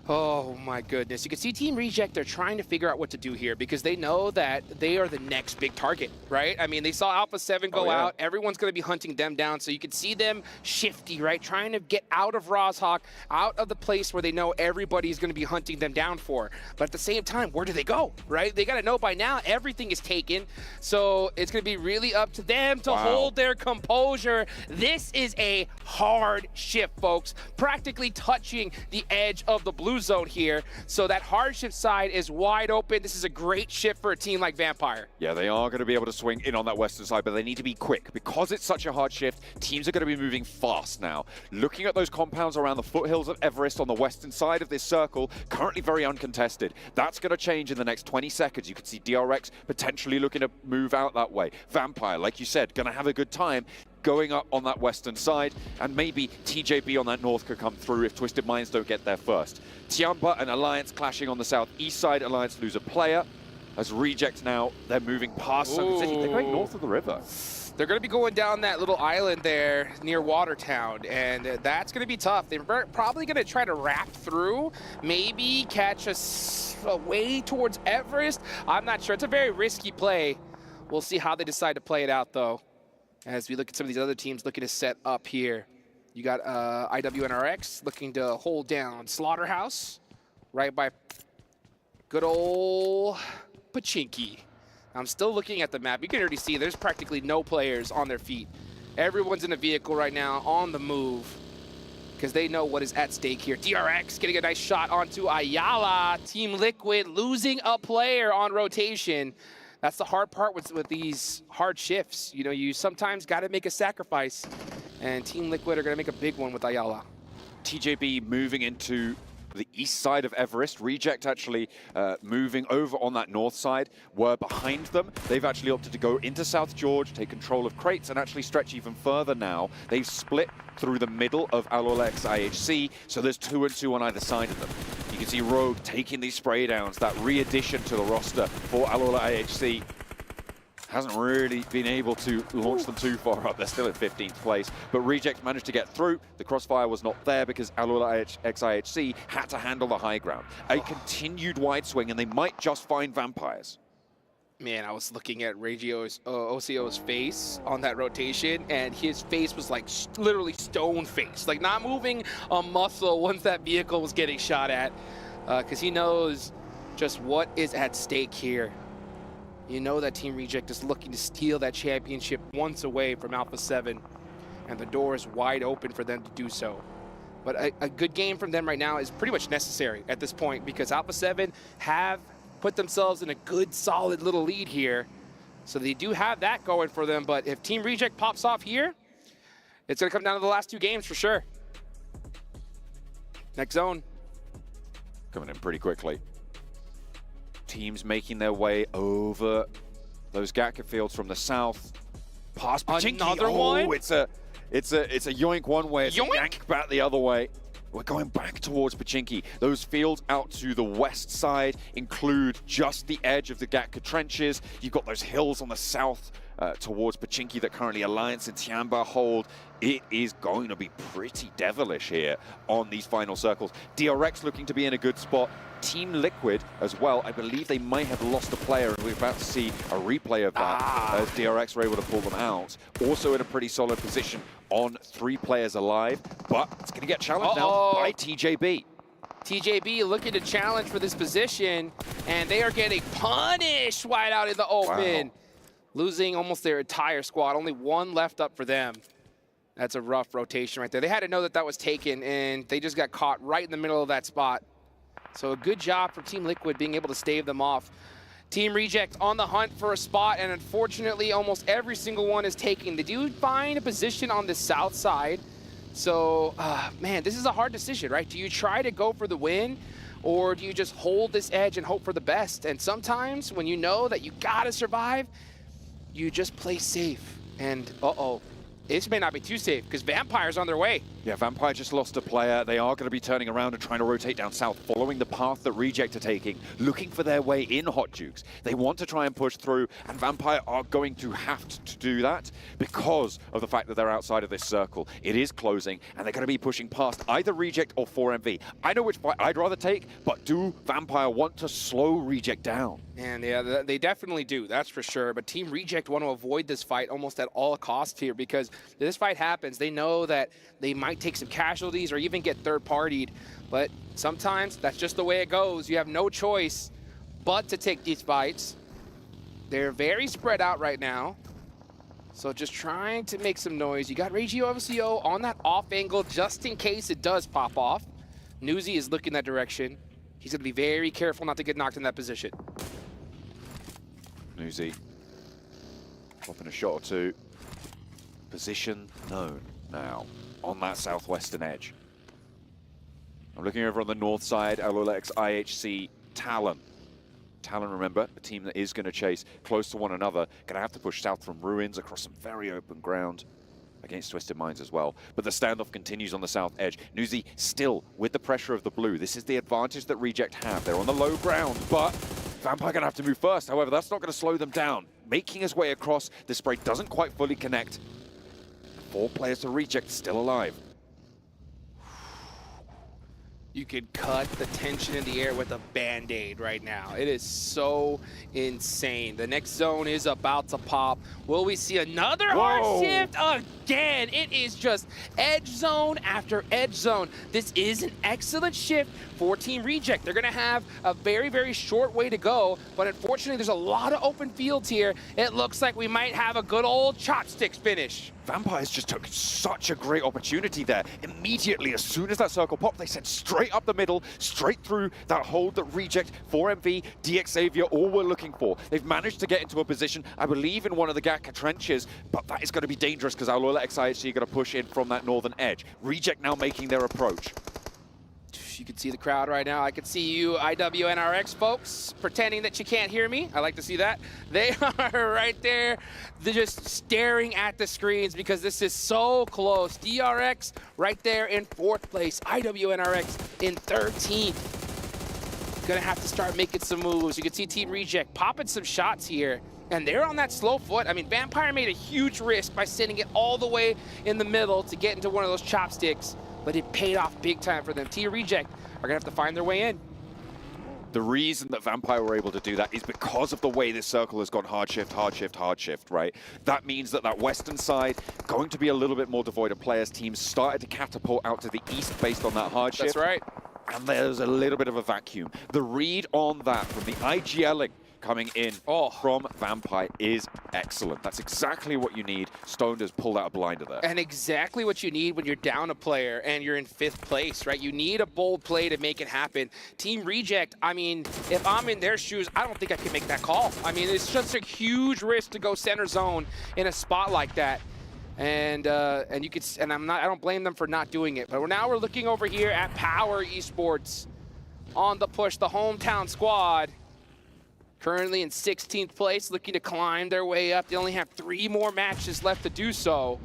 Oh my goodness. You can see Team Reject, they're trying to figure out what to do here because they know that they are the next big target, right? I mean, they saw Alpha 7 go out. Everyone's going to be hunting them down. So you can see them shifty, right? Trying to get out of Rozhawk, out of the place where they know everybody's going to be hunting them down for. But at the same time, where do they go, right? They got to know by now everything is taken. So it's going to be really up to them to hold their composure. This is a hard shift, folks. Practically touching the edge of the blue zone here, so that hardship side is wide open. This is a great shift for a team like Vampire. Yeah, they are going to be able to swing in on that western side, but they need to be quick. Because it's such a hard shift, teams are going to be moving fast now. Looking at those compounds around the foothills of Everest on the western side of this circle, currently very uncontested. That's going to change in the next 20 seconds. You can see DRX potentially looking to move out that way. Vampire, like you said, going to have a good time going up on that western side, and maybe TJB on that north could come through if Twisted Minds don't get there first. Tiamba and Alliance clashing on the southeast side. Alliance lose a player. As Reject now, they're moving past Sunken City. They're going north of the river. They're going to be going down that little island there near Watertown, and that's going to be tough. They're probably going to try to wrap through, maybe catch a way towards Everest. I'm not sure. It's a very risky play. We'll see how they decide to play it out, though. As we look at some of these other teams looking to set up here. You got IWNRX looking to hold down Slaughterhouse right by good old Pachinki. I'm still looking at the map. You can already see there's practically no players on their feet Everyone's in a vehicle right now, on the move, because they know what is at stake here. DRX getting a nice shot onto Ayala. Team Liquid losing a player on rotation. That's the hard part with these hard shifts. You know, you sometimes got to make a sacrifice, and Team Liquid are going to make a big one with Ayala. TJB moving into the east side of Everest. Reject actually moving over on that north side. We're behind them. They've actually opted to go into South George, take control of crates, and actually stretch even further now. They've split through the middle of Alolex IHC, so there's 2 and 2 on either side of them. You can see Rogue taking these spray downs, that re-addition to the roster for Alola IHC. Hasn't really been able to launch them too far up. They're still in 15th place, but Reject managed to get through. The crossfire was not there because Alola IHC had to handle the high ground. A continued wide swing, and they might just find Vampires. Man, I was looking at Regio's OCO's face on that rotation, and his face was like literally stone face, like not moving a muscle once that vehicle was getting shot at, because he knows just what is at stake here. You know that Team Reject is looking to steal that championship once away from Alpha 7, and the door is wide open for them to do so. But a good game from them right now is pretty much necessary at this point, because Alpha 7 have put themselves in a good, solid little lead here. So they do have that going for them, but if Team Reject pops off here, it's going to come down to the last 2 games for sure. Next zone. Coming in pretty quickly. Teams making their way over those Gatka fields from the south. Past Pachinki. Another one? It's a yoink one way, it's a yank back the other way. We're going back towards Pachinki. Those fields out to the west side include just the edge of the Gatka trenches. You've got those hills on the south towards Pachinki that currently Alliance and Tiamba hold. It is going to be pretty devilish here on these final circles. DRX looking to be in a good spot. Team Liquid as well. I believe they might have lost a player, and we're about to see a replay of that as DRX were able to pull them out. Also in a pretty solid position on 3 players alive, but it's going to get challenged now by TJB. TJB looking to challenge for this position, and they are getting punished wide out in the open. Wow. Losing almost their entire squad. Only 1 left up for them. That's a rough rotation right there. They had to know that that was taken, and they just got caught right in the middle of that spot. So a good job for Team Liquid being able to stave them off. Team Reject on the hunt for a spot, and unfortunately almost every single one is taken. They do find a position on the south side. So, man, this is a hard decision, right? Do you try to go for the win, or do you just hold this edge and hope for the best? And sometimes when you know that you gotta survive, you just play safe. And this may not be too safe because Vampire's on their way. Yeah, Vampire just lost a player. They are going to be turning around and trying to rotate down south, following the path that Reject are taking, looking for their way in, Hot Jukes. They want to try and push through, and Vampire are going to have to do that because of the fact that they're outside of this circle. It is closing, and they're going to be pushing past either Reject or 4MV. I know which fight I'd rather take, but do Vampire want to slow Reject down? And yeah, they definitely do, that's for sure. But Team Reject want to avoid this fight almost at all costs here, because if this fight happens, they know that they might take some casualties or even get third-partied. But sometimes that's just the way it goes. You have no choice but to take these fights. They're very spread out right now. So just trying to make some noise. You got Regio OCO on that off angle just in case it does pop off. Newsy is looking that direction. He's going to be very careful not to get knocked in that position. Newsy popping a shot or 2. Position known now on that southwestern edge. I'm looking over on the north side, Alolex IHC Talon. Talon, remember, a team that is going to chase close to one another. Going to have to push south from Ruins across some very open ground against Twisted Minds as well. But the standoff continues on the south edge. Newsy still with the pressure of the blue. This is the advantage that Reject have. They're on the low ground, but Vampire going to have to move first. However, that's not going to slow them down. Making his way across, the spray doesn't quite fully connect. 4 players to Reject still alive. You could cut the tension in the air with a Band-Aid right now. It is so insane. The next zone is about to pop. Will we see another hard shift again? It is just edge zone after edge zone. This is an excellent shift for Team Reject. They're gonna have a very, very short way to go, but unfortunately there's a lot of open fields here. It looks like we might have a good old chopsticks finish. Vampires just took such a great opportunity there. Immediately, as soon as that circle popped, they sent straight up the middle, straight through that hold that Reject, 4MV, DX Xavier, all were looking for. They've managed to get into a position, I believe, in one of the Gaka trenches, but that is going to be dangerous because Alola XIHC are going to push in from that northern edge. Reject now making their approach. You can see the crowd right now. I can see you IWNRX folks pretending that you can't hear me. I like to see that. They are right there. They're just staring at the screens because this is so close. DRX right there in 4th place. IWNRX in 13th. Gonna have to start making some moves. You can see Team Reject popping some shots here. And they're on that slow foot. I mean, Vampire made a huge risk by sending it all the way in the middle to get into one of those chopsticks. But it paid off big time for them. Team Reject are gonna have to find their way in. The reason that Vampire were able to do that is because of the way this circle has gone hard shift, right? That means that that western side going to be a little bit more devoid of players. Teams started to catapult out to the east based on that hard shift. That's right. And there's a little bit of a vacuum. The read on that from the IGLing coming in from Vampire is excellent. That's exactly what you need. Stoned has pulled out a blinder there. And exactly what you need when you're down a player and you're in 5th place, right? You need a bold play to make it happen. Team Reject, I mean, if I'm in their shoes, I don't think I can make that call. I mean, it's just a huge risk to go center zone in a spot like that. And you could, and I don't blame them for not doing it. But now we're looking over here at Power Esports on the push, the hometown squad. Currently in 16th place, looking to climb their way up. They only have 3 more matches left to do so.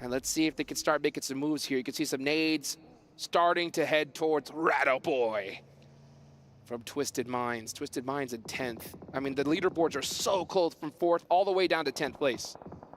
And let's see if they can start making some moves here. You can see some nades starting to head towards Ratto Boy from Twisted Minds. Twisted Minds in 10th. I mean, the leaderboards are so close from 4th all the way down to 10th place.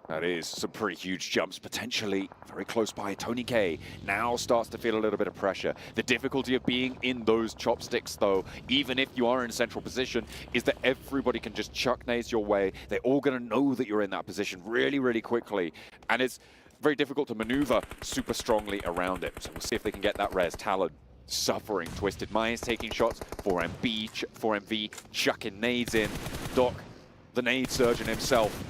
That is some pretty huge jumps, potentially very close by. Tony K now starts to feel a little bit of pressure. The difficulty of being in those chopsticks, though, even if you are in central position, is that everybody can just chuck nades your way. They're all going to know that you're in that position really, really quickly. And it's very difficult to maneuver super strongly around it. So we'll see if they can get that res. Talon suffering. Twisted Minds taking shots. 4MV chucking nades in. Doc, the nade surgeon himself.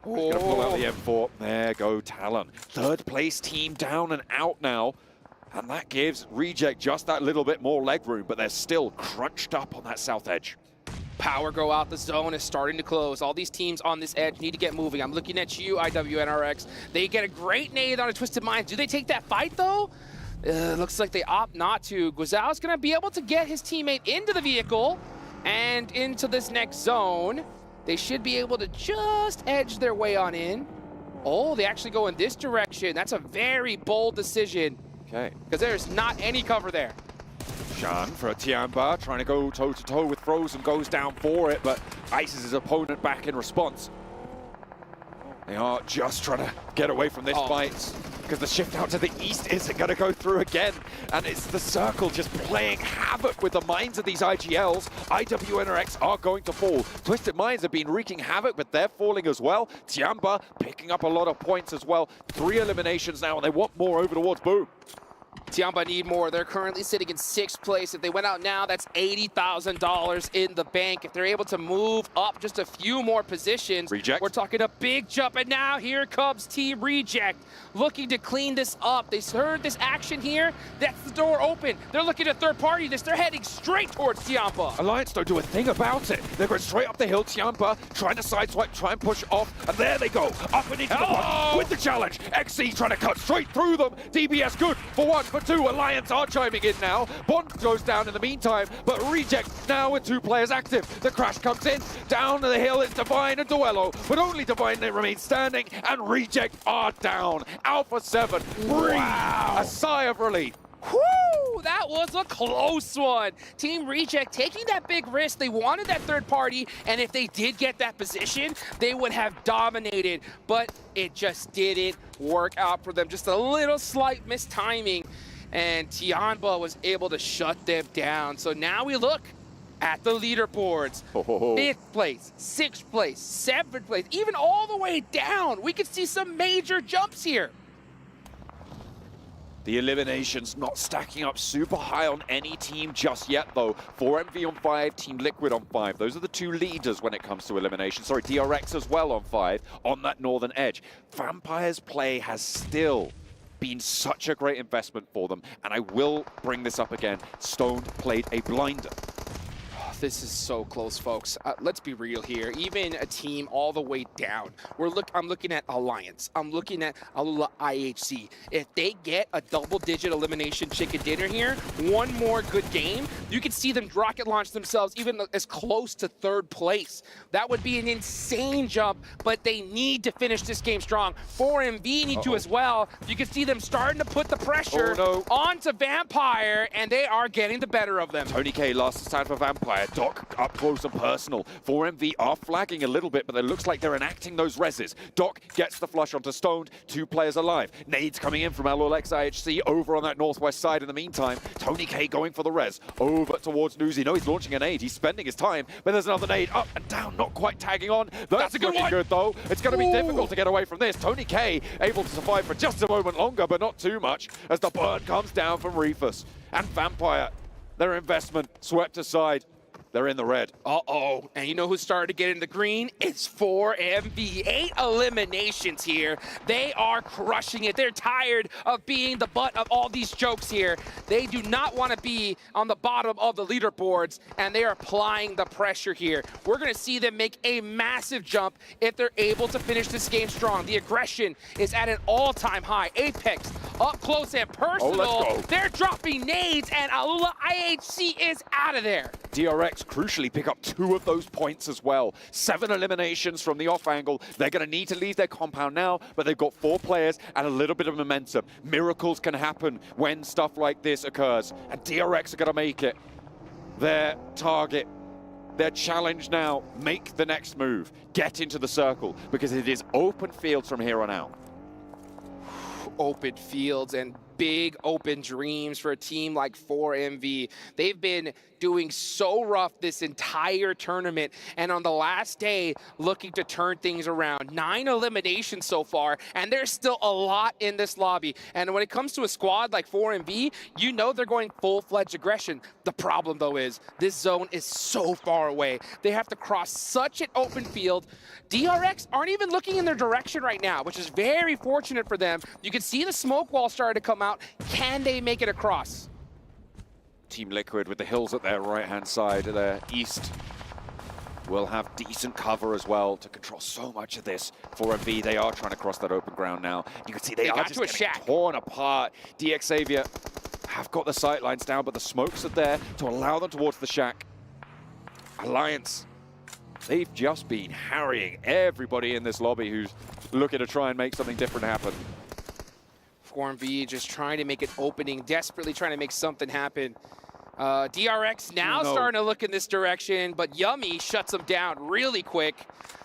He's going to pull out the M4. There go Talon. 3rd place team down and out now. And that gives Reject just that little bit more leg room, but they're still crunched up on that south edge. Power go out. The zone is starting to close. All these teams on this edge need to get moving. I'm looking at you, IWNRX. They get a great nade on a Twisted Minds. Do they take that fight, though? Looks like they opt not to. Guazao's going to be able to get his teammate into the vehicle and into this next zone. They should be able to just edge their way on in. Oh, they actually go in this direction. That's a very bold decision. Okay. Because there's not any cover there. Shan for a Tiamba, trying to go toe-to-toe with Frozen, goes down for it, but ices his opponent back in response. They are just trying to get away from this fight, because the shift out to the east isn't going to go through again. And it's the circle just playing havoc with the minds of these IGLs. IWNRX are going to fall. Twisted Minds have been wreaking havoc, but they're falling as well. Tiamba picking up a lot of points as well. 3 eliminations now, and they want more over towards Boom. Tiamba need more. They're currently sitting in 6th place. If they went out now, that's $80,000 in the bank. If they're able to move up just a few more positions, Reject. We're talking a big jump. And now here comes Team Reject, looking to clean this up. They heard this action here. That's the door open. They're looking at third party this. They're heading straight towards Tiamba. Alliance don't do a thing about it. They're going straight up the hill. Tiamba trying to sideswipe, try and push off. And there they go, up and into the punch with the challenge. XC trying to cut straight through them. DBS good for 1, for 2. Alliance are chiming in now. Bond goes down in the meantime, but Reject now with 2 players active. The crash comes in. Down the hill is Divine and Duello, but only Divine remains standing, and Reject are down. Alpha 7 breathe a sigh of relief. Whoo! That was a close one. Team Reject taking that big risk. They wanted that third party, and if they did get that position, they would have dominated, but it just didn't work out for them. Just a little slight mistiming. and Tianba was able to shut them down. So now we look at the leaderboards. 5th place, 6th place, 7th place, even all the way down. We could see some major jumps here. The eliminations not stacking up super high on any team just yet, though. 4MV on 5, Team Liquid on 5. Those are the 2 leaders when it comes to elimination. Sorry, DRX as well on 5 on that northern edge. Vampire's play has still been such a great investment for them, and I will bring this up again. Stone played a blinder. This is so close, folks. Let's be real here. Even a team all the way down. I'm looking at Alliance. I'm looking at IHC. If they get a double-digit elimination chicken dinner here, one more good game, you could see them rocket launch themselves even as close to 3rd place. That would be an insane jump, but they need to finish this game strong. 4MV need to as well. You can see them starting to put the pressure onto Vampire, and they are getting the better of them. Tony K lost the side for Vampire. Doc up close and personal. 4MV are flagging a little bit, but it looks like they're enacting those reses. Doc gets the flush onto Stoned, 2 players alive. Nades coming in from LOLX IHC over on that northwest side in the meantime. Tony K going for the res. Over towards Newsy. No, he's launching a nade. He's spending his time, but there's another nade up and down, not quite tagging on. That's a good one. Good, though. It's going to be difficult to get away from this. Tony K able to survive for just a moment longer, but not too much, as the burn comes down from Refus. And Vampire, their investment swept aside. They're in the red. Uh-oh. And you know who started to get in the green? It's 4MV. 8 eliminations here. They are crushing it. They're tired of being the butt of all these jokes here. They do not want to be on the bottom of the leaderboards, and they are applying the pressure here. We're going to see them make a massive jump if they're able to finish this game strong. The aggression is at an all-time high. Apex up close and personal. Let's go. They're dropping nades, and Alula IHC is out of there. DRX crucially pick up 2 of those points as well. 7 eliminations from the off angle. They're going to need to leave their compound now, but they've got 4 players and a little bit of momentum. Miracles can happen when stuff like this occurs, and DRX are going to make it their target. Their challenge now, make the next move. Get into the circle, because it is open fields from here on out. Open fields and big open dreams for a team like 4MV. They've been doing so rough this entire tournament, and on the last day looking to turn things around. 9 eliminations so far, and there's still a lot in this lobby. And when it comes to a squad like 4MV, you know they're going full-fledged aggression. The problem though is this zone is so far away. They have to cross such an open field. DRX aren't even looking in their direction right now, which is very fortunate for them. You can see the smoke wall starting to come out. Can they make it across? Team Liquid with the hills at their right-hand side, their east, will have decent cover as well to control so much of this. 4MV, they are trying to cross that open ground now. You can see they are just getting torn apart. DX Xavier have got the sight lines down, but the smokes are there to allow them towards the shack. Alliance, they've just been harrying everybody in this lobby who's looking to try and make something different happen. 4MV just trying to make an opening, desperately trying to make something happen. DRX now starting to look in this direction, but Yummy shuts them down really quick.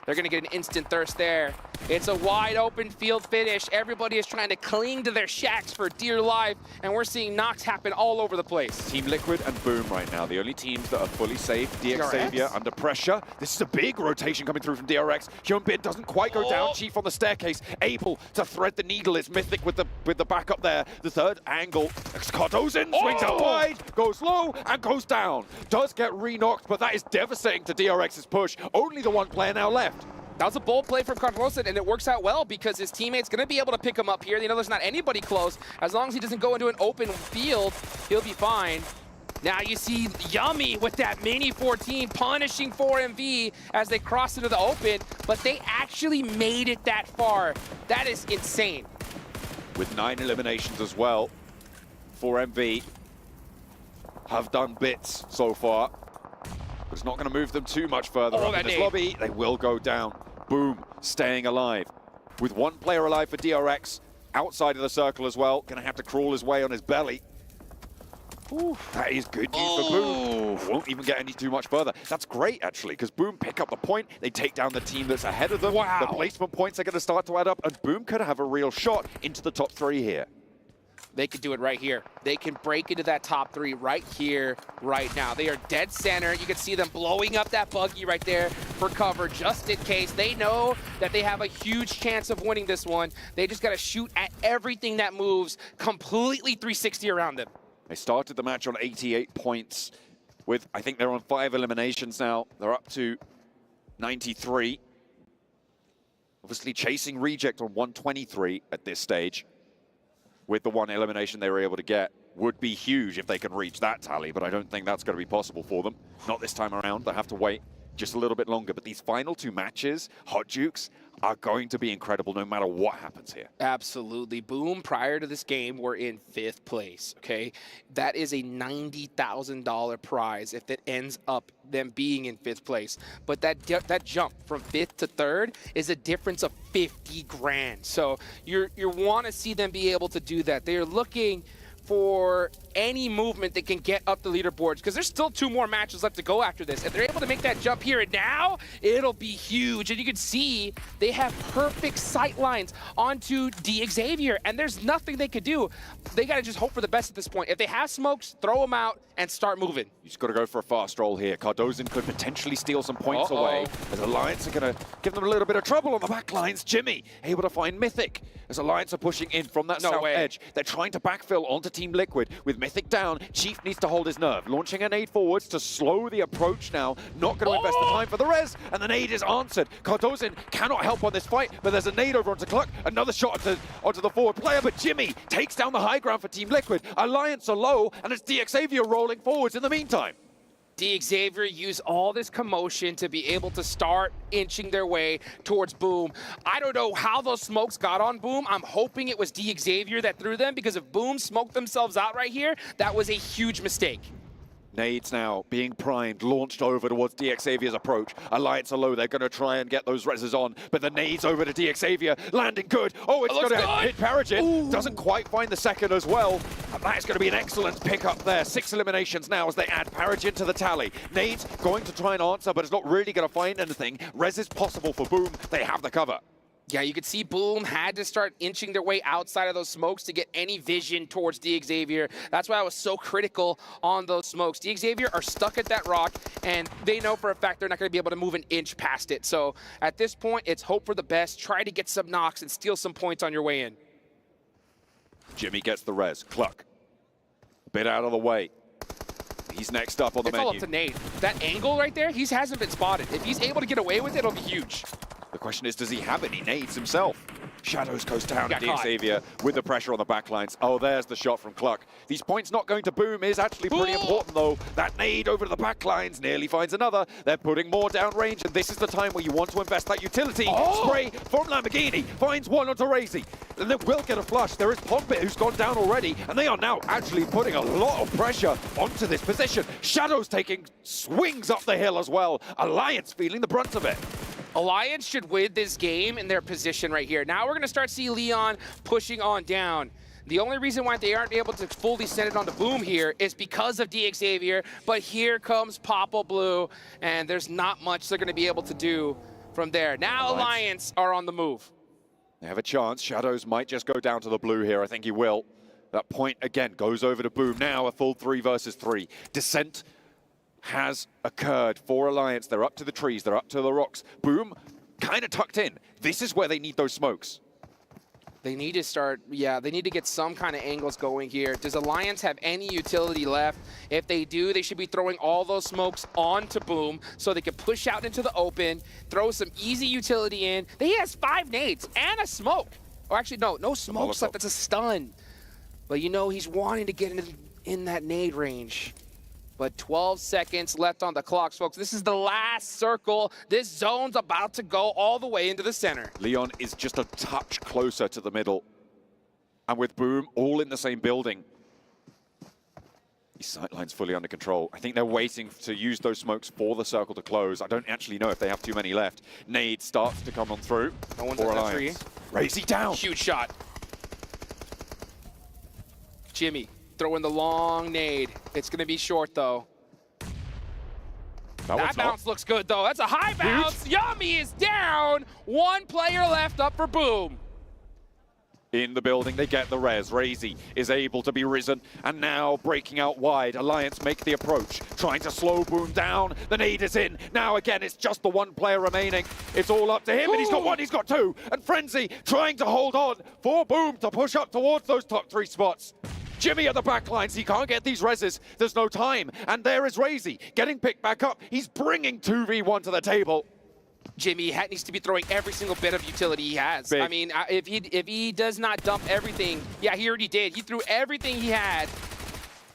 They're going to get an instant thirst there. It's a wide open field finish. Everybody is trying to cling to their shacks for dear life, and we're seeing knocks happen all over the place. Team Liquid and Boom right now, the only teams that are fully safe. DX Xavier under pressure. This is a big rotation coming through from DRX. Hyunbin doesn't quite go down. Chief on the staircase, able to thread the needle. It's Mythic with the backup there. The third angle. Cardo's in, swings out wide, goes low, and goes down. Does get re-knocked, but that is devastating to DRX's push. Only the one player now left. That was a bold play from Cardoso, and it works out well because his teammate's going to be able to pick him up here. You know, there's not anybody close. As long as he doesn't go into an open field, he'll be fine. Now you see Yummy with that mini 14 punishing 4MV as they cross into the open, but they actually made it that far. That is insane. With 9 eliminations as well, 4MV have done bits so far, but it's not going to move them too much further up in this lobby. They will go down. Boom, staying alive. With 1 player alive for DRX, outside of the circle as well. Going to have to crawl his way on his belly. Ooh, that is good news for Boom. Won't even get any too much further. That's great, actually, because Boom pick up the point. They take down the team that's ahead of them. The placement points are going to start to add up, and Boom could have a real shot into the top 3 here. they could do it right here. They can break into that top 3 right here, right now. They are dead center. You can see them blowing up that buggy right there for cover, just in case. They know that they have a huge chance of winning this one. They just got to shoot at everything that moves completely 360 around them. They started the match on 88 points with, I think they're on 5 eliminations now. They're up to 93. Obviously chasing Reject on 123 at this stage. With the 1 elimination they were able to get, would be huge if they can reach that tally, but I don't think that's going to be possible for them. Not this time around. They have to wait just a little bit longer. But these final 2 matches, Hot Jukes, are going to be incredible no matter what happens here. Absolutely. Boom, prior to this game, were in 5th place, okay? That is a $90,000 prize if it ends up them being in 5th place. But that jump from 5th to 3rd is a difference of 50 grand. So you want to see them be able to do that. They are looking for any movement that can get up the leaderboards, because there's still 2 more matches left to go after this. If they're able to make that jump here and now, it'll be huge. And you can see they have perfect sight lines onto Xavier, and there's nothing they could do. They got to just hope for the best at this point. If they have smokes, throw them out and start moving. You just got to go for a fast roll here. Cardozin could potentially steal some points away, as Alliance are going to give them a little bit of trouble on the back lines. Jimmy able to find Mythic as Alliance are pushing in from that south edge. They're trying to backfill onto Team Liquid with Mythic down. Chief needs to hold his nerve. Launching a nade forwards to slow the approach now. Not going to invest the time for the res, and the nade is answered. Cardozin cannot help on this fight, but there's a nade over onto Cluck. Another shot onto the forward player, but Jimmy takes down the high ground for Team Liquid. Alliance are low, and it's Xavier rolling forwards in the meantime. Xavier use all this commotion to be able to start inching their way towards Boom. I don't know how those smokes got on Boom. I'm hoping it was Xavier that threw them, because if Boom smoked themselves out right here, that was a huge mistake. Nades now being primed, launched over towards Xavier's approach. Alliance are low, they're going to try and get those reses on, but the nades over to Xavier, landing good. Oh, it's going to hit Paragin. Doesn't quite find the second as well. And that is going to be an excellent pickup there. 6 eliminations now as they add Paragin to the tally. Nades going to try and answer, but it's not really going to find anything. Res is possible for Boom. They have the cover. Yeah, you could see Boom had to start inching their way outside of those smokes to get any vision towards Xavier. That's why I was so critical on those smokes. Xavier are stuck at that rock, and they know for a fact they're not going to be able to move an inch past it. So at this point, it's hope for the best. Try to get some knocks and steal some points on your way in. Jimmy gets the res. Cluck. A bit out of the way. He's next up on the menu. It's all up to Nate. That angle right there, he hasn't been spotted. If he's able to get away with it, it'll be huge. The question is, does he have any nades himself? Shadows goes down to Xavier with the pressure on the backlines. Oh, there's the shot from Cluck. These points not going to Boom is actually pretty important, though. That nade over to the backlines nearly finds another. They're putting more down range, and this is the time where you want to invest that utility. Spray from Lamborghini finds one onto Razy. And they will get a flush. There is Pompit who's gone down already, and they are now actually putting a lot of pressure onto this position. Shadows taking swings up the hill as well. Alliance feeling the brunt of it. Alliance should win this game in their position right here. Now we're going to start see Leon pushing on down. The only reason why they aren't able to fully send it onto Boom here is because of Xavier, but here comes Papa Blue, and there's not much they're going to be able to do from there. Now Alliance are on the move. They have a chance. Shadows might just go down to the blue here. I think he will. That point, again, goes over to Boom. Now a full 3 versus 3. Descent has occurred for Alliance. They're up to the trees. They're up to the rocks. Boom, kind of tucked in. This is where they need those smokes. They need to start, they need to get some kind of angles going here. Does Alliance have any utility left? If they do, they should be throwing all those smokes onto Boom so they can push out into the open, throw some easy utility in. He has 5 nades and a smoke. Or actually, no smokes left. That's a stun. But you know he's wanting to get in that nade range. But 12 seconds left on the clock, folks. This is the last circle. This zone's about to go all the way into the center. Leon is just a touch closer to the middle. And with Boom all in the same building, these sightlines fully under control. I think they're waiting to use those smokes for the circle to close. I don't actually know if they have too many left. Nade starts to come on through. No one's at that tree. Razy down. Huge shot. Jimmy throwing the long nade. It's going to be short, though. That bounce looks good, though. That's a high bounce. Yummy is down. 1 player left up for Boom. In the building, they get the res. Razy is able to be risen, and now breaking out wide. Alliance make the approach, trying to slow Boom down. The nade is in. Now again, it's just the one player remaining. It's all up to him, and he's got one, he's got two. And Frenzy trying to hold on for Boom to push up towards those top 3 spots. Jimmy at the back lines, he can't get these reses. There's no time. And there is Razy getting picked back up. He's bringing 2v1 to the table. Jimmy needs to be throwing every single bit of utility he has. Big. I mean, if he does not dump everything, yeah, he already did. He threw everything he had,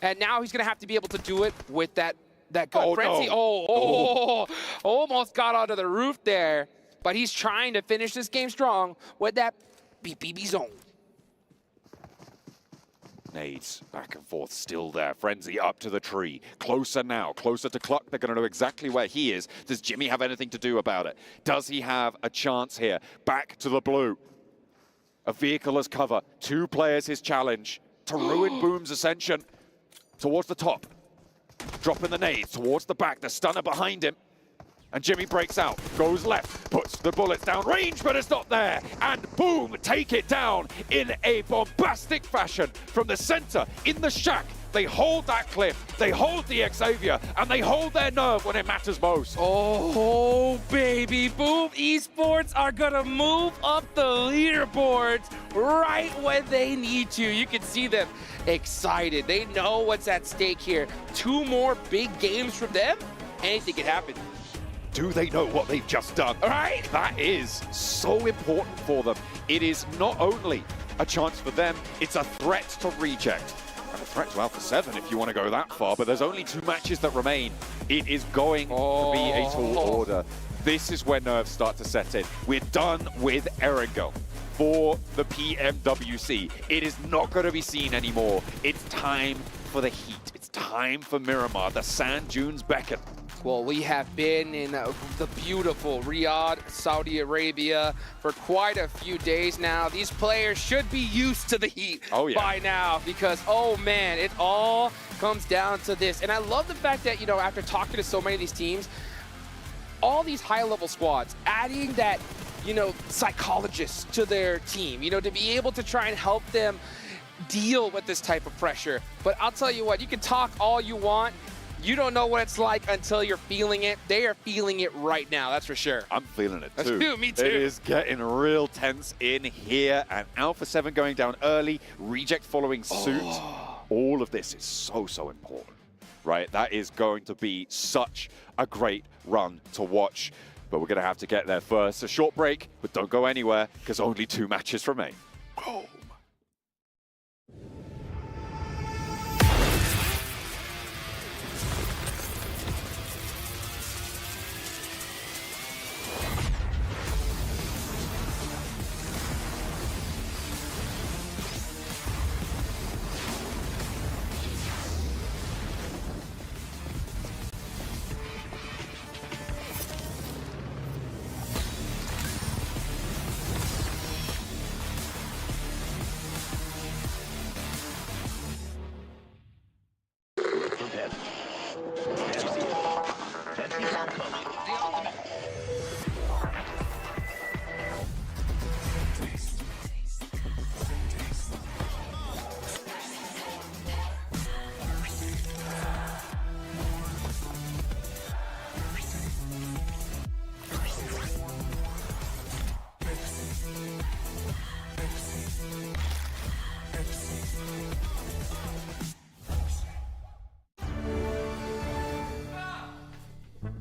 and now he's gonna have to be able to do it with that gut frenzy. No. Almost got onto the roof there, but he's trying to finish this game strong with that BBB zone. Nades back and forth, still there. Frenzy up to the tree. Closer now, closer to Cluck. They're going to know exactly where he is. Does Jimmy have anything to do about it? Does he have a chance here? Back to the blue. A vehicle as cover. 2 players his challenge to ruin Boom's ascension. Towards the top. Dropping the nades towards the back. The stunner behind him. And Jimmy breaks out, goes left, puts the bullets down range, but it's not there. And Boom, take it down in a bombastic fashion from the center, in the shack. They hold that cliff, they hold the Xavier, and they hold their nerve when it matters most. Oh, baby, Boom Esports are gonna move up the leaderboards right when they need to. You can see them excited. They know what's at stake here. 2 more big games from them, anything can happen. Do they know what they've just done? All right. That is so important for them. It is not only a chance for them, it's a threat to Reject. And a threat to Alpha 7 if you want to go that far, but there's only 2 matches that remain. It is going to be a tall order. This is where nerves start to set in. We're done with Erangel for the PMWC. It is not going to be seen anymore. It's time for the heat. It's time for Miramar. The sand dunes beckon. Well, we have been in the beautiful Riyadh, Saudi Arabia for quite a few days now. These players should be used to the heat by now because, oh man, it all comes down to this. And I love the fact that, you know, after talking to so many of these teams, all these high-level squads, adding that, you know, psychologists to their team, you know, to be able to try and help them deal with this type of pressure. But I'll tell you what, you can talk all you want. You don't know what it's like until you're feeling it. They are feeling it right now, that's for sure. I'm feeling it too. Me too. It is getting real tense in here, and Alpha 7 going down early, Reject following suit. All of this is so, so important, right? That is going to be such a great run to watch, but we're going to have to get there first. A short break, but don't go anywhere, because only 2 matches remain. Oh.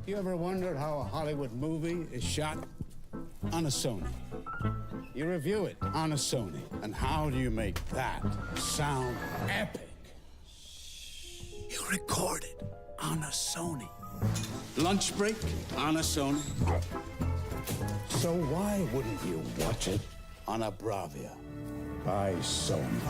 You ever wondered how a Hollywood movie is shot? On a Sony. You review it on a Sony. And how do you make that sound epic? You record it on a Sony. Lunch break on a Sony. So why wouldn't you watch it on a Bravia by Sony?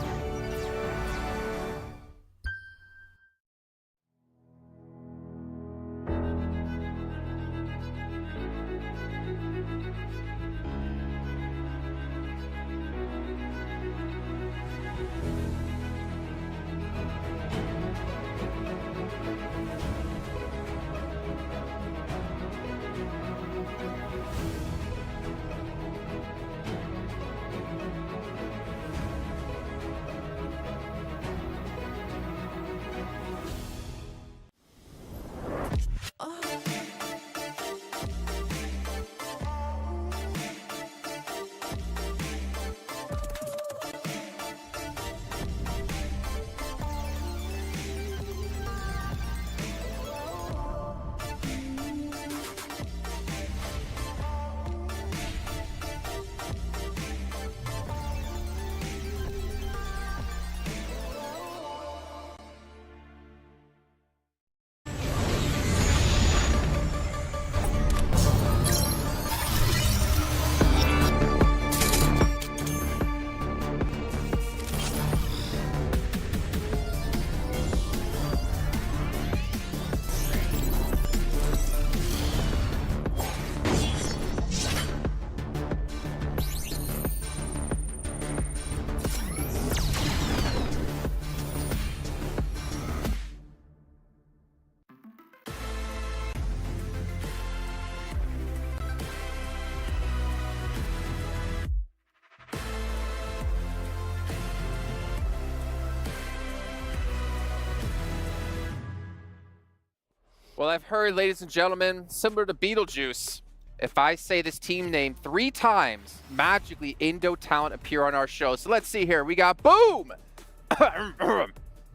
Well, I've heard, ladies and gentlemen, similar to Beetlejuice, if I say this team name 3 times, magically Indo talent appear on our show. So let's see here. We got Boom!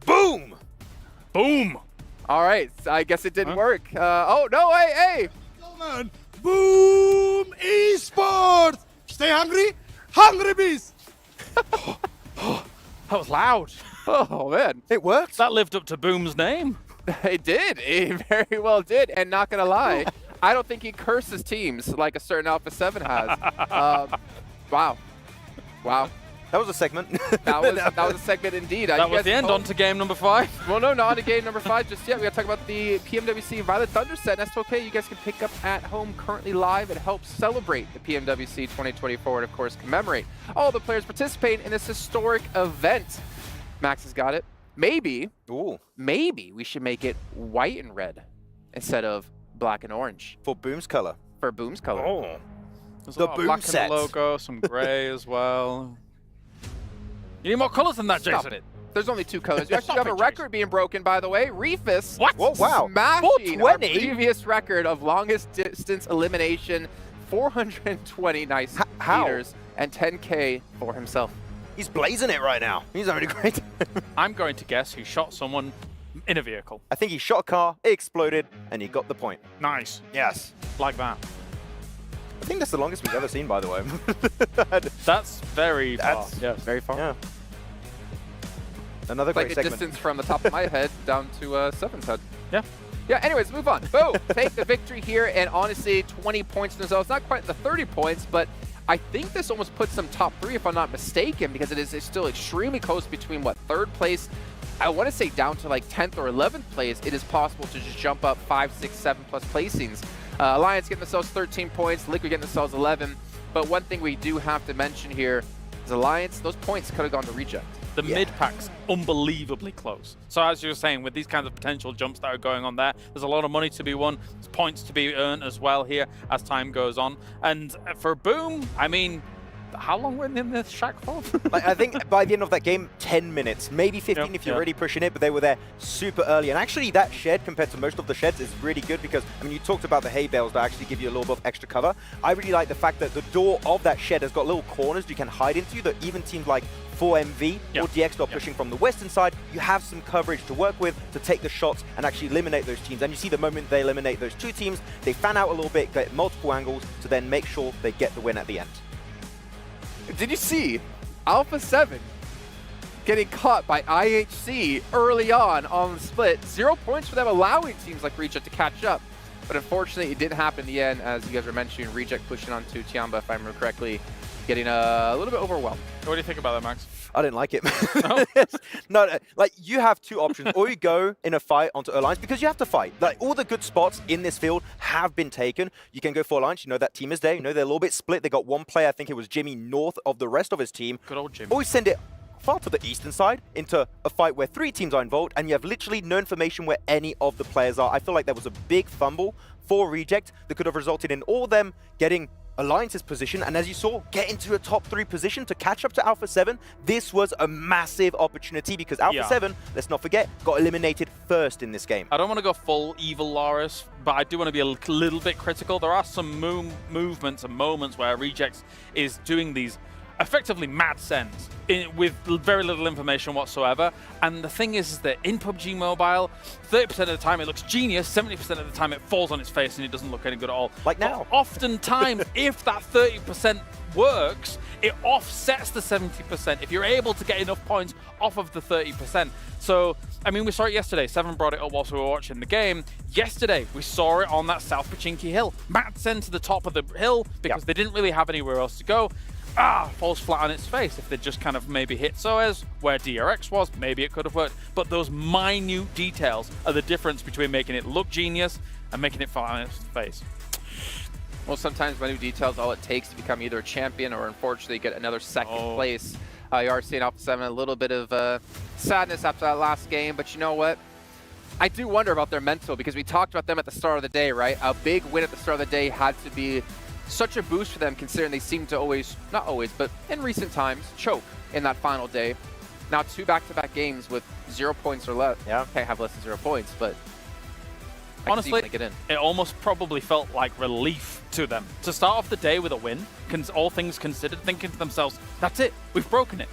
Boom! Boom! All right, I guess it didn't work. Oh, no, hey! Boom Esports! Stay hungry? Hungry bees! That was loud. Oh, man. It worked. That lived up to Boom's name. It did. It very well did. And not going to lie, I don't think he curses teams like a certain Alpha 7 has. Wow. Wow. That was a segment. That was a segment indeed. That was the end. On to game number 5. Well, no, not on to game number 5 just yet. We got to talk about the PMWC Violet Thunder set. And that's okay. You guys can pick up at home currently live and help celebrate the PMWC 2024 and, of course, commemorate all the players participating in this historic event. Max has got it. Maybe we should make it white and red instead of black and orange. For Boom's color. For Boom's color. Oh. There's The a lot of Boom black set. in the logo, some gray as well. You need more colors than that, Stop Jason. it. There's only 2 colors. You actually have a record being broken, by the way. Reefus. What? Whoa, wow. Smashing our 420? previous record of longest distance elimination. 420 nice How? meters and 10K for himself. He's blazing it right now. He's having a great time. I'm going to guess who shot someone in a vehicle. I think he shot a car, it exploded, and he got the point. Nice. Yes. Like that. I think that's the longest we've ever seen, by the way. That's very far. Yes. Very far. Yeah. Another Like great a segment. distance from the top of my head down to 7's head. Yeah. Yeah, anyways, move on. Boom! Take the victory here, and honestly, 20 points in themselves. Not quite the 30 points, but I think this almost puts them top 3, if I'm not mistaken, because it's still extremely close between, what, 3rd place? I want to say down to like 10th or 11th place. It is possible to just jump up 5, 6, 7+ placings. Alliance getting themselves 13 points, Liquid getting themselves 11. But one thing we do have to mention here is Alliance, those points could have gone to Reject. The mid-pack's unbelievably close. So as you were saying, with these kinds of potential jumps that are going on there's a lot of money to be won. There's points to be earned as well here as time goes on. And for Boom, I mean, how long were they in this shack for? Like, I think by the end of that game, 10 minutes, maybe 15 if you're really pushing it, but they were there super early. And actually that shed compared to most of the sheds is really good because, I mean, you talked about the hay bales that actually give you a little bit of extra cover. I really like the fact that the door of that shed has got little corners you can hide into that even teams like 4MV or DX are pushing from the western side, you have some coverage to work with to take the shots and actually eliminate those teams. And you see the moment they eliminate those 2 teams, they fan out a little bit, get multiple angles to then make sure they get the win at the end. Did you see Alpha 7 getting caught by IHC early on the split? 0 points for them, allowing teams like Reject to catch up. But unfortunately, it didn't happen in the end, as you guys were mentioning. Reject pushing onto Tiamba, if I remember correctly, getting a little bit overwhelmed. What do you think about that, Max? I didn't like it. No, like you have 2 options. Or you go in a fight onto Alliance because you have to fight. Like all the good spots in this field have been taken. You can go for Alliance. You know that team is there. You know they're a little bit split. They got 1 player, I think it was Jimmy, north of the rest of his team. Good old Jimmy. Or you send it far to the eastern side into a fight where 3 teams are involved and you have literally no information where any of the players are. I feel like there was a big fumble for Reject that could have resulted in all of them getting Alliance's position, and as you saw, get into a top 3 position to catch up to Alpha 7. This was a massive opportunity because Alpha 7, let's not forget, got eliminated first in this game. I don't want to go full evil Loris, but I do want to be a little bit critical. There are some movements and moments where Reject is doing these effectively mad sends with very little information whatsoever. And the thing is that in PUBG Mobile, 30% of the time it looks genius, 70% of the time it falls on its face and it doesn't look any good at all. Like now. Oftentimes, if that 30% works, it offsets the 70% if you're able to get enough points off of the 30%. So, I mean, we saw it yesterday. 7 brought it up whilst we were watching the game. Yesterday, we saw it on that South Pachinki Hill. Matt sent to the top of the hill because they didn't really have anywhere else to go. Falls flat on its face. If they just kind of maybe hit Soez where DRX was, maybe it could have worked. But those minute details are the difference between making it look genius and making it flat on its face. Well, sometimes minute details, all it takes to become either a champion or unfortunately get another second place. You are seeing Alpha 7 a little bit of sadness after that last game, but you know what? I do wonder about their mental because we talked about them at the start of the day, right? A big win at the start of the day had to be such a boost for them considering they seem to always, not always, but in recent times, choke in that final day. Now 2 back-to-back games with 0 points or less. Yeah. Can't have less than 0 points, but Honestly, it almost probably felt like relief to them to start off the day with a win. All things considered, thinking to themselves, "That's it. We've broken it.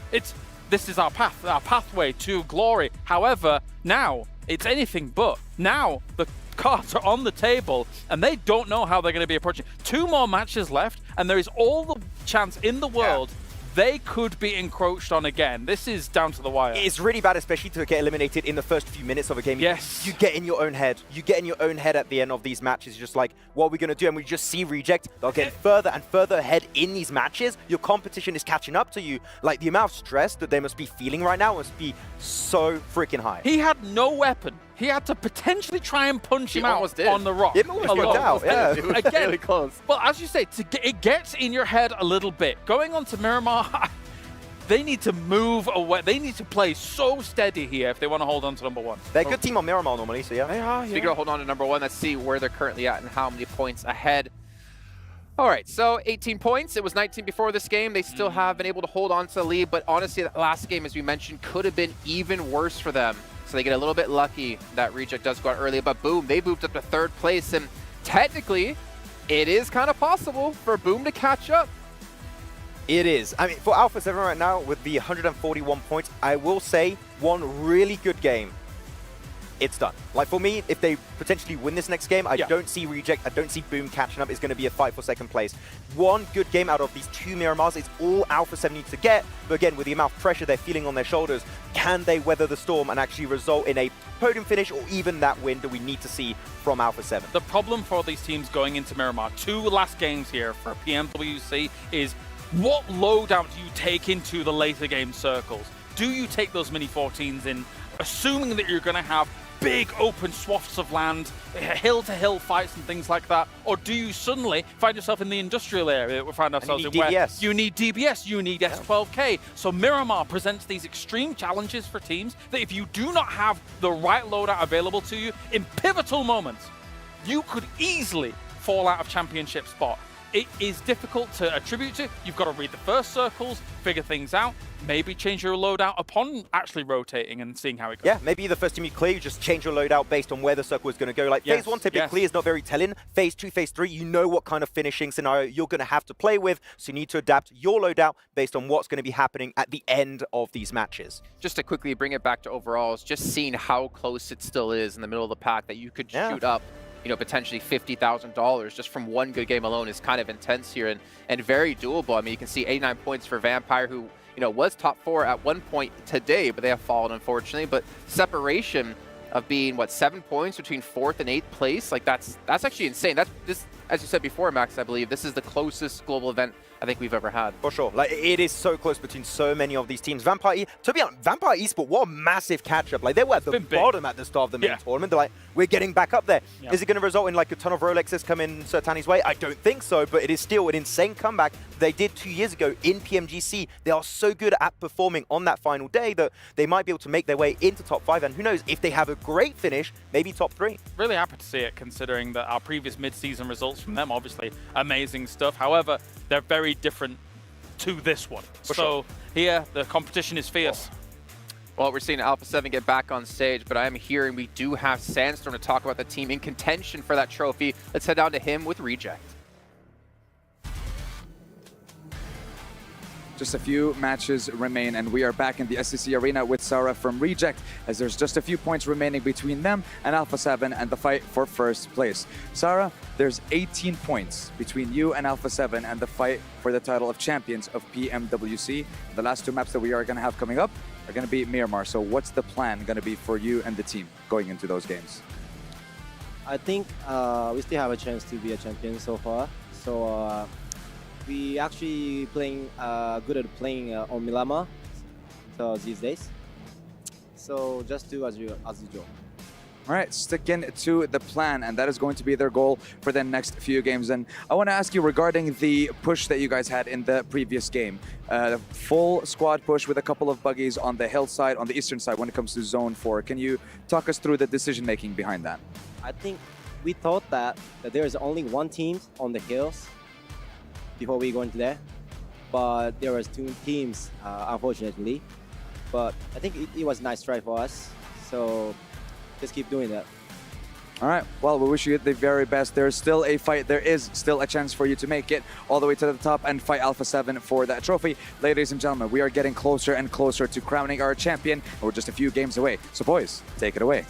This is our path, our pathway to glory." However, now it's anything but. Now the cards are on the table, and they don't know how they're going to be approaching. 2 more matches left, and there is all the chance in the world they could be encroached on again. This is down to the wire. It's really bad, especially to get eliminated in the first few minutes of a game. Yes. You get in your own head. You get in your own head at the end of these matches. You're just like, what are we going to do? And we just see Reject. They'll get further and further ahead in these matches. Your competition is catching up to you. Like, the amount of stress that they must be feeling right now must be so freaking high. He had no weapon. He had to potentially try and punch him out on the rock. It almost worked out, yeah. It was really close. Well, as you say, it gets in your head a little bit. Going on to Miramar, they need to move away. They need to play so steady here if they want to hold on to number 1. They're a good team on Miramar normally, so yeah. They are, Speaking of holding on to number 1, let's see where they're currently at and how many points ahead. All right, so 18 points. It was 19 before this game. They still have been able to hold on to the lead, but honestly, that last game, as we mentioned, could have been even worse for them. So they get a little bit lucky that Reject does go out early, but Boom, they moved up to 3rd place, and technically, it is kind of possible for Boom to catch up. It is. I mean, for Alpha 7 right now, with the 141 points, I will say one really good game. It's done. Like, for me, if they potentially win this next game, I don't see Reject, I don't see Boom catching up. It's going to be a fight for 2nd place. One good game out of these 2 Miramars is all Alpha 7 needs to get. But again, with the amount of pressure they're feeling on their shoulders, can they weather the storm and actually result in a podium finish or even that win that we need to see from Alpha 7? The problem for these teams going into Miramar, 2 last games here for PMWC, is what loadout do you take into the later game circles? Do you take those mini 14s in, assuming that you're going to have big open swaths of land, hill-to-hill fights and things like that? Or do you suddenly find yourself in the industrial area that we find ourselves in, where you need DBS, you need S12K? So Miramar presents these extreme challenges for teams that if you do not have the right loadout available to you in pivotal moments, you could easily fall out of championship spot. It is difficult to attribute to. You've got to read the first circles, figure things out, maybe change your loadout upon actually rotating and seeing how it goes. Yeah, maybe the first team you clear, you just change your loadout based on where the circle is going to go. Like, phase 1 typically is not very telling. Phase 2, phase 3, you know what kind of finishing scenario you're going to have to play with, so you need to adapt your loadout based on what's going to be happening at the end of these matches. Just to quickly bring it back to overalls, just seeing how close it still is in the middle of the pack that you could shoot up, you know, potentially $50,000 just from one good game alone is kind of intense here and very doable. I mean, you can see 89 points for Vampire, who, you know, was top 4 at one point today, but they have fallen, unfortunately. But separation of being, what, 7 points between 4th and 8th place, like that's actually insane. That's this, as you said before, Max, I believe this is the closest global event I think we've ever had. For sure. Like, it is so close between so many of these teams. Vampire, to be honest, Vampire Esports, what a massive catch-up. Like, they were at the bottom at the start of the main tournament. They're like, we're getting back up there. Is it going to result in, like, a ton of Rolexes coming Sertani's way? I don't think so, but it is still an insane comeback they did 2 years ago in PMGC. They are so good at performing on that final day that they might be able to make their way into top 5. And who knows, if they have a great finish, maybe top 3. Really happy to see it, considering that our previous mid-season results from them, obviously amazing stuff. However, they're very different to this one. So here, the competition is fierce. Well, we're seeing Alpha 7 get back on stage, but I am hearing we do have Sandstorm to talk about the team in contention for that trophy. Let's head down to him with Reject. Just a few matches remain, and we are back in the SCC arena with Sarah from Reject, as there's just a few points remaining between them and Alpha 7 and the fight for first place. Sarah, there's 18 points between you and Alpha 7 and the fight for the title of champions of PMWC. The last 2 maps that we are going to have coming up are going to be Miramar. So what's the plan going to be for you and the team going into those games? I think we still have a chance to be a champion so far. So we actually playing good at playing on Miramar these days. So just do as usual. All right, sticking to the plan, and that is going to be their goal for the next few games. And I want to ask you regarding the push that you guys had in the previous game. Full squad push with a couple of buggies on the hillside, on the eastern side when it comes to Zone 4. Can you talk us through the decision-making behind that? I think we thought that there is only one team on the hills before we go into there, but there was 2 teams, unfortunately. But I think it was a nice try for us, so just keep doing that. All right, well, we wish you the very best. There's still a fight. There is still a chance for you to make it all the way to the top and fight Alpha 7 for that trophy. Ladies and gentlemen, we are getting closer and closer to crowning our champion. We're just a few games away. So, boys, take it away.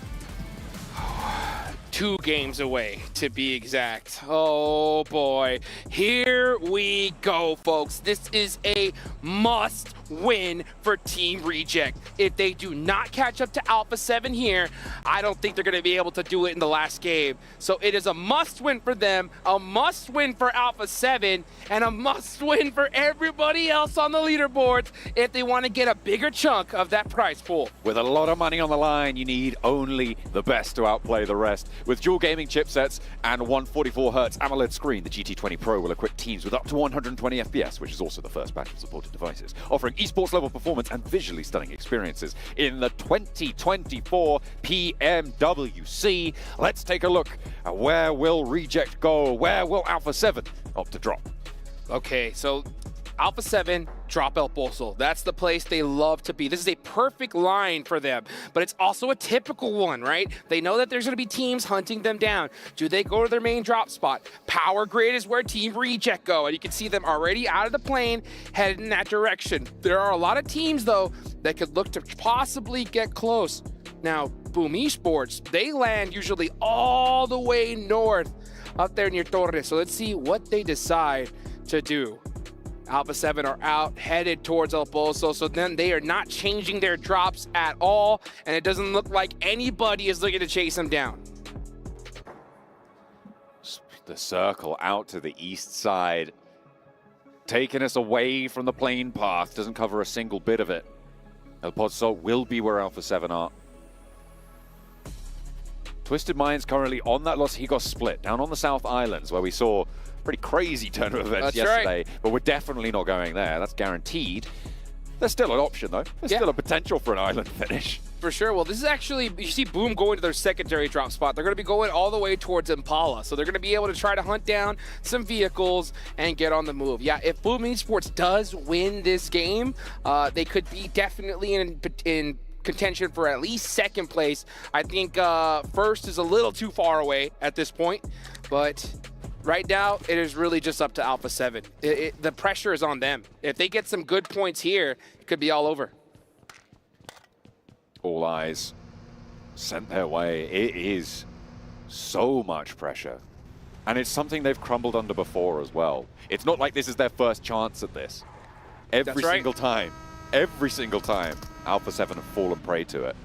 2 games away, to be exact. Oh boy, here we go, folks. This is a must win for Team Reject. If they do not catch up to Alpha 7 here, I don't think they're going to be able to do it in the last game. So it is a must win for them, a must win for Alpha 7, and a must win for everybody else on the leaderboards if they want to get a bigger chunk of that prize pool. With a lot of money on the line, you need only the best to outplay the rest. With dual gaming chipsets and 144Hz AMOLED screen, the GT20 Pro will equip teams with up to 120 FPS, which is also the first batch of supported devices, offering esports level performance and visually stunning experiences in the 2024 PMWC. Let's take a look at where will Reject go? Where will Alpha 7 opt to drop? Okay, so Alpha 7, drop El Pozo. That's the place they love to be. This is a perfect line for them, but it's also a typical one, right? They know that there's going to be teams hunting them down. Do they go to their main drop spot? Power Grid is where Team Reject go, and you can see them already out of the plane headed in that direction. There are a lot of teams, though, that could look to possibly get close. Now, Boom Esports, they land usually all the way north up there near Torres, so let's see what they decide to do. Alpha 7 are out, headed towards El Pozo, so then they are not changing their drops at all, and it doesn't look like anybody is looking to chase them down. The circle out to the east side, taking us away from the plane path, doesn't cover a single bit of it. El Pozo will be where Alpha 7 are. Twisted Minds currently on that Los Higos split, down on the South Islands, where we saw pretty crazy turn of events yesterday, but we're definitely not going there. That's guaranteed. There's still an option, though. There's still a potential for an island finish. For sure. Well, this is actually, you see Boom going to their secondary drop spot. They're going to be going all the way towards Impala, so they're going to be able to try to hunt down some vehicles and get on the move. Yeah, if Boom Esports does win this game, they could be definitely in contention for at least second place. I think first is a little too far away at this point, but right now, it is really just up to Alpha 7. The pressure is on them. If they get some good points here, it could be all over. All eyes sent their way. It is so much pressure. And it's something they've crumbled under before as well. It's not like this is their first chance at this. Every single time, Alpha 7 have fallen prey to it.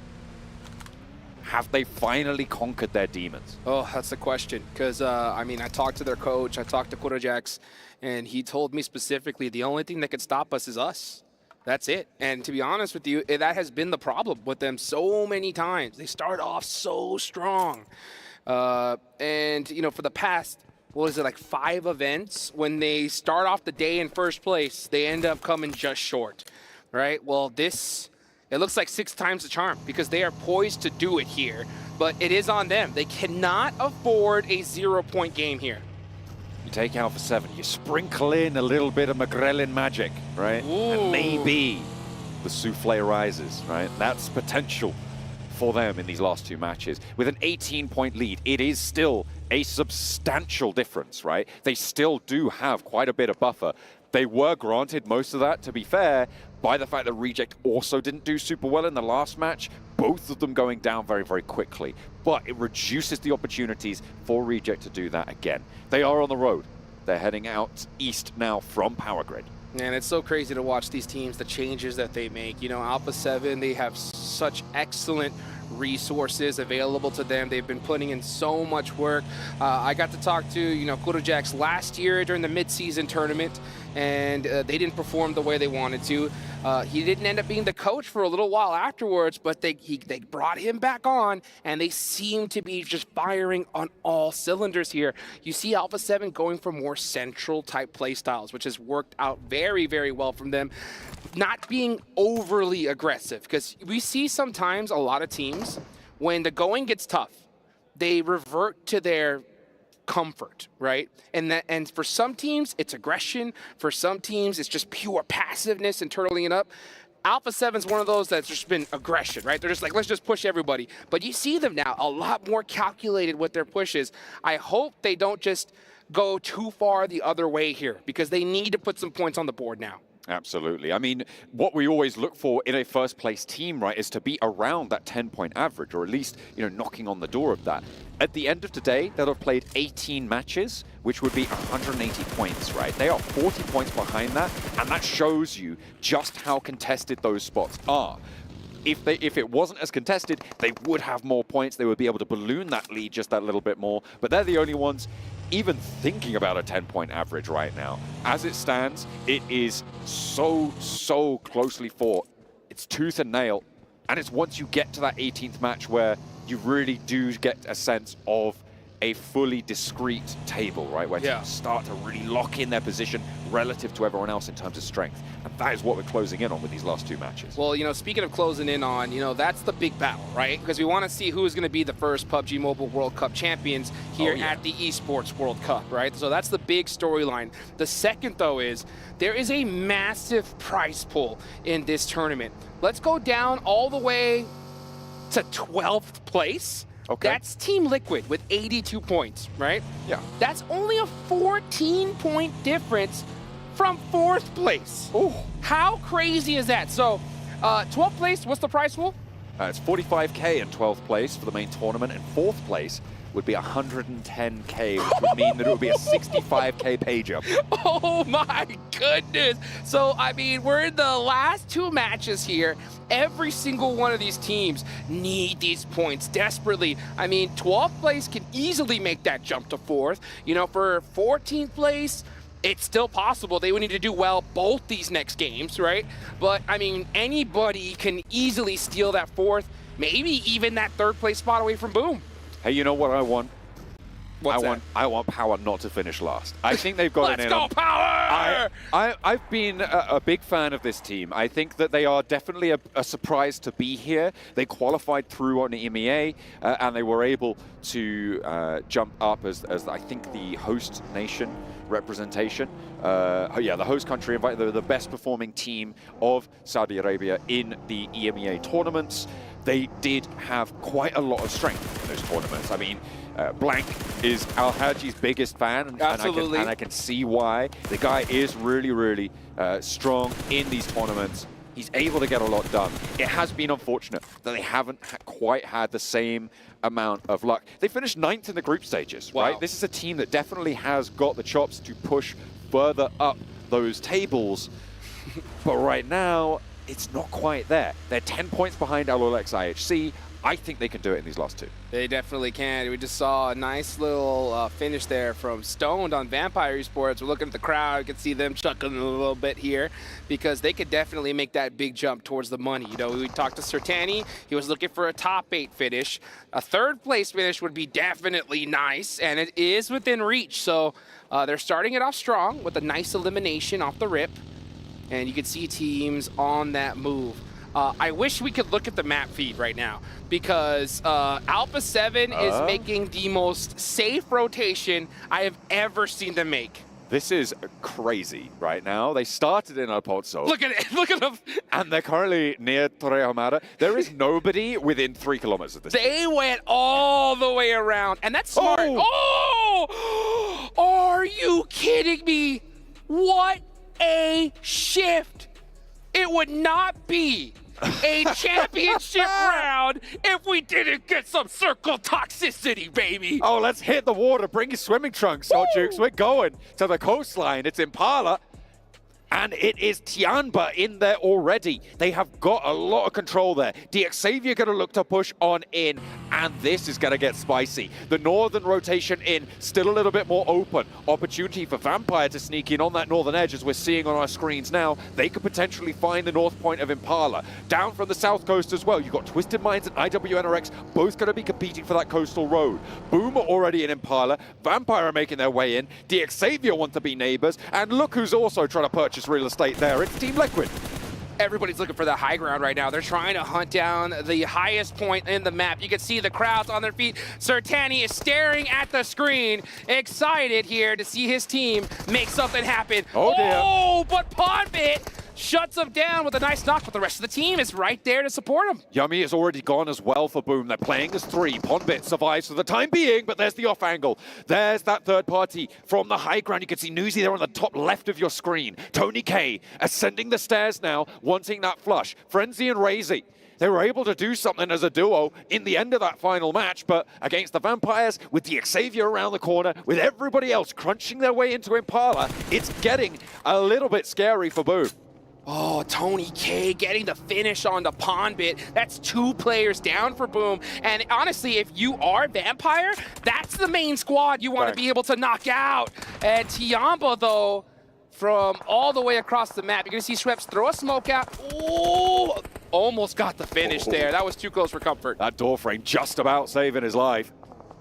Have they finally conquered their demons? Oh, that's the question. Because, I mean, I talked to their coach, I talked to Kurojax, and he told me specifically the only thing that could stop us is us. That's it. And to be honest with you, that has been the problem with them so many times. They start off so strong. And, you know, for the past, what is it, like 5 events, when they start off the day in first place, they end up coming just short, right? Well, this, it looks like 6 times the charm because they are poised to do it here, but it is on them. They cannot afford a 0-point game here. You take Alpha 7, you sprinkle in a little bit of Magrelin magic, right? Ooh. And maybe the souffle rises, right? That's potential for them in these last 2 matches. With an 18-point lead, it is still a substantial difference, right? They still do have quite a bit of buffer. They were granted most of that, to be fair, by the fact that Reject also didn't do super well in the last match, both of them going down very, very quickly. But it reduces the opportunities for Reject to do that again. They are on the road. They're heading out east now from Power Grid. And it's so crazy to watch these teams, the changes that they make. You know, Alpha 7, they have such excellent resources available to them. They've been putting in so much work. I got to talk to, you know, Kurojax last year during the mid-season tournament, and they didn't perform the way they wanted to. He didn't end up being the coach for a little while afterwards, but they brought him back on, and they seem to be just firing on all cylinders here. You see Alpha 7 going for more central type play styles, which has worked out very, very well from them. Not being overly aggressive, because we see sometimes a lot of teams, when the going gets tough, they revert to their comfort, right? And for some teams, it's aggression. For some teams, it's just pure passiveness and turtling it up. Alpha 7's one of those that's just been aggression, right? They're just like, let's just push everybody. But you see them now a lot more calculated with their pushes. I hope they don't just go too far the other way here, because they need to put some points on the board now. Absolutely. I mean, what we always look for in a first place team, right, is to be around that 10-point average, or at least, knocking on the door of that. At the end of today, they'll have played 18 matches, which would be 180 points, right? They are 40 points behind that, and that shows you just how contested those spots are. If it wasn't as contested, they would have more points. They would be able to balloon that lead just that little bit more, but they're the only ones even thinking about a 10-point average right now. As it stands, it is so closely fought. It's tooth and nail, and it's once you get to that 18th match where you really do get a sense of a fully discrete table, right? Where teams start to really lock in their position relative to everyone else in terms of strength. And that is what we're closing in on with these last two matches. Well, speaking of closing in on, that's the big battle, right? Because we want to see who's going to be the first PUBG Mobile World Cup champions here at the Esports World Cup, right? So that's the big storyline. The second, though, is there is a massive prize pool in this tournament. Let's go down all the way to 12th place. Okay. That's Team Liquid with 82 points, right? Yeah. That's only a 14-point difference from 4th place. Oh. How crazy is that? So, 12th place, what's the prize pool? It's 45K in 12th place for the main tournament, and 4th place would be 110K, which would mean that it would be a 65K pay jump. Oh my goodness. So, I mean, we're in the last two matches here. Every single one of these teams need these points desperately. I mean, 12th place can easily make that jump to 4th. For 14th place, it's still possible. They would need to do well both these next games, right? But, I mean, anybody can easily steal that 4th, maybe even that 3rd place spot away from Boom. Hey, you know what I want? What's I want Power not to finish last. I think they've got it in. Let's go, Power! I've been a big fan of this team. I think that they are definitely a surprise to be here. They qualified through on EMEA, and they were able to jump up as I think the host nation representation. The host country invited the best performing team of Saudi Arabia in the EMEA tournaments. They did have quite a lot of strength in those tournaments. I mean, Blank is Al-Haji's biggest fan, and I can see why. The guy is really strong in these tournaments. He's able to get a lot done. It has been unfortunate that they haven't quite had the same amount of luck. They finished 9th in the group stages, right? This is a team that definitely has got the chops to push further up those tables. But right now, it's not quite there. They're 10 points behind LOLX IHC. I think they can do it in these last two. They definitely can. We just saw a nice little finish there from Stoned on Vampire Esports. We're looking at the crowd. You can see them chuckling a little bit here because they could definitely make that big jump towards the money. We talked to Sertani. He was looking for a top 8 finish. A 3rd place finish would be definitely nice, and it is within reach. So they're starting it off strong with a nice elimination off the rip. And you can see teams on that move. I wish we could look at the map feed right now because Alpha 7 is making the most safe rotation I have ever seen them make. This is crazy right now. They started in El Pozo. Look at it. Look at them. And they're currently near Torrejomara. There is nobody within 3 kilometers of this. They went all the way around, and that's smart. Oh! Are you kidding me? What a shift. It would not be a championship round if we didn't get some circle toxicity, baby. Oh, let's hit the water. Bring your swimming trunks, Jukes. We're going to the coastline. It's Impala. And it is Tianba in there already. They have got a lot of control there. DXavier going to look to push on in, and this is going to get spicy. The northern rotation in, still a little bit more open. Opportunity for Vampire to sneak in on that northern edge, as we're seeing on our screens now. They could potentially find the north point of Impala. Down from the south coast as well, you've got Twisted Minds and IWNRX, both going to be competing for that coastal road. Boom are already in Impala. Vampire are making their way in. DXavier want to be neighbors, and look who's also trying to purchase real estate there. It's Team Liquid. Everybody's looking for the high ground right now. They're trying to hunt down the highest point in the map. You can see the crowds on their feet. Sertani is staring at the screen, excited here to see his team make something happen. Oh, dear. Oh, but Pondbit shuts him down with a nice knock, but the rest of the team is right there to support him. Yummy is already gone as well for Boom. They're playing as 3. Ponbit survives for the time being, but there's the off angle. There's that third party from the high ground. You can see Newsy there on the top left of your screen. Tony K ascending the stairs now, wanting that flush. Frenzy and Razy. They were able to do something as a duo in the end of that final match, but against the Vampires, with the Xavier around the corner, with everybody else crunching their way into Impala, it's getting a little bit scary for Boom. Oh, Tony K getting the finish on the Ponbit. That's 2 players down for Boom. And honestly, if you are Vampire, that's the main squad you want to be able to knock out. And Tiamba, though, from all the way across the map, you're going to see Schweppes throw a smoke out. Oh, almost got the finish there. That was too close for comfort. That door frame just about saving his life.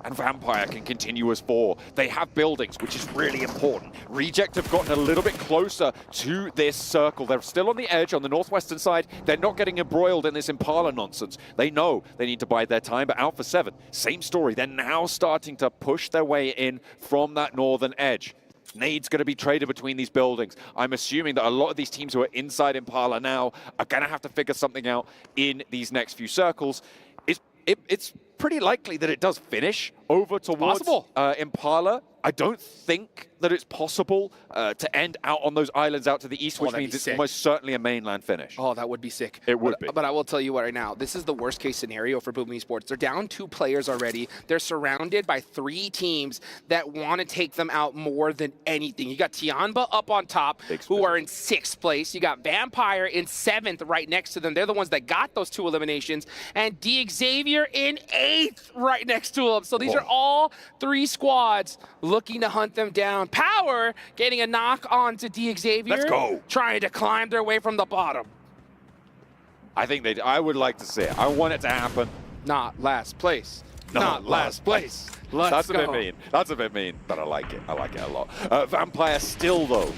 And Vampire can continue as 4. They have buildings, which is really important. Reject have gotten a little bit closer to this circle. They're still on the edge on the northwestern side. They're not getting embroiled in this Impala nonsense. They know they need to bide their time, but Alpha 7, same story. They're now starting to push their way in from that northern edge. Nade's going to be traded between these buildings. I'm assuming that a lot of these teams who are inside Impala now are going to have to figure something out in these next few circles. It's pretty likely that it does finish over towards Impala. I don't think that it's possible to end out on those islands out to the east, which means it's almost certainly a mainland finish. Oh, that would be sick. It would be. But I will tell you what right now, this is the worst case scenario for Boom Esports. They're down 2 players already. They're surrounded by 3 teams that want to take them out more than anything. You got Tianba up on top, who are in 6th place. You got Vampire in 7th right next to them. They're the ones that got those 2 eliminations. And Xavier in 8th right next to them. So these are all 3 squads looking to hunt them down. Power getting a knock on to Xavier. Let's go. Trying to climb their way from the bottom. I think I would like to see it. I want it to happen. Not last place. Not last place. That's a bit mean. That's a bit mean, but I like it. I like it a lot. Vampire still, though,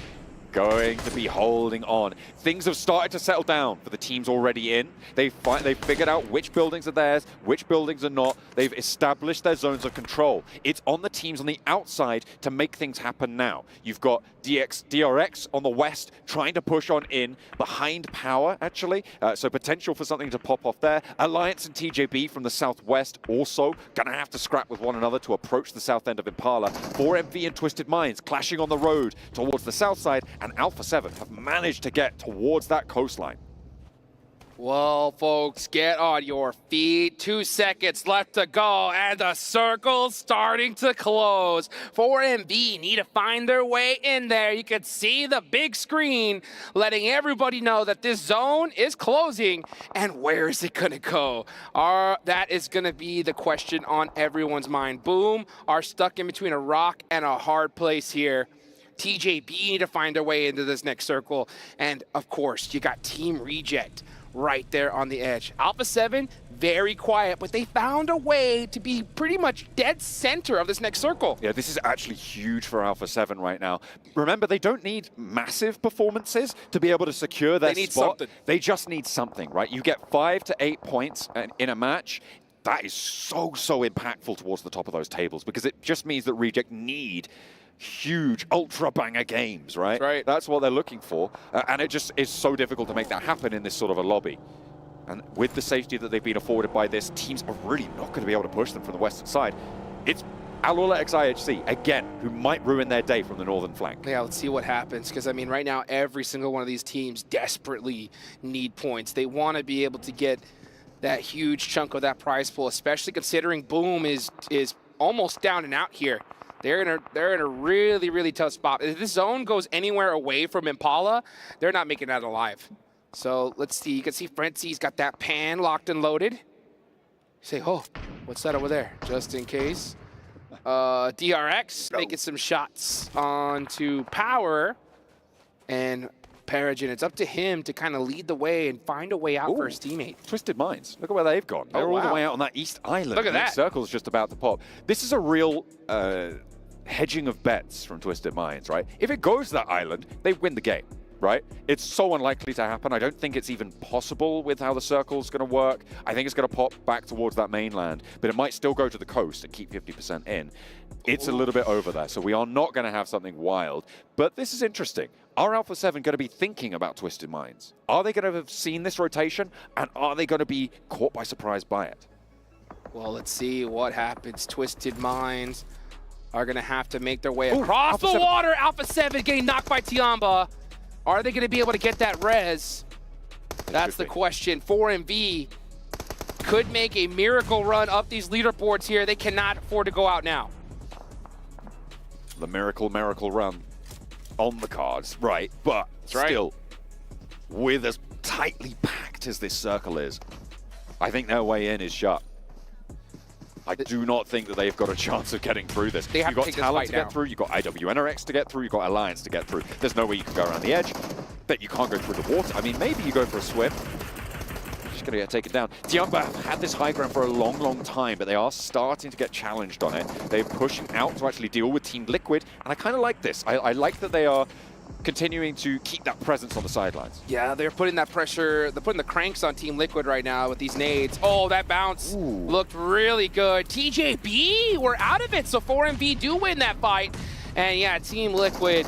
going to be holding on. Things have started to settle down for the teams already in. They've figured out which buildings are theirs, which buildings are not. They've established their zones of control. It's on the teams on the outside to make things happen now. You've got DRX on the west trying to push on in behind Power, actually. So potential for something to pop off there. Alliance and TJB from the southwest also going to have to scrap with one another to approach the south end of Impala. 4MV and Twisted Minds clashing on the road towards the south side, and Alpha 7 have managed to get towards that coastline. Well, folks, get on your feet. 2 seconds left to go, and the circle's starting to close. 4MV need to find their way in there. You can see the big screen letting everybody know that this zone is closing, and where is it going to go? That is going to be the question on everyone's mind. Boom are stuck in between a rock and a hard place here. TJB need to find their way into this next circle, and of course, you got Team Reject right there on the edge. Alpha 7, very quiet, but they found a way to be pretty much dead center of this next circle. Yeah, this is actually huge for Alpha 7 right now. Remember, they don't need massive performances to be able to secure their They need spot. something. They just need something, right? You get 5 to 8 points in a match. That is so impactful towards the top of those tables, because it just means that Reject need huge ultra banger games, right? That's right. That's what they're looking for, and it just is so difficult to make that happen in this sort of a lobby. And with the safety that they've been afforded by this, teams are really not going to be able to push them from the western side. It's Alula XIHC, again, who might ruin their day from the northern flank. Yeah, let's see what happens, because I mean, right now, every single one of these teams desperately need points. They want to be able to get that huge chunk of that prize pool, especially considering Boom is almost down and out here. They're in a really tough spot. If this zone goes anywhere away from Impala, they're not making that alive. So let's see. You can see Frenzy's got that pan locked and loaded. You say, oh, what's that over there? Just in case. DRX making some shots onto Power. And Peregrine, it's up to him to kind of lead the way and find a way out for his teammate. Twisted Minds. Look at where they've gone. They're all the way out on that east island. Look at that. The circle's just about to pop. This is a real hedging of bets from Twisted Minds, right? If it goes to that island, they win the game, right? It's so unlikely to happen. I don't think it's even possible with how the circle's going to work. I think it's going to pop back towards that mainland, but it might still go to the coast and keep 50% in. It's a little bit over there, so we are not going to have something wild. But this is interesting. Are Alpha 7 going to be thinking about Twisted Minds? Are they going to have seen this rotation, and are they going to be caught by surprise by it? Well, let's see what happens. Twisted Minds are going to have to make their way across the water. Alpha 7 getting knocked by Tiamba. Are they going to be able to get that res? That's the question. 4MV could make a miracle run up these leaderboards here. They cannot afford to go out now. The miracle run on the cards, right? But still, with as tightly packed as this circle is, I think their way in is shut. I do not think that they've got a chance of getting through this. You've got Talon to get through, you've got IWNRX to get through, you've got Alliance to get through. There's no way you can go around the edge, but you can't go through the water. I mean, maybe you go for a swim. Just gonna get taken down. Tiamba have had this high ground for a long, long time, but they are starting to get challenged on it. They're pushing out to actually deal with Team Liquid, and I kind of like this. I like that they are continuing to keep that presence on the sidelines. Yeah, they're putting that pressure, they're putting the cranks on Team Liquid right now with these nades. Oh, that bounce looked really good. TJB, we're out of it, so 4MV do win that fight. And yeah, Team Liquid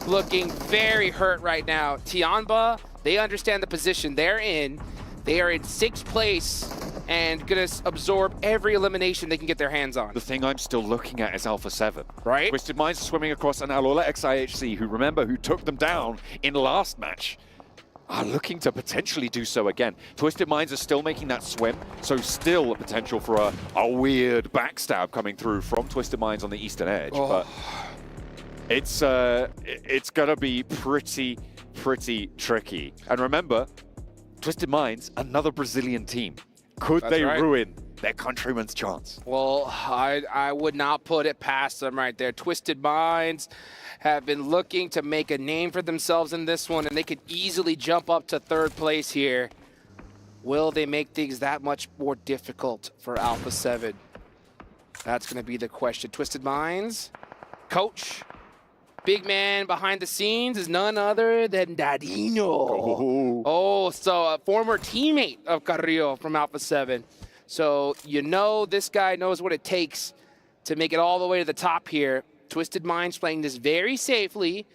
looking very hurt right now. Tiamba, they understand the position they're in. They are in 6th place and gonna absorb every elimination they can get their hands on. The thing I'm still looking at is Alpha 7. Right? Twisted Minds are swimming across an Alola XIHC, who took them down in last match, are looking to potentially do so again. Twisted Minds are still making that swim, so still a potential for a weird backstab coming through from Twisted Minds on the eastern edge. But it's gonna be pretty tricky. And remember, Twisted Minds, another Brazilian team. Could they ruin their countrymen's chance? Well, I would not put it past them right there. Twisted Minds have been looking to make a name for themselves in this one, and they could easily jump up to 3rd place here. Will they make things that much more difficult for Alpha 7? That's going to be the question. Twisted Minds, coach, big man behind the scenes is none other than Dadino. Oh, so a former teammate of Carrillo from Alpha 7. So you know this guy knows what it takes to make it all the way to the top here. Twisted Minds playing this very safely.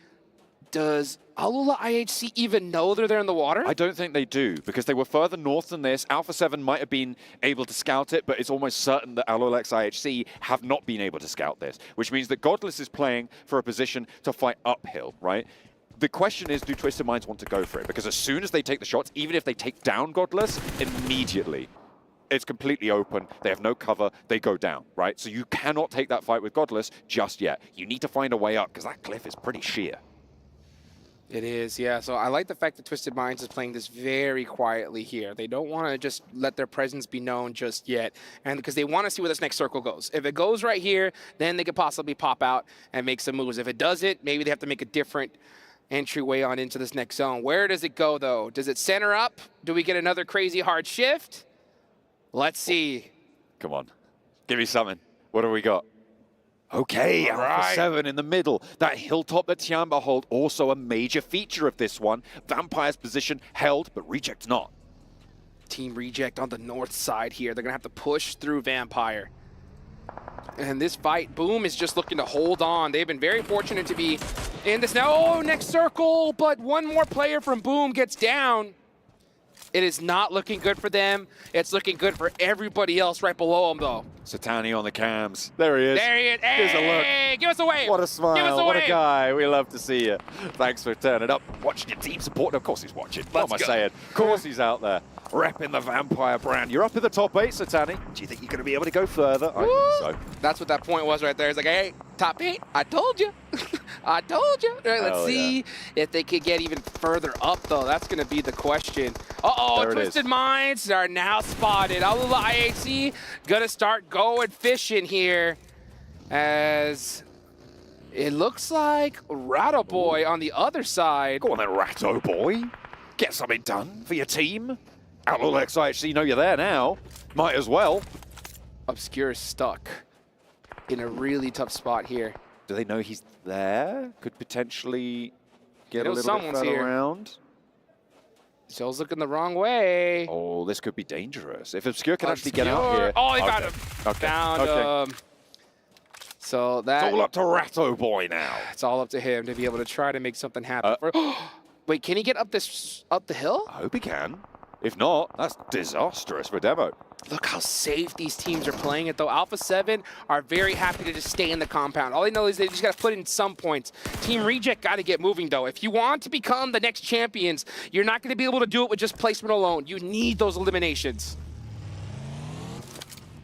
Does Alola IHC even know they're there in the water? I don't think they do, because they were further north than this. Alpha 7 might have been able to scout it, but it's almost certain that Alola IHC have not been able to scout this, which means that Godless is playing for a position to fight uphill, right? The question is, do Twisted Minds want to go for it? Because as soon as they take the shots, even if they take down Godless, immediately it's completely open. They have no cover. They go down, right? So you cannot take that fight with Godless just yet. You need to find a way up, because that cliff is pretty sheer. It is, yeah. So I like the fact that Twisted Minds is playing this very quietly here. They don't want to just let their presence be known just yet, and because they want to see where this next circle goes. If it goes right here, then they could possibly pop out and make some moves. If it doesn't, maybe they have to make a different entryway on into this next zone. Where does it go, though? Does it center up? Do we get another crazy hard shift? Let's see. Come on. Give me something. What do we got? Okay, Alpha 7 in the middle. That hilltop that Tiamba hold, also a major feature of this one. Vampire's position held, but Reject's not. Team Reject on the north side here. They're going to have to push through Vampire. And this fight, Boom is just looking to hold on. They've been very fortunate to be in this now. Oh, next circle, but one more player from Boom gets down. It is not looking good for them. It's looking good for everybody else right below them, though. Satani on the cams. There he is. There he is. Here's a look. Hey, give us a wave. What a smile. Give us a what wave. a guy. We love to see you. Thanks for turning up. Watching your team support. Of course he's watching. What am I saying? Of course he's out there. Repping the Vampire brand. You're up in the top 8, Satani. Do you think you're going to be able to go further? I think so. That's what that point was right there. It's like, hey, top 8. I told you. I told you. Right, let's see if they could get even further up, though. That's going to be the question. Uh-oh, Twisted Minds are now spotted. Alola IHC going to start going fishing here, as it looks like Ratto Boy on the other side. Go on then, Ratto Boy. Get something done for your team. Alola IHC know you're there now. Might as well. Obscure stuck in a really tough spot here. Do they know he's there? Could potentially Get a know little someone's bit further here. around. Zell's looking the wrong way. Oh, this could be dangerous. If Obscure can actually get out Obscure. here. Oh, they got him. Okay. Found him. So that... It's all up to Ratto Boy now. It's all up to him to be able to try to make something happen. Wait, can he get up the hill? I hope he can. If not, that's disastrous for Demo. Look how safe these teams are playing it, though. Alpha 7 are very happy to just stay in the compound. All they know is they just got to put in some points. Team Reject got to get moving, though. If you want to become the next champions, you're not going to be able to do it with just placement alone. You need those eliminations.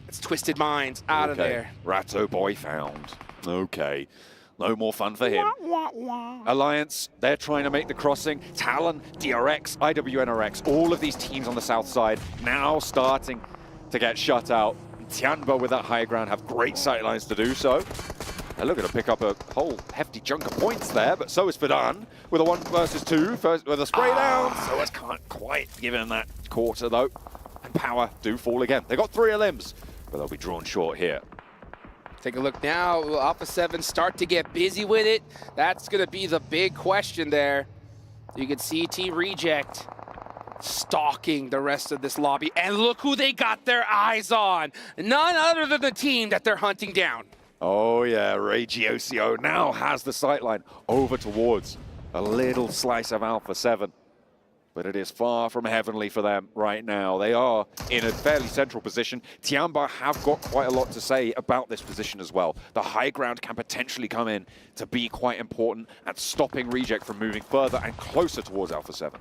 It's Twisted Minds out of there. Ratto Boy found. Okay. No more fun for him. Alliance, they're trying to make the crossing. Talon, DRX, IWNRX, all of these teams on the south side now starting to get shut out. Tianba with that high ground have great sightlines to do so. They're looking to pick up a whole hefty chunk of points there, but so is Fadan with a 1 versus 2, with a spray down. So it's can't quite give him that quarter though. And Power do fall again. They got 3 limbs, but they'll be drawn short here. Take a look now. Will Alpha 7 start to get busy with it? That's going to be the big question there. You can see Team Reject stalking the rest of this lobby. And look who they got their eyes on. None other than the team that they're hunting down. Oh yeah, Regiocio now has the sightline over towards a little slice of Alpha 7. But it is far from heavenly for them right now. They are in a fairly central position. Tianba have got quite a lot to say about this position as well. The high ground can potentially come in to be quite important at stopping Reject from moving further and closer towards Alpha 7.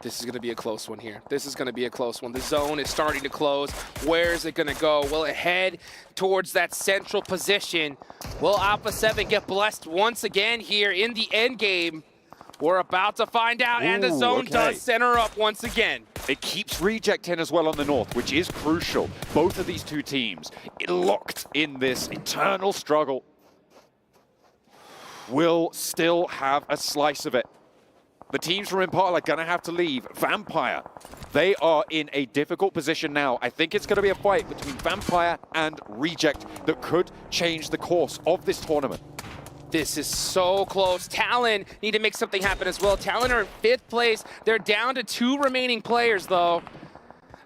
This is going to be a close one here. This is going to be a close one. The zone is starting to close. Where is it going to go? Will it head towards that central position? Will Alpha 7 get blessed once again here in the end game? We're about to find out, and the zone does center up once again. It keeps Reject in as well on the north, which is crucial. Both of these two teams locked in this eternal struggle will still have a slice of it. The teams from Impala are going to have to leave. Vampire, they are in a difficult position now. I think it's going to be a fight between Vampire and Reject that could change the course of this tournament. This is so close. Talon need to make something happen as well. Talon are in 5th place. They're down to 2 remaining players, though.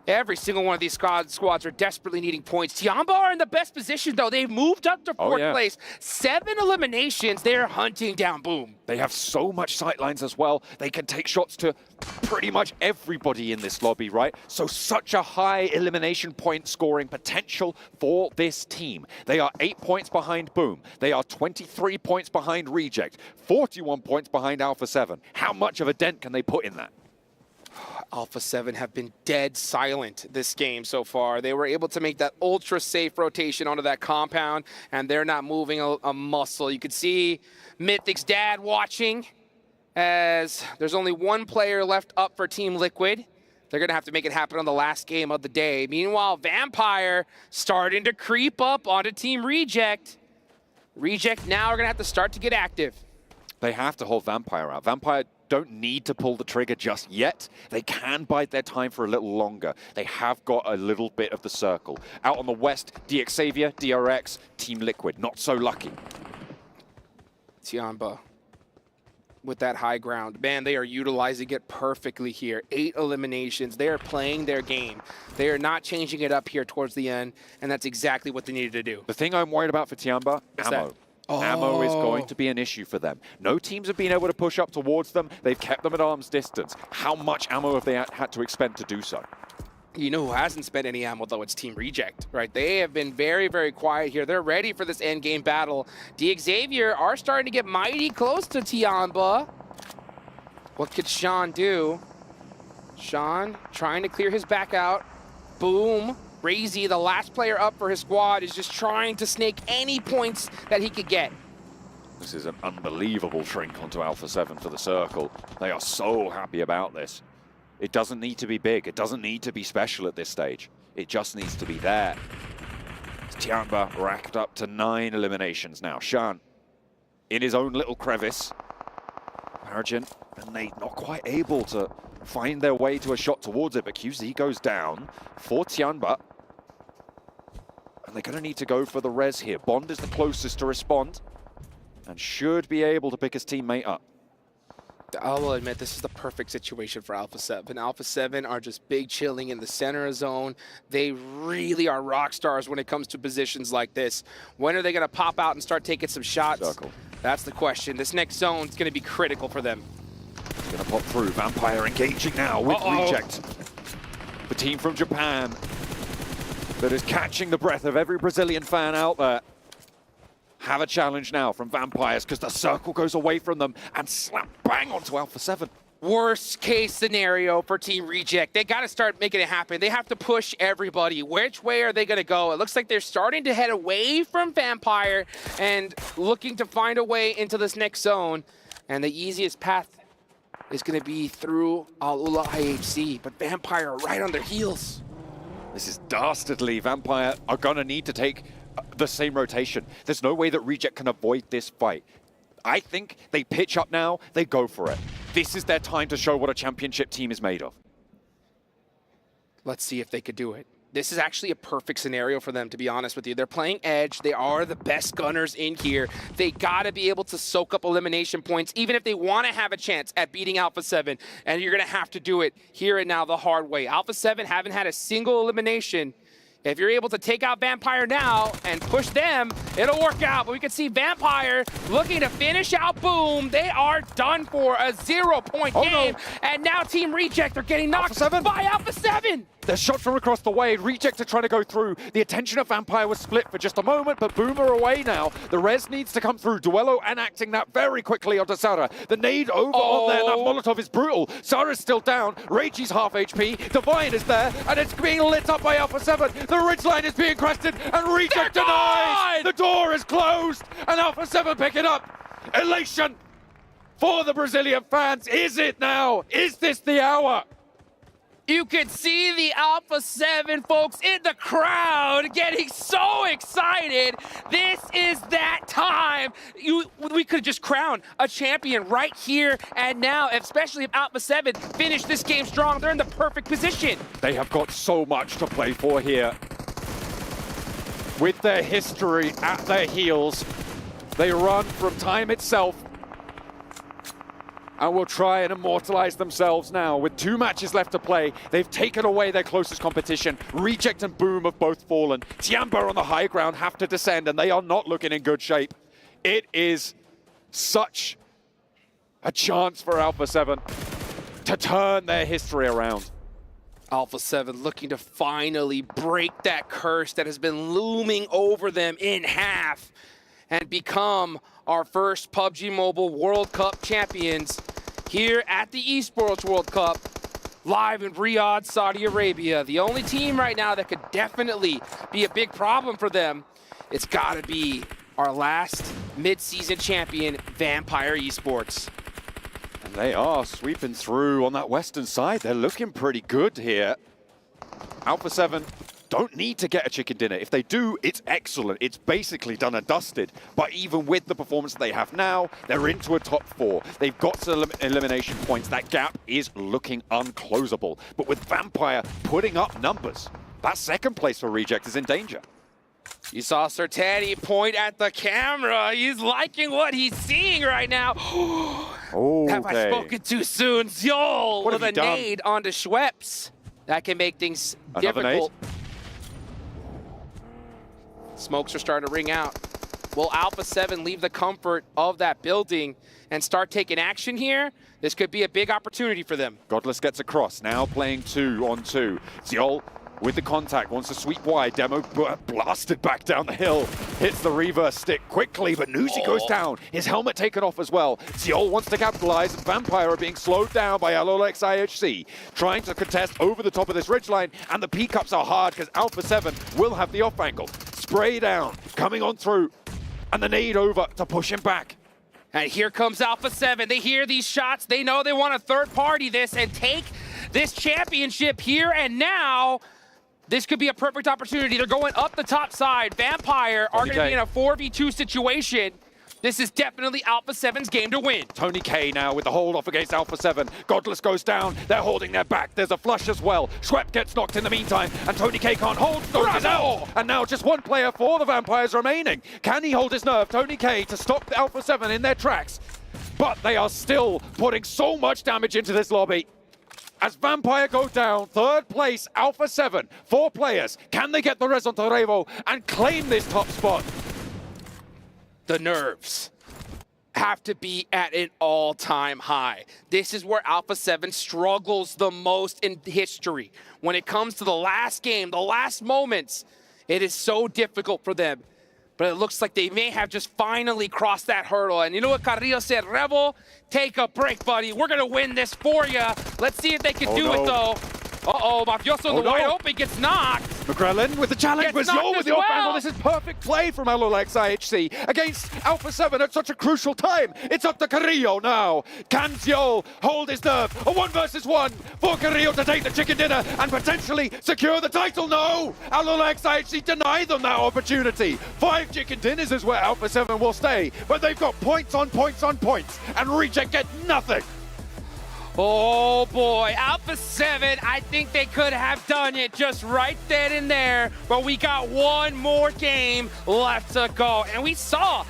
Every single one of these squads are desperately needing points. Tianba are in the best position, though. They've moved up to 4th place. 7 eliminations. They're hunting down Boom. They have so much sightlines as well. They can take shots to pretty much everybody in this lobby, right? So such a high elimination point scoring potential for this team. They are 8 points behind Boom. They are 23 points behind Reject. 41 points behind Alpha 7. How much of a dent can they put in that? Alpha 7 have been dead silent this game so far. They were able to make that ultra-safe rotation onto that compound, and they're not moving a muscle. You could see Mythic's dad watching as there's only 1 player left up for Team Liquid. They're going to have to make it happen on the last game of the day. Meanwhile, Vampire starting to creep up onto Team Reject. Reject now are going to have to start to get active. They have to hold Vampire out. Vampire don't need to pull the trigger just yet. They can bide their time for a little longer. They have got a little bit of the circle. Out on the west, DXavier, DRX, Team Liquid. Not so lucky. Tianba with that high ground. Man, they are utilizing it perfectly here. 8 eliminations. They are playing their game. They are not changing it up here towards the end, and that's exactly what they needed to do. The thing I'm worried about for Tianba, ammo. Ammo is going to be an issue for them. No teams have been able to push up towards them. They've kept them at arm's distance. How much ammo have they had to expend to do so? You know who hasn't spent any ammo, though? It's Team Reject, right? They have been very, very quiet here. They're ready for this end game battle. DXavier are starting to get mighty close to Tianba. What could Sean do? Sean trying to clear his back out. Boom. Razy, the last player up for his squad, is just trying to snake any points that he could get. This is an unbelievable shrink onto Alpha 7 for the circle. They are so happy about this. It doesn't need to be big. It doesn't need to be special at this stage. It just needs to be there. Tianba racked up to 9 eliminations now. Shan in his own little crevice. Argent, and they not quite able to find their way to a shot towards it, but QZ goes down for Tianba. And they're going to need to go for the res here. Bond is the closest to respond and should be able to pick his teammate up. I will admit, this is the perfect situation for Alpha 7. Alpha 7 are just big chilling in the center of zone. They really are rock stars when it comes to positions like this. When are they going to pop out and start taking some shots? Circle. That's the question. This next zone is going to be critical for them. It's going to pop through. Vampire engaging now with Reject. The team from Japan that is catching the breath of every Brazilian fan out there. Have a challenge now from Vampires because the circle goes away from them and slap bang onto Alpha 7. Worst case scenario for Team Reject. They got to start making it happen. They have to push everybody. Which way are they going to go? It looks like they're starting to head away from Vampire and looking to find a way into this next zone. And the easiest path is going to be through Alula IHC, but Vampire are right on their heels. This is dastardly. Vampire are going to need to take the same rotation. There's no way that Reject can avoid this fight. I think they pitch up now, they go for it. This is their time to show what a championship team is made of. Let's see if they could do it. This is actually a perfect scenario for them, to be honest with you. They're playing Edge. They are the best gunners in here. They got to be able to soak up elimination points, even if they want to have a chance at beating Alpha 7. And you're going to have to do it here and now the hard way. Alpha 7 haven't had a single elimination. If you're able to take out Vampire now and push them, it'll work out. But we can see Vampire looking to finish out Boom. They are done for a 0-point game. No. And now Team Reject are getting knocked by Alpha 7. There's shots from across the way. Reject are trying to go through. The attention of Vampire was split for just a moment, but Boom are away now. The res needs to come through. Duello enacting that very quickly onto Sara. The nade over on there. That Molotov is brutal. Sara's still down. Regi's half HP. Divine is there, and it's being lit up by Alpha 7. The ridgeline is being crested, and Reject denies! The door is closed, and Alpha 7 pick it up. Elation for the Brazilian fans. Is it now? Is this the hour? You can see the Alpha 7 folks in the crowd getting so excited. This is that time. We could just crown a champion right here and now, especially if Alpha 7 finish this game strong. They're in the perfect position. They have got so much to play for here. With their history at their heels, they run from time itself and will try and immortalize themselves now. With 2 matches left to play, they've taken away their closest competition. Reject and Boom have both fallen. Tiamba on the high ground have to descend, and they are not looking in good shape. It is such a chance for Alpha 7 to turn their history around. Alpha 7 looking to finally break that curse that has been looming over them in half and become our first PUBG Mobile World Cup champions here at the Esports World Cup, live in Riyadh, Saudi Arabia. The only team right now that could definitely be a big problem for them, it's gotta be our last mid-season champion, Vampire Esports. And they are sweeping through on that western side. They're looking pretty good here. Alpha 7 don't need to get a chicken dinner. If they do, it's excellent. It's basically done and dusted. But even with the performance they have now, they're into a top 4. They've got some elimination points. That gap is looking unclosable. But with Vampire putting up numbers, that second place for Reject is in danger. You saw Sertani point at the camera. He's liking what he's seeing right now. Okay. Have I spoken too soon? Zol with a nade onto Schweppes. That can make things difficult. Nade? Smokes are starting to ring out. Will Alpha 7 leave the comfort of that building and start taking action here? This could be a big opportunity for them. Godless gets across, now playing 2-on-2. Ziol with the contact, wants to sweep wide. Demo blasted back down the hill. Hits the reverse stick quickly, but Nuzi goes down. His helmet taken off as well. Ziol wants to capitalize, and Vampire are being slowed down by Alolex IHC. Trying to contest over the top of this ridgeline, and the P-cups are hard because Alpha 7 will have the off angle. Spray down, coming on through, and the nade over to push him back. And here comes Alpha 7. They hear these shots. They know they want to third party this and take this championship here and now. This could be a perfect opportunity. They're going up the top side. Vampire are going to be in a 4v2 situation. This is definitely Alpha 7's game to win. Tony K now with the hold off against Alpha 7. Godless goes down. They're holding their back. There's a flush as well. Schwepp gets knocked in the meantime, and Tony K can't hold. Stoke is out. And now just one player for the Vampires remaining. Can he hold his nerve? Tony K to stop the Alpha 7 in their tracks. but they are still putting so much damage into this lobby. As Vampire go down, third place, Alpha 7, 4 players. Can they get the res on Revo and claim this top spot? The nerves have to be at an all-time high. This is where Alpha 7 struggles the most in history. When it comes to the last game, the last moments, it is so difficult for them. But it looks like they may have just finally crossed that hurdle. And you know what Carrillo said? Revo, take a break, buddy. We're going to win this for you. Let's see if they can do it, though. Uh-oh, Mafioso in the wide open gets knocked. McGrellin with the challenge, but Yo with the off angle. This is perfect play from LOLX IHC against Alpha 7 at such a crucial time. It's up to Carrillo now. Can Yo hold his nerve? A 1 versus 1 for Carrillo to take the chicken dinner and potentially secure the title. No! LOLX IHC deny them that opportunity. 5 chicken dinners is where Alpha 7 will stay, but they've got points on points on points, and Reject get nothing. Oh boy, Alpha 7, I think they could have done it just right then and there, but we got one more game left to go. And we saw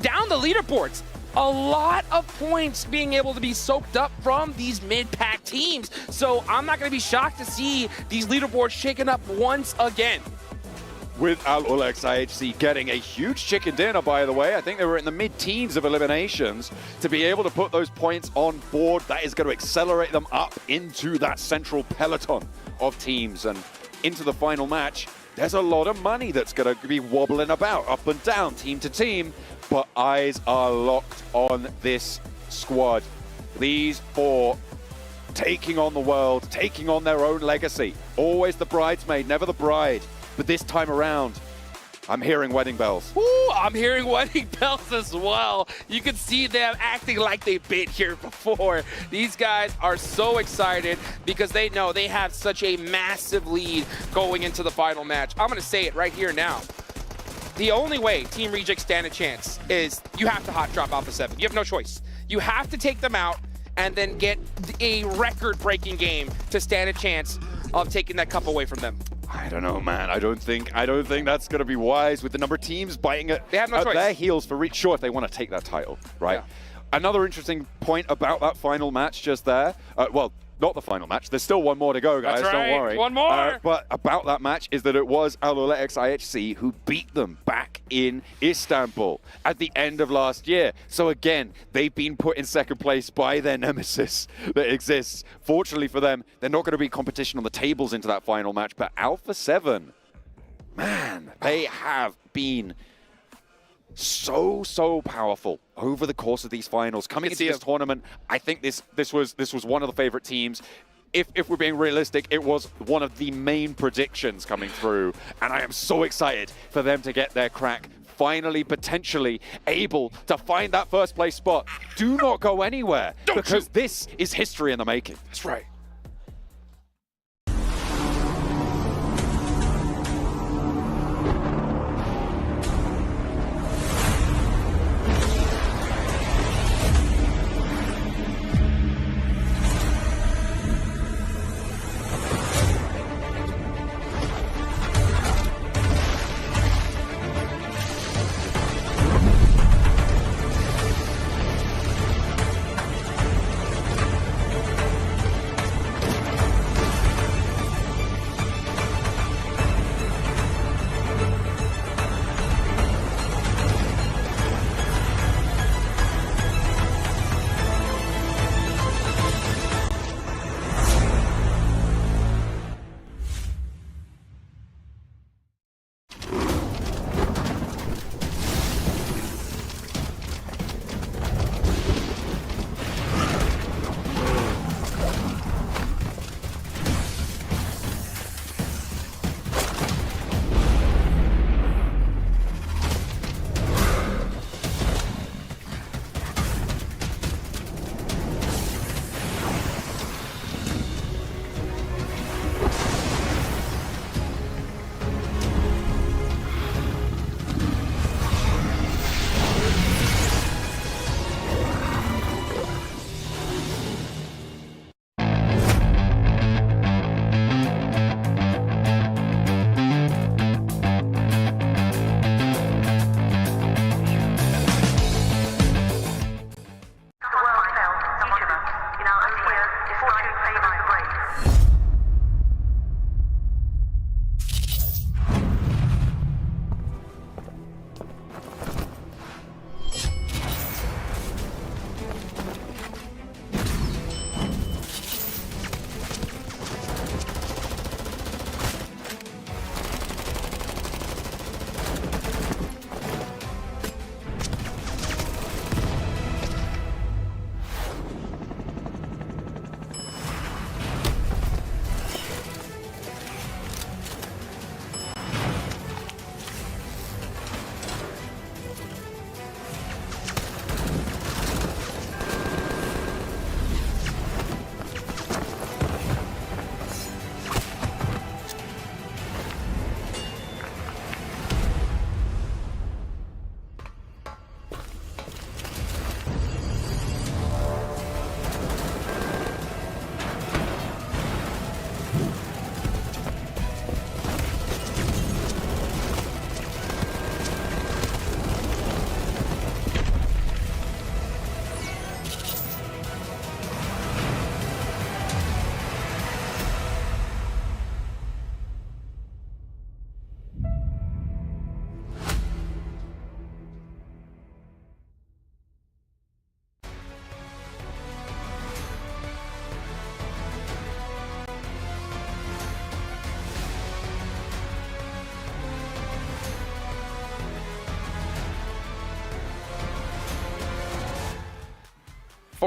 down the leaderboards, a lot of points being able to be soaked up from these mid-pack teams. So I'm not gonna be shocked to see these leaderboards shaken up once again. With LOLX IHC getting a huge chicken dinner, by the way. I think they were in the mid-teens of eliminations. To be able to put those points on board, that is going to accelerate them up into that central peloton of teams and into the final match. There's a lot of money that's going to be wobbling about up and down, team to team, but eyes are locked on this squad. These 4 taking on the world, taking on their own legacy. Always the bridesmaid, never the bride. But this time around, I'm hearing wedding bells. Ooh, I'm hearing wedding bells as well. You can see them acting like they've been here before. These guys are so excited because they know they have such a massive lead going into the final match. I'm going to say it right here now. The only way Team Reject stand a chance is you have to hot drop Alpha 7. You have no choice. You have to take them out and then get a record-breaking game to stand a chance of taking that cup away from them. I don't know, man. I don't think that's going to be wise with the number of teams biting it they have no at choice. Their heels for reach. Sure, if they want to take that title, right? Yeah. Another interesting point about that final match just there. Well, not the final match. There's still one more to go, guys. That's right. Don't worry. One more. But about that match is that it was LOLX IHC who beat them back in Istanbul at the end of last year. So again, they've been put in second place by their nemesis that exists. Fortunately for them, they're not going to be competition on the tables into that final match. But Alpha 7, man, they have been so powerful over the course of these finals. Coming into this tournament, I think this was one of the favorite teams. If we're being realistic, it was one of the main predictions coming through, and I am so excited for them to get their crack. Finally, potentially able to find that first place spot. Do not go anywhere, because this is history in the making. That's right.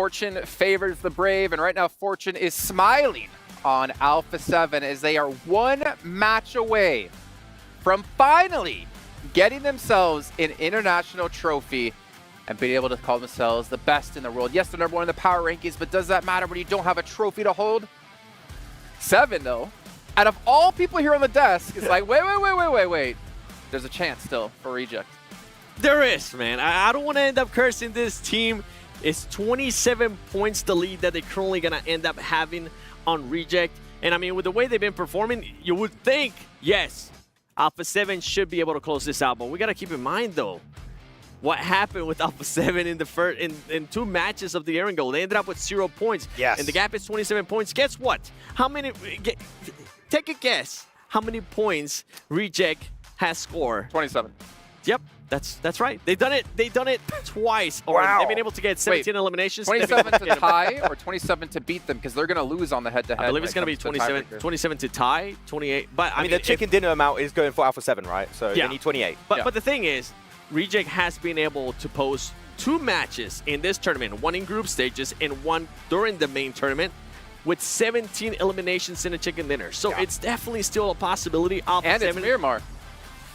Fortune favors the brave, and right now Fortune is smiling on Alpha 7 as they are one match away from finally getting themselves an international trophy and being able to call themselves the best in the world. Yes, they're number one in the power rankings, but does that matter when you don't have a trophy to hold? 7, though, out of all people here on the desk, is like, wait. There's a chance still for Reject. There is, man. I don't want to end up cursing this team. It's 27 points the lead that they're currently going to end up having on Reject. And I mean, with the way they've been performing, you would think, yes, Alpha 7 should be able to close this out. But we got to keep in mind, though, what happened with Alpha 7 in the first in 2 matches of the Aaron Goal. They ended up with 0 points. Yes. And the gap is 27 points. Guess what? How many? Take a guess. How many points Reject has scored? 27. Yep. That's right. They've done it twice. Or they've been able to get 17 eliminations. 27 to tie or 27 to beat them, because they're going to lose on the head-to-head. I believe it's going to be 27 to tie, 28. But I mean, the chicken dinner amount is going for Alpha 7, right? So they need 28. But the thing is, Reject has been able to post 2 matches in this tournament, one in group stages and one during the main tournament, with 17 eliminations in a chicken dinner. So it's definitely still a possibility. Alpha and 7, it's Miramar.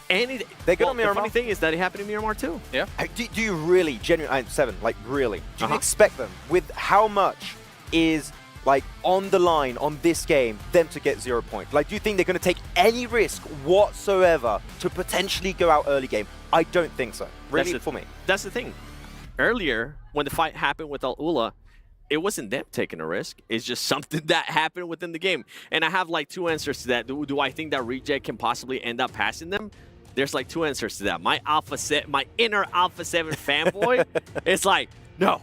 And they got the funny thing is that it happened in Miramar too. Yeah. Do you really, genuinely, 7, like really, do you expect them, with how much is like on the line on this game, them to get 0 points? Like, do you think they're going to take any risk whatsoever to potentially go out early game? I don't think so. Really, for me. That's the thing. Earlier, when the fight happened with Al-Ula, it wasn't them taking a risk. It's just something that happened within the game. And I have like 2 answers to that. Do I think that Reject can possibly end up passing them? There's like 2 answers to that. My inner Alpha 7 fanboy is like, no,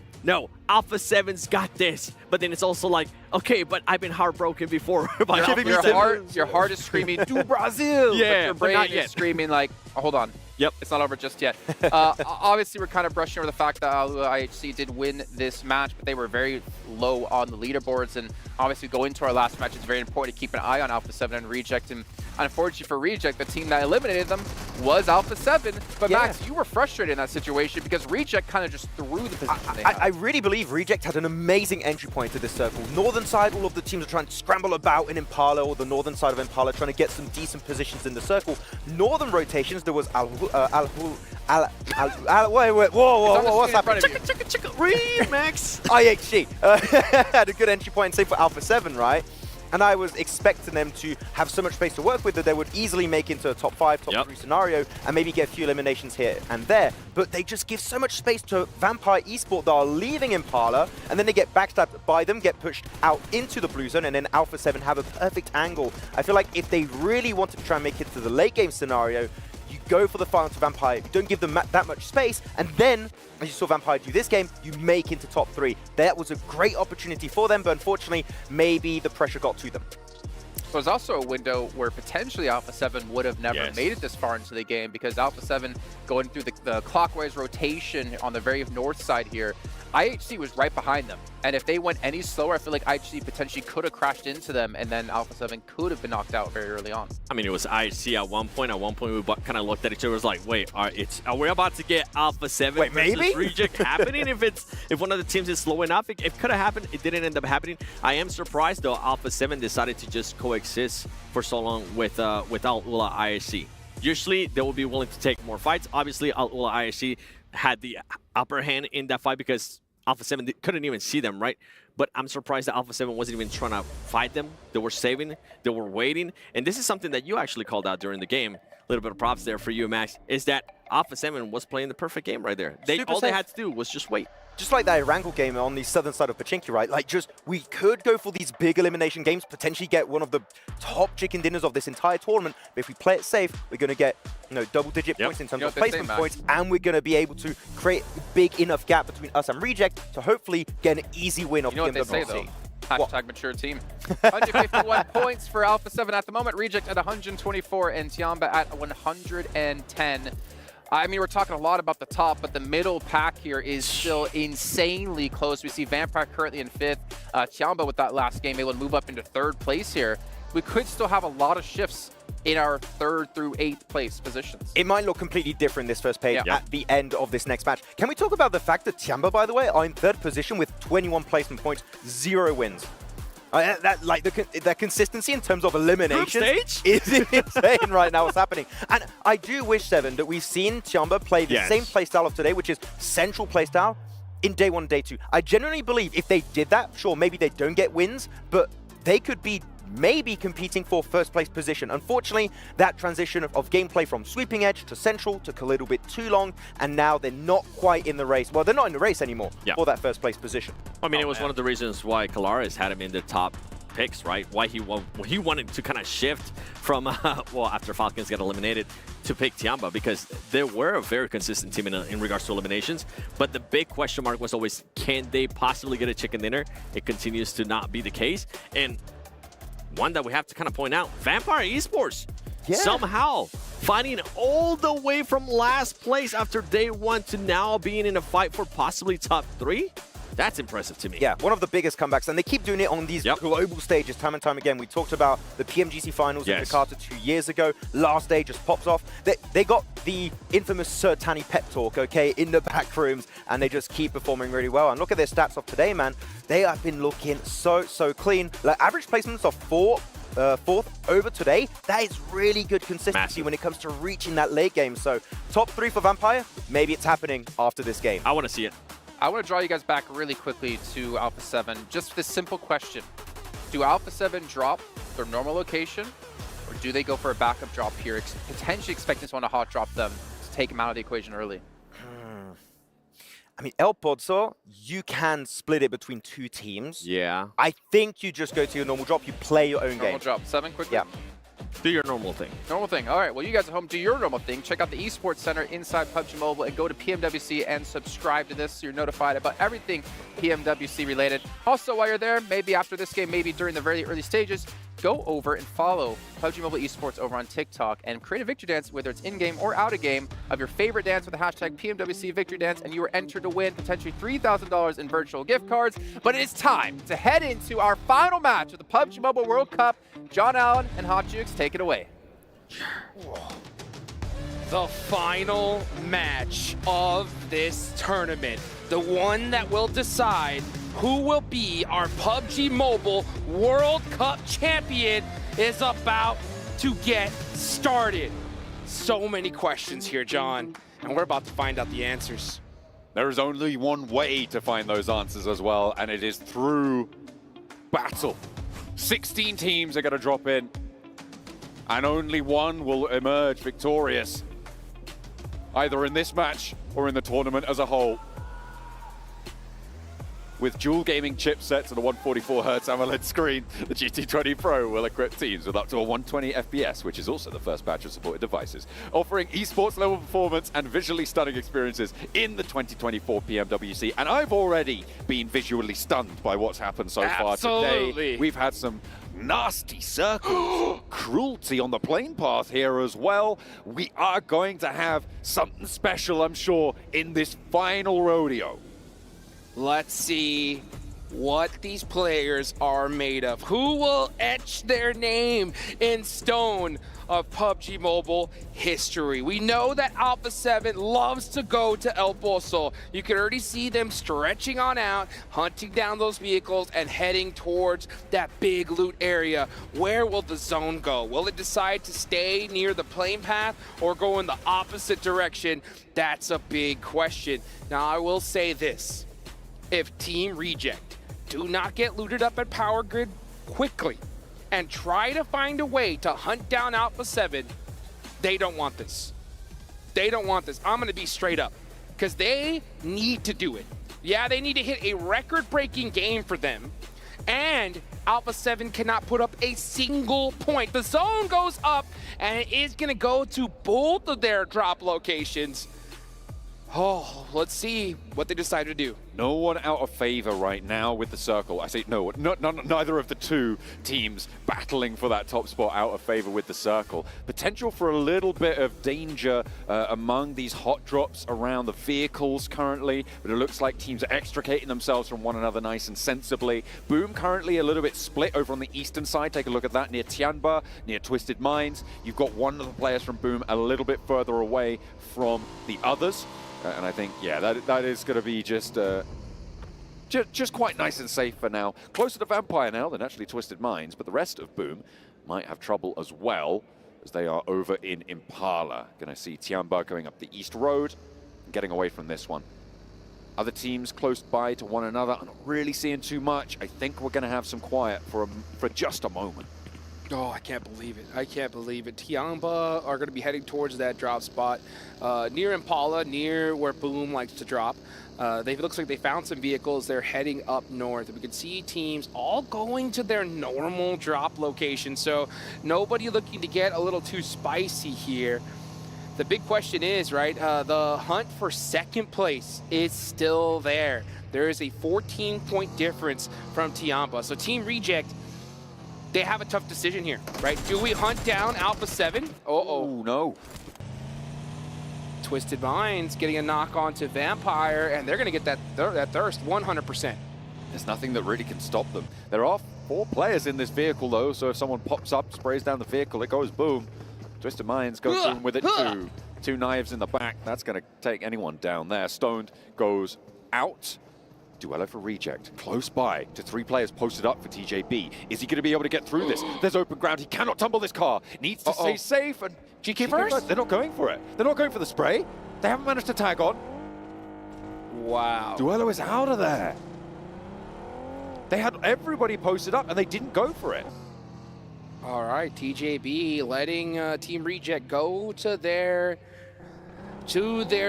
Alpha 7's got this. But then it's also like, okay, but I've been heartbroken before. Your heart is screaming, do Brazil! Yeah, but your brain is screaming like, oh, hold on. Yep. It's not over just yet. Obviously, we're kind of brushing over the fact that IHC did win this match, but they were very low on the leaderboards. And obviously, going into our last match, it's very important to keep an eye on Alpha 7 and Reject. And unfortunately for Reject, the team that eliminated them was Alpha 7. But Max, you were frustrated in that situation because Reject kind of just threw the position. I really believe Reject had an amazing entry point to this circle. Northern side, all of the teams are trying to scramble about in Impala, or the northern side of Impala, trying to get some decent positions in the circle. Northern rotations, there was whoa, what's happening? Remix! IHG had a good entry point, say for Alpha 7, right? And I was expecting them to have so much space to work with that they would easily make into a top 5, top 3 scenario and maybe get a few eliminations here and there. But they just give so much space to Vampire Esports that are leaving Impala, and then they get backstabbed by them, get pushed out into the blue zone, and then Alpha 7 have a perfect angle. I feel like if they really wanted to try and make it to the late game scenario, you go for the final to Vampire, you don't give them that much space, and then, as you saw Vampire do this game, you make into top 3. That was a great opportunity for them, but unfortunately, maybe the pressure got to them. There's also a window where potentially Alpha 7 would have never made it this far into the game, because Alpha 7 going through the clockwise rotation on the very north side here, IHC was right behind them. And if they went any slower, I feel like IHC potentially could have crashed into them, and then Alpha 7 could have been knocked out very early on. I mean, it was IHC at one point. At one point, we kind of looked at each other, was like, wait, are we about to get Alpha 7 versus Reject happening? If one of the teams is slow enough, it could have happened. It didn't end up happening. I am surprised, though, Alpha 7 decided to just coexist for so long with Al-Ula IHC. Usually, they will be willing to take more fights. Obviously, Al-Ula IHC had the upper hand in that fight because Alpha 7 couldn't even see them, right? But I'm surprised that Alpha 7 wasn't even trying to fight them. They were saving, they were waiting. And this is something that you actually called out during the game. A little bit of props there for you, Max, is that Alpha 7 was playing the perfect game right there. All they had to do was just wait. Just like that Wrangle game on the southern side of Pachinki, right? Like, we could go for these big elimination games, potentially get one of the top chicken dinners of this entire tournament. But if we play it safe, we're going to get, double-digit points in terms of placement points, and we're going to be able to create a big enough gap between us and Reject to hopefully get an easy win off PMWC. What they say, though? Hashtag mature team. 151 points for Alpha 7 at the moment. Reject at 124 and Tiamba at 110. I mean, we're talking a lot about the top, but the middle pack here is still insanely close. We see Vampire currently in 5th. Tiamba with that last game able to move up into 3rd place here. We could still have a lot of shifts in our 3rd through 8th place positions. It might look completely different this first page at the end of this next match. Can we talk about the fact that Tiamba, by the way, are in 3rd position with 21 placement points, 0 wins? That consistency in terms of eliminations is insane right now. What's happening? And I do wish, Seven, that we've seen Tiamba play the same playstyle of today, which is central playstyle, in day 1 and day 2. I genuinely believe if they did that, sure, maybe they don't get wins, but they could be maybe competing for 1st place position. Unfortunately, that transition of gameplay from sweeping edge to central took a little bit too long, and now they're not quite in the race. Well, they're not in the race anymore for that 1st place position. I mean, it was one of the reasons why Kalaris had him in the top picks, right? Why he wanted to kind of shift from, well, after Falcons got eliminated, to pick Tiamba, because they were a very consistent team in regards to eliminations. But the big question mark was always, can they possibly get a chicken dinner? It continues to not be the case. And one that we have to kind of point out, Vampire Esports somehow fighting all the way from last place after day 1 to now being in a fight for possibly top 3. That's impressive to me. Yeah, one of the biggest comebacks, and they keep doing it on these global stages time and time again. We talked about the PMGC finals in Jakarta 2 years ago. Last day just pops off. They got the infamous Sir Tanny pep talk, okay, in the back rooms, and they just keep performing really well. And look at their stats of today, man. They have been looking so clean. Like average placements of 4th over today. That is really good consistency when it comes to reaching that late game. So top 3 for Vampire. Maybe it's happening after this game. I want to see it. I want to draw you guys back really quickly to Alpha 7. Just this simple question. Do Alpha 7 drop their normal location, or do they go for a backup drop here, potentially expecting someone to hot drop them to take them out of the equation early? I mean, El Pozo, you can split it between 2 teams. Yeah. I think you just go to your normal drop. You play your own game. Normal drop. 7 quickly? Yeah. Do your normal thing. Normal thing. All right. Well, you guys at home, do your normal thing. Check out the Esports Center inside PUBG Mobile and go to PMWC and subscribe to this so you're notified about everything PMWC related. Also, while you're there, maybe after this game, maybe during the very early stages, go over and follow PUBG Mobile Esports over on TikTok and create a victory dance, whether it's in-game or out-of-game, of your favorite dance with the hashtag PMWC Victory Dance, and you are entered to win potentially $3,000 in virtual gift cards. But it is time to head into our final match of the PUBG Mobile World Cup. John Allen and Hot Jukes, take it away. The final match of this tournament. The one that will decide who will be our PUBG Mobile World Cup champion is about to get started. So many questions here, John, and we're about to find out the answers. There is only one way to find those answers as well, and it is through battle. 16 teams are going to drop in, and only one will emerge victorious, either in this match or in the tournament as a whole. With dual gaming chipsets and a 144Hz AMOLED screen, the GT20 Pro will equip teams with up to a 120 FPS, which is also the first batch of supported devices, offering esports level performance and visually stunning experiences in the 2024 PMWC. And I've already been visually stunned by what's happened so far today. We've had some nasty circles, cruelty on the plane path here as well. We are going to have something special, I'm sure, in this final rodeo. Let's see what these players are made of. Who will etch their name in stone of PUBG Mobile history? We know that Alpha 7 loves to go to El Pozo. You can already see them stretching on out, hunting down those vehicles and heading towards that big loot area. Where will the zone go? Will it decide to stay near the plane path or go in the opposite direction? That's a big question. Now, I will say this. If Team Reject do not get looted up at Power Grid quickly and try to find a way to hunt down Alpha 7, they don't want this. They don't want this. I'm going to be straight up because they need to do it. Yeah, they need to hit a record-breaking game for them, and Alpha 7 cannot put up a single point. The zone goes up, and it is going to go to both of their drop locations. Oh, let's see what they decide to do. No one out of favor right now with the circle. I say no, neither of the two teams battling for that top spot out of favor with the circle. Potential for a little bit of danger among these hot drops around the vehicles currently, but it looks like teams are extricating themselves from one another nice and sensibly. Boom currently a little bit split over on the eastern side. Take a look at that near Tianba, near Twisted Minds. You've got one of the players from Boom a little bit further away from the others. And I think, yeah, that is going to be just quite nice and safe for now. Closer to Vampire now than actually Twisted Minds, but the rest of Boom might have trouble as well as they are over in Impala. Going to see Tianba going up the East Road and getting away from this one. Other teams close by to one another. I'm not really seeing too much. I think we're going to have some quiet for just a moment. Oh, I can't believe it. I can't believe it. Tianba are going to be heading towards that drop spot near Impala, near where Boom likes to drop. It looks like they found some vehicles. They're heading up north. We can see teams all going to their normal drop location. So nobody looking to get a little too spicy here. The big question is, right, the hunt for second place is still there. There is a 14-point difference from Tianba. So Team Reject, they have a tough decision here, right? Do we hunt down Alpha 7? Oh, no. Twisted Minds getting a knock onto Vampire, and they're going to get that thirst 100%. There's nothing that really can stop them. There are 4 players in this vehicle, though, so if someone pops up, sprays down the vehicle, it goes boom. Twisted Minds goes boom with it too. 2 knives in the back. That's going to take anyone down there. Stoned goes out. Duello for Reject, close by to 3 players posted up for TJB. Is he going to be able to get through this? There's open ground. He cannot tumble this car. Needs to stay safe. And GK first? They're not going for it. They're not going for the spray. They haven't managed to tag on. Wow. Duello is out of there. They had everybody posted up and they didn't go for it. All right, TJB letting Team Reject go to their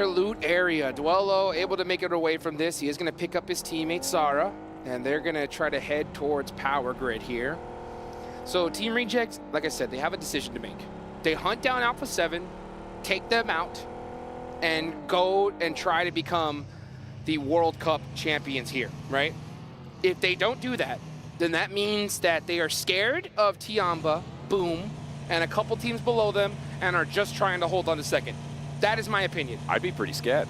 loot area. Duello able to make it away from this. He is going to pick up his teammate Sara, and they're going to try to head towards Power Grid here. So Team Reject, like I said, they have a decision to make. They hunt down Alpha 7, take them out, and go and try to become the World Cup champions here, right? If they don't do that, then that means that they are scared of Tianba, Boom, and a couple teams below them, and are just trying to hold on to second. That is my opinion. I'd be pretty scared.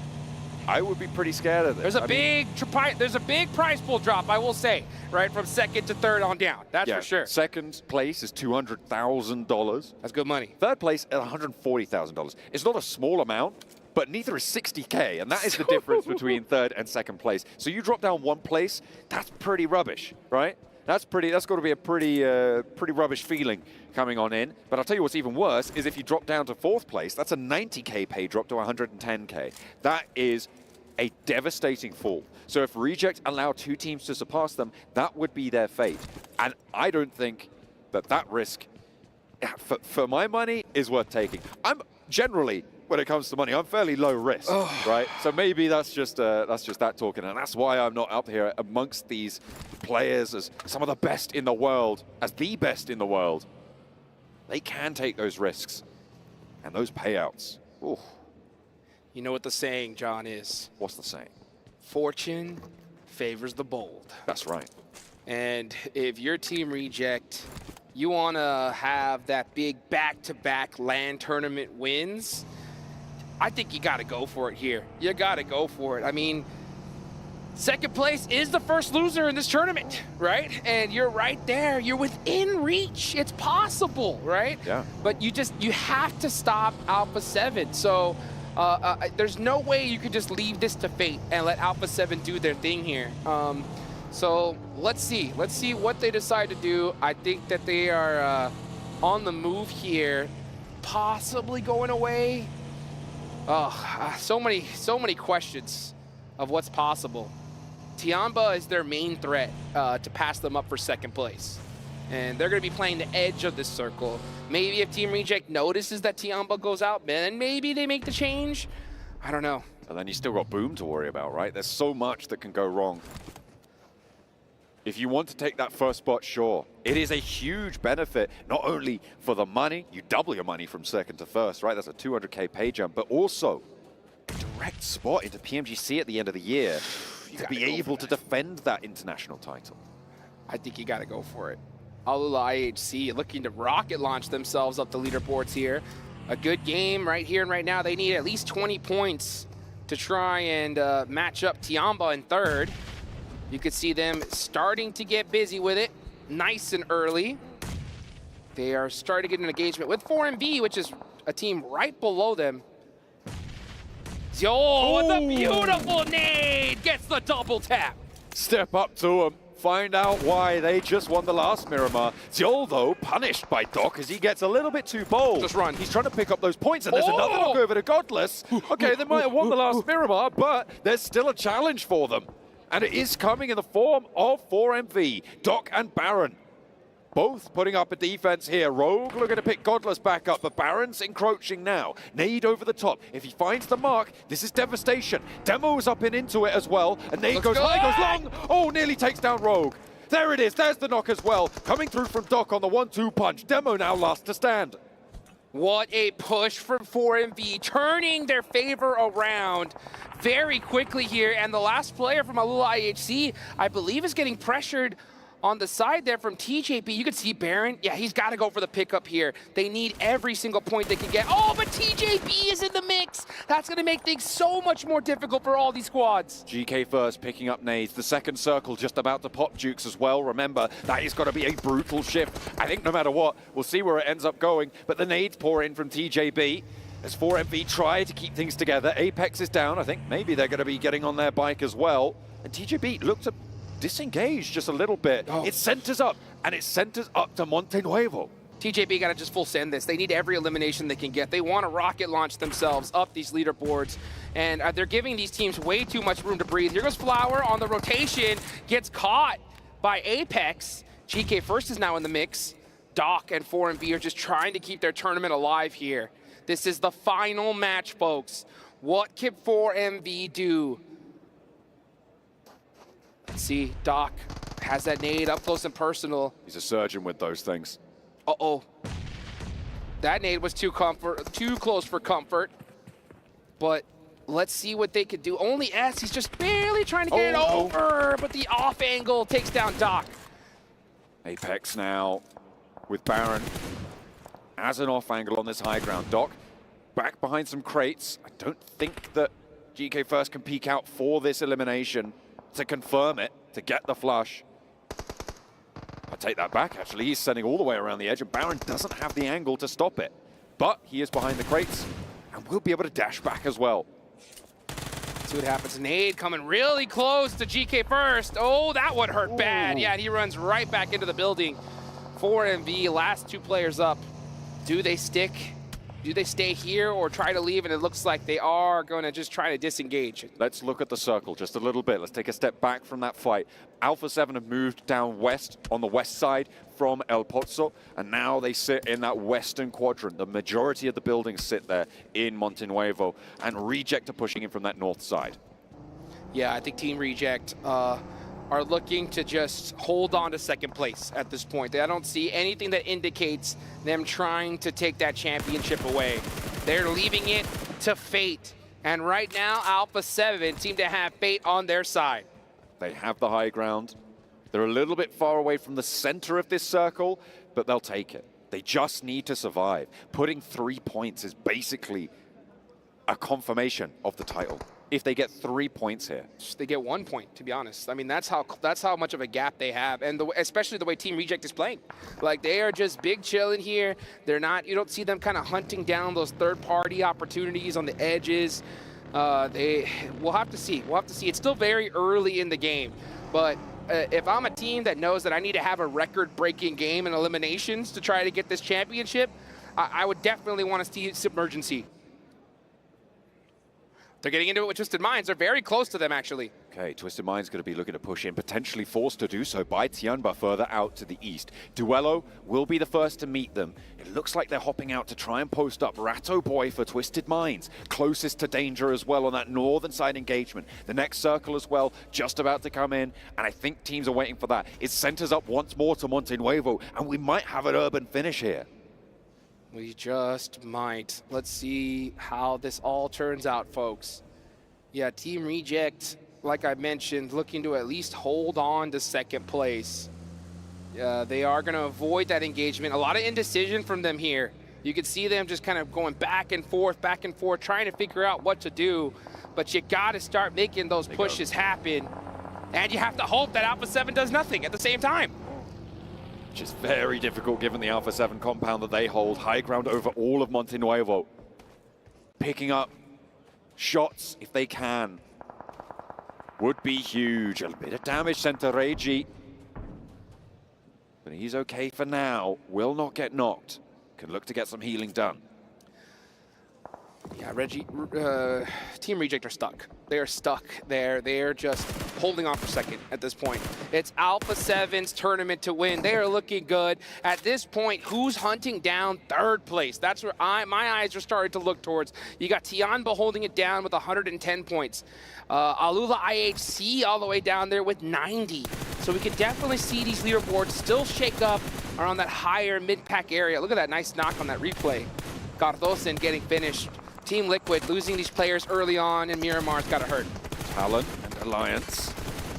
I would be pretty scared of this. There's a big prize pool drop, I will say, right, from second to third on down. That's for sure. Second place is $200,000. That's good money. Third place at $140,000. It's not a small amount, but neither is 60K, and that is the difference between third and second place. So you drop down 1 place, that's pretty rubbish, right? That's got to be a pretty rubbish feeling coming on in. But I'll tell you what's even worse is if you drop down to 4th place, that's a 90K pay drop to 110K. That is a devastating fall. So if Reject allow 2 teams to surpass them, that would be their fate. And I don't think that risk, for my money, is worth taking. I'm generally, when it comes to money, I'm fairly low risk, right? So maybe that's just that talking, and that's why I'm not up here amongst these players as some of the best in the world, as the best in the world. They can take those risks and those payouts. Ooh. You know what the saying, John, is? What's the saying? Fortune favors the bold. That's right. And if your Team Reject, you want to have that big back-to-back LAN tournament wins, I think you got to go for it here. You got to go for it. I mean, second place is the first loser in this tournament, right? And you're right there. You're within reach. It's possible, right? Yeah. But you have to stop Alpha 7. So there's no way you could just leave this to fate and let Alpha 7 do their thing here. So let's see. Let's see what they decide to do. I think that they are on the move here, possibly going away. So many questions of what's possible. Tianba is their main threat to pass them up for second place. And they're going to be playing the edge of this circle. Maybe if Team Reject notices that Tianba goes out, then maybe they make the change. I don't know. And then you still got Boom to worry about, right? There's so much that can go wrong. If you want to take that first spot, sure. It is a huge benefit, not only for the money, you double your money from second to first, right? That's a 200K pay jump, but also correct spot into PMGC at the end of the year to be able to defend that international title. I think you got to go for it. Alula IHC looking to rocket launch themselves up the leaderboards here. A good game right here and right now. They need at least 20 points to try and match up Tiamba in third. You could see them starting to get busy with it nice and early. They are starting to get an engagement with 4MV, which is a team right below them. Yo, with a beautiful nade, gets the double tap. Step up to him. Find out why they just won the last Miramar. Zol, though, punished by Doc as he gets a little bit too bold. Just run. He's trying to pick up those points, and there's another knock over to Godless. Okay, they might have won the last Miramar, but there's still a challenge for them. And it is coming in the form of 4MV, Doc and Baron. Both putting up a defense here. Rogue looking to pick Godless back up, but Baron's encroaching now. Nade over the top. If he finds the mark, this is devastation. Demo's up and into it as well. And Nade goes high, goes long. Oh, nearly takes down Rogue. There it is. There's the knock as well. Coming through from Doc on the 1-2 punch. Demo now last to stand. What a push from 4MV, turning their favor around very quickly here. And the last player from Alula IHC, I believe, is getting pressured on the side there from TJP. You can see Baron. Yeah, he's got to go for the pickup here. They need every single point they can get. Oh, but TJP is in the mix. That's going to make things so much more difficult for all these squads. GK first, picking up nades. The second circle just about to pop Jukes as well. Remember, that is going to be a brutal shift. I think no matter what, we'll see where it ends up going. But the nades pour in from TJB. As 4MV try to keep things together. Apex is down. I think maybe they're going to be getting on their bike as well. And TJB looks to disengage just a little bit. It centers up, and it centers up to Montenuevo. TJB got to just full send this. They need every elimination they can get. They want to rocket launch themselves up these leaderboards, and they're giving these teams way too much room to breathe. Here goes Flower on the rotation, gets caught by Apex. GK first is now in the mix. Doc and 4MV are just trying to keep their tournament alive here. This is the final match, folks. What can 4MV do? Let's see, Doc has that nade up close and personal. He's a surgeon with those things. Uh-oh. That nade was too close for comfort. But let's see what they could do. Only S, he's just barely trying to get it over, but the off angle takes down Doc. Apex now with Baron as an off angle on this high ground. Doc back behind some crates. I don't think that GK First can peek out for this elimination to confirm it, to get the flush. I take that back, actually. He's sending all the way around the edge, and Baron doesn't have the angle to stop it. But he is behind the crates, and will be able to dash back as well. Let's see what happens. Nade coming really close to GK First. Oh, that would hurt bad. Yeah, and he runs right back into the building. 4MV, last two players up. Do they stick? Do they stay here or try to leave? And it looks like they are going to just try to disengage. Let's look at the circle just a little bit. Let's take a step back from that fight. Alpha 7 have moved down west on the west side from El Pozo, and now they sit in that western quadrant. The majority of the buildings sit there in Montenuevo, and Reject are pushing in from that north side. Yeah, I think Team Reject are looking to just hold on to second place at this point. I don't see anything that indicates them trying to take that championship away. They're leaving it to fate. And right now, Alpha 7 seem to have fate on their side. They have the high ground. They're a little bit far away from the center of this circle, but they'll take it. They just need to survive. Putting 3 points is basically a confirmation of the title. If they get 3 points here. They get 1 point, to be honest. I mean, that's how much of a gap they have, and especially the way Team Reject is playing. Like, they are just big chilling here. They're not, you don't see them kind of hunting down those third-party opportunities on the edges. We'll have to see. We'll have to see. It's still very early in the game, but if I'm a team that knows that I need to have a record-breaking game in eliminations to try to get this championship, I would definitely want to see Submergency. They're getting into it with Twisted Minds. They're very close to them, actually. Okay, Twisted Mind's going to be looking to push in, potentially forced to do so by Tianba further out to the east. Duello will be the first to meet them. It looks like they're hopping out to try and post up Ratto Boy for Twisted Minds. Closest to danger as well on that northern side engagement. The next circle as well, just about to come in, and I think teams are waiting for that. It centers up once more to Montenuevo, and we might have an urban finish here. We just might. Let's see how this all turns out, folks. Yeah, Team Reject, like I mentioned, looking to at least hold on to second place. They are going to avoid that engagement. A lot of indecision from them here. You can see them just kind of going back and forth, trying to figure out what to do. But you got to start making those pushes happen. And you have to hope that Alpha 7 does nothing at the same time. Which is very difficult given the Alpha 7 compound that they hold. High ground over all of Monte Nuevo. Picking up shots if they can would be huge. A bit of damage sent to Reiji. But he's okay for now. Will not get knocked. Can look to get some healing done. Yeah, Team Reject are stuck. They are stuck there. They are just holding on for second at this point. It's Alpha 7's tournament to win. They are looking good. At this point, who's hunting down third place? That's where my eyes are starting to look towards. You got Tianba holding it down with 110 points. Alula IHC all the way down there with 90. So we can definitely see these leaderboards still shake up around that higher mid-pack area. Look at that nice knock on that replay. Cardosen getting finished. Team Liquid losing these players early on, and Miramar's got to hurt. Talon and Alliance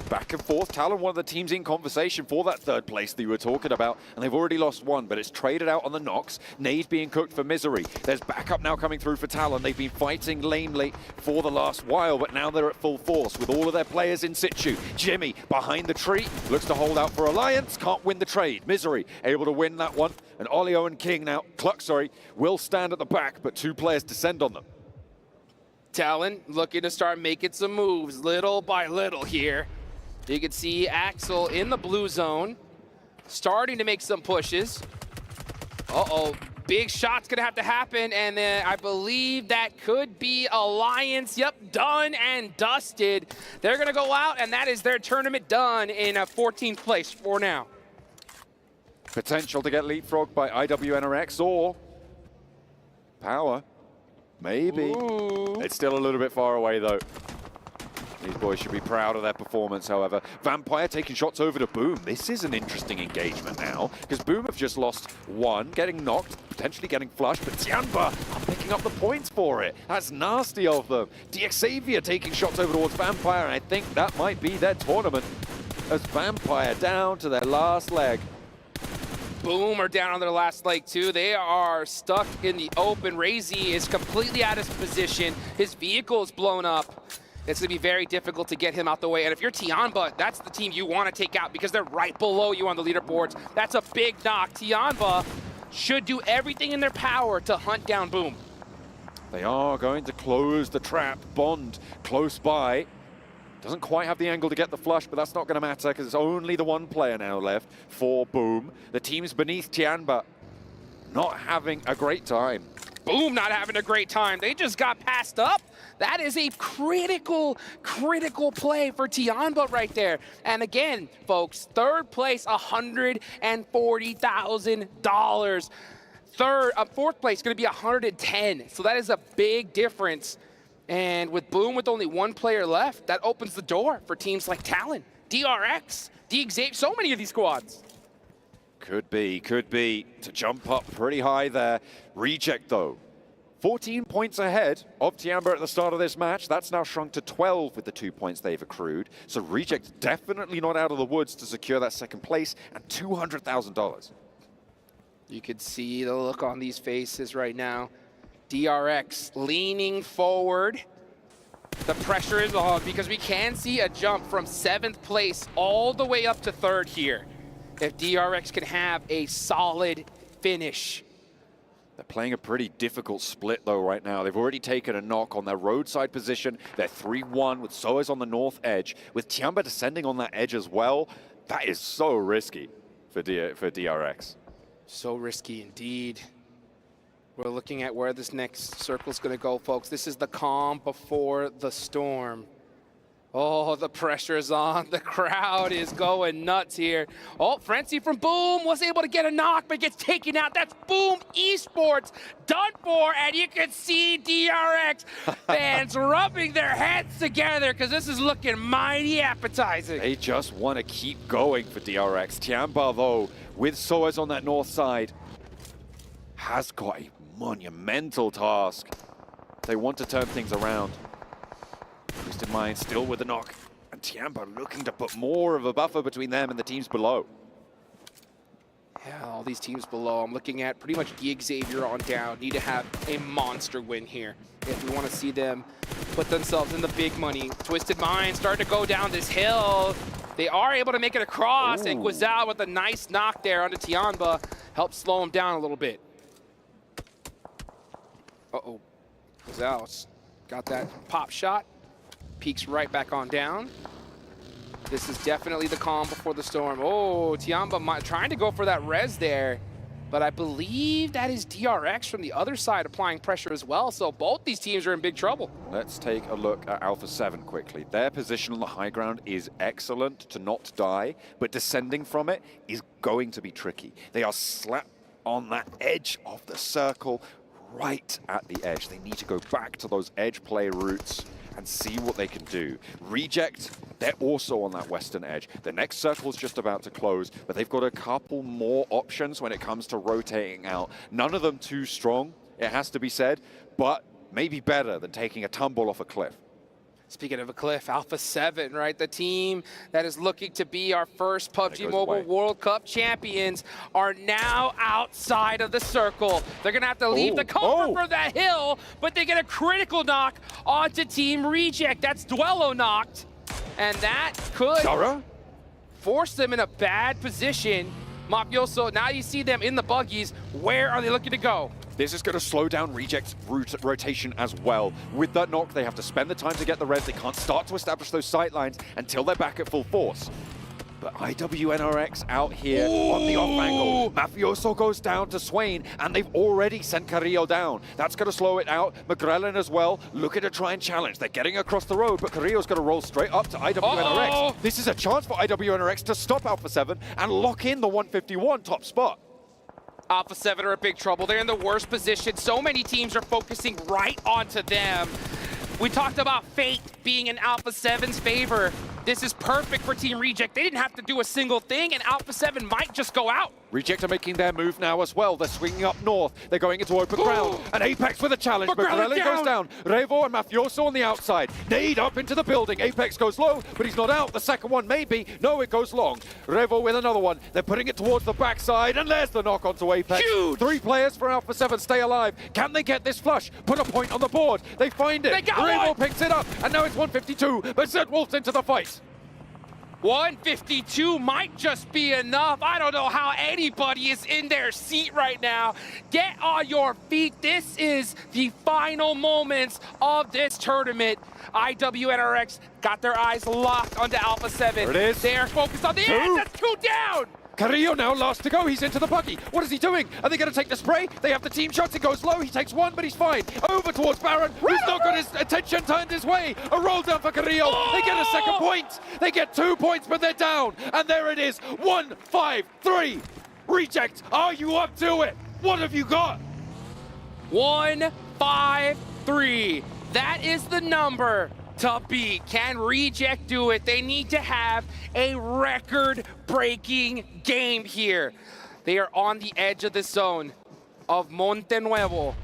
back and forth. Talon, one of the teams in conversation for that third place that you were talking about, and they've already lost one, but it's traded out on the knocks. Nade being cooked for Misery. There's backup now coming through for Talon. They've been fighting lamely for the last while, but now they're at full force with all of their players in situ. Jimmy behind the tree, looks to hold out for Alliance, can't win the trade. Misery able to win that one, and Olio and King now, Cluck, will stand at the back, but two players descend on them. Talon looking to start making some moves little by little here. You can see Axel in the blue zone, starting to make some pushes. Uh-oh, big shot's gonna have to happen, and then I believe that could be Alliance. Yep, done and dusted. They're gonna go out, and that is their tournament done in 14th place for now. Potential to get leapfrogged by IWNRX or Power. Maybe. Ooh. It's still a little bit far away, though. These boys should be proud of their performance, however. Vampire taking shots over to Boom. This is an interesting engagement now, because Boom have just lost one, getting knocked, potentially getting flushed, but Tianba are picking up the points for it. That's nasty of them. DXavier taking shots over towards Vampire, and I think that might be their tournament, as Vampire down to their last leg. Boom are down on their last leg too. They are stuck in the open. Razy is completely out of position. His vehicle is blown up. It's going to be very difficult to get him out the way. And if you're Tianba, that's the team you want to take out because they're right below you on the leaderboards. That's a big knock. Tianba should do everything in their power to hunt down Boom. They are going to close the trap. Bond close by. Doesn't quite have the angle to get the flush, but that's not going to matter because it's only the one player now left for Boom. The teams beneath Tianba not having a great time. Boom not having a great time. They just got passed up. That is a critical play for Tianba right there. And again, folks, third place, $140,000. Fourth place going to be 110. So that is a big difference. And with Boom with only one player left, that opens the door for teams like Talon, DRX, DXavier, so many of these squads. Could be to jump up pretty high there. Reject though, 14 points ahead of Tianba at the start of this match. That's now shrunk to 12 with the 2 points they've accrued. So Reject definitely not out of the woods to secure that second place and $200,000. You could see the look on these faces right now. DRX leaning forward. The pressure is on because we can see a jump from 7th place all the way up to 3rd here. If DRX can have a solid finish. They're playing a pretty difficult split though right now. They've already taken a knock on their roadside position. They're 3-1 with Soaz on the north edge. With Tianba descending on that edge as well, that is so risky for DRX. So risky indeed. We're looking at where this next circle is going to go, folks. This is the calm before the storm. Oh, the pressure is on. The crowd is going nuts here. Oh, Frenzy from Boom was able to get a knock, but gets taken out. That's Boom Esports done for, and you can see DRX fans rubbing their hands together because this is looking mighty appetizing. They just want to keep going for DRX. Tianba, though, with Soaz on that north side, has got a monumental task. They want to turn things around. Twisted Mind still with the knock. And Tiamba looking to put more of a buffer between them and the teams below. Yeah, all these teams below. I'm looking at pretty much Gig Xavier on down. Need to have a monster win here if we want to see them put themselves in the big money. Twisted Mind starting to go down this hill. They are able to make it across, and Guizal with a nice knock there onto Tiamba helps slow him down a little bit. Uh-oh. Guizal's got that pop shot. Peeks right back on down. This is definitely the calm before the storm. Oh, Tiamba trying to go for that res there, but I believe that is DRX from the other side applying pressure as well, so both these teams are in big trouble. Let's take a look at Alpha 7 quickly. Their position on the high ground is excellent to not die, but descending from it is going to be tricky. They are slapped on that edge of the circle, right at the edge. They need to go back to those edge play routes and see what they can do. Reject, they're also on that western edge. The next circle is just about to close, but they've got a couple more options when it comes to rotating out. None of them too strong, it has to be said, but maybe better than taking a tumble off a cliff. Speaking of a cliff, Alpha 7, right? The team that is looking to be our first PUBG Mobile World Cup champions are now outside of the circle. They're going to have to leave the cover for that hill, but they get a critical knock onto Team Reject. That's Duello knocked, and that could force them in a bad position. Mafioso, now you see them in the buggies. Where are they looking to go? This is going to slow down Reject's rotation as well. With that knock, they have to spend the time to get the res. They can't start to establish those sight lines until they're back at full force. But IWNRX out here on the off angle. Mafioso goes down to Swain, and they've already sent Carrillo down. That's going to slow it out. McGrellin as well, looking to try and challenge. They're getting across the road, but Carrillo's going to roll straight up to IWNRX. This is a chance for IWNRX to stop Alpha 7 and lock in the 151 top spot. Alpha 7 are in big trouble. They're in the worst position. So many teams are focusing right onto them. We talked about fate being in Alpha 7's favor. This is perfect for Team Reject. They didn't have to do a single thing, and Alpha 7 might just go out. Reject are making their move now as well. They're swinging up north. They're going into open ground. And Apex with a challenge. McGrellin goes down. Revo and Mafioso on the outside. Nade up into the building. Apex goes low, but he's not out. The second one maybe. No, it goes long. Revo with another one. They're putting it towards the backside, and there's the knock onto Apex. Huge! 3 players for Alpha 7 stay alive. Can they get this flush? Put a point on the board. They find it. Revo picks it up, and now it's 152, but Zed Wolf's into the fight. 152 might just be enough. I don't know how anybody is in their seat right now. Get on your feet. This is the final moments of this tournament. IWNRX got their eyes locked onto Alpha 7. There it is. They are focused on the end. Let's go down. Carrillo now last to go. He's into the buggy. What is he doing? Are they going to take the spray? They have the team shots. It goes low. He takes one, but he's fine. Over towards Baron, who's not got his attention turned his way. A roll down for Carrillo. They get a second point. They get 2 points, but they're down. And there it is. 1-5-3. Reject, are you up to it? What have you got? 1-5-3. That is the number to beat. Can Reject do it? They need to have a record-breaking game here. They are on the edge of the zone of Monte Nuevo.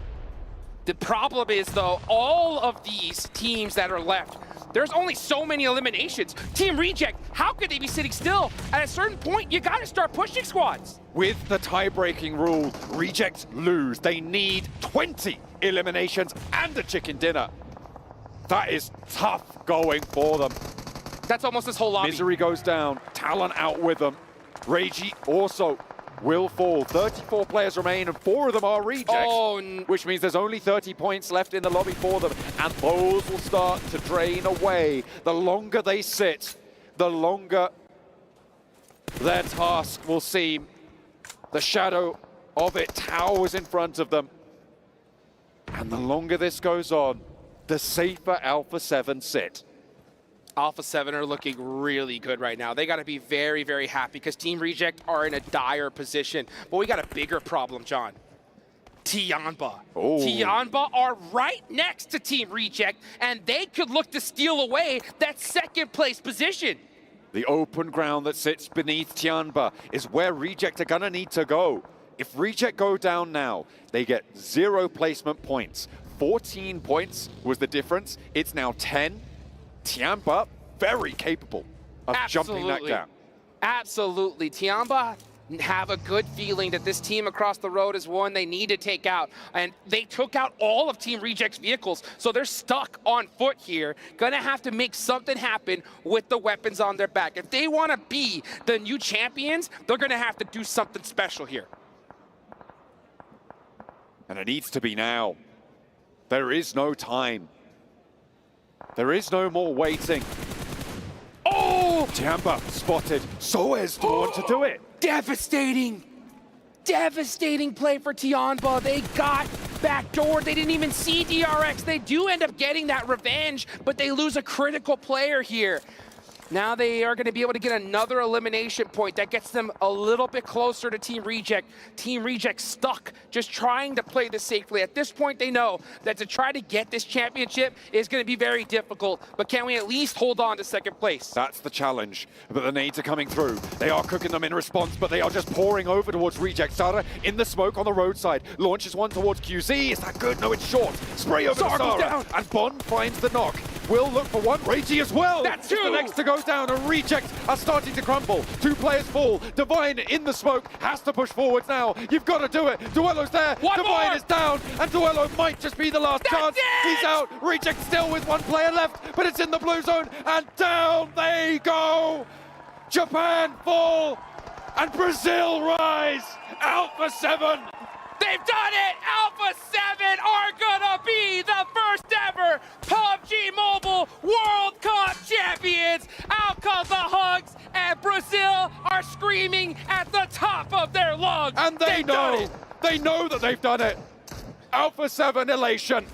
The problem is, though, all of these teams that are left, there's only so many eliminations. Team Reject, how could they be sitting still? At a certain point, you gotta start pushing squads. With the tie-breaking rule, Reject lose. They need 20 eliminations and a chicken dinner. That is tough going for them. That's almost this whole lobby. Misery goes down. Talon out with them. Reiji also will fall. 34 players remain, and 4 of them are Rejects, which means there's only 30 points left in the lobby for them, and those will start to drain away. The longer they sit, the longer their task will seem. The shadow of it towers in front of them, and the longer this goes on, the safer Alpha 7 sit. Alpha 7 are looking really good right now. They got to be very, very happy because Team Reject are in a dire position. But we got a bigger problem, John. Tiamba. Tiamba are right next to Team Reject, and they could look to steal away that second place position. The open ground that sits beneath Tianba is where Reject are gonna need to go. If Reject go down now, they get 0 placement points. 14 points was the difference. It's now 10. Tiamba, very capable of jumping that gap. Absolutely. Tiamba have a good feeling that this team across the road is one they need to take out. And they took out all of Team Reject's vehicles, so they're stuck on foot here. Gonna have to make something happen with the weapons on their back. If they want to be the new champions, they're gonna have to do something special here. And it needs to be now. There is no time. There is no more waiting. Oh! Tiamba spotted. So is the one to do it. Devastating. Devastating play for Tiamba. They got backdoored. They didn't even see DRX. They do end up getting that revenge, but they lose a critical player here. Now they are going to be able to get another elimination point. That gets them a little bit closer to Team Reject. Team Reject stuck, just trying to play this safely. At this point, they know that to try to get this championship is going to be very difficult. But can we at least hold on to second place? That's the challenge. But the nades are coming through. They are cooking them in response, but they are just pouring over towards Reject. Sara in the smoke on the roadside. Launches one towards QZ. Is that good? No, it's short. Spray over to Sara. Down. And Bond finds the knock. Will look for one. Reggie as well. That's two. The next to go down, and Reject are starting to crumble. Two players fall. Divine in the smoke has to push forwards now. You've got to do it. Duello's there. One Divine more. is down, and Duello might just be the last chance. He's out. Reject still with one player left, but it's in the blue zone, and down they go. Japan fall, and Brazil rise. Alpha 7. They've done it! Alpha 7 are gonna be the first ever PUBG Mobile World Cup champions! Out come the hugs, and Brazil are screaming at the top of their lungs! And they know that they've done it! Alpha 7 elation!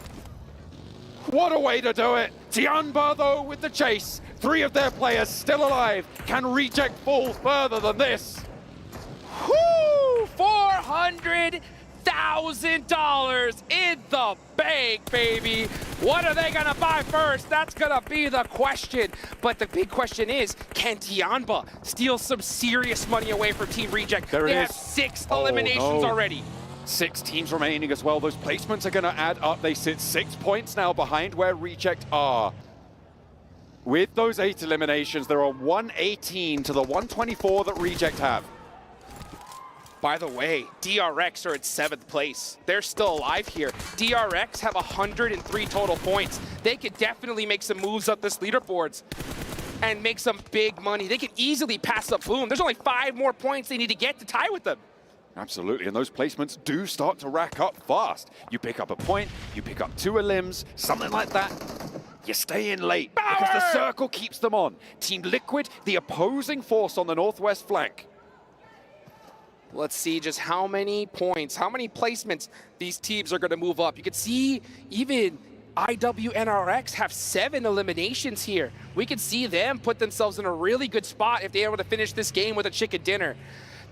What a way to do it! Tiamba, though, with the chase. 3 of their players still alive. Can Reject fall further than this? Whoo! $400,000 in the bank, baby. What are they gonna buy first? That's gonna be the question. But the big question is, can Tiamba steal some serious money away from Team Reject? They have 6 eliminations already. 6 teams remaining as well. Those placements are gonna add up. They sit 6 points now behind where Reject are. With those 8 eliminations, they're on 118 to the 124 that Reject have. By the way, DRX are in 7th place. They're still alive here. DRX have 103 total points. They could definitely make some moves up this leaderboards and make some big money. They could easily pass up Boom. There's only 5 more points they need to get to tie with them. Absolutely, and those placements do start to rack up fast. You pick up a point, you pick up 2 elims, something like that. You stay in late because the circle keeps them on. Team Liquid, the opposing force on the northwest flank. Let's see just how many points, how many placements these teams are going to move up. You can see even IWNRX have 7 eliminations here. We can see them put themselves in a really good spot if they're able to finish this game with a chicken dinner.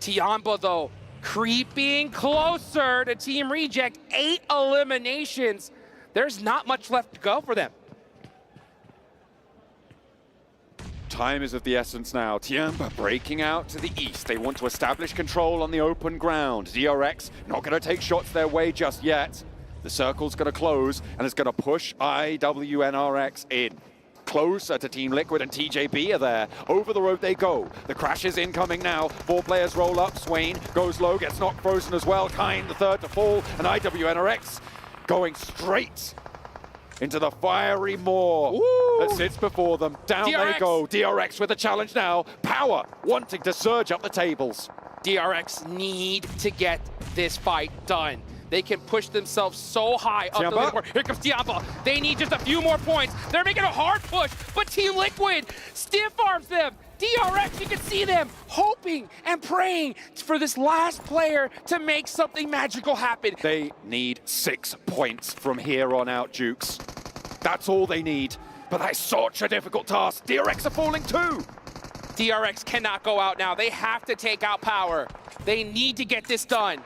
Tiamba, though, creeping closer to Team Reject. 8 eliminations. There's not much left to go for them. Time is of the essence now. Tiamba breaking out to the east. They want to establish control on the open ground. DRX not going to take shots their way just yet. The circle's going to close, and it's going to push IWNRX in. Closer to Team Liquid, and TJB are there. Over the road they go. The crash is incoming now. 4 players roll up. Swain goes low, gets knocked frozen as well. Kind, the third to fall, and IWNRX going straight into the fiery maw that sits before them. Down DRX. they go. DRX with a challenge now. Power wanting to surge up the tables. DRX need to get this fight done. They can push themselves so high up the leaderboard. Here comes Tiamba. They need just a few more points. They're making a hard push, but Team Liquid stiff arms them. DRX, you can see them hoping and praying for this last player to make something magical happen. They need 6 points from here on out, Jukes. That's all they need. But that's such a difficult task. DRX are falling too. DRX cannot go out now. They have to take out Power. They need to get this done.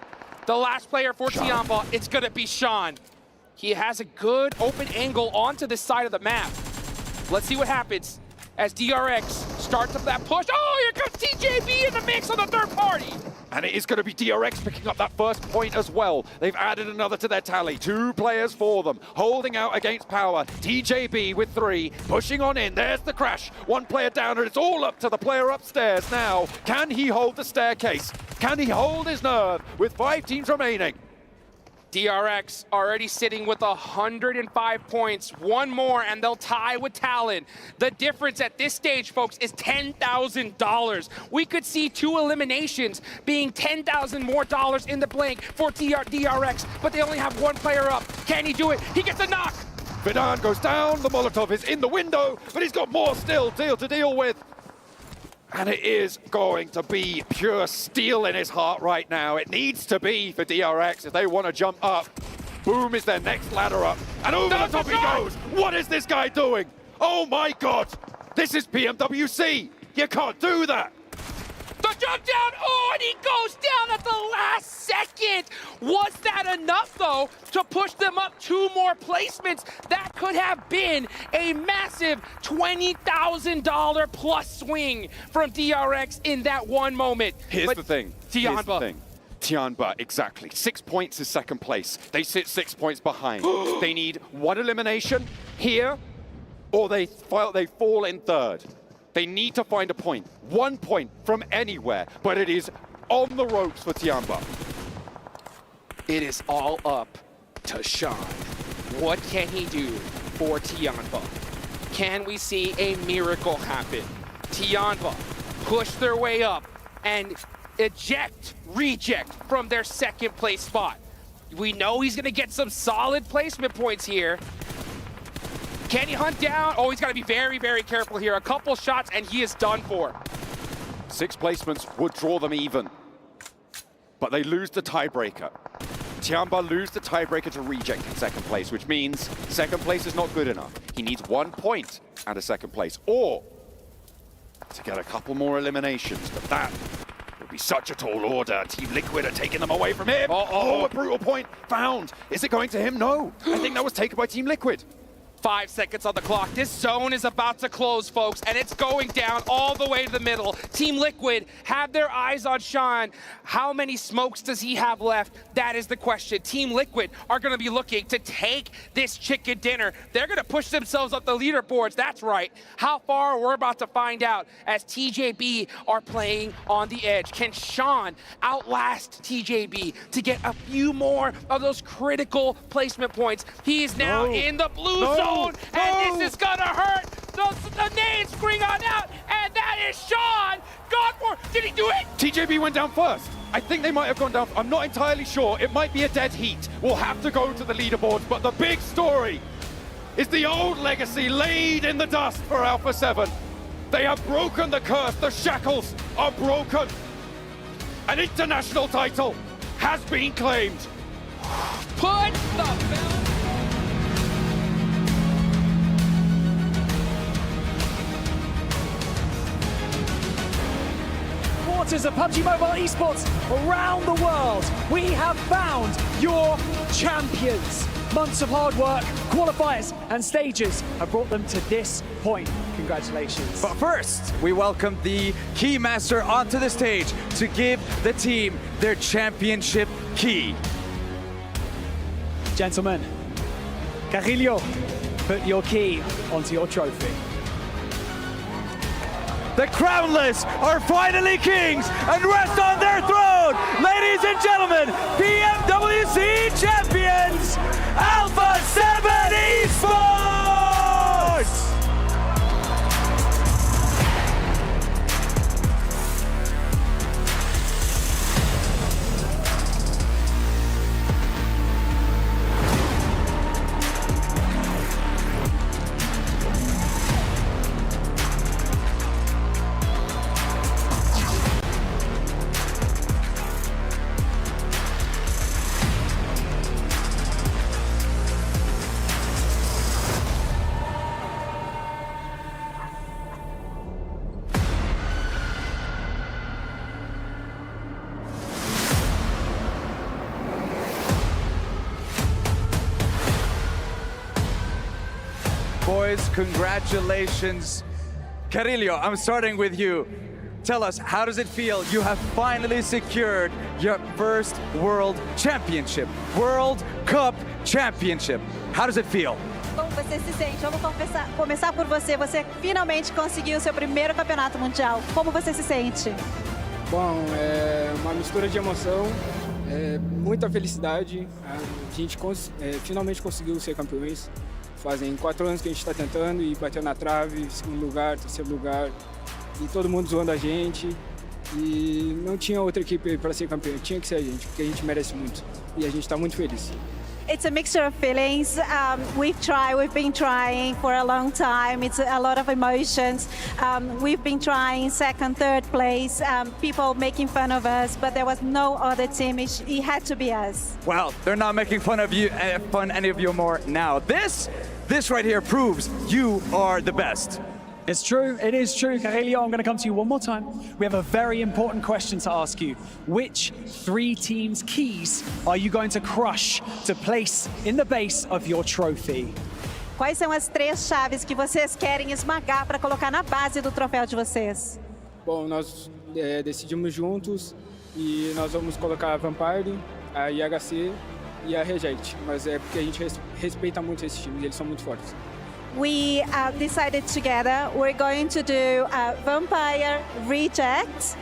The last player for Tiamba, it's going to be Sean. He has a good open angle onto this side of the map. Let's see what happens as DRX starts up that push. Oh, here comes TJB in the mix on the third party. And it is going to be DRX picking up that first point as well. They've added another to their tally. 2 players for them, holding out against Power. TJB with 3, pushing on in. There's the crash. 1 player down, and it's all up to the player upstairs now. Can he hold the staircase? Can he hold his nerve with 5 teams remaining? DRX already sitting with 105 points. 1 more and they'll tie with Talon. The difference at this stage, folks, is $10,000. We could see 2 eliminations being $10,000 more in the blank for DRX, but they only have 1 player up. Can he do it? He gets a knock. Vidan goes down, the Molotov is in the window, but he's got more still to deal with. And it is going to be pure steel in his heart right now. It needs to be for DRX if they want to jump up. Boom is their next ladder up. And over the top he goes. What is this guy doing? Oh my God. This is PMWC. You can't do that. The jump down, oh, and he goes down at the last second. Was that enough, though, to push them up 2 more placements? That could have been a massive $20,000 plus swing from DRX in that one moment. Here's the thing. Tianba. Tianba, exactly. 6 points is second place. They sit 6 points behind. They need 1 elimination here, or they fall in third. They need to find a point. 1 point from anywhere, but it is on the ropes for Tianba. It is all up to Sean. What can he do for Tianba? Can we see a miracle happen? Tianba push their way up and reject from their second place spot. We know he's gonna get some solid placement points here. Can he hunt down? Oh, he's got to be very, very careful here. A couple shots, and he is done for. 6 placements would draw them even, but they lose the tiebreaker. Tianba lose the tiebreaker to reject in second place, which means second place is not good enough. He needs 1 point and a second place, or to get a couple more eliminations, but that would be such a tall order. Team Liquid are taking them away from him. Oh, a brutal point found. Is it going to him? No. I think that was taken by Team Liquid. 5 seconds on the clock. This zone is about to close, folks, and it's going down all the way to the middle. Team Liquid have their eyes on Sean. How many smokes does he have left? That is the question. Team Liquid are going to be looking to take this chicken dinner. They're going to push themselves up the leaderboards. That's right. How far? We're about to find out as TJB are playing on the edge. Can Sean outlast TJB to get a few more of those critical placement points? He is now in the blue zone. And this is gonna hurt. The nades bring on out, and that is Sean. Godmore, did he do it? TJB went down first. I think they might have gone down. I'm not entirely sure. It might be a dead heat. We'll have to go to the leaderboards, but the big story is the old legacy laid in the dust for Alpha 7. They have broken the curse. The shackles are broken. An international title has been claimed. Put the belt. Supporters of PUBG Mobile Esports around the world, we have found your champions. Months of hard work, qualifiers and stages have brought them to this point. Congratulations. But first, we welcome the Keymaster onto the stage to give the team their championship key. Gentlemen, Carrillo, put your key onto your trophy. The crownless are finally kings and rest on their throne. Ladies and gentlemen, PMWC champions, Alpha 7 Esports! Boys, congratulations. Carillo, I'm starting with you. Tell us, how does it feel? You have finally secured your first World Championship, World Cup Championship. How does it feel? Como você se sente? Vamos começar por você. Você finalmente conseguiu seu primeiro campeonato mundial. Como você se sente? Bom, é uma mistura de emoção, muita felicidade. A gente finalmente conseguiu ser campeões. Fazem 4 anos que a gente está tentando e bateu na trave, segundo lugar, terceiro lugar. E todo mundo zoando a gente. E não tinha outra equipe para ser campeão, tinha que ser a gente, porque a gente merece muito. E a gente está muito feliz. It's a mixture of feelings. We've been trying for a long time. It's a lot of emotions. We've been trying second, third place, people making fun of us, but there was no other team. It had to be us. Well, they're not making fun of you, any of you more now. This right here proves you are the best. It's true, it is true. Carillo, I'm going to come to you one more time. We have a very important question to ask you. Which 3 teams' keys are you going to crush to place in the base of your trophy? Quais são as 3 chaves que vocês querem esmagar para colocar na base do troféu de vocês? Bom, nós decidimos juntos e nós vamos colocar a Vampire, a IHC e a Reject. Mas é porque a gente respeita muito esses times, eles são muito fortes. We decided together we're going to do Vampire, Reject,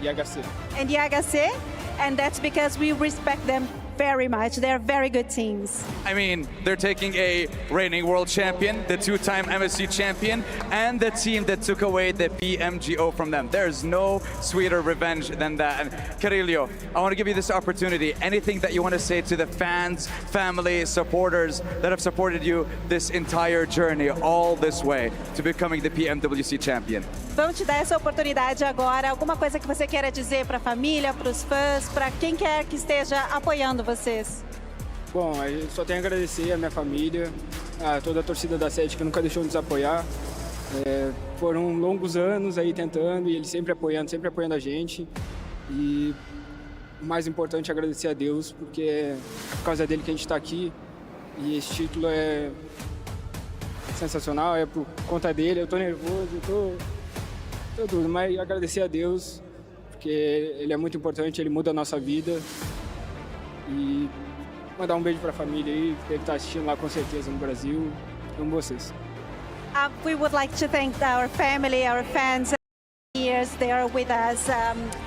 IHC. And IHC, and that's because we respect them very much. They're very good teams. I mean, they're taking a reigning world champion, the 2-time MSC champion, and the team that took away the PMGO from them. There's no sweeter revenge than that. And Carillo, I want to give you this opportunity. Anything that you want to say to the fans, family, supporters that have supported you this entire journey, all this way to becoming the PMWC champion? Vamos te dar essa oportunidade agora. Alguma coisa que você queira dizer para a família, para os fãs, para quem quer que esteja apoiando vocês? Bom, eu só tenho a agradecer a minha família, a toda a torcida da SET que nunca deixou de nos apoiar. Foram longos anos aí tentando e eles sempre apoiando a gente. E o mais importante é agradecer a Deus, porque é por causa dele que a gente está aqui. E esse título é sensacional, é por conta dele. Eu tô nervoso, tô tudo, mas agradecer a Deus, porque ele é muito importante, ele muda a nossa vida. E mandar um beijo para a família aí, que deve estar assistindo lá com certeza no Brasil. Amo vocês. We would like to thank our family, our fans. Years they are with us.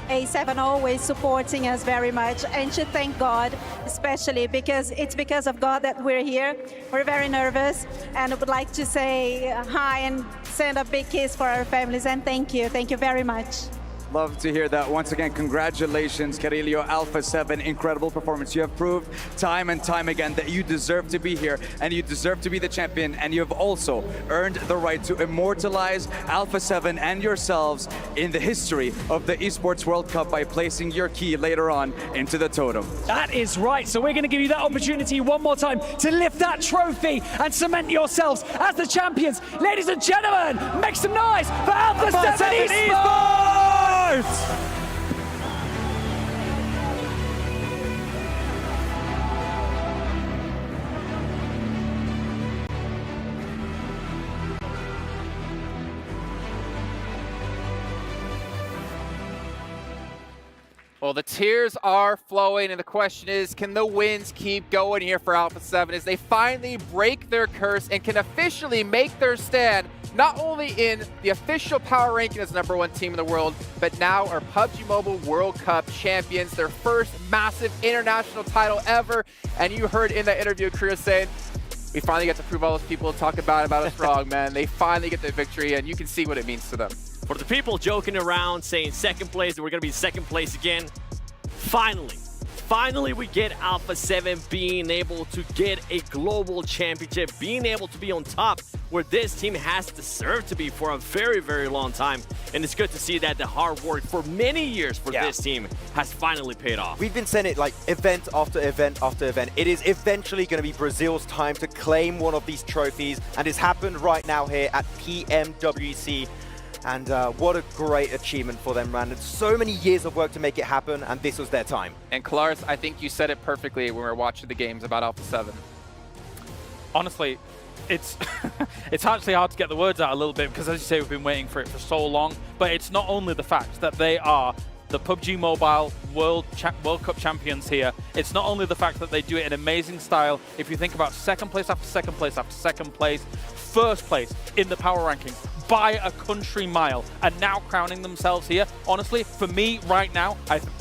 A7 always supporting us very much, and to thank God, especially because it's because of God that we're here. We're very nervous, and I would like to say hi and send a big kiss for our families, and thank you very much. Love to hear that. Once again, congratulations, Carillo, Alpha 7, incredible performance. You have proved time and time again that you deserve to be here and you deserve to be the champion, and you have also earned the right to immortalize Alpha 7 and yourselves in the history of the Esports World Cup by placing your key later on into the totem. That is right. So we're going to give you that opportunity one more time to lift that trophy and cement yourselves as the champions. Ladies and gentlemen, make some noise for Alpha 7 Esports! Well, the tears are flowing, and the question is, can the wins keep going here for Alpha 7 as they finally break their curse and can officially make their stand not only in the official power ranking as #1 team in the world, but now are PUBG Mobile World Cup champions, their first massive international title ever. And you heard in that interview, Kriya saying, we finally get to prove all those people talk about us wrong, man. They finally get the victory, and you can see what it means to them. For the people joking around saying second place, we're going to be second place again, Finally, we get Alpha 7 being able to get a global championship, being able to be on top where this team has deserved to be for a very, very long time. And it's good to see that the hard work for many years for this team has finally paid off. We've been saying it like event after event after event. It is eventually going to be Brazil's time to claim one of these trophies, and it's happened right now here at PMWC. And what a great achievement for them, Brandon. So many years of work to make it happen, and this was their time. And Kalaris, I think you said it perfectly when we were watching the games about Alpha 7. Honestly, it's it's actually hard to get the words out a little bit because, as you say, we've been waiting for it for so long. But it's not only the fact that they are the PUBG Mobile World Cup champions here. It's not only the fact that they do it in amazing style. If you think about second place after second place after second place, first place in the power rankings by a country mile, and now crowning themselves here. Honestly, for me right now,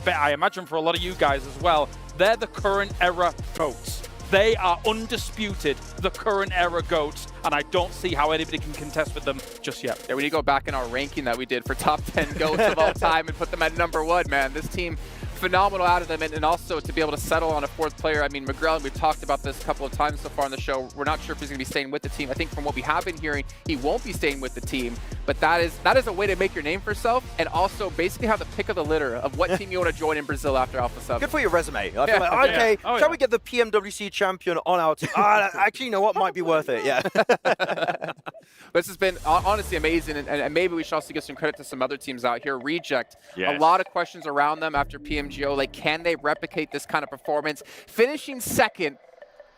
I imagine for a lot of you guys as well, they're the current era GOATs. They are undisputed the current era GOATs, and I don't see how anybody can contest with them just yet. Yeah, we need to go back in our ranking that we did for top 10 GOATs of all time and put them at #1, man. This team, phenomenal out of them, and also to be able to settle on a fourth player. I mean, McGrell, we've talked about this a couple of times so far on the show. We're not sure if he's going to be staying with the team. I think from what we have been hearing, he won't be staying with the team, but that is a way to make your name for yourself and also basally have the pick of the litter of what team you want to join in Brazil after Alpha 7. Good for your resume. I feel like, okay, shall we get the PMWC champion on our team? Actually, you know what? Might be worth it, yeah. This has been honestly amazing, and maybe we should also give some credit to some other teams out here. Reject, Yes. a lot of questions around them after PMGO. Like, can they replicate this kind of performance? Finishing second,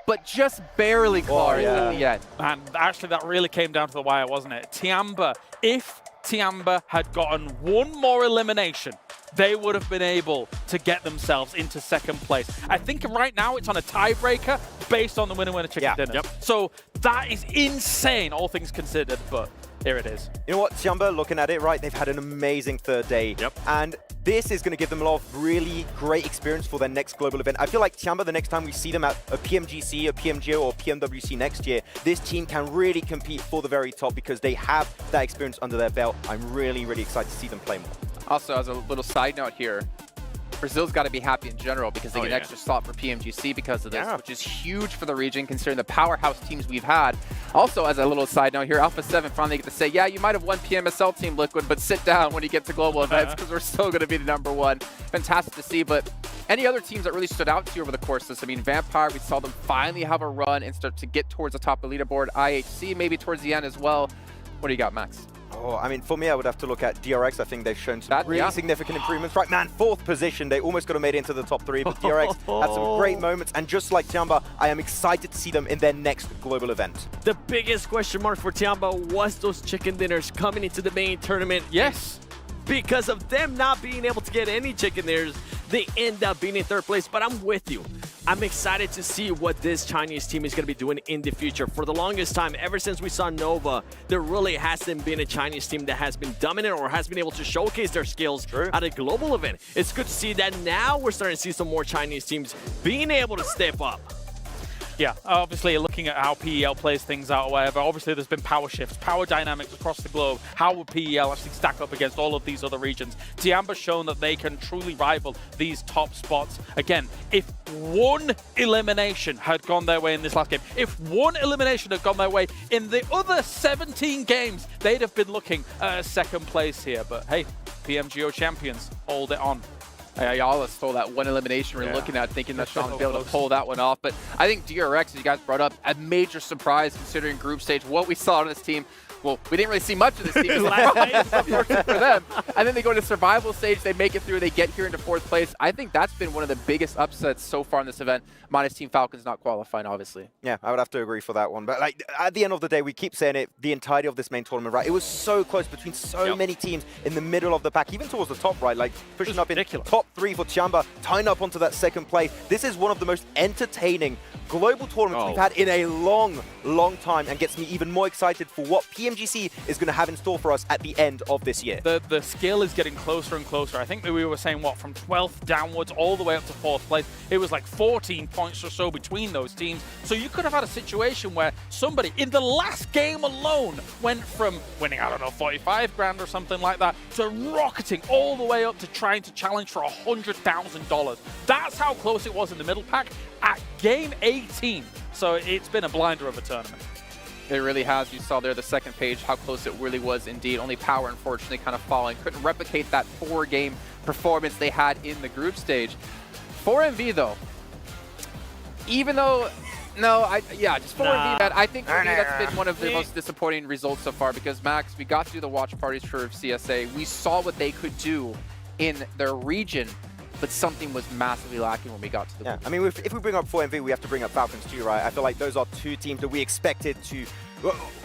but just barely clawing at the end. And actually, that really came down to the wire, wasn't it? Tiamba, if Tiamba had gotten one more elimination, they would have been able to get themselves into second place. I think right now it's on a tiebreaker based on the winner-winner chicken dinner. So that is insane, all things considered, but here it is. You know what, Tiamba, looking at it, right, they've had an amazing third day. And this is going to give them a lot of really great experience for their next global event. I feel like Tiamba, the next time we see them at a PMGC, a PMGO, or PMWC next year, this team can really compete for the very top because they have that experience under their belt. I'm really, really excited to see them play more. Also, as a little side note here, Brazil's got to be happy in general because they get an extra slot for PMGC because of this, which is huge for the region considering the powerhouse teams we've had. Also, as a little side note here, Alpha 7 finally get to say, yeah, you might have won PMSL Team Liquid, but sit down when you get to global events because we're still going to be the #1. Fantastic to see, but any other teams that really stood out to you over the course of this? I mean, Vampire, we saw them finally have a run and start to get towards the top of the leaderboard. IHC maybe towards the end as well. What do you got, Max? Oh, I mean, for me, I would have to look at DRX. I think they've shown some really significant improvements. Right, man, 4th position. They almost could have made it into the top 3, but DRX had some great moments. And just like Tiamba, I am excited to see them in their next global event. The biggest question mark for Tiamba was those chicken dinners coming into the main tournament. Yes. Because of them not being able to get any chicken dinners, they end up being in 3rd place. But I'm with you. I'm excited to see what this Chinese team is going to be doing in the future. For the longest time, ever since we saw Nova, there really hasn't been a Chinese team that has been dominant or has been able to showcase their skills at a global event. It's good to see that now we're starting to see some more Chinese teams being able to step up. Yeah, obviously looking at how PEL plays things out or whatever, obviously there's been power shifts, power dynamics across the globe. How will PEL actually stack up against all of these other regions? Tiamba's shown that they can truly rival these top spots. Again, if one elimination had gone their way in this last game, if one elimination had gone their way in the other 17 games, they'd have been looking at 2nd place here. But hey, PMGO champions, hold it on. Ayala stole that one elimination we're looking at, thinking that Sean would be able to pull that one off. But I think DRX, as you guys brought up, a major surprise considering group stage. What we saw on this team, well, we didn't really see much of this team. Unfortunate for them. And then they go to survival stage, they make it through, they get here into 4th place. I think that's been one of the biggest upsets so far in this event, minus Team Falcons not qualifying, obviously. Yeah, I would have to agree for that one. But like at the end of the day, we keep saying it, the entirety of this main tournament, right? It was so close between so many teams in the middle of the pack, even towards the top, right? Like pushing up in top 3 for Tiamba, tying up onto that 2nd place. This is one of the most entertaining global tournaments we've had in a long, long time, and gets me even more excited for what PMGC is going to have in store for us at the end of this year. The skill is getting closer and closer. I think that we were saying, what, from 12th downwards all the way up to 4th place. It was like 14 points or so between those teams. So you could have had a situation where somebody in the last game alone went from winning, I don't know, 45 grand or something like that, to rocketing all the way up to trying to challenge for $100,000. That's how close it was in the middle pack at game 18. So it's been a blinder of a tournament. It really has. You saw there the 2nd page how close it really was indeed. Only Power, unfortunately, kind of falling. Couldn't replicate that 4-game performance they had in the group stage. For MV, though, even though, just 4-MV, man, I think for me that's been one of the most disappointing results so far because, Max, we got through the watch parties for CSA. We saw what they could do in their region. but something was massively lacking when we got to the Yeah, I mean, if we bring up 4MV, we have to bring up Falcons too, right? I feel like those are two teams that we expected to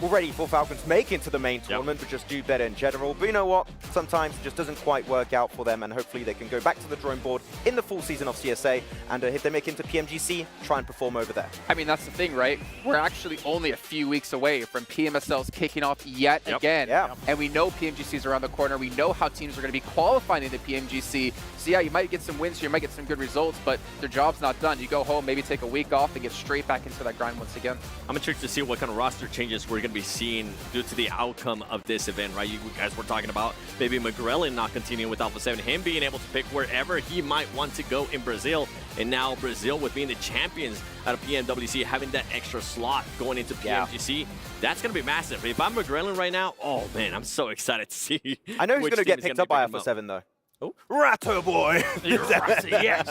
already for Falcons make into the main tournament, but just do better in general. But you know what? Sometimes it just doesn't quite work out for them, and hopefully they can go back to the drawing board in the full season of CSA, and if they make it into PMGC, try and perform over there. I mean, that's the thing, right? We're actually only a few weeks away from PMSLs kicking off yet again. Yeah. And we know PMGC's around the corner. We know how teams are going to be qualifying into PMGC. So yeah, you might get some wins here, you might get some good results, but their job's not done. You go home, maybe take a week off, and get straight back into that grind once again. I'm intrigued to see what kind of roster changes we're going to be seeing due to the outcome of this event, right? You guys were talking about maybe McGrellin not continuing with Alpha 7, him being able to pick wherever he might want to go in Brazil, and now Brazil with being the champions out of PMWC, having that extra slot going into PMGC, that's going to be massive. If I'm McGrellin right now, oh man, I'm so excited to see. I know he's going to get picked up by Alpha 7 though. Oh, Ratto boy! Yes!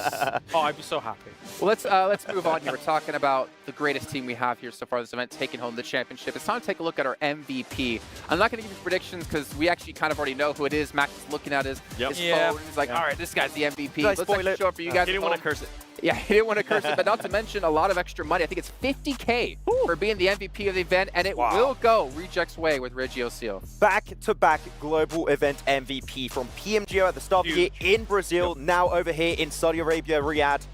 Oh, I'd be so happy. Well, let's move on here. We're talking about the greatest team we have here so far this event, taking home the championship. It's time to take a look at our MVP. I'm not going to give you predictions because we actually kind of already know who it is. Max is looking at his phone. He's like, all right, this guy's the MVP. Let's actually show it for you guys. He didn't want to curse it. Yeah, he didn't want to curse it, but not to mention a lot of extra money. I think it's $50K for being the MVP of the event, and it will go Reject's way with Regiocio. Back-to-back global event MVP from PMGO at the start of the year in Brazil, now over here in Saudi Arabia, Riyadh.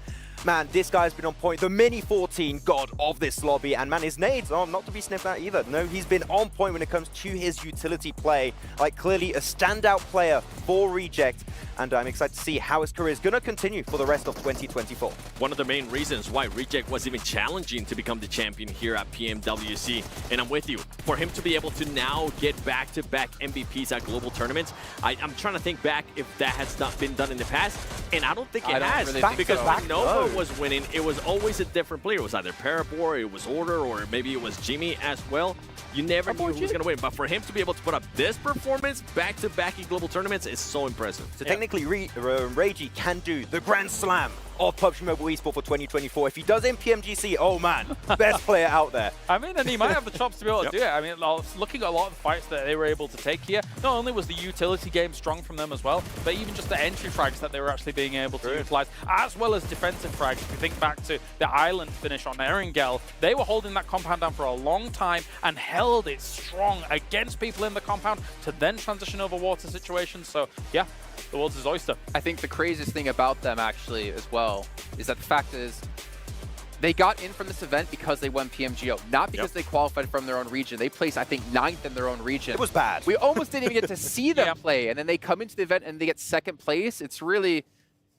Man, this guy's been on point. The mini 14 god of this lobby. And man, his nades are not to be sniffed at either. No, he's been on point when it comes to his utility play. Like, clearly a standout player for Reject. And I'm excited to see how his career is going to continue for the rest of 2024. One of the main reasons why Reject was even challenging to become the champion here at PMWC. And I'm with you. For him to be able to now get back-to-back MVPs at global tournaments, I'm trying to think back if that has not been done in the past. And I don't think it has. Really because when Nova was winning, it was always a different player. It was either Parabor, it was Order, or maybe it was Jimmy as well. You never knew who was going to win. But for him to be able to put up this performance back-to-back in global tournaments is so impressive. So technically, Reiji can do the Grand Slam of PUBG Mobile Esports for 2024. If he does in PMGC, oh man, best player out there. I mean, and he might have the chops to be able to do it. I mean, looking at a lot of the fights that they were able to take here, not only was the utility game strong from them as well, but even just the entry frags that they were actually being able to utilize, as well as defensive frags. If you think back to the island finish on Erangel, they were holding that compound down for a long time and held it strong against people in the compound to then transition over water situations. So yeah, the world's his oyster. I think the craziest thing about them actually as well is that the fact is they got in from this event because they won PMGO, not because they qualified from their own region. They placed, I think, 9th in their own region. It was bad. We almost didn't even get to see them play, and then they come into the event and they get 2nd place. It's really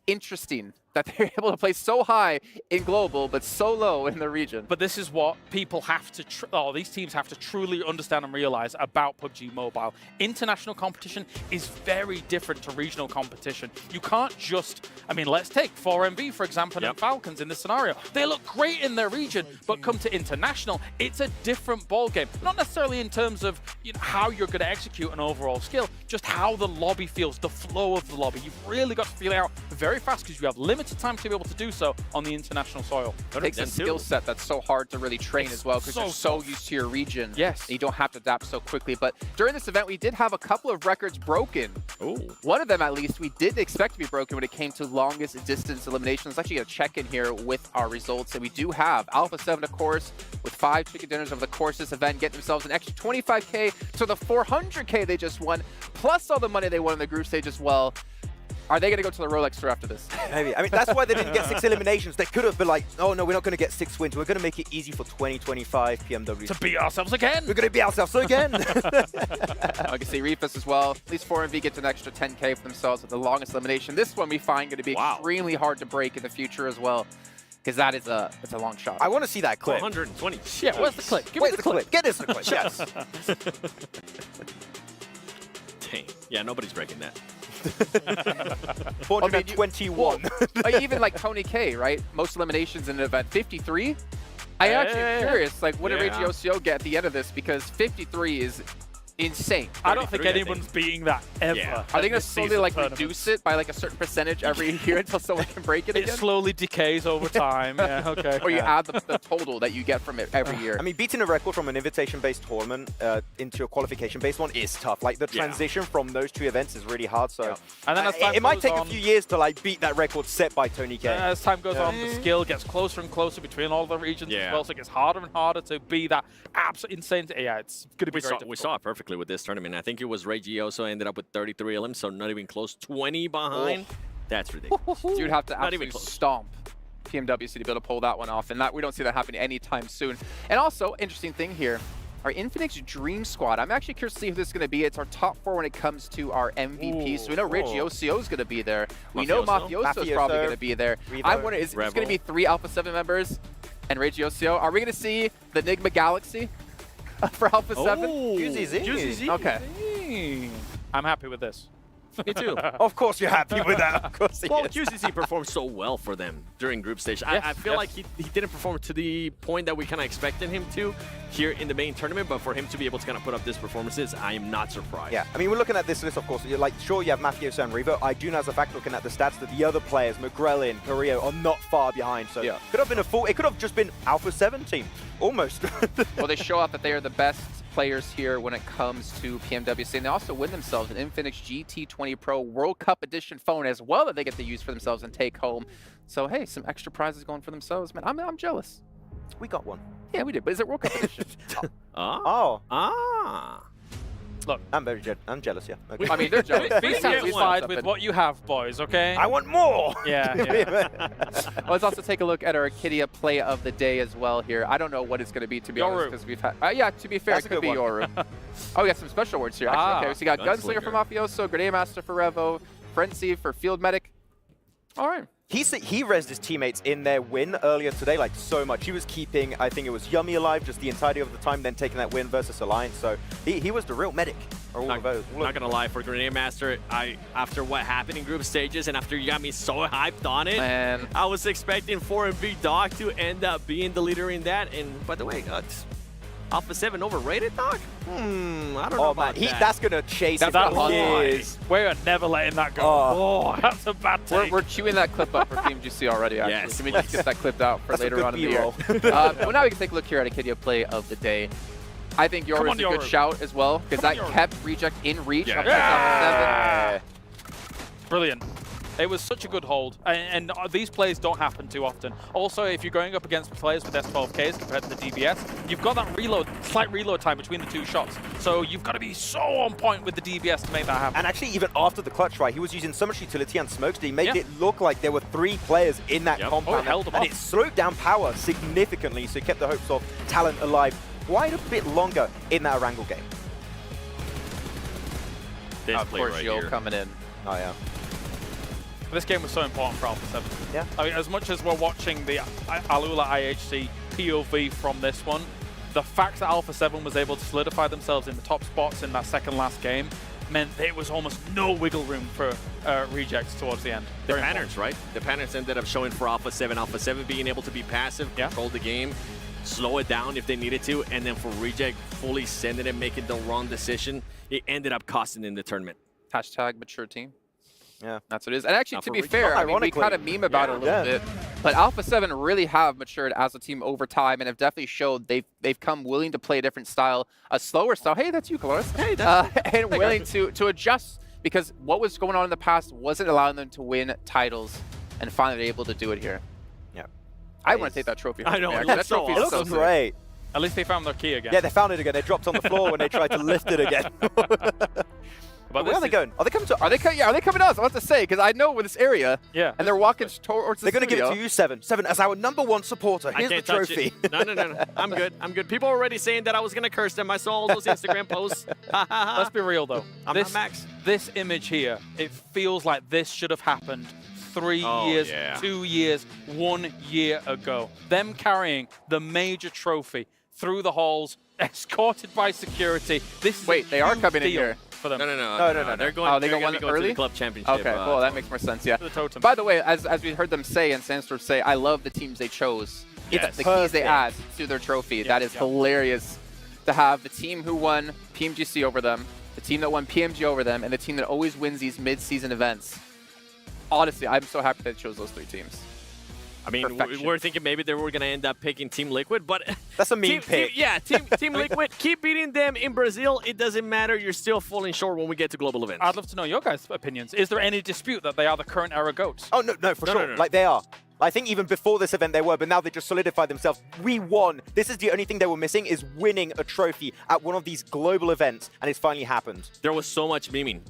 interesting that they're able to play so high in global, but so low in the region. But this is what people have to, these teams have to truly understand and realize about PUBG Mobile. International competition is very different to regional competition. You can't just, I mean, let's take 4MV, for example, and Falcons in this scenario. They look great in their region, but come to international, it's a different ballgame. Not necessarily in terms of how you're going to execute an overall skill, just how the lobby feels, the flow of the lobby. You've really got to feel it out very fast because you have limited time to be able to do so on the international soil. It takes a skill set that's so hard to really train as well because you're so used to your region. Yes. And you don't have to adapt so quickly. But during this event, we did have a couple of records broken. Ooh. One of them, at least, we didn't expect to be broken when it came to longest distance elimination. Let's actually get a check-in here with our results. And we do have Alpha 7, of course, with 5 chicken dinners over the course of this event, getting themselves an extra 25K to the 400K they just won, plus all the money they won in the group stage as well. Are they going to go to the Rolex store after this? Maybe. I mean, that's why they didn't get 6 eliminations. They could have been like, oh no, we're not going to get 6 wins. We're going to make it easy for 2025 PMWC. To beat ourselves again. We're going to beat ourselves again. I can see Refus as well. At least 4MV gets an extra 10K for themselves with the longest elimination. This one we find going to be extremely hard to break in the future as well. Because that is it's a long shot. I want to see that clip. 120. Yeah, where's the clip? Give me the clip. Get us the clip. Yes. Dang. Yeah, nobody's breaking that. 421. Even like Tony K, right? Most eliminations in an event. 53? I actually am curious, like, what did Regiocio get at the end of this? Because 53 is insane. I don't think 33, anyone's beating that ever. Yeah. Are they going to this slowly season like tournament. reduce it by like a certain percentage every year until someone can break it It again? slowly decays over time. Yeah, okay. Or you add the total that you get from it every year. I mean, beating a record from an invitation-based tournament into a qualification-based one is tough. Like the transition from those two events is really hard. So, And then as time it might goes take on- a few years to like beat that record set by Tony K. As time goes on, the skill gets closer and closer between all the regions as well, so it gets harder and harder to be that absolute insane. Yeah, it's going to be very difficult. We saw it perfectly with this tournament. I think it was Reggie also ended up with 33 LM, so not even close. 20 behind. That's ridiculous. You'd have to Not even absolutely close. stomp PMWC to be able to pull that one off, and that we don't see that happening anytime soon. And also, interesting thing here, our Infinix Dream Squad. I'm actually curious to see who this is going to be. It's our top 4 when it comes to our MVP. So we know Reggie OCO is going to be there. We know Mafioso is probably going to be there. I wonder, is it going to be 3 Alpha 7 members and Reggie OCO? Are we going to see the Enigma Galaxy for Alpha 7? Juicy Z. Okay. I'm happy with this. Me too. Of course you're happy with that. Of course he Well, is. QCC performed so well for them during group stage. I feel like he didn't perform to the point that we kind of expected him to here in the main tournament, but for him to be able to kind of put up these performances, I am not surprised. Yeah, I mean, we're looking at this list, of course. You're like, sure, you have Mafioso and Revo. I do know as a fact, looking at the stats, that the other players, McGrellin, Carrillo, are not far behind. So could have been a full. It could have just been Alpha 7 team, almost. Well, they show out that they are the best players here when it comes to PMWC, and they also win themselves an Infinix GT20 Pro World Cup Edition phone as well that they get to use for themselves and take home. So hey, some extra prizes going for themselves, man. I'm jealous. We got one. Yeah, we did, but is it World Cup Edition? Look, I'm jealous. Yeah. Okay. I mean, they're jealous. Be satisfied with what you have, boys. Okay. I want more. Yeah. Let's also take a look at our Arcadia play of the day as well here. I don't know what it's going to be, to be honest, because we've had. Yeah, to be fair, That's it could be a good one. Yoru. Oh, we got some special words here. Actually, okay, so you got Gunslinger for Gunslinger. Mafioso, Grenade Master for Revo, Frenzy for Field Medic. All right. He rezzed his teammates in their win earlier today, like so much. He was keeping, I think it was Yummy alive just the entirety of the time, then taking that win versus Alliance. So he was the real medic. Not gonna lie, for Grenade Master, after what happened in group stages and after you got me so hyped on it, Man. I was expecting 4MV Doc to end up being the leader in that. And by the way, Alpha 7 overrated, Doc? I don't know about that. That's gonna chase That's him a for lot. years. We are never letting that go. Oh, that's a bad take. We're queuing that clip up for PMGC already, actually. Yes. Let me just get that clipped out for That's a later good on in the year. B-roll. Well, now we can take a look here at Arcadia play of the day. I think Come Yoru on, is a good Yoru. shout as well, because Come that on, Yoru. kept Reject in reach. Yeah. Up to top 7. Brilliant. It was such a good hold, and these plays don't happen too often. Also, if you're going up against players with S12Ks compared to the DBS, you've got that slight reload time between the 2 shots. So you've got to be so on point with the DBS to make that happen. And actually, even after the clutch, right, he was using so much utility and smokes that he made it look like there were 3 players in that compound. Oh, it held them and off. it slowed down power significantly, so he kept the hopes of talent alive quite a bit longer in that Erangel game. This Of play course, right Yo here. coming in. Oh, yeah. This game was so important for Alpha 7. Yeah. I mean, as much as we're watching the Alula IHC POV from this one, the fact that Alpha 7 was able to solidify themselves in the top spots in that second last game meant there was almost no wiggle room for rejects towards the end. The Very patterns, important. right? The patterns ended up showing for Alpha 7. Alpha 7 being able to be passive, control the game, slow it down if they needed to, and then for Reject fully sending it, making the wrong decision, it ended up costing in the tournament. Hashtag mature team. Yeah. That's what it is. And actually, Not to for be Reject. fair, I mean, we Ironically. kind of meme about it a little bit. But Alpha 7 really have matured as a team over time and have definitely showed they've come willing to play a different style, a slower style. Hey, that's you, Coloris. Hey, and willing to adjust, because what was going on in the past wasn't allowing them to win titles, and finally they're able to do it here. Yeah. I want to take that trophy. I know, Actually, it that looks so trophy It is looks sick. great. At least they found their key again. Yeah, they found it again. They dropped on the floor when they tried to lift it again. But Where are they going? Are they coming to? Are they coming to us? I want to say, because I know this area. Yeah. And they're walking towards the They're going to give it studio. to you, Seven. Seven, as our #1 supporter. I Here's the can't touch trophy. it. No. I'm good. I'm good. People are already saying that I was going to curse them. I saw all those Instagram posts. Let's be real, though. I'm not Max. This image here, it feels like this should have happened 3 years, 2 years, 1 year ago. Them carrying the major trophy through the halls, escorted by security. This is Wait, they are coming in here. for them. No. They're going. Oh, they they're go gonna one go to early? the club championship. Okay, cool. That makes more sense, yeah. The totem. By the way, as we heard them say and Sandstorm say, I love the teams they chose. Yes. The keys they add to their trophy. That is hilarious. to have the team who won PMGC over them, the team that won PMG over them, and the team that always wins these mid-season events. Honestly, I'm so happy that it chose those 3 teams. I mean, we're thinking maybe they were going to end up picking Team Liquid, but... That's a mean pick. Team Liquid, keep beating them in Brazil. It doesn't matter. You're still falling short when we get to global events. I'd love to know your guys' opinions. Is there any dispute that they are the current era GOATs? Oh, no, for sure. No. Like, they are. I think even before this event they were, but now they just solidified themselves. We won. This is the only thing they were missing, is winning a trophy at one of these global events, and it's finally happened. There was so much memeing.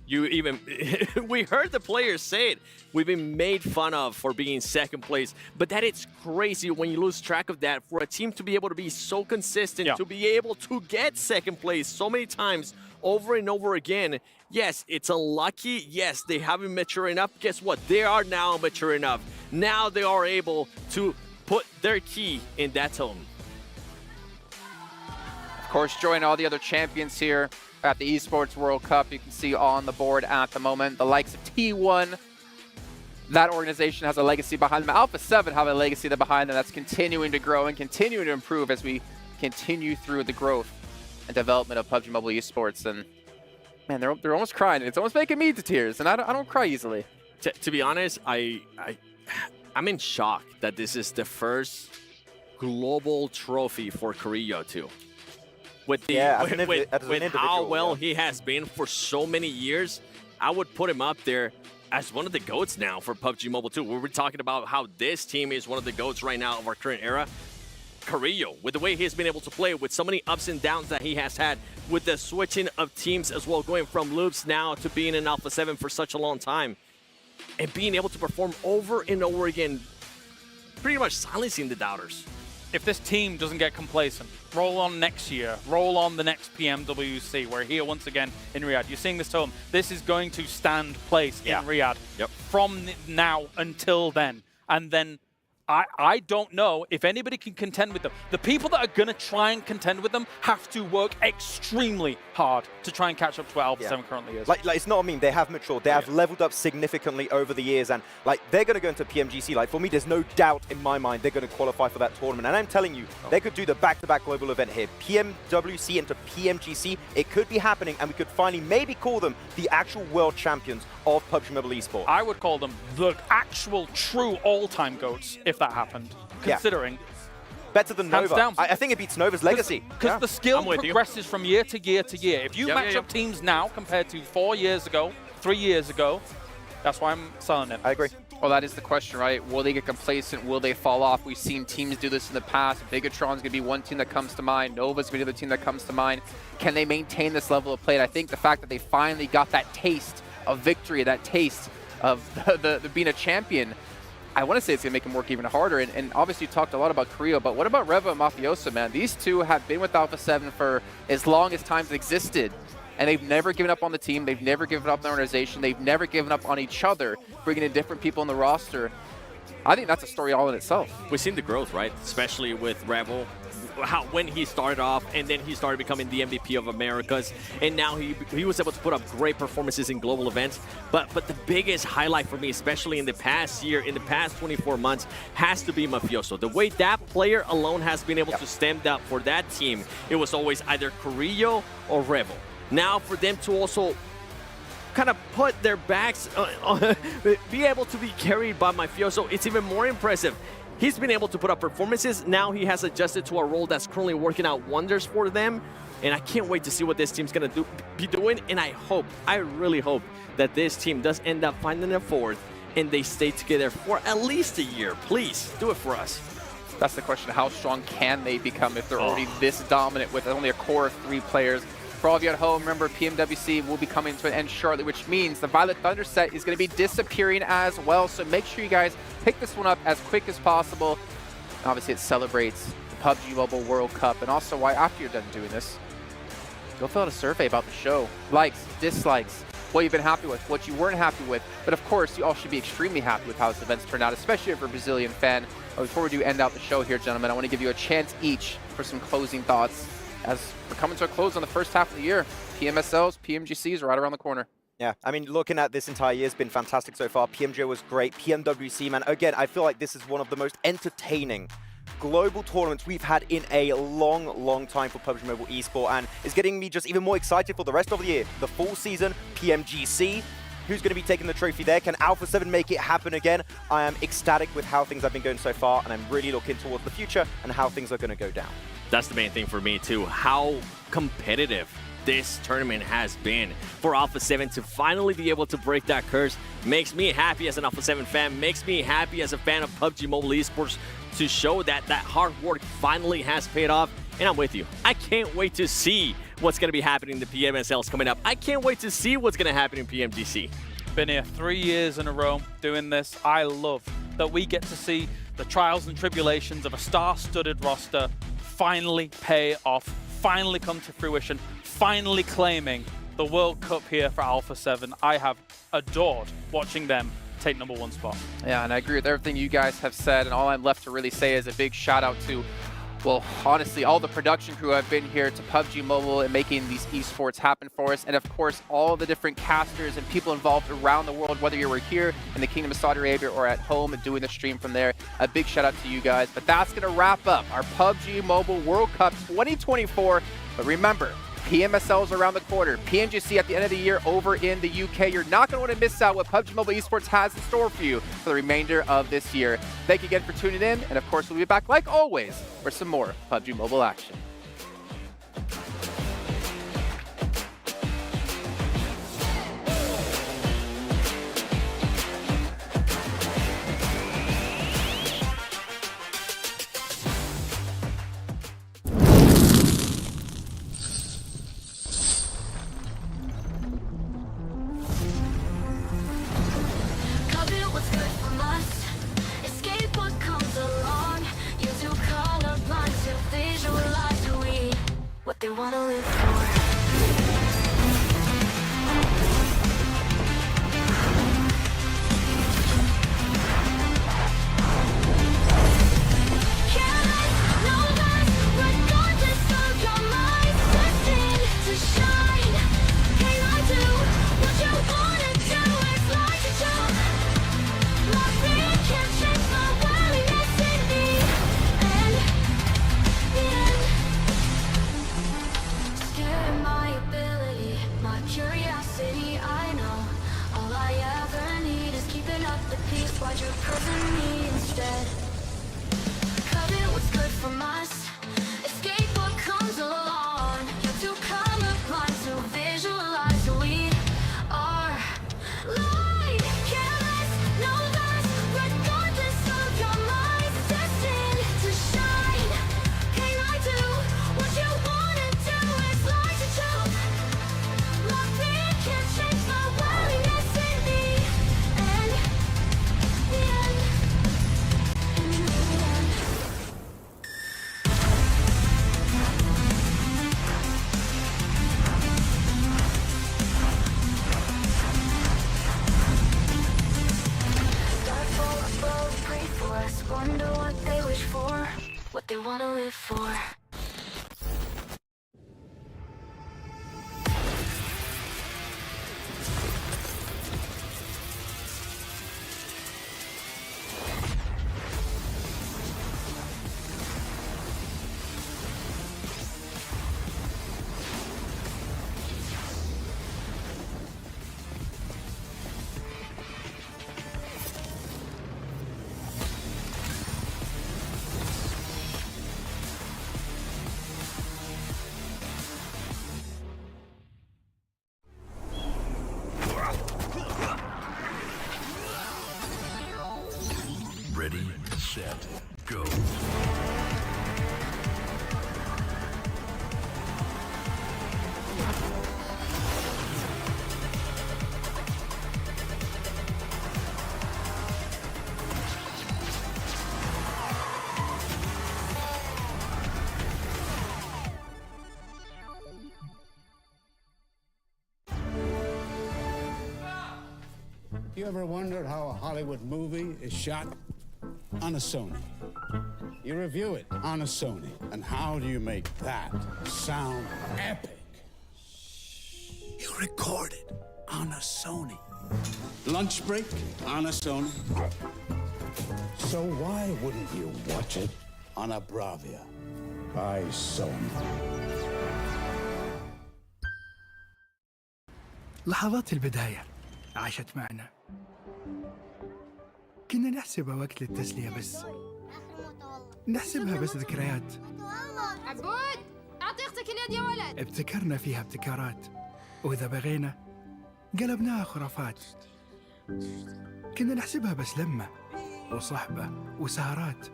We heard the players say it. We've been made fun of for being second place, but that it's crazy when you lose track of that, for a team to be able to be so consistent, to be able to get second place so many times over and over again. Yes, it's unlucky. Yes, they haven't matured enough. Guess what? They are now mature enough. Now they are able to put their key in that tone. Of course, join all the other champions here at the Esports World Cup. You can see on the board at the moment, the likes of T1. That organization has a legacy behind them. Alpha 7 have a legacy behind them that's continuing to grow and continuing to improve as we continue through the growth and development of PUBG Mobile Esports. And man, they're almost crying. It's almost making me to tears, and I don't cry easily. To be honest, I'm in shock that this is the first global trophy for Carrillo too. With how well he has been for so many years, I would put him up there as one of the GOATs now for PUBG Mobile 2. We're talking about how this team is one of the GOATs right now of our current era. Carrillo, with the way he's been able to play, with so many ups and downs that he has had, with the switching of teams as well, going from Loops now to being in Alpha 7 for such a long time, and being able to perform over and over again, pretty much silencing the doubters. If this team doesn't get complacent, roll on next year, roll on the next PMWC. We're here once again in Riyadh. You're seeing this tone. This is going to stand place in Riyadh from now until then. And then I don't know if anybody can contend with them. The people that are going to try and contend with them have to work extremely hard to try and catch up to where Alpha 7 currently is. Like it's not a meme. They have matured. They have leveled up significantly over the years, and like they're going to go into PMGC. Like for me, there's no doubt in my mind they're going to qualify for that tournament. And I'm telling you, they could do the back-to-back global event here. PMWC into PMGC. It could be happening, and we could finally maybe call them the actual world champions of PUBG Mobile Esports. I would call them the actual true all-time GOATs if that happened, considering. Better than hands Nova. down. I think it beats Nova's legacy. Because the skill progresses from year to year to year. If you match up teams now compared to 4 years ago, 3 years ago, that's why I'm selling it. I agree. Well, that is the question, right? Will they get complacent? Will they fall off? We've seen teams do this in the past. Bigatron's going to be one team that comes to mind. Nova's going to be the other team that comes to mind. Can they maintain this level of play? And I think the fact that they finally got that taste of victory, that taste of the being a champion, I want to say it's going to make them work even harder. And obviously you talked a lot about Carrillo, but what about Revo and Mafioso, man? These two have been with Alpha 7 for as long as time's existed. And they've never given up on the team. They've never given up on the organization. They've never given up on each other, bringing in different people in the roster. I think that's a story all in itself. We've seen the growth, right? Especially with Revo, when he started off, and then he started becoming the MVP of Americas, and now he was able to put up great performances in global events. But the biggest highlight for me, especially in the past year, in the past 24 months, has to be Mafioso. The way that player alone has been able to stand up for that team, it was always either Carrillo or Revo. Now for them to also kind of put their backs, be able to be carried by Mafioso, it's even more impressive. He's been able to put up performances. Now he has adjusted to a role that's currently working out wonders for them. And I can't wait to see what this team's going to be doing. And I really hope that this team does end up finding a fourth and they stay together for at least a year. Please, do it for us. That's the question. How strong can they become if they're already this dominant with only a core of 3 players? For all of you at home, remember PMWC will be coming to an end shortly, which means the Violet Thunder set is going to be disappearing as well. So make sure you guys pick this one up as quick as possible. Obviously, it celebrates the PUBG Mobile World Cup. And also, why after you're done doing this, go fill out a survey about the show. Likes, dislikes, what you've been happy with, what you weren't happy with. But of course, you all should be extremely happy with how this event's turned out, especially if you're a Brazilian fan. Before we do end out the show here, gentlemen, I want to give you a chance each for some closing thoughts, as we're coming to a close on the first half of the year. PMSLs, PMGCs right around the corner. Yeah, I mean, looking at this entire year has been fantastic so far. PMJ was great. PMWC, man, again, I feel like this is one of the most entertaining global tournaments we've had in a long time for PUBG Mobile Esports, and is getting me just even more excited for the rest of the year. The full season, PMGC. Who's going to be taking the trophy there? Can Alpha 7 make it happen again? I am ecstatic with how things have been going so far, and I'm really looking towards the future and how things are going to go down. That's the main thing for me too. How competitive this tournament has been. For Alpha 7 to finally be able to break that curse makes me happy as an Alpha 7 fan, makes me happy as a fan of PUBG Mobile Esports to show that hard work finally has paid off. And I'm with you. I can't wait to see what's going to be happening in the PMSLs coming up. I can't wait to see what's going to happen in PMGC. Been here 3 years in a row doing this. I love that we get to see the trials and tribulations of a star-studded roster finally pay off, finally come to fruition, finally claiming the World Cup here for Alpha 7. I have adored watching them take #1 spot. Yeah, and I agree with everything you guys have said, and all I'm left to really say is a big shout out to, well, honestly, all the production crew have been here to PUBG Mobile and making these esports happen for us. And of course, all the different casters and people involved around the world, whether you were here in the Kingdom of Saudi Arabia or at home and doing the stream from there. A big shout out to you guys. But that's going to wrap up our PUBG Mobile World Cup 2024. But remember, PMSLs around the corner, PMGC at the end of the year over in the UK. You're not going to want to miss out what PUBG Mobile Esports has in store for you for the remainder of this year. Thank you again for tuning in, and of course, we'll be back like always for some more PUBG Mobile action. What they want to live for. Why'd you prison me instead? Cut it, what's good from us? Escape what comes along. You're too colorblind to visualize who we are. Light, careless, no less. Regardless of your mind, destined to shine. Can I do what you wanna do? It's like a joke. My fear can't change my worldliness in me. Wonder what they wish for, what they want to live for. Ready, set, go. You ever wondered how a Hollywood movie is shot? On a Sony. You review it on a Sony. And how do you make that sound epic? You record it on a Sony. Lunch break on a Sony. So why wouldn't you watch it on a bravia. I son. لحظات البداية عاشت معنا. كنا نحسبها وقت للتسلية بس. نحسبها بس ذكريات. عبود أعطي أختك اليد يا ولد. ابتكرنا فيها ابتكارات، وإذا بغينا قلبناها خرافات. كنا نحسبها بس لمة وصحبة وسهرات.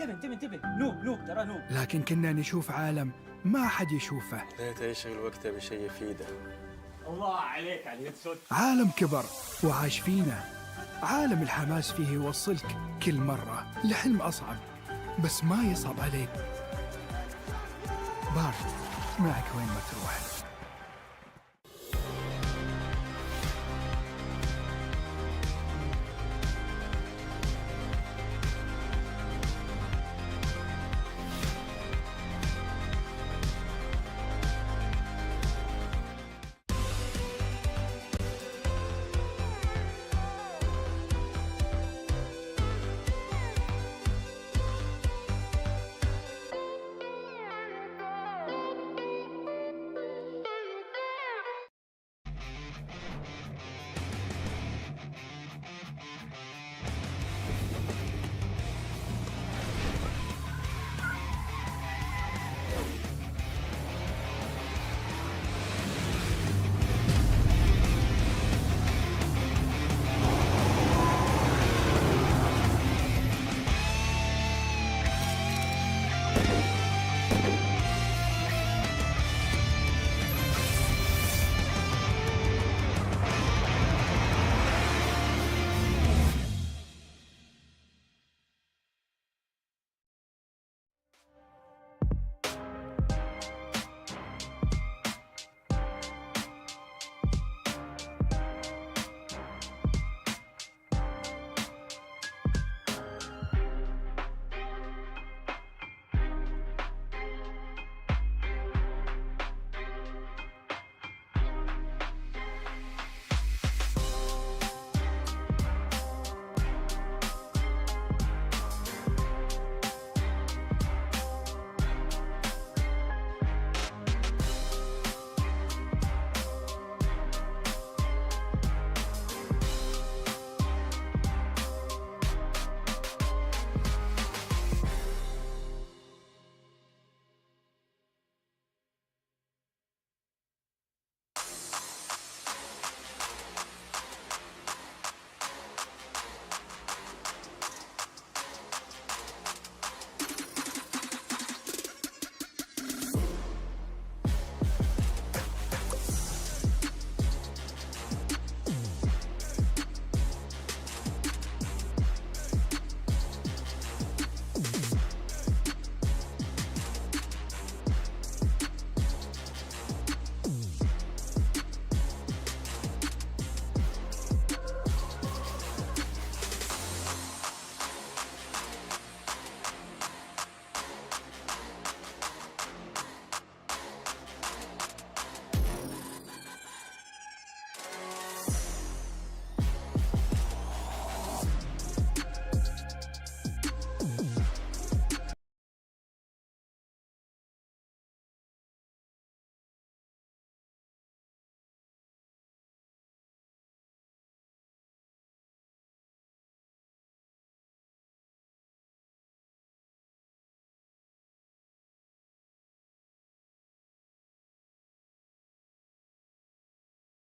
انتبه نوب ترى نوب. لكن كنا نشوف عالم ما حد يشوفه. ليت يشغل وقته بشيء يفيده. الله عليك على الهيدشوت. عالم كبر وعاش فينا. عالم الحماس فيه يوصلك كل مرة لحلم أصعب، بس ما يصعب عليك. بارد معك وين ما تروح.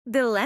The left